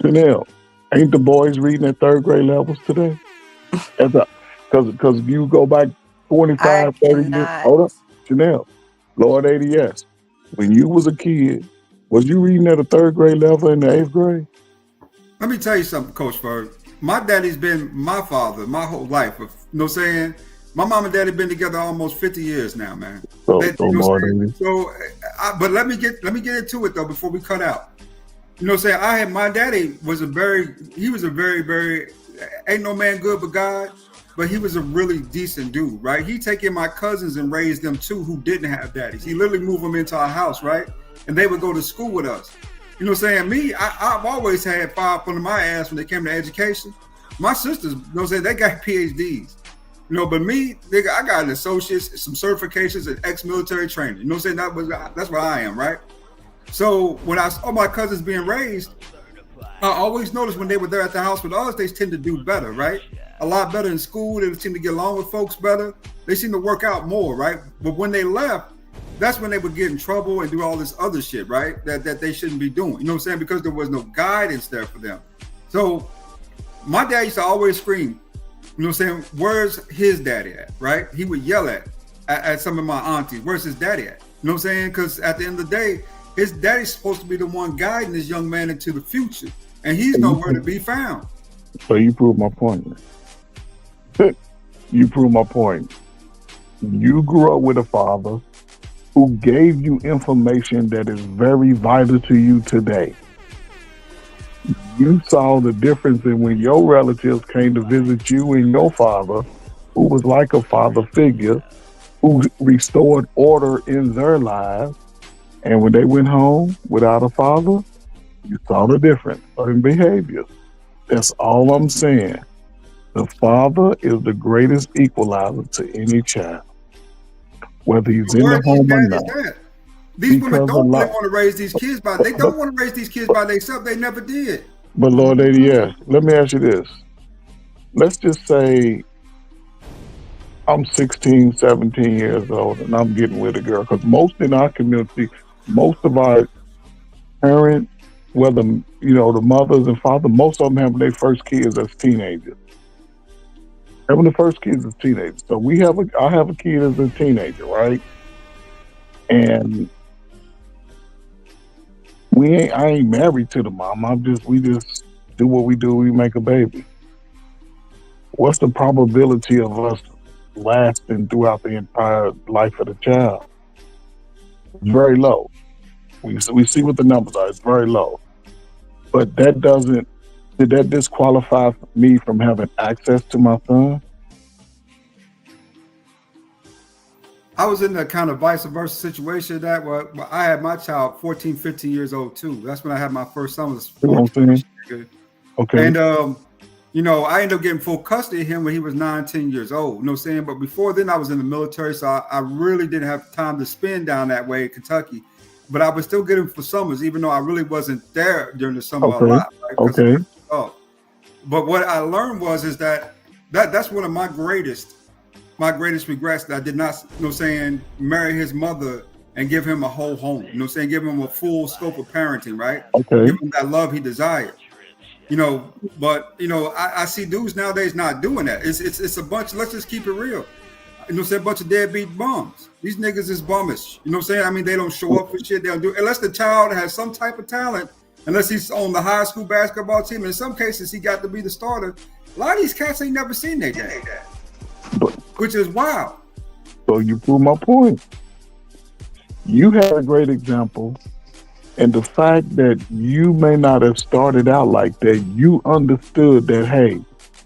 Chanel, ain't the boys reading at 3rd grade levels today? Because you go back 25, 30 years. Hold up, Chanel, Lord ADS. When you was a kid, was you reading at a 3rd grade level in the 8th grade? Let me tell you something, Coach Ferg. My daddy's been my father my whole life. You know what I'm saying? My mom and daddy been together almost 50 years now, man. So but let me get into it though before we cut out. You know what I'm saying? My daddy was a very, ain't no man good but God, but he was a really decent dude, right? He taking my cousins and raised them too who didn't have daddies. He literally moved them into our house, right? And they would go to school with us. You know what I'm saying? Me, I've always had fire under my ass when they came to education. My sisters, you know what I'm saying, they got PhDs. You know, but me, nigga, I got an associate's, some certifications, and ex-military training. You know what I'm saying? That's what I am, right? So when I saw my cousins being raised, I always noticed when they were there at the house with us, they tend to do better, right? A lot better in school. They seem to get along with folks better. They seem to work out more, right? But when they left, that's when they would get in trouble and do all this other shit, right? That they shouldn't be doing. You know what I'm saying? Because there was no guidance there for them. So my dad used to always scream, you know what I'm saying? Where's his daddy at, right? He would yell at some of my aunties, where's his daddy at? You know what I'm saying? Because at the end of the day, his daddy's supposed to be the one guiding this young man into the future. And he's nowhere to be found. So you prove my point. You prove my point. You grew up with a father who gave you information that is very vital to you today. You saw the difference in when your relatives came to visit you and your father, who was like a father figure, who restored order in their lives. And when they went home without a father, you saw the difference in behavior. That's all I'm saying. The father is the greatest equalizer to any child, whether he's in the home or not. These women don't really want to raise these kids by they don't want to raise these kids by themselves. They never did. But Lord ADS, let me ask you this. Let's just say I'm 16, 17 years old and I'm getting with a girl. Because most in our community, most of our parents, whether, you know, the mothers and fathers, most of them have their first kids as teenagers. Having the first kids as teenagers. So I have a kid as a teenager, right? And I ain't married to the mom. We just do what we do. We make a baby. What's the probability of us lasting throughout the entire life of the child? It's very low. We see what the numbers are. It's very low. But did that disqualify me from having access to my son? I was in that kind of vice versa situation that where I had my child 14, 15 years old too. That's when I had my first son. Was 14. Okay. And you know, I ended up getting full custody of him when he was 9, 10 years old. You know what I'm saying? But before then I was in the military, so I really didn't have time to spend down that way in Kentucky. But I would still get him for summers, even though I really wasn't there during the summer a lot. Right? Okay. But what I learned is that's one of my greatest regrets, that I did not, you know what I'm saying, marry his mother and give him a whole home. You know what I'm saying? Give him a full scope of parenting, right? Okay. Give him that love he desired. You know, but you know, I see dudes nowadays not doing that. It's a bunch. Let's just keep it real. You know, say a bunch of deadbeat bums. These niggas is bummish. You know what I'm saying? I mean, they don't show up for shit. They don't do unless the child has some type of talent. Unless he's on the high school basketball team. In some cases, he got to be the starter. A lot of these cats ain't never seen their dad, which is wild. So you prove my point. You had a great example. And the fact that you may not have started out like that, you understood that, hey,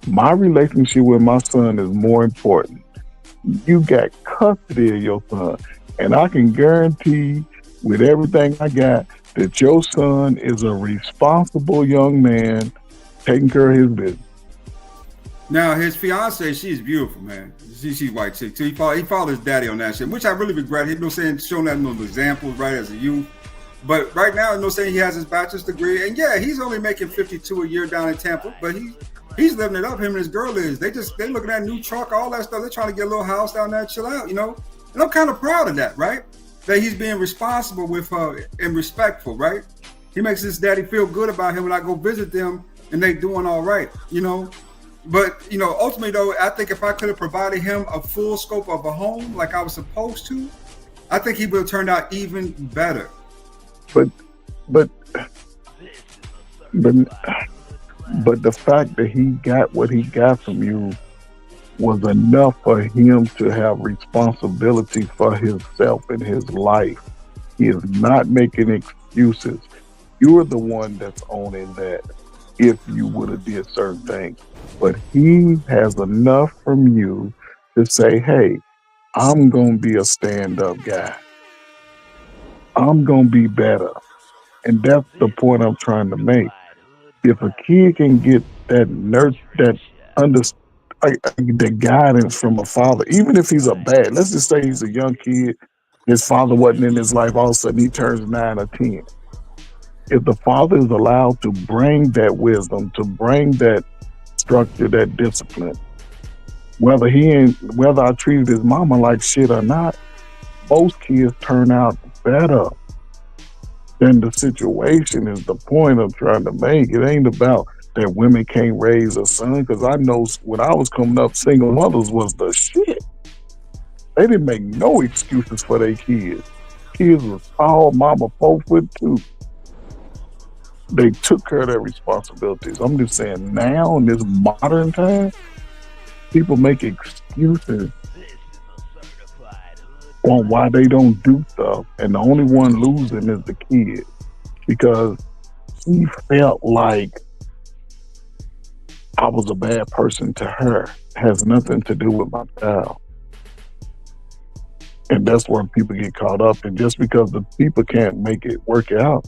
my relationship with my son is more important. You got custody of your son. And I can guarantee with everything I got that your son is a responsible young man taking care of his business. Now, his fiance, she's beautiful, man. She's white chick too. He followed his daddy on that shit, which I really regret. He was saying, showing that those examples, right, as a youth. But right now, saying he has his bachelor's degree, and yeah, he's only making $52 a year down in Tampa, but he's living it up. Him and his girl is. They looking at a new truck, all that stuff. They're trying to get a little house down there, chill out, you know. And I'm kind of proud of that, right? That he's being responsible with her and respectful, right? He makes his daddy feel good about him when I go visit them, and they doing all right, you know. But you know, ultimately though, I think if I could have provided him a full scope of a home like I was supposed to, I think he would have turned out even better. But the fact that he got what he got from you was enough for him to have responsibility for himself and his life. He is not making excuses. You're the one that's owning that if you would have did certain things. But he has enough from you to say, hey, I'm going to be a stand-up guy. I'm going to be better. And that's the point I'm trying to make. If a kid can get that the guidance from a father, even if he's let's just say he's a young kid, his father wasn't in his life, all of a sudden he turns 9 or 10. If the father is allowed to bring that wisdom, to bring that structure, that discipline, whether I treated his mama like shit or not, most kids turn out better. Then the situation is the point I'm trying to make. It ain't about that women can't raise a son, because I know when I was coming up, single mothers was the shit. They didn't make no excuses for their kids. Kids was tall, mama 4'2". They took care of their responsibilities. I'm just saying now in this modern time, people make excuses on why they don't do stuff, and the only one losing is the kid, because he felt like I was a bad person to her. It has nothing to do with my child. And that's where people get caught up. And just because the people can't make it work out,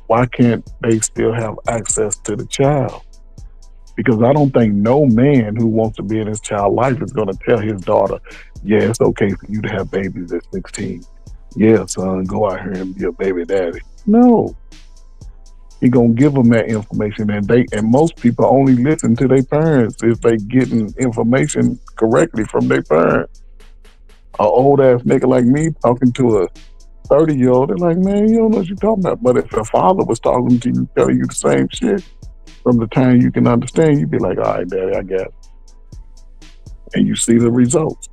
why can't they still have access to the child? Because I don't think no man who wants to be in his child's life is going to tell his daughter, yeah, it's okay for you to have babies at 16. Yeah, son, go out here and be a baby daddy. No. He going to give them that information, and most people only listen to their parents if they getting information correctly from their parents. An old ass nigga like me talking to a 30-year-old, they're like, man, you don't know what you're talking about. But if a father was talking to you, telling you the same shit, from the time you can understand, you'd be like, all right, daddy, I got it. And you see the results.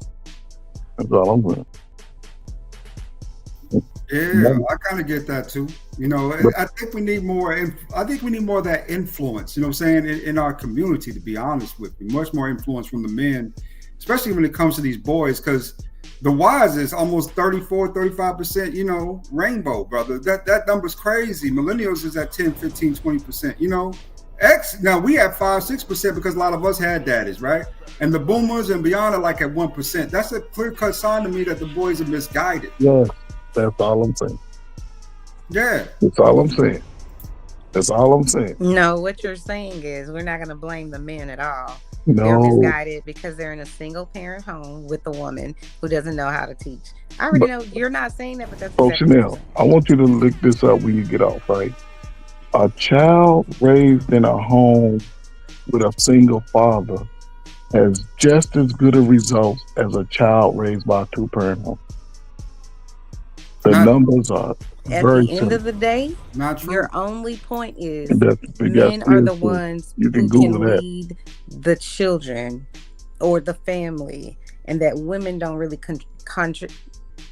That's all I'm doing. Yeah, I kind of get that too. You know, I think we need more. I think we need more of that influence. You know what I'm saying, in our community. To be honest with you, much more influence from the men, especially when it comes to these boys, because the wives is almost 34, 35%. You know, rainbow, brother. That number's crazy. Millennials is at 10, 15, 20%. You know, now we have 5, 6% because a lot of us had daddies, right? And the boomers and beyond are like at 1%. That's a clear-cut sign to me that the boys are misguided. Yes, that's all I'm saying. Yeah. That's all I'm saying. That's all I'm saying. No, what you're saying is we're not going to blame the men at all. No. They're misguided because they're in a single-parent home with a woman who doesn't know how to teach. I already know you're not saying that, but that's exactly Chanel, I want you to look this up when you get off, right? A child raised in a home with a single father has just as good a results as a child raised by a 2-parent home. The numbers are At very the end simple. of the day, Not true. your only point is We got men are the statistics. ones You can who Google can that. lead the children or the family, and that women don't really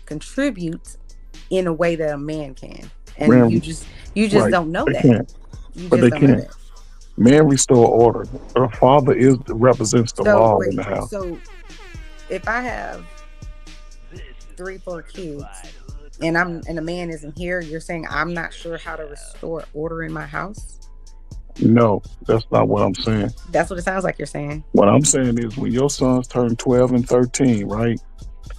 contribute in a way that a man can. And Man, you just right. don't know They that. can't. You But just they don't know can't. that. Man restore order. A father represents the So law wait, in the house. so if I have 3-4 kids and a man isn't here, you're saying I'm not sure how to restore order in my house? No, that's not what I'm saying. That's what it sounds like you're saying. What I'm saying is when your sons turn 12 and 13, right?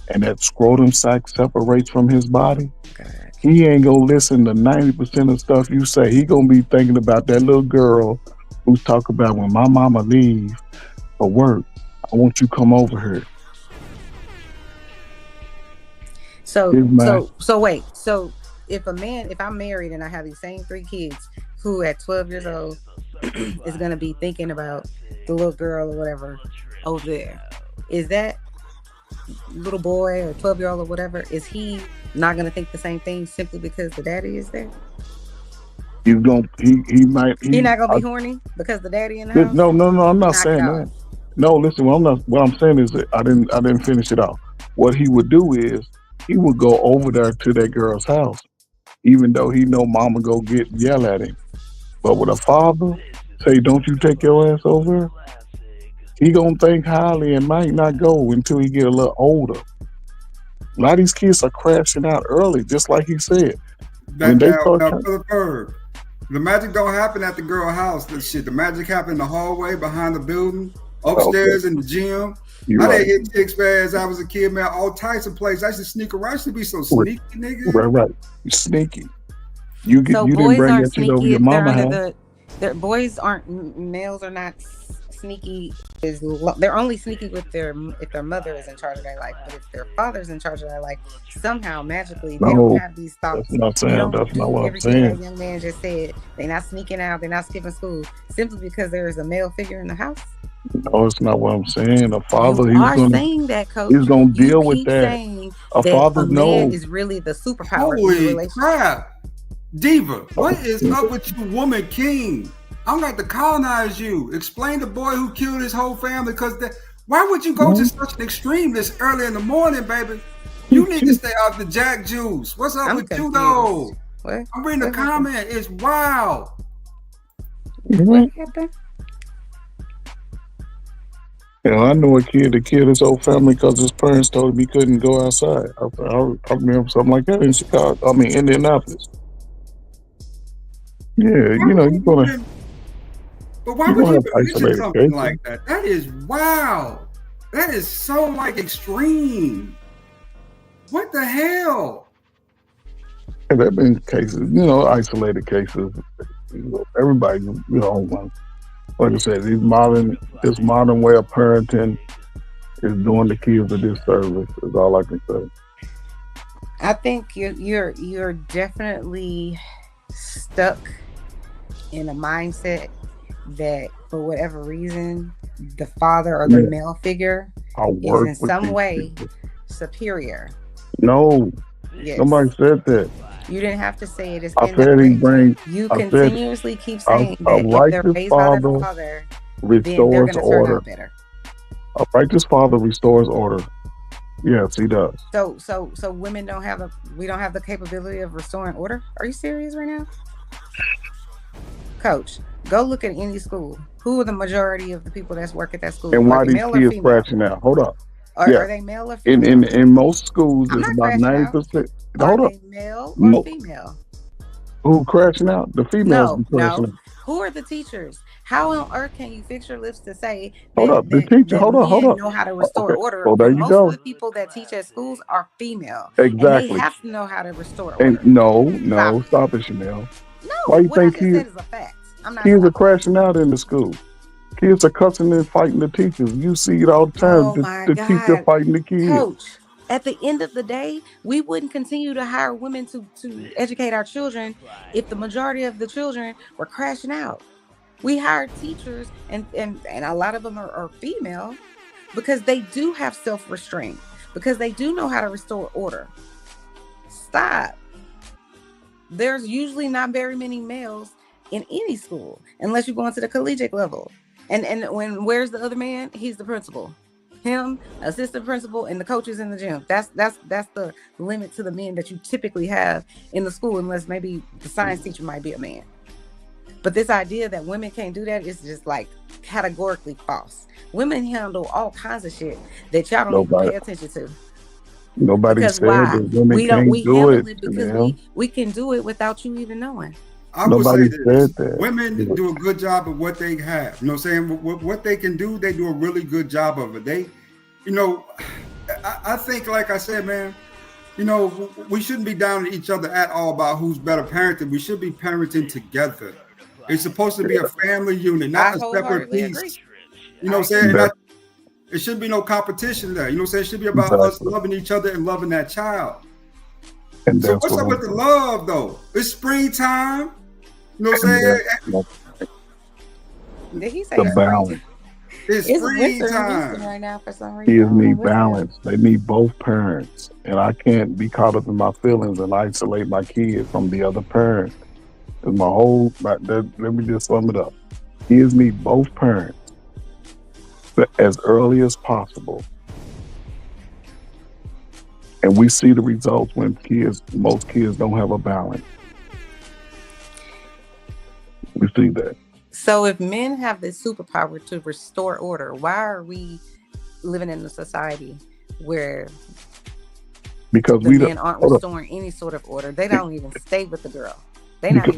And that scrotum sac separates from his body, he ain't gonna listen to 90% of stuff you say. He gonna be thinking about that little girl who's talking about when my mama leave for work, I want you to come over here. So wait. So if I'm married and I have these same 3 kids who at 12 years old is gonna be thinking about the little girl or whatever over there, is that little boy or 12-year-old or whatever, is he not gonna think the same thing simply because the daddy is there? He's gonna he might He not gonna be horny because the daddy in the house? No, I'm not Knock saying it that. off. No, listen, what I'm saying is that I didn't finish it off. What he would do is he would go over there to that girl's house, even though he know mama go yell at him. But with a father say, "Don't you take your ass over," he gonna think highly and might not go until he get a little older. A lot of these kids are crashing out early, just like he said. When they start Now, Brother Ferg, the magic don't happen at the girl house. The magic happen in the hallway, behind the building, upstairs in the gym. You're I right. didn't hit chicks as I was a kid, man. All types of places. I used to sneak around. I used to be so sneaky, nigga. Right. You sneaky. You So didn't boys bring aren't that shit over sneaky your if they're mama under house. males are not sneaky. They're only sneaky if their mother is in charge of their life. But if their father's in charge of their life, somehow magically they No, don't have these thoughts. that's not They saying. don't That's not do what I'm everything that saying. young man just said. They're not sneaking out. They're not skipping school simply because there is a male figure in the house. No, it's not what I'm saying. A father, You are saying that, Coach. he's gonna You deal with keep that. saying A that father a man knows. is really the superpower in the Holy relationship. crap. Diva, what is up with you, woman king? I'm going to colonize you. Explain the boy who killed his whole family, because why would you go to such an extreme this early in the morning, baby? You need to stay off the Jack Juice. What's up with you, though? What? I'm reading the comment. It's wild. What happened? I know a kid that killed his whole family because his parents told him he couldn't go outside. I remember something like that in Chicago. I mean, Indianapolis. Yeah, you're gonna. But why You would don't you have mention isolated something cases. like that? That is wild. That is so extreme. What the hell? And there have been cases, isolated cases. Everybody, like I said, this modern way of parenting is doing the kids a disservice. Is all I can say. I think you're definitely stuck in a mindset that for whatever reason the father or the male figure is in some way superior. No, Yes. nobody said that. You didn't have to say it. It's I been said that he way. brings. You I said continuously keep saying a that if they're righteous raised by their father father, then they're restores going to turn order. out better. A righteous father restores order. Yes, he does. So women we don't have the capability of restoring order? Are you serious right now? Coach, go look at any school. Who are the majority of the people that's work at that school? And why Are they these male or kids female? crashing out? Hold up. Are they male or female? In most schools, I'm it's not about crashing out. 90%. Are Hold up. they male or female? Who crashing out? The females be crashing No. out. Who are the teachers? How on earth can you fix your lips to say Hold up. The teacher. Hold up. men know how to restore order? Well, there When you most go. of the people that teach at schools are female, and they Exactly. have to know how to restore order. And no, stop it, Chanel. No, Why you what I think just said kids? is a fact. I'm not. Kids are crashing out in the school. Kids are cussing and fighting the teachers. You see it all the time. Oh my the teacher God, fighting the kids. Coach. At the end of the day, we wouldn't continue to hire women to educate our children if the majority of the children were crashing out. We hire teachers, and a lot of them are female because they do have self-restraint, because they do know how to restore order. Stop. There's usually not very many males in any school unless you're going to the collegiate level. And where's the other man? He's the principal. Him, assistant principal, and the coaches in the gym. That's the limit to the men that you typically have in the school, unless maybe the science teacher might be a man. But this idea that women can't do that is just like categorically false. Women handle all kinds of shit that y'all don't even pay attention to. Nobody Because said why? that women We can't do handle it. it because we can do it without you even knowing. I would Nobody say this. said that. Women do a good job of what they have. You know what I'm saying? What they can do, they do a really good job of it. They, you know, I think, like I said, man, you know, we shouldn't be down on each other at all about who's better parenting. We should be parenting together. It's supposed to be a family unit, not a separate piece. You know what I'm saying? It should be no competition there. You know what I'm saying? It should be about us loving each other and loving that child. And So what's up with the love, though? It's springtime. You know what I'm saying? Did he say The balance. It's winter in Houston springtime. right now for some reason. Kids need balance. They need both parents. And I can't be caught up in my feelings and isolate my kids from the other parent. Let me just sum it up. Kids need both parents as early as possible. And we see the results when most kids don't have a balance. We see that. So if men have this superpower to restore order, why are we living in a society where Because the men aren't restoring any sort of order? They don't even stay with the girl. They're not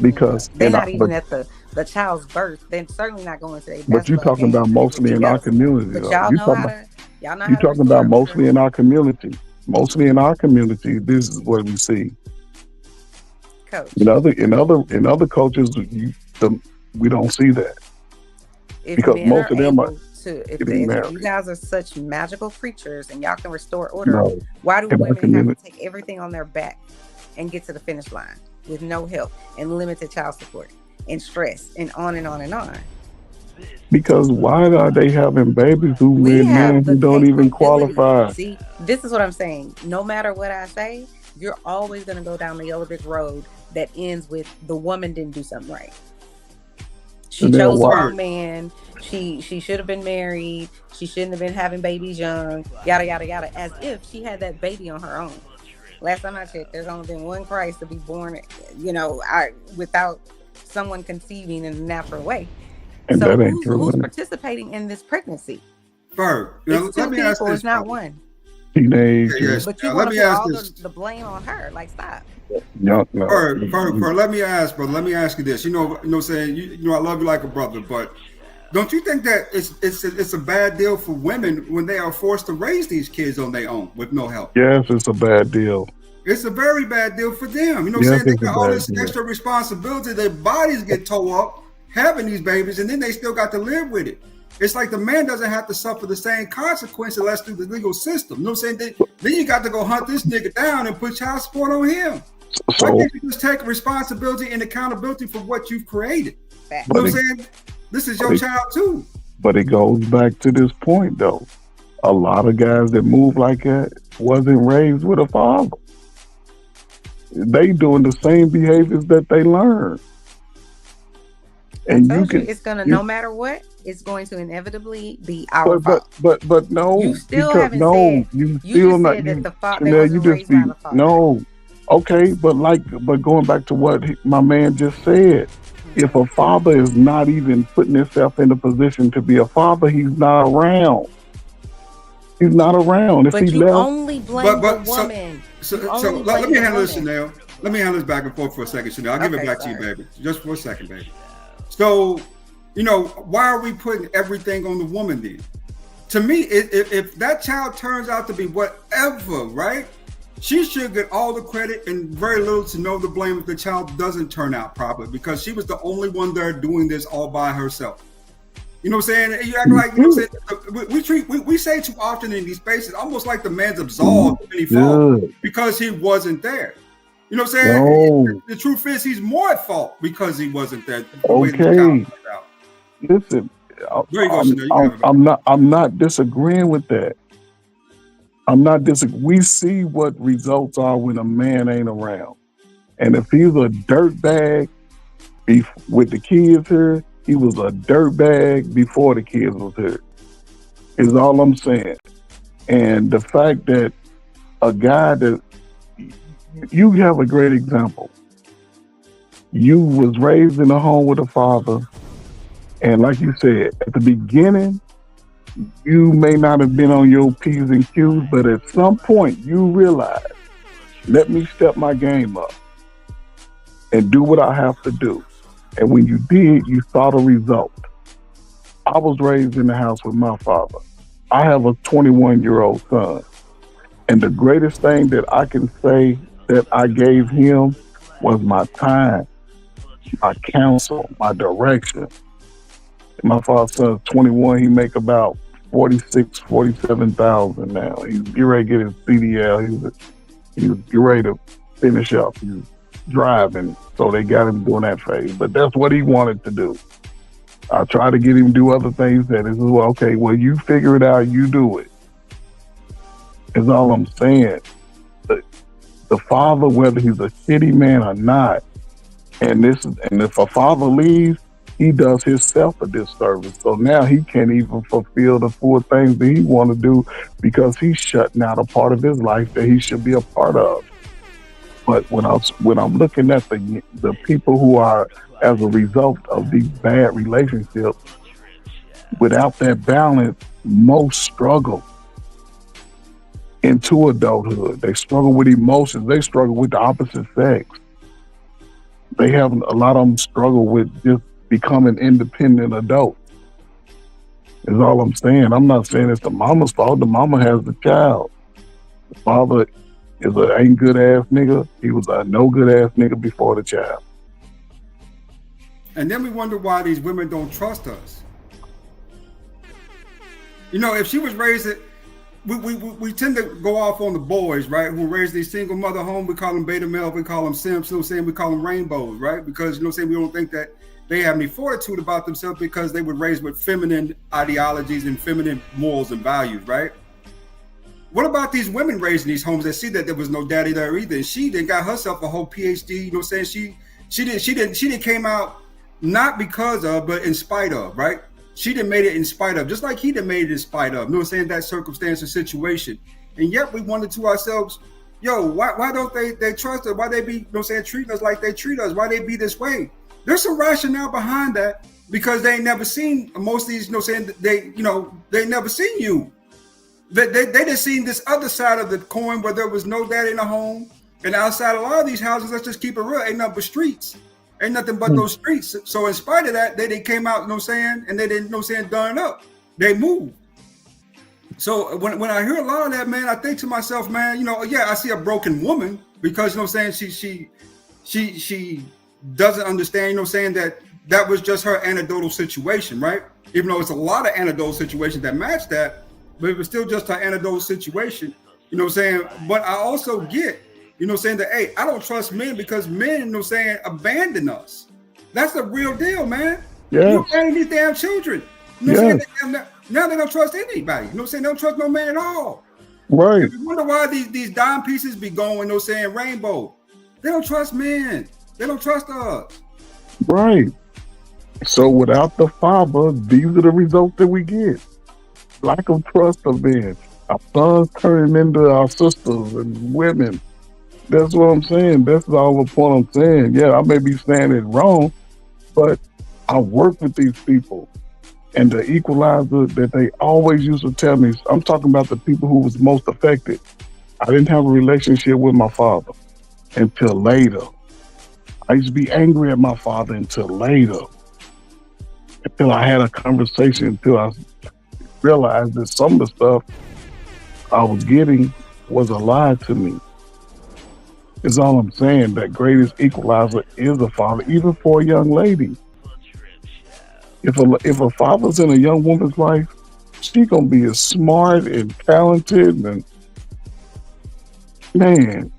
even at the child's birth. They're certainly not going to their But you're talking about mostly in our community. But y'all know how to. Y'all know how You're to talking about restore mostly in our community. Mostly in our community, this is what we see. Coach. In other cultures, we don't see that. If Because men most are of them able are to, if getting if married. you guys are such magical creatures and y'all can restore order, No. why do In our women have community. to take everything on their back and get to the finish line with no help and limited child support and stress and on and on and on? Because why are they having babies who with men who don't even qualify? See, this is what I'm saying. No matter what I say, you're always going to go down the yellow brick road that ends with the woman didn't do something right. She And then chose the why? wrong man. She should have been married. She shouldn't have been having babies young. Yada yada yada. As if she had that baby on her own. Last time I checked, there's only been one Christ to be born, without someone conceiving in a natural way. And So that ain't true. who's participating in this pregnancy? Ferg, It's two let me ask people. this. It's not one. Teenagers. But you Let want to me put ask all this. the blame on her. Like, stop. Ferg, let me ask, brother. Let me ask you this. You know what I'm saying? You know, I love you like a brother, but don't you think that it's a bad deal for women when they are forced to raise these kids on their own with no help? Yes, it's a bad deal. It's a very bad deal for them. You know what I'm Yes, saying? They it's a got all bad this deal. extra responsibility. Their bodies get tore up having these babies, and then they still got to live with it. It's like the man doesn't have to suffer the same consequence unless through the legal system. You know what I'm saying? Then you got to go hunt this nigga down and put child support on him. Why can't you just take responsibility and accountability for what you've created? You know what I'm saying? This is your child too. But it goes back to this point, though. A lot of guys that move like that wasn't raised with a father. They doing the same behaviors that they learned. And you can, It's gonna, no matter what, it's going to inevitably be our fault. but no, You still because haven't no, said- you you still just not. said that the fa- they Chanel, wasn't you just raised by be the father. no. Okay, but going back to what my man just said, if a father is not even putting himself in a position to be a father, he's not around. He's not around. If But he you left, only blame the woman. So You let only me blame the handle this, woman. Chanel. Let me handle this back and forth for a second, Chanel. I'll give it Okay, back to you, sorry. baby. Just for a second, baby. So, you know, why are we putting everything on the woman then? To me, if that child turns out to be whatever, right? She should get all the credit and very little to no the blame if the child doesn't turn out properly, because she was the only one there doing this all by herself. You know what I'm saying? You act like, you know what I'm saying? We say too often in these spaces, almost like the man's absolved of any fault because he wasn't there. You know what I'm saying? No. The truth is he's more at fault because he wasn't there. The way the okay. child turned out. Listen, There you go, Chanel. You can have it back. I'm not disagreeing with that. I'm not disagreeing. We see what results are when a man ain't around. And if he's a dirtbag with the kids here, he was a dirtbag before the kids was here. Is all I'm saying. And the fact that a guy that you have a great example. You was raised in a home with a father, and like you said, at the beginning, you may not have been on your P's and Q's, but at some point you realize, let me step my game up and do what I have to do. And when you did, you saw the result. I was raised in the house with my father. I have a 21-year-old son. And the greatest thing that I can say that I gave him was my time, my counsel, my direction. My father's son's 21. He make about 47,000 now. He's getting ready to get his CDL. He was getting ready to finish up. He was driving, so they got him doing that phase. But that's what he wanted to do. I tried to get him to do other things that is, well, okay, well, you figure it out, you do it. Is all I'm saying. The father, whether he's a shitty man or not, and if a father leaves, he does himself a disservice. So now he can't even fulfill the full things that he want to do because he's shutting out a part of his life that he should be a part of. But when I'm looking at the people who are as a result of these bad relationships, without that balance, most struggle into adulthood. They struggle with emotions. They struggle with the opposite sex. A lot of them struggle with just becoming independent adults. Is all I'm saying. I'm not saying it's the mama's fault. The mama has the child. The father is an ain't good ass nigga. He was a no good ass nigga before the child. And then we wonder why these women don't trust us. You know, if she was raised it, we tend to go off on the boys, right? Who raise these single mother home. We call them beta male. We call them simps. You know what I'm saying? We call them rainbows, right? Because, you know what I'm saying, we don't think that they have any fortitude about themselves because they were raised with feminine ideologies and feminine morals and values, right? What about these women raised in these homes that see that there was no daddy there either? And she then got herself a whole PhD, you know what I'm saying? She didn't came out not because of, but in spite of, right? She done made it in spite of, just like he done made it in spite of, you know what I'm saying, that circumstance or situation. And yet we wonder to ourselves, yo, why don't they trust us? Why they be, you know what I'm saying, treating us like they treat us? Why they be this way? There's some rationale behind that because they ain't never seen most of these, you know what I'm saying, they never seen you. They just seen this other side of the coin where there was no daddy in the home. And outside a lot of these houses, let's just keep it real, ain't nothing but streets. Ain't nothing but those streets. So in spite of that, they came out, you know what I'm saying, and they didn't, you know what I'm saying, done up. They moved. So when I hear a lot of that, man, I think to myself, man, you know, yeah, I see a broken woman because, you know what I'm saying, she doesn't understand, you know what I'm saying, that was just her anecdotal situation, right? Even though it's a lot of anecdotal situations that match that, but it was still just her anecdotal situation, you know what I'm saying? But I also get, you know what I'm saying, that, hey, I don't trust men because men, you know what I'm saying, abandon us. That's the real deal, man. Yes. You abandon these damn children. You know what I'm saying? Now they don't trust anybody. You know what I'm saying? They don't trust no man at all. Right. And you wonder why these dime pieces be going, you know what I'm saying, rainbow. They don't trust men. They don't trust us. Right. So without the father, these are the results that we get. Lack of trust of men. Our sons turning into our sisters and women. That's what I'm saying. That's all the point I'm saying. Yeah, I may be saying it wrong, but I work with these people. And the equalizer that they always used to tell me, I'm talking about the people who was most affected. I didn't have a relationship with my father until later. I used to be angry at my father until later. Until I had a conversation, until I realized that some of the stuff I was getting was a lie to me. Is all I'm saying. That greatest equalizer is a father, even for a young lady. If a father's in a young woman's life, she gonna be as smart and talented and man,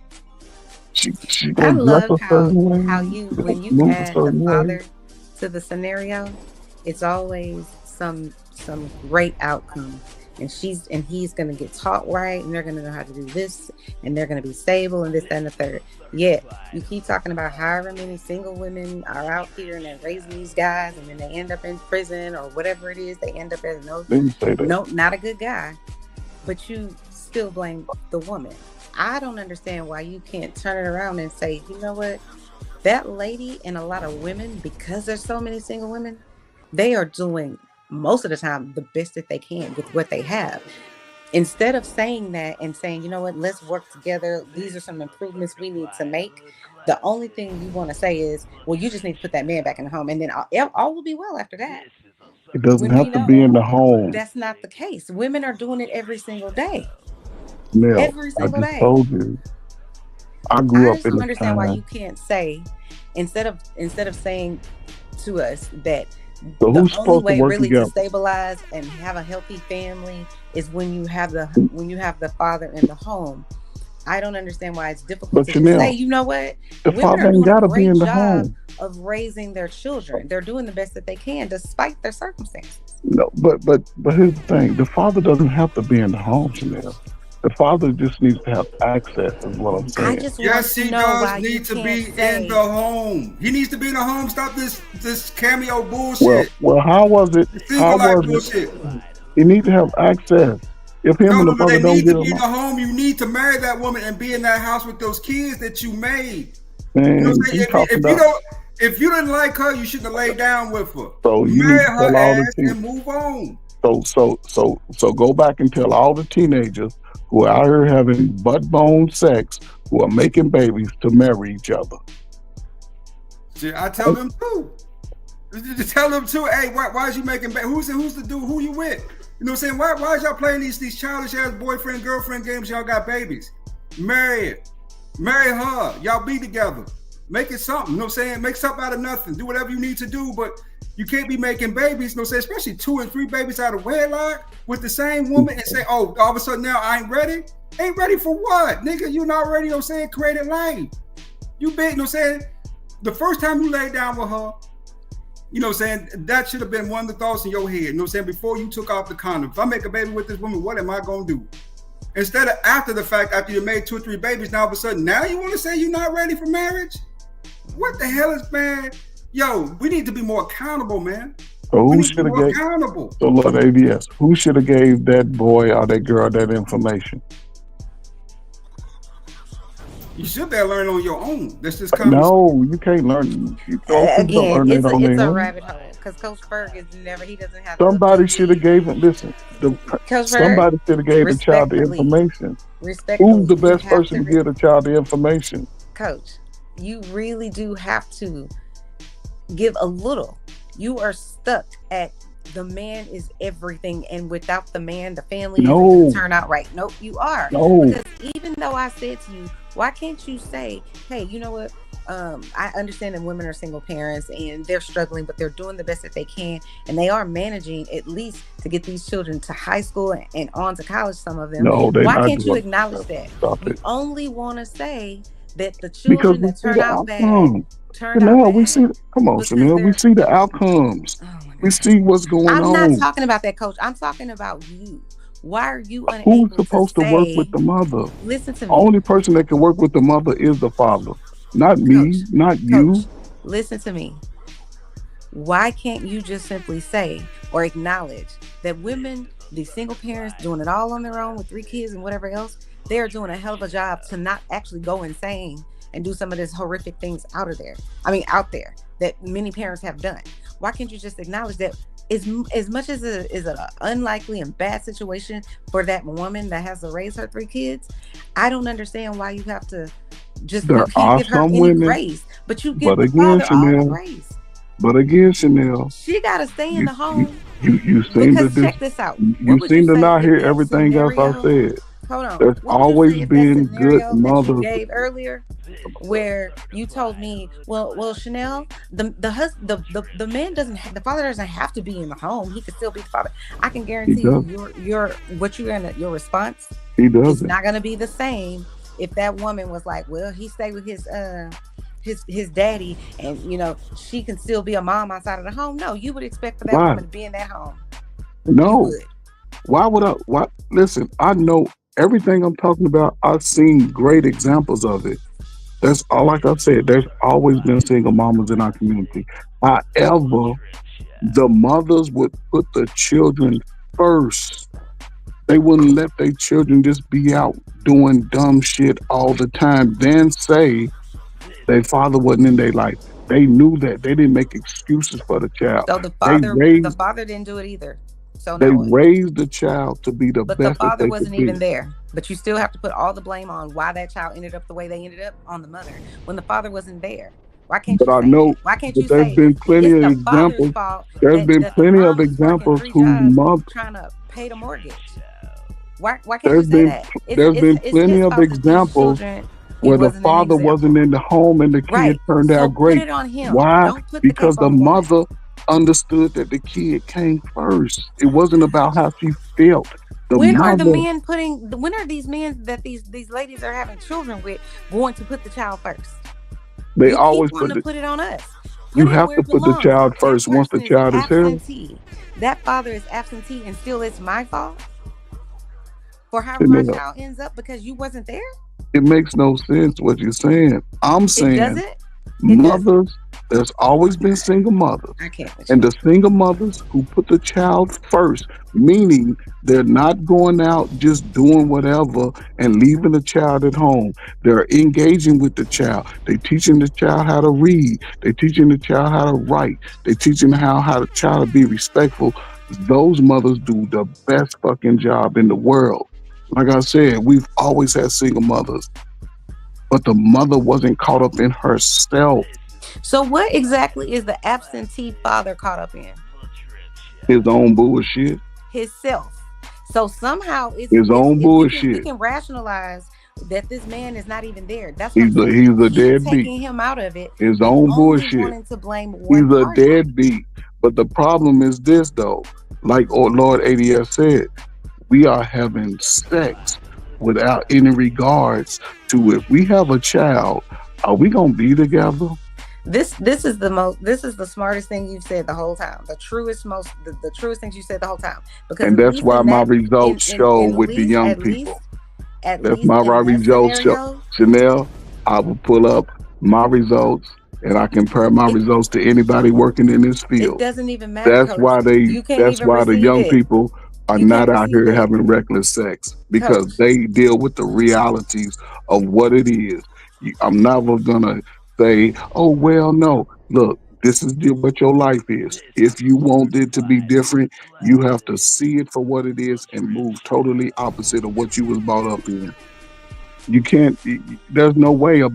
she I gonna dress love a certain way. how you when you move a add the certain way. father to the scenario, it's always some great outcome. and he's gonna get taught right, and they're gonna know how to do this, and they're gonna be stable, and this, that, and the third. Yet you keep talking about however many single women are out here and they're raising these guys, and then they end up in prison or whatever it is. They end up as not a good guy, but you still blame the woman. I don't understand why you can't turn it around and say, you know what, that lady and a lot of women, because there's so many single women, they are doing most of the time the best that they can with what they have. Instead of saying that and saying, you know what, let's work together, these are some improvements we need to make, the only thing you want to say is, well, you just need to put that man back in the home, and then all will be well after that. It doesn't have to be in the home. That's not the case. Women are doing it every single day. Mel, Every single I just day. told you. I grew I up just in don't a understand why time. you can't say, instead of saying to us that So the who's only supposed to way work really together? to stabilize and have a healthy family is when you have the father in the home. I don't understand why it's difficult But to just Chanel, say, you know what, the women father are ain't doing a gotta be great in the job home. of raising their children. They're doing the best that they can despite their circumstances. No, but here's the thing: the father doesn't have to be in the home, Chanel. The father just needs to have access. Is what I'm I saying. just want Yes, to he know does why you need to be can't say in the home. He needs to be in the home. Stop this cameo bullshit. Well, how was it? Single How life was bullshit. it? He needs to have access. If him and the No, father they don't need get to be in the along, home. You need to marry that woman and be in that house with those kids that you made. man, You know what I'm saying? you talking about. If you didn't like her, you shouldn't have laid down with her. So you need Marry to her tell all the ass and move on. So go back and tell all the teenagers who are out here having butt bone sex, who are making babies, to marry each other. See, I tell them too. Just tell them too. Hey, why is you making who's the dude? Who you with? You know what I'm saying? Why is y'all playing these childish ass boyfriend girlfriend games? Y'all got babies. Marry it. Marry her. Y'all be together. Make it something. You know what I'm saying? Make something out of nothing. Do whatever you need to do, but you can't be making babies. You know what I'm saying? Especially 2 and 3 babies out of wedlock with the same woman and say, oh, all of a sudden now I ain't ready. Ain't ready for what? Nigga, you not ready, you know what I'm saying? Created life. You been, you know what I'm saying? The first time you laid down with her, you know what I'm saying? That should have been one of the thoughts in your head. You know what I'm saying? Before you took off the condom. If I make a baby with this woman, what am I going to do? Instead of after the fact, after you made 2 or 3 babies, now all of a sudden, now you want to say you're not ready for marriage? What the hell is, man? Yo, we need to be more accountable, man. So We who need to should be have more gave? accountable. So look, ABS. Who should have gave that boy or that girl that information? You should be able to learn on your own. That's just kind No, you can't learn. You don't Again, learn it's that on a their own. rabbit hole because Coach Berg is never. He doesn't have. Somebody should have gave him. Listen, Coach somebody Berg, should have gave the child the respectfully, information. respectfully, Who's the you best have person to to give the child the information? Coach, you really do have to give a little. You are stuck at the man is everything, and without the man, the family isn't going to turn out right. Nope, you are. No. Because even though I said to you, why can't you say, hey, you know what? I understand that women are single parents and they're struggling, but they're doing the best that they can, and they are managing at least to get these children to high school and on to college. Some of them. No, they're Why not can't you doing- acknowledge that? Stop You it. only want to say that the Because children we that see turn the out bad outcome. turned out Chanel, we bad. see. Come on, Chanel. We see the outcomes. We see what's going I'm on. not talking about that, Coach. I'm talking about you. Why are you unable Who's supposed to work with the mother? Listen to me. Only person that can work with the mother is the father, not me, not you. Listen to me. Why can't you just simply say or acknowledge that women, these single parents doing it all on their own with 3 kids and whatever else, they're doing a hell of a job to not actually go insane and do some of this horrific things out there that many parents have done. Why can't you just acknowledge that as much as it is an unlikely and bad situation for that woman that has to raise her 3 kids, I don't understand why you have to just There you can't are give her some any women, grace, but you give but the again, father all the Chanel. grace. But again, Chanel. She gotta stay in the home. You seem Because to check this out. You What would seem you to say not if hear that everything else I scenario- said. Hold on. There's What would you always say if that been good scenario that you mothers. gave earlier, where you told me, well, Chanel, the man doesn't, the father doesn't have to be in the home. He could still be the father. I can guarantee does. you, your response He is doesn't. not gonna be the same if that woman was like, well, he stayed with his daddy, and she can still be a mom outside of the home. No, you would expect for that Why? woman to be in that home. No. You would. Why would I? Why? Listen, I know everything I'm talking about. I've seen great examples of it. That's all. Like I said, there's always been single mamas in our community. However, the mothers would put the children first. They wouldn't let their children just be out doing dumb shit all the time. Then say their father wasn't in their life. They knew that. They didn't make excuses for the child. So the father didn't do it either. So They no, raised the child to be the but the best that father they wasn't could even be. there. But you still have to put all the blame on why that child ended up the way they ended up on the mother when the father wasn't there. Why can't But you I say know that? Why can't you that there's say been plenty it's of the father's examples. fault There's been that the plenty of mom is working examples 3 whose jobs mother. trying to pay the mortgage? Why can't There's you say been that? there's been It's plenty his of fault that these examples children he where the wasn't an father wasn't example. in the home and the kid Right. turned So out put great. it on him. Why? Don't put the Because cape the on the woman. mother understood that the kid came first. It wasn't about how she felt. The When are the mother, men putting? When are these men that these ladies are having children with going to put the child first? they You always keep wanting put to the, put it on us. you Put it have where to it put the belongs. child That first once the person is child is here. absentee. That father is absentee, and still it's my fault for how You my know, child ends up because you wasn't there. it makes no sense what you're saying. I'm It saying doesn't. It doesn't. mothers, there's always been single mothers. I can't. And the single mothers who put the child first, meaning they're not going out just doing whatever and leaving the child at home. They're engaging with the child. They're teaching the child how to read. They're teaching the child how to write. They're teaching how the child to be respectful. Those mothers do the best fucking job in the world. Like I said, we've always had single mothers, but the mother wasn't caught up in herself. So what exactly is the absentee father caught up in? His own bullshit. Himself. So somehow His own we bullshit. can rationalize that this man is not even there. That's what He's I'm a saying. he's a deadbeat. Taking him out of it. His and own only bullshit. wanting to blame one He's a party. deadbeat. But the problem is this though, like Lord ADS said, we are having sex without any regards to if we have a child, are we gonna be together? This is the smartest thing you've said the whole time. The truest things you said the whole time. Because And at that's least why in my that- results in- show in with the least- young at people. At That's least my in that results show. scenario, Chanel, I will pull up my results and I compare my results to anybody working in this it field. doesn't even matter. That's Coach. why You can't that's even why the receive young it. people are You not can't out here receive it. having reckless sex because Coach. they deal with the realities of what it is. I'm never gonna say, oh well, no. Look, this is what your life is. If you want it to be different, you have to see it for what it is and move totally opposite of what you was brought up in. You can't. There's no way a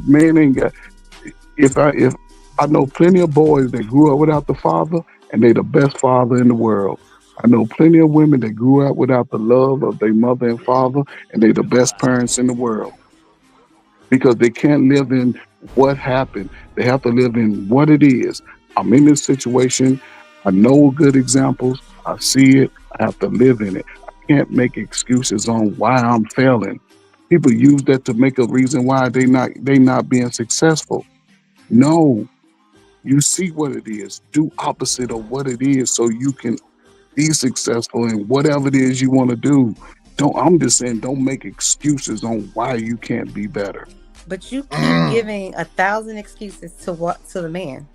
man ain't got. If I know plenty of boys that grew up without the father, and they the best father in the world. I know plenty of women that grew up without the love of their mother and father, and they the best parents in the world because they can't live in what happened. They have to live in what it is. I'm in this situation. I know good examples. I see it. I have to live in it. I can't make excuses on why I'm failing. People use that to make a reason why they not being successful. No, you see what it is. Do opposite of what it is so you can be successful in whatever it is you want to do. I'm just saying, don't make excuses on why you can't be better. But you keep giving 1,000 excuses to the man.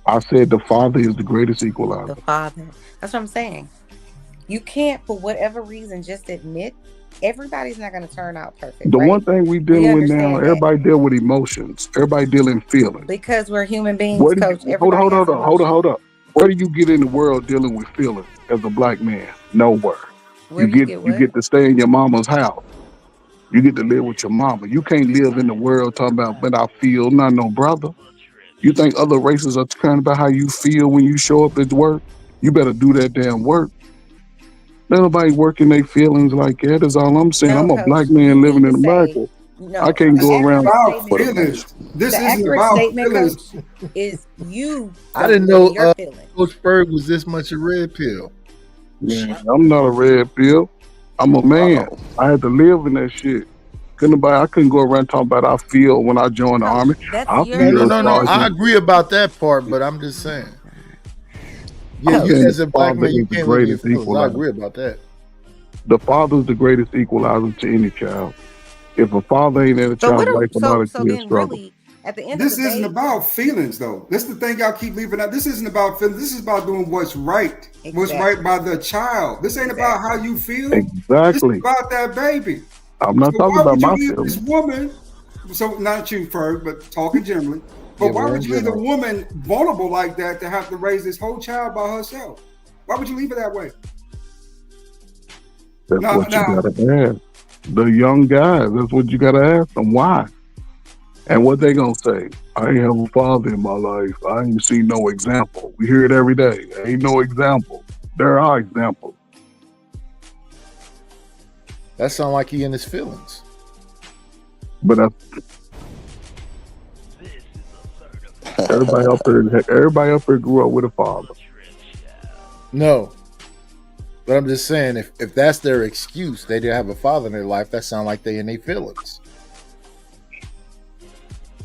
I said the father is the greatest equalizer. The father. That's what I'm saying. You can't, for whatever reason, just admit everybody's not going to turn out perfect. The right? one thing we dealing with now, understand that. everybody deal with emotions. Everybody dealing feelings. Because we're human beings, Where do Coach. you, hold Everybody has on. emotions. Where do you get in the world dealing with feelings as a black man? Nowhere. Where do you get what? You get to stay in your mama's house. You get to live with your mama. You can't live in the world talking about, but I feel not no brother. You think other races are caring about how you feel when you show up at work? You better do that damn work. Ain't nobody working their feelings like that. That's all I'm saying. No, I'm a Coach, black you man living need in to say, America. no, I can't the go accurate around. statement, Feelings. This the isn't accurate about statement, feelings. Coach, is you. I didn't don't know live your feelings. Coach Berg was this much a red pill. Man, I'm not a red pill. I'm a man. I had to live in that shit. I couldn't go around talking about I feel when I joined the army. I feel No. Sergeant. I agree about that part, but I'm just saying. Yeah, you And as the a black father man, you is the can't live in your greatest feelings. I equalizer. agree about that. The father is the greatest equalizer to any child. If a father ain't in a So what child's are life, a lot of so kids then struggle. really at the end of This the isn't day, about feelings, though. This is the thing y'all keep leaving out. This isn't about feelings. This is about doing what's right. What's right by the child. This ain't about how you feel. This is Exactly. about that baby. I'm not So talking why about would you my leave this feelings. woman? So not you, Ferg, but talking generally. But Yeah, why but would in you leave a general. woman vulnerable like that to have to raise this whole child by herself? Why would you leave it that way? That's Now, what you gotta ask. The young guys, that's what you gotta ask them. Why? And what they gonna say? I ain't have a father in my life. I ain't seen no example. We hear it every day. Ain't no example. There are examples. That sound like he in his feelings. But everybody up here grew up with a father. No. But I'm just saying, if that's their excuse, they didn't have a father in their life, that sound like they in their feelings.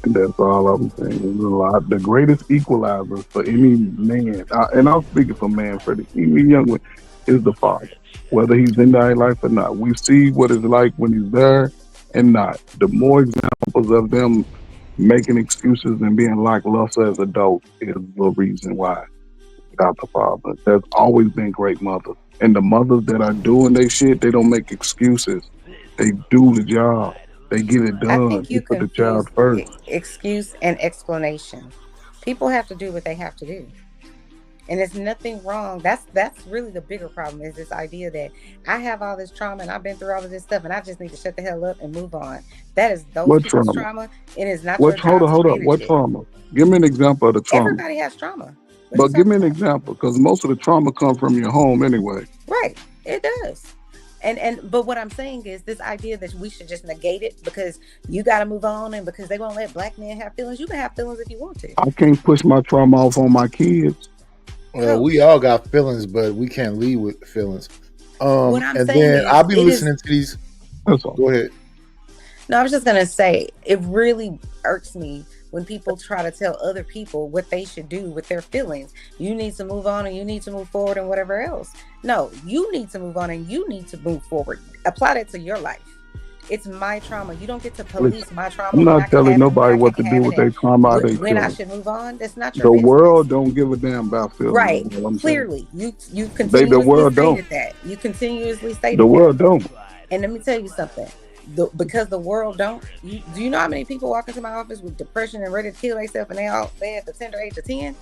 And that's all I'm saying. There's a lot. The greatest equalizer for any man, and I'm speaking for man, for any young one, is the father. Whether he's in their life or not. We see what it's like when he's there and not. The more examples of them making excuses and being lackluster as adults is the reason why. Without the father. There's always been great mothers. And the mothers that are doing their shit, they don't make excuses. They do the job. They get it I done. think They you put the confuse child first. excuse and explanation. People have to do what they have to do. And there's nothing wrong. That's really the bigger problem, is this idea that I have all this trauma and I've been through all of this stuff and I just need to shut the hell up and move on. That is those What people's trauma? trauma. It is not What? your job to Hold up. manage What it. trauma? Give me an example of the trauma. Everybody has trauma. What But you give me talking an about? example, because most of the trauma comes from your home anyway. Right. It does. But what I'm saying is this idea that we should just negate it because you got to move on and because they won't let black men have feelings. You can have feelings if you want to. I can't push my trauma off on my kids. Well, we all got feelings, but we can't lead with feelings. What I'm And saying then is, I'll be it listening to these. Go ahead. No, I was just going to say, it really irks me when people try to tell other people what they should do with their feelings. You need to move on and you need to move forward and whatever else. No, you need to move on and you need to move forward. Apply that to your life. It's my trauma. You don't get to police my trauma. I'm when I not can telling have it, when nobody I what to can't do have with it, their and trauma. They when I feelings. should move on. That's not your The business. world don't give a damn about feelings. Right. Is what I'm saying. Clearly, you The continuously world don't. stated that. You continuously stated The that. world don't. And let me tell you something. Because the world don't. Do you know how many people walk into my office with depression and ready to kill themselves, and they at the tender age of 10?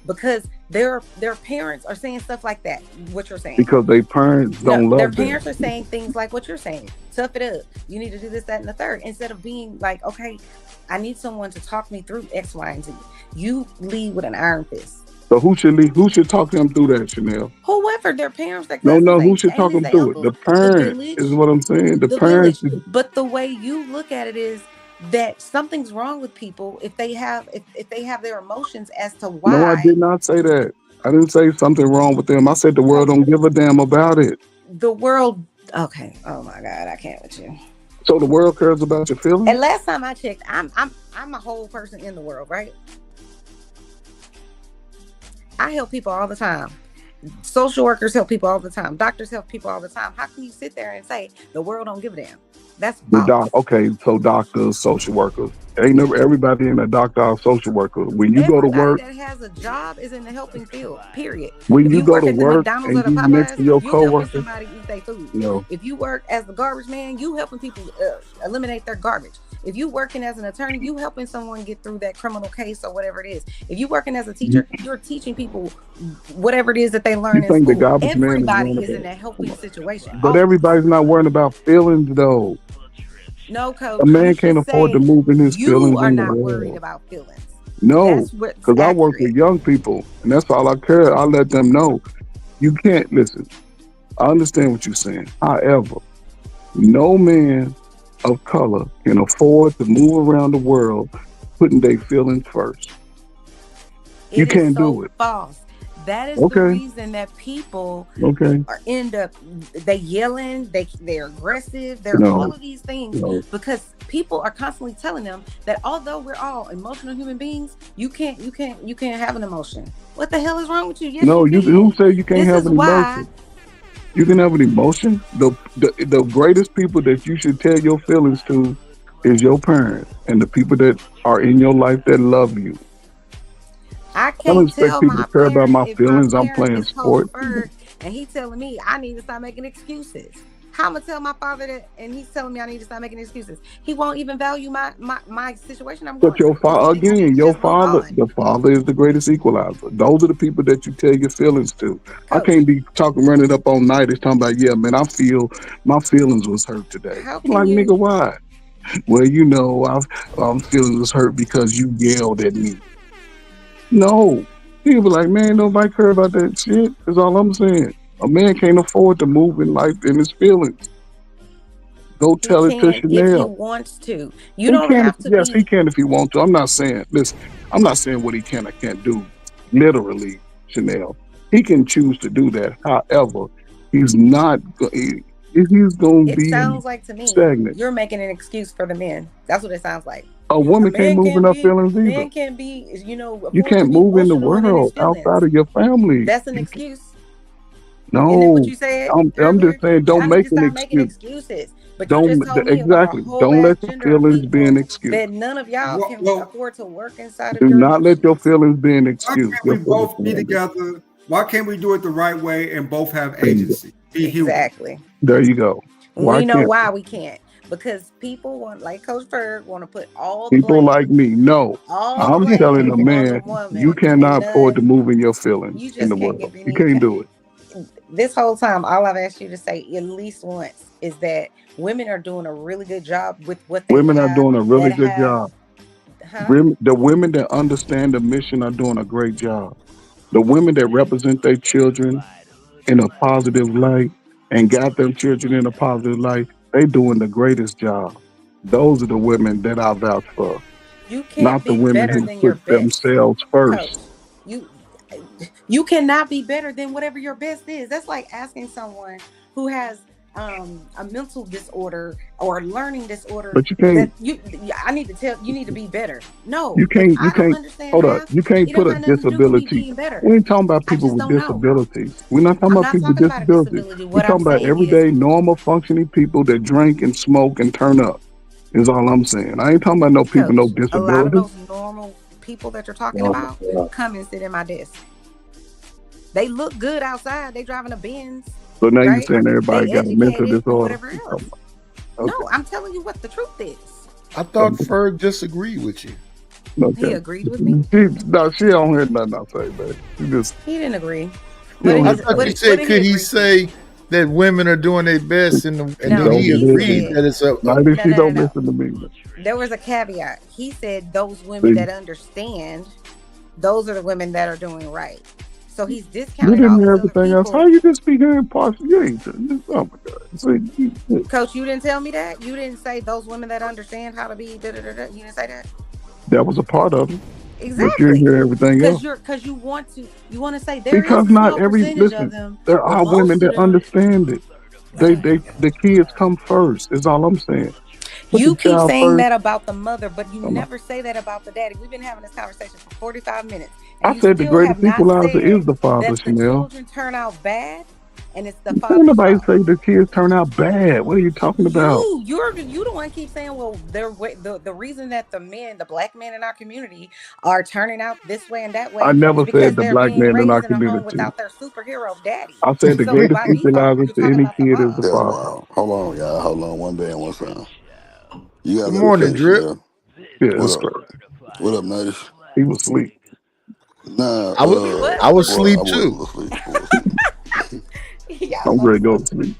Because their parents are saying stuff like that. What you're saying? Because their parents don't Their love them. parents are saying things like what you're saying. Tough it up. You need to do this, that, and the third. Instead of being like, okay, I need someone to talk me through X, Y, and Z. You lead with an iron fist. So who should lead? Who should talk them through that, Chanel? Whoever, their parents, their No, cousins, no. Who their should talk aunties, them their through it? uncles, The the parent village. is what I'm saying. The The parents. village. But the way you look at it is that something's wrong with people if they have their emotions as to why. No, I did not say that. I didn't say something wrong with them. I said the world don't give a damn about it. The world. Okay. Oh my God, I can't with you. So the world cares about your feelings? And last time I checked, I'm a whole person in the world, right? I help people all the time. Social workers help people all the time. Doctors help people all the time. How can you sit there and say the world don't give a damn? That's Okay, so doctors, social workers. Ain't never everybody in a doctor or social worker. When you go to work, that has a job is in the helping field. Period. when If you go work to at the work McDonald's and or the you next to Popeyes, your you helping coworker, somebody eat their food. no. If you work as the garbage man, you helping people eliminate their garbage. If you working as an attorney, you helping someone get through that criminal case or whatever it is. If you working as a teacher, you're teaching people whatever it is that they learn You in think the school. garbage man is Everybody worrying is in about- a helping situation. But everybody's not worrying about feelings though. No, coach. A man you can't should afford to say move in his you feelings are in the not world. worried about feelings. No, That's what's because I work with young people, and that's all I care. I let them know. You can't listen. I understand what you're saying. However, no man of color can afford to move around the world putting their feelings first. You It is can't so do it. false. That is the reason that people end up they yelling, they're aggressive, they're all of these things because people are constantly telling them that although we're all emotional human beings, you can't have an emotion. What the hell is wrong with you? Yes, who said you can't have an emotion? You can have an emotion. The greatest people that you should tell your feelings to is your parents and the people that are in your life that love you. I I don't can't expect tell people my to care about my parent if feelings. my I'm parent playing is sport. Ferg and he telling me I need to stop making excuses. How am I tell my father that and he's telling me I need to stop making excuses? He won't even value my situation I'm going But your through. father, again, your just move father, on. the father is the greatest equalizer. Those are the people that you tell your feelings to. I Coach. can't be running up all night and talking about, yeah, man, I feel my feelings was hurt today. How I'm can like, you nigga, why? Well, I'm feelings was hurt because you yelled at me. No. People be like, man, nobody care about that shit. That's all I'm saying. A man can't afford to move in life in his feelings. Go he tell it to can if he Chanel. wants to. He You don't can, have to yes, be he can if he wants to. I'm not saying, listen, I'm not saying what he can or can't do, literally, Chanel. He can choose to do that. However, he's not, he's going to it be sounds like to me stagnant. you're making an excuse for the men. That's what it sounds like. A woman can't move in her feelings either. Man can't be, You afford can't to be move in the emotional and in his world feelings. outside of your family. That's an excuse. No, Isn't it what you said I'm earlier? just saying, I don't need make to an stop making excuse. excuses. But you just told me Exactly. about a whole Don't ass let your gender of feelings be people an excuse. that none of y'all can afford to work inside of Do your not let your feelings be an Why excuse. can't we both be together? Why can't we do it the right way and both have agency? Be human. Exactly. There you go. Why We know can't why we can't. Because people want, like Coach Ferg, want to put all the people blame, like me? No, all the I'm blame telling a on the man, woman. you cannot And afford to none, move in your feelings you in just the can't world. give You any. can't do it. This whole time, all I've asked you to say at least once is that women are doing a really good job with what they Women are have. doing a really that good have, job. Huh? The women that understand the mission are doing a great job. The women that represent their children in a positive light and got them children in a positive light, they doing the greatest job. Those are the women that I vouch for, You can't not the be women better who than your put best, themselves Coach. first. You cannot be better than whatever your best is. That's like asking someone who has a mental disorder or a learning disorder But you can't. I need to tell you need to be better. No, You can't. if I don't understand Hold up. math, You can't it put don't a have nothing to do with me disability. being better. We ain't talking about I people just with don't know. disabilities. We're not talking I'm about not people with talking about a disabilities. disability. We're What I'm talking about saying everyday, normal, functioning people that drink and smoke and turn up. Is all I'm saying. I ain't talking about no people, no Coach, a lot of disabilities. those normal people that you're talking about come and sit in my desk. They look good outside. They driving a Benz. So now you're Right? saying everybody They got a mental educated and disorder. whatever else. No, I'm telling you what the truth is. I thought Ferg disagreed with you. Okay. He agreed with me. She don't hear nothing I say, man. She just. He didn't agree. I thought you said, could he say that women are doing their best, and then he agreed that it's a. She don't listen to me. There was a caveat. He said those women that understand, those are the women that are doing right. So he's You discounting didn't all these hear other everything else. people. How you just be hearing partial? You ain't. Oh my God. See, Coach, you didn't tell me that. You didn't say those women that understand how to be. You didn't say that. that was a part of it. But you Exactly. didn't hear everything else. Because you want to say there Because is a not small every percentage listen. of them. There but are most women of that them, understand it. The kids come first. Is all I'm saying. Put you the keep child saying first. that about the mother, but you I'm not- never say that about the daddy. We've been having this conversation for 45 minutes. I And you said the still have greatest not equalizer said is the father, that the Chanel. children turn out bad and it's the Ain't father's nobody fault. say the kids turn out bad. What are you talking about? You the one keep saying, well, the reason that the black men in our community are turning out this way and that way I never is because said the they're black being man in our raised in a home community. without their superhero daddy. I said the So greatest by default, equalizer you're to talking any about the kid is the mom. That's father. wild. Hold on, y'all. Hold on. One band, one sound. You gotta Good let me morning, finish, Drip. Chanel. Yeah, What that's up? great. What up, Native? He was asleep. Nah, I was well, asleep I too. was asleep. I was asleep. I'm ready to go to sleep.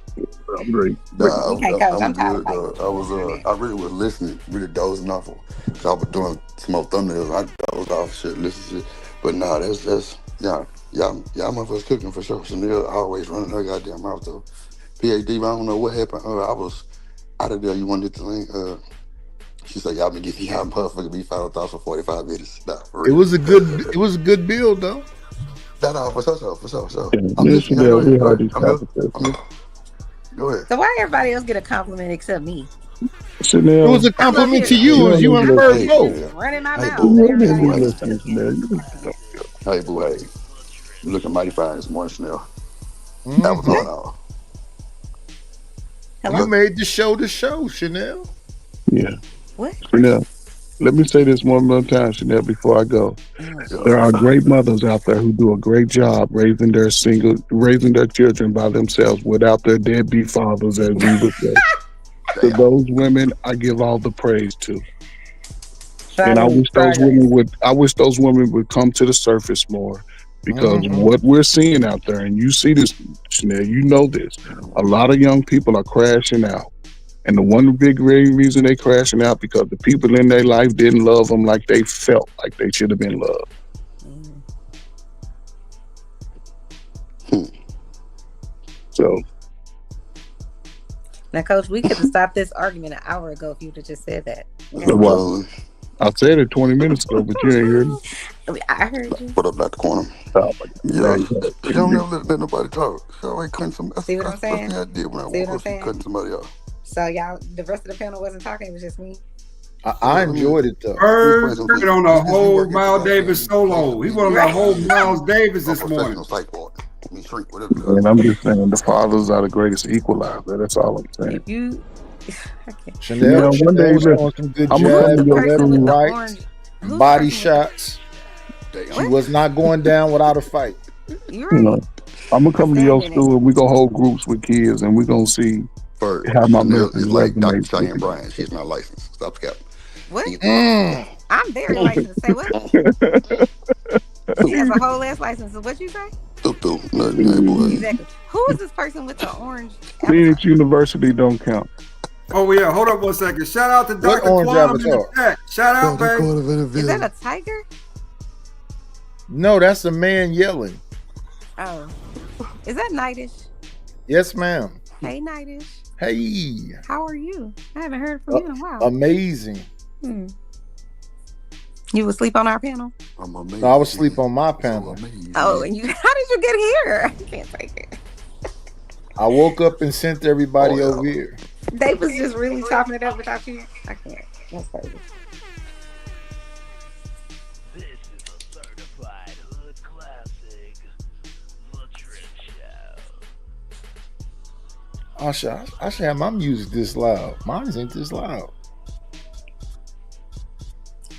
I'm ready. Nah, Okay, Coach, I'm I'm tired of good. I really was listening, really dozing off. Cause I was doing some more thumbnails. I was off shit, listen to shit. But nah, that's y'all motherfuckers cooking for sure. Chanel always running her goddamn mouth though. PhD, I don't know what happened. I was out of there. You wanted to link? She said y'all been getting y'all motherfucking be 5,000 for 45 minutes. Nah, for It real. was a good build though. No, for sure. Yeah, I'm Miss listening. Chanel, we Go heard ahead. these I'm here. conversations. Go ahead. So why everybody else get a compliment except me? Chanel, It was a compliment to you as you and Bird both. Running my Hey, mouth. boo. you don't need to be Everybody else. listening, Chanel. You need to know. Hey, boo. Hey, you looking mighty fine this morning, Chanel. Mhm. That was all. You made the show, Chanel. Yeah. What? Chanel, let me say this one more time, Chanel, before I go. There are great mothers out there who do a great job raising their children by themselves without their deadbeat fathers, as we would say. To those women, I give all the praise to. And I wish those women would come to the surface more, because what we're seeing out there, and you see this, Chanel, you know this, a lot of young people are crashing out. And the one big reason they crashing out because the people in their life didn't love them like they felt like they should have been loved. So Now, Coach, we could have stopped this argument an hour ago if you'd have just said that. well, I said it 20 minutes ago, but you ain't heard me. I heard you. Put up back the corner. Yeah, you don't never let nobody talk. She always cutting somebody. See what I'm saying? That's what I did when I See what woke I'm up. She saying? cutting somebody off. So y'all, the rest of the panel wasn't talking. It was just me. I enjoyed it though. Bird took it on a whole Miles Davis solo. He went on a whole Miles Davis this morning. And I'm just saying the fathers are the greatest equalizer. That's all I'm saying. If you, Chanel, one day was on some good I'm gonna come to jabs, your left school. and right, body shots. She was not going down without a fight. You know, I'm gonna come to your school and we gonna hold groups with kids and we gonna see how my Chanel message is like Dr. resonates. Cheyenne Bryan. She's not licensed. Stop scapping. What? I'm very licensed. Say what? He has a whole ass license. What you say? Exactly. Who is this person with the orange? Phoenix University don't count. Oh yeah, hold up 1 second. Shout out to What Dr. orange Quantum in the avatar? chat. Shout out, baby. Is that a tiger? No, that's a man yelling. Oh, is that Nightish? Yes, ma'am. Hey, Nightish. Hey, How are you? I haven't heard from you in a while. amazing. You was asleep on our panel? No, I was asleep on my panel. Oh, and you? How did you get here? I can't take it. I woke up and sent everybody over here. They was just really chopping it up without you. I can't. That's crazy. I should have my music this loud. Mine isn't this loud.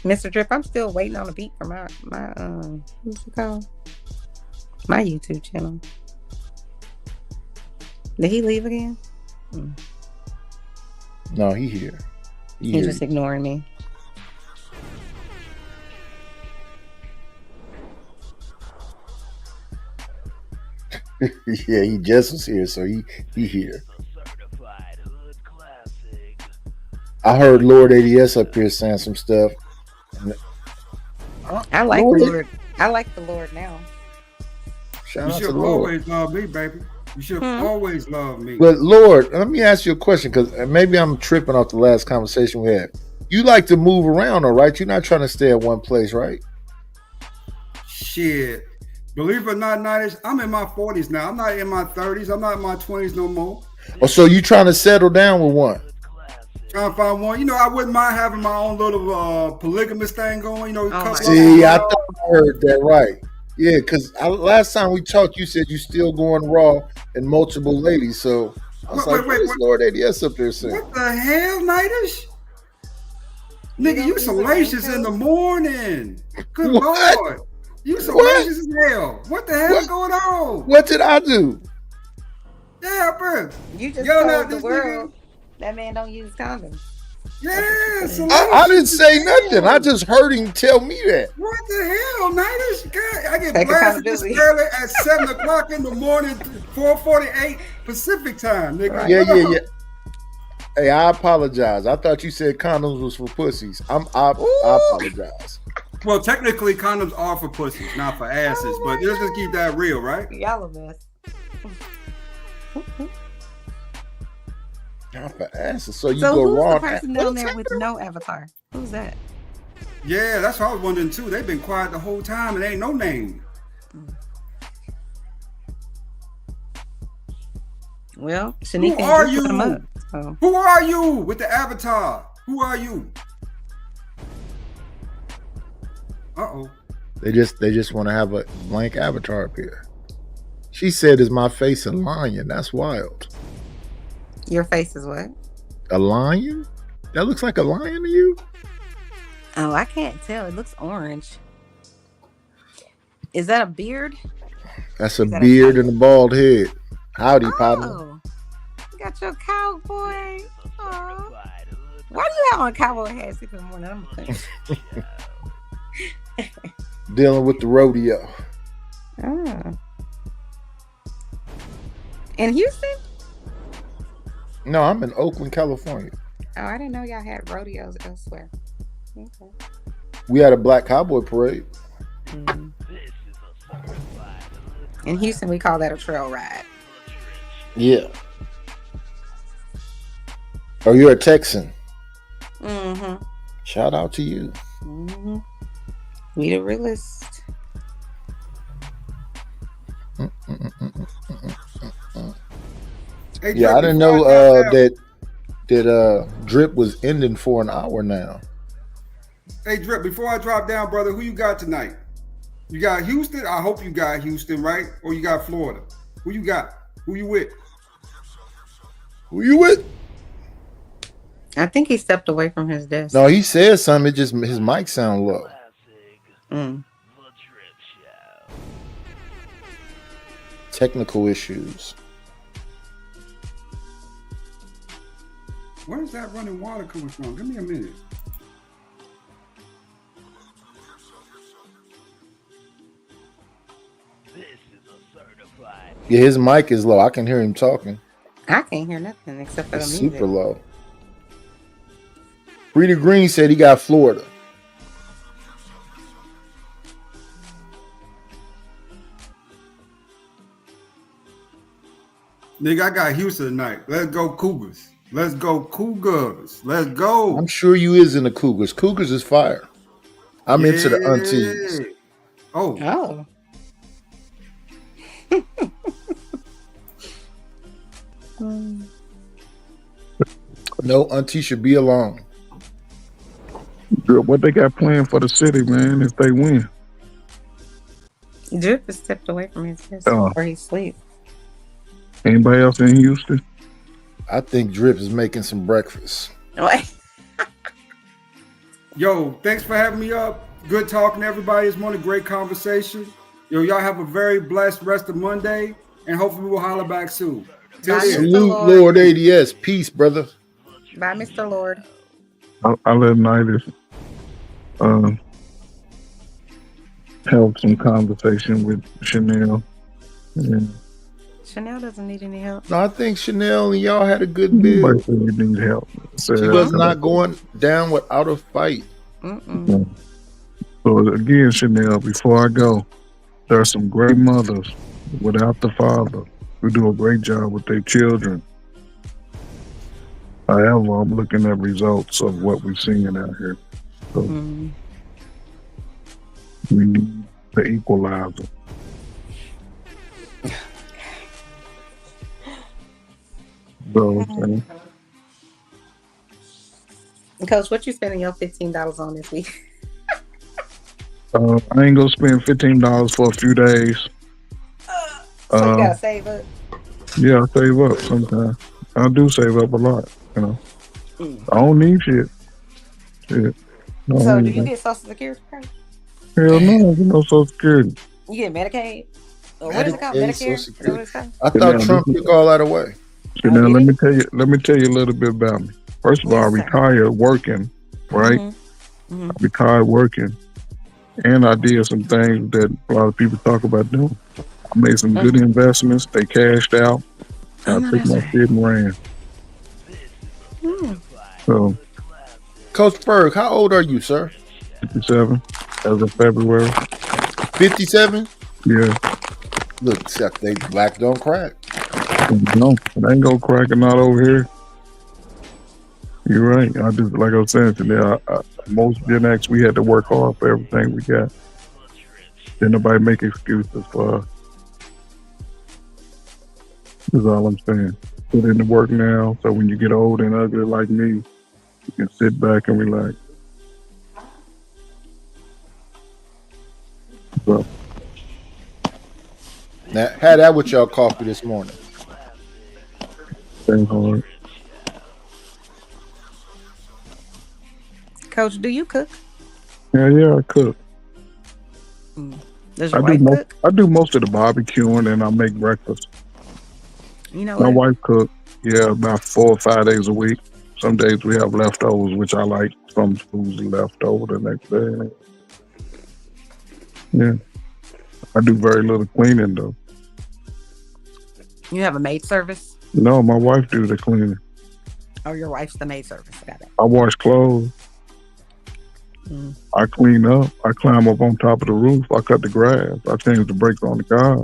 Mr. Drip, I'm still waiting on a beat for my what's it called? My YouTube channel. Did he leave again? No, he here. He's just ignoring me. Yeah, he just was here, so he here. I heard Lord ADS up here saying some stuff. I like the Lord. I like the Lord now. Shout You out to should the Lord. always love me, baby. You should always love me. But Lord, let me ask you a question, because maybe I'm tripping off the last conversation we had. You like to move around, all right? You're not trying to stay at one place, right? Shit. Believe it or not, Nightish, I'm in my 40s now. I'm not in my 30s. I'm not in my 20s no more. Oh, so you trying to settle down with one? Trying to find one. You know, I wouldn't mind having my own little polygamous thing going. You know, See, I thought I heard that right. Yeah, because last time we talked, you said you still going raw and multiple ladies. So I was like, what is Lord ADS up there saying? What the hell, Nightish? Nigga, you salacious in the morning. Good Lord. You salacious as hell. What the hell is going on? What did I do? Yeah, bro. You just Yo, told now, the this world that man don't use condoms. Yeah, I didn't say nothing. I just heard him tell me that. What the hell, Nightish? God, I get Take blasted this accountability. early at 7 o'clock in the morning, 4:48 Pacific time, nigga. Yeah, What yeah, up? yeah. Hey, I apologize. I thought you said condoms was for pussies. I apologize. Well, technically, condoms are for pussies, not for asses. But let's just keep that real, right? Y'all a mess. Not for asses. So you So go who's wrong. the person down there with no avatar? Who's that? Yeah, that's what I was wondering too. They've been quiet the whole time and ain't no name. Well, Who Shanika are just put 'em you? up, so. Who are you with the avatar? Who are you? Uh-oh. They just want to have a blank avatar up here. She said, "Is my face a lion?" That's wild. Your face is what? A lion? That looks like a lion to you? Oh, I can't tell. It looks orange. Is that a beard? That's a Is that a beard and a bald head. Howdy, partner. Oh, you got your cowboy. Aw. Why do you have on a cowboy hat at 6 in the morning? I'm thinking. Dealing with the rodeo. Ah. In Houston? No, I'm in Oakland, California. Oh, I didn't know y'all had rodeos elsewhere. Okay. We had a black cowboy parade. Mm. In Houston, we call that a trail ride. Yeah. Oh, you're a Texan. Mm-hmm. Shout out to you. Mm-hmm. We the realest. Hey, Yeah, Drip, I didn't before know drop down- that Drip was ending for an hour now. Hey, Drip, before I drop down, brother, who you got tonight? You got Houston? I hope you got Houston, right? Or you got Florida? Who you got? Who you with? Who you with? I think he stepped away from his desk. No, he said something. It just his mic sound low. Mm. Technical issues. Where's that running water coming from? Give me a minute. Yeah, his mic is low. I can hear him talking. I can't hear nothing except for the It's music. super low. Rita Green said he got Florida. Nigga, I got Houston tonight. Let's go Cougars. Let's go Cougars. Let's go. I'm sure you is in the Cougars. Cougars is fire. I'm into the aunties. Oh. Oh. No auntie should be alone. What they got planned for the city, man, if they win? Drip has stepped away from his desk Oh. or he sleep. Anybody else in Houston? I think Drip is making some breakfast. What? Yo, thanks for having me up. Good talking to everybody. It's one a great conversation. Yo, y'all have a very blessed rest of Monday, and hopefully we'll holler back soon. Till then. Salute, Lord ADS. Peace, brother. Bye, Mr. Lord. I let Nidus have some conversation with Chanel. And Chanel doesn't need any help. No, I think Chanel and y'all had a good build. nobody said you need help. So, She was not going down without a fight. Mm-mm. So again, Chanel, before I go, there are some great mothers without the father who do a great job with their children. However, I'm looking at results of what we're seeing out here. So we need the equalizer. So, Coach, what you spending your $15 on this week? I ain't gonna spend $15 for a few days. So you gotta save up. Yeah, I save up sometimes. I do save up a lot, you know. I don't need shit. Shit. No, So do you get Social Security card? Hell no, you know Social Security. You get Medicaid? Or what is it called? Medicaid, Medicare? Social Is that what it's called? I thought Trump took all that away. So now let me tell you a little bit about me. First of all, I retired working, right? Mm-hmm. I retired working, and I did some things that a lot of people talk about doing. I made some good investments. They cashed out. I took my shit and ran. So, Coach Berg, how old are you, sir? 57 as of February. 57? Yeah. Look, except they black don't crack. No, it ain't gonna crack or not over here. You're right. I just like I was saying today. Most Gen X, we had to work hard for everything we got. Didn't nobody make excuses for us. That's all I'm saying. Put in the work now, so when you get old and ugly like me, you can sit back and relax. So, Now, had that with y'all coffee this morning. stay hard. Coach, do you cook? Yeah, I cook. Does your wife cook? I do most of the barbecuing, and I make breakfast. You know My what? wife cook, about 4 or 5 days a week. Some days we have leftovers, which I like. Some food's left over the next day. Yeah. I do very little cleaning, though. You have a maid service? No, my wife do the cleaning. Oh, your wife's the maid service. Got it. I wash clothes. I clean up. I climb up on top of the roof. I cut the grass. I change the brakes on the car.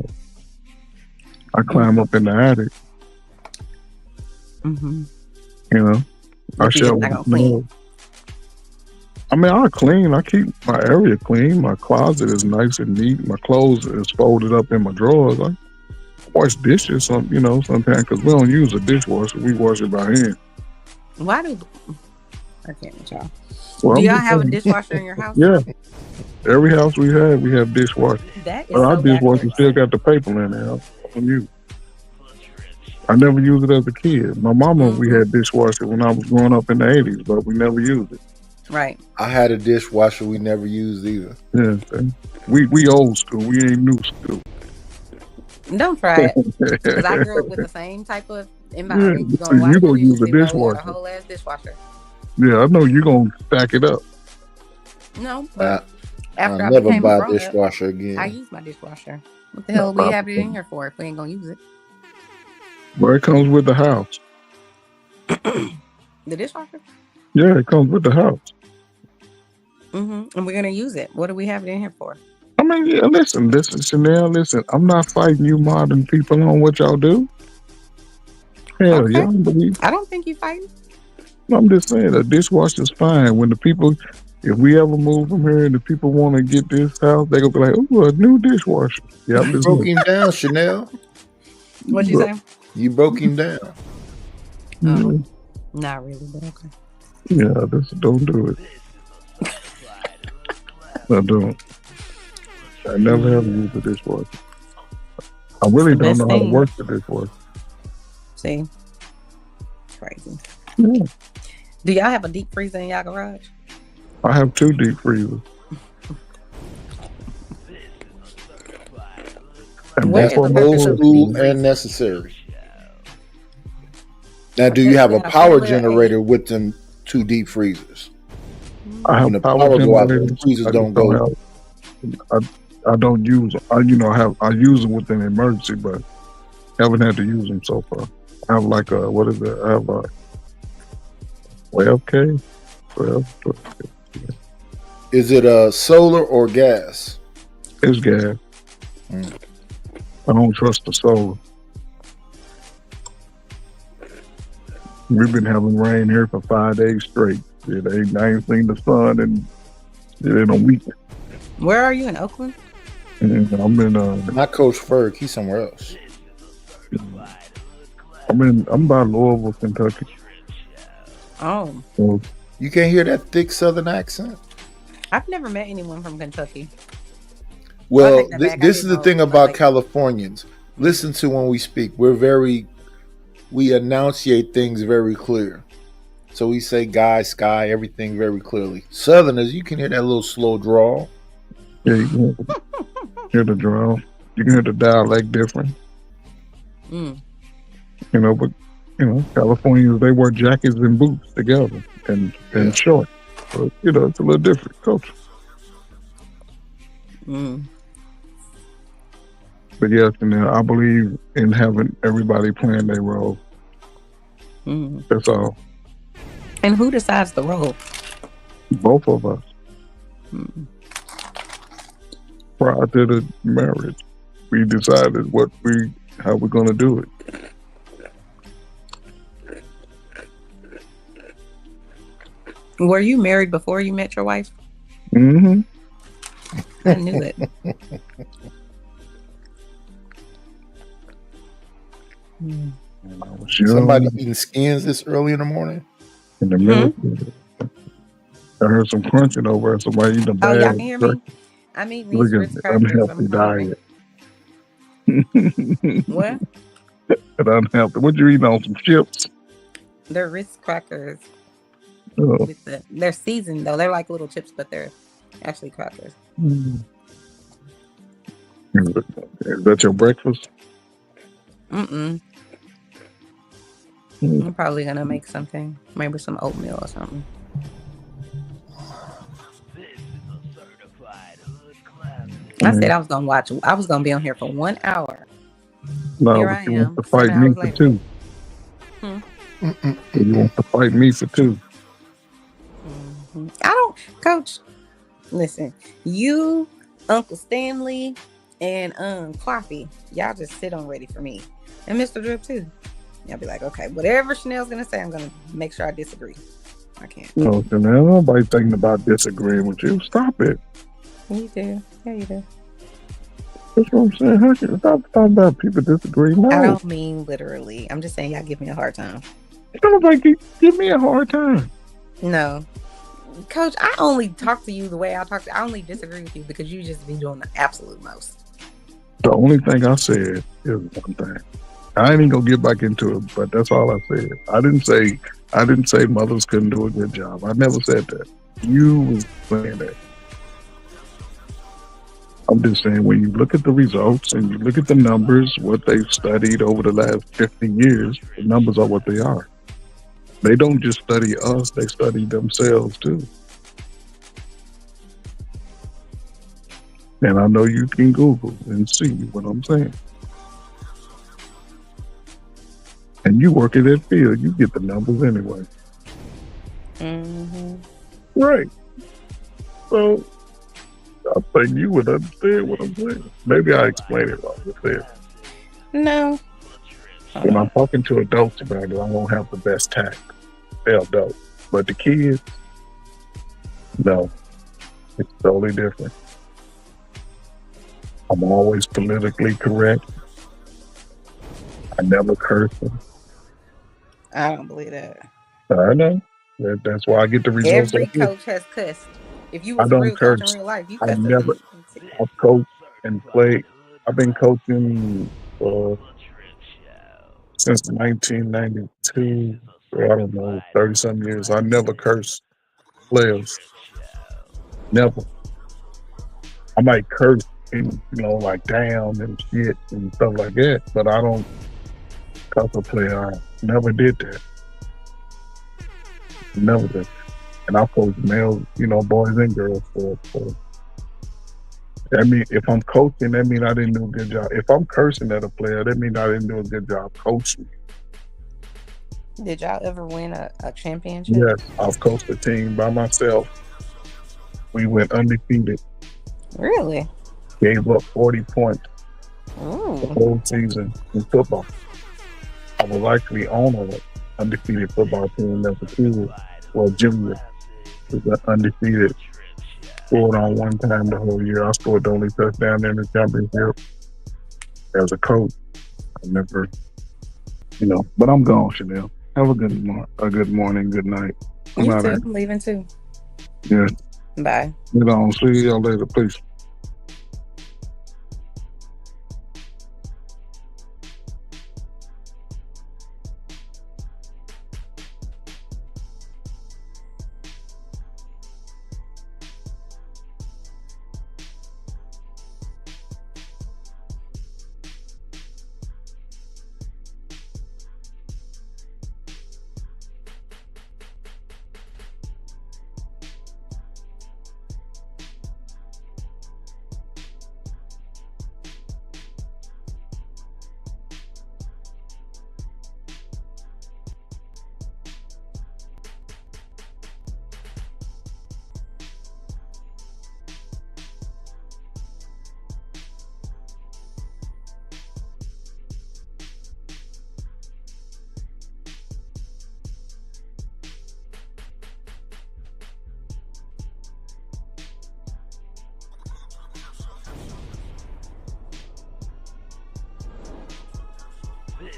I climb up in the attic. Mm-hmm. You know, I shovel the snow. I mean, I clean. I keep my area clean. My closet is nice and neat. My clothes is folded up in my drawers. I wash dishes, sometimes because we don't use a dishwasher. We wash it by hand. Why do I can't with y'all? Well, Do I'm y'all just have a saying. dishwasher in your house? Yeah. Every house we have dishwasher. That is But our so dishwasher backwards. still got the paper in there. On you. I never used it as a kid. My mama, we had dishwasher when I was growing up in the 80s, but we never used it. Right. I had a dishwasher we never used either. Yeah, see? we old school. We ain't new school. Don't try it. Because I grew up with the same type of environment. Yeah, so you gonna use a We got a dishwasher. whole ass dishwasher. Yeah, I know you're gonna stack it up. No, but after I I'll never became buy a a grown-up, dishwasher again. I use my dishwasher. What the hell we have it in here for if we ain't gonna use it? Well, it comes with the house. The dishwasher? Yeah, it comes with the house. Mm-hmm. And we're gonna use it. What do we have it in here for? I mean, yeah, listen, Chanel, listen. I'm not fighting you modern people on what y'all do. Hell, Okay. y'all believe. I don't think you fighting. I'm just saying, a dishwasher's fine. When the people, if we ever move from here and the people want to get this house, they gonna be like, "Ooh, a new dishwasher." Yeah, You broke him down, Chanel. What'd you say? You broke him down. Yeah, Not really, but okay. don't do it. I don't. I never have used a dishwasher. I really don't know how to work the dishwasher. See? Crazy. Yeah. Do y'all have a deep freezer in y'all garage? I have 2 deep freezers. And Where both is of the them Old are- school and necessary. Now, do you have a Yeah, power yeah. generator with them 2 deep freezers? I have When the power power go out, the generators. freezers I don't just go. I don't use them. I use them with an emergency, but haven't had to use them so far. I have like a, what is it? I have a 12K. Is it solar or gas? It's gas. I don't trust the solar. We've been having rain here for 5 days straight. I ain't seen the sun in a week. Where are you in Oakland? And I'm in Not Coach Ferg. He's somewhere else. I'm by Louisville, Kentucky. Oh, So, You can't hear that thick Southern accent? I've never met anyone from Kentucky. Well, take that back. I this is didn't the know thing it was about like- Californians. Listen to when we speak. We enunciate things very clear. So we say guy, sky, everything very clearly. Southerners, you can hear that little slow drawl. yeah, you can hear the drum. You can hear the dialect different. Mm. But Californians, they wear jackets and boots together and shorts. So, it's a little different culture. Mm. But yes, I believe in having everybody playing their role. Mm. That's all. And who decides the role? Both of us. Mm. Prior to the marriage, we decided how we're going to do it. Were you married before you met your wife? Mm-hmm. I knew it. And I was young Somebody eating skins this early in the morning. in the military. I heard some crunching over and somebody eating a Oh, y'all bag can hear of me? turkey. I'm eating Look these at Ritz the crackers. I'm unhealthy hungry. diet. What? An unhealthy. What you eating on some chips? They're Ritz crackers. Oh. They're seasoned though. They're like little chips, but they're actually crackers. Is that your breakfast? I'm probably gonna make something, maybe some oatmeal or something. I said I was gonna watch. I was gonna be on here for 1 hour. No, Here but I you am, want to fight 7 me hours for later. 2. You want to fight me for 2. I don't, Coach. Listen, you, Uncle Stanley, and Coffee, y'all just sit on ready for me, and Mr. Drip too. Y'all be like, okay, whatever Chanel's gonna say, I'm gonna make sure I disagree. I can't. No, Chanel, nobody thinking about disagreeing with you. Stop it. You do. Yeah, you do. That's what I'm saying. How can stop talking about people disagree? No. I don't mean literally. I'm just saying y'all give me a hard time. Nobody give me a hard time. No. Coach, I only talk to you the way I talk to. I only disagree with you because you just be doing the absolute most. The only thing I said is one thing. I ain't even gonna get back into it, but that's all I said. I didn't say mothers couldn't do a good job. I never said that. You was saying that. I'm just saying when you look at the results and you look at the numbers, what they've studied over the last 50 years, the numbers are what they are. They don't just study us, they study themselves too. And I know you can Google and see what I'm saying. And you work in that field, you get the numbers anyway. Right. So I think you would understand what I'm saying. Maybe I explained it wrong with that. No. When I'm talking to adults about it, I won't have the best tact. They're adults. But the kids, no. It's totally different. I'm always politically correct. I never curse them. I don't believe that. I know. That's why I get the results. Every I get. coach has cussed. If you I was a don't real coach curse. in real life, you I cussed never. I've coached and played. I've been coaching since 1992. So I don't know, 30-some years. I never curse players. Never. I might curse and, like damn and shit and stuff like that, but I don't cuss a player. I never did that. Never did. And I coach males, boys and girls. So that mean if I'm coaching, that mean I didn't do a good job. If I'm cursing at a player, that mean I didn't do a good job coaching. Did y'all ever win a championship? Yes, I've coached a team by myself. We went undefeated. Really? Gave up 40 points Ooh. the whole season in football. I was actually on an undefeated football team as a kid, junior. We got undefeated. Scored on one time the whole year. I scored the only touchdown in the championship. As a coach, I never, but I'm gone, Chanel. Have a good morning, good night. I'm You out too. of I'm leaving too. here. Bye. See y'all later, please. This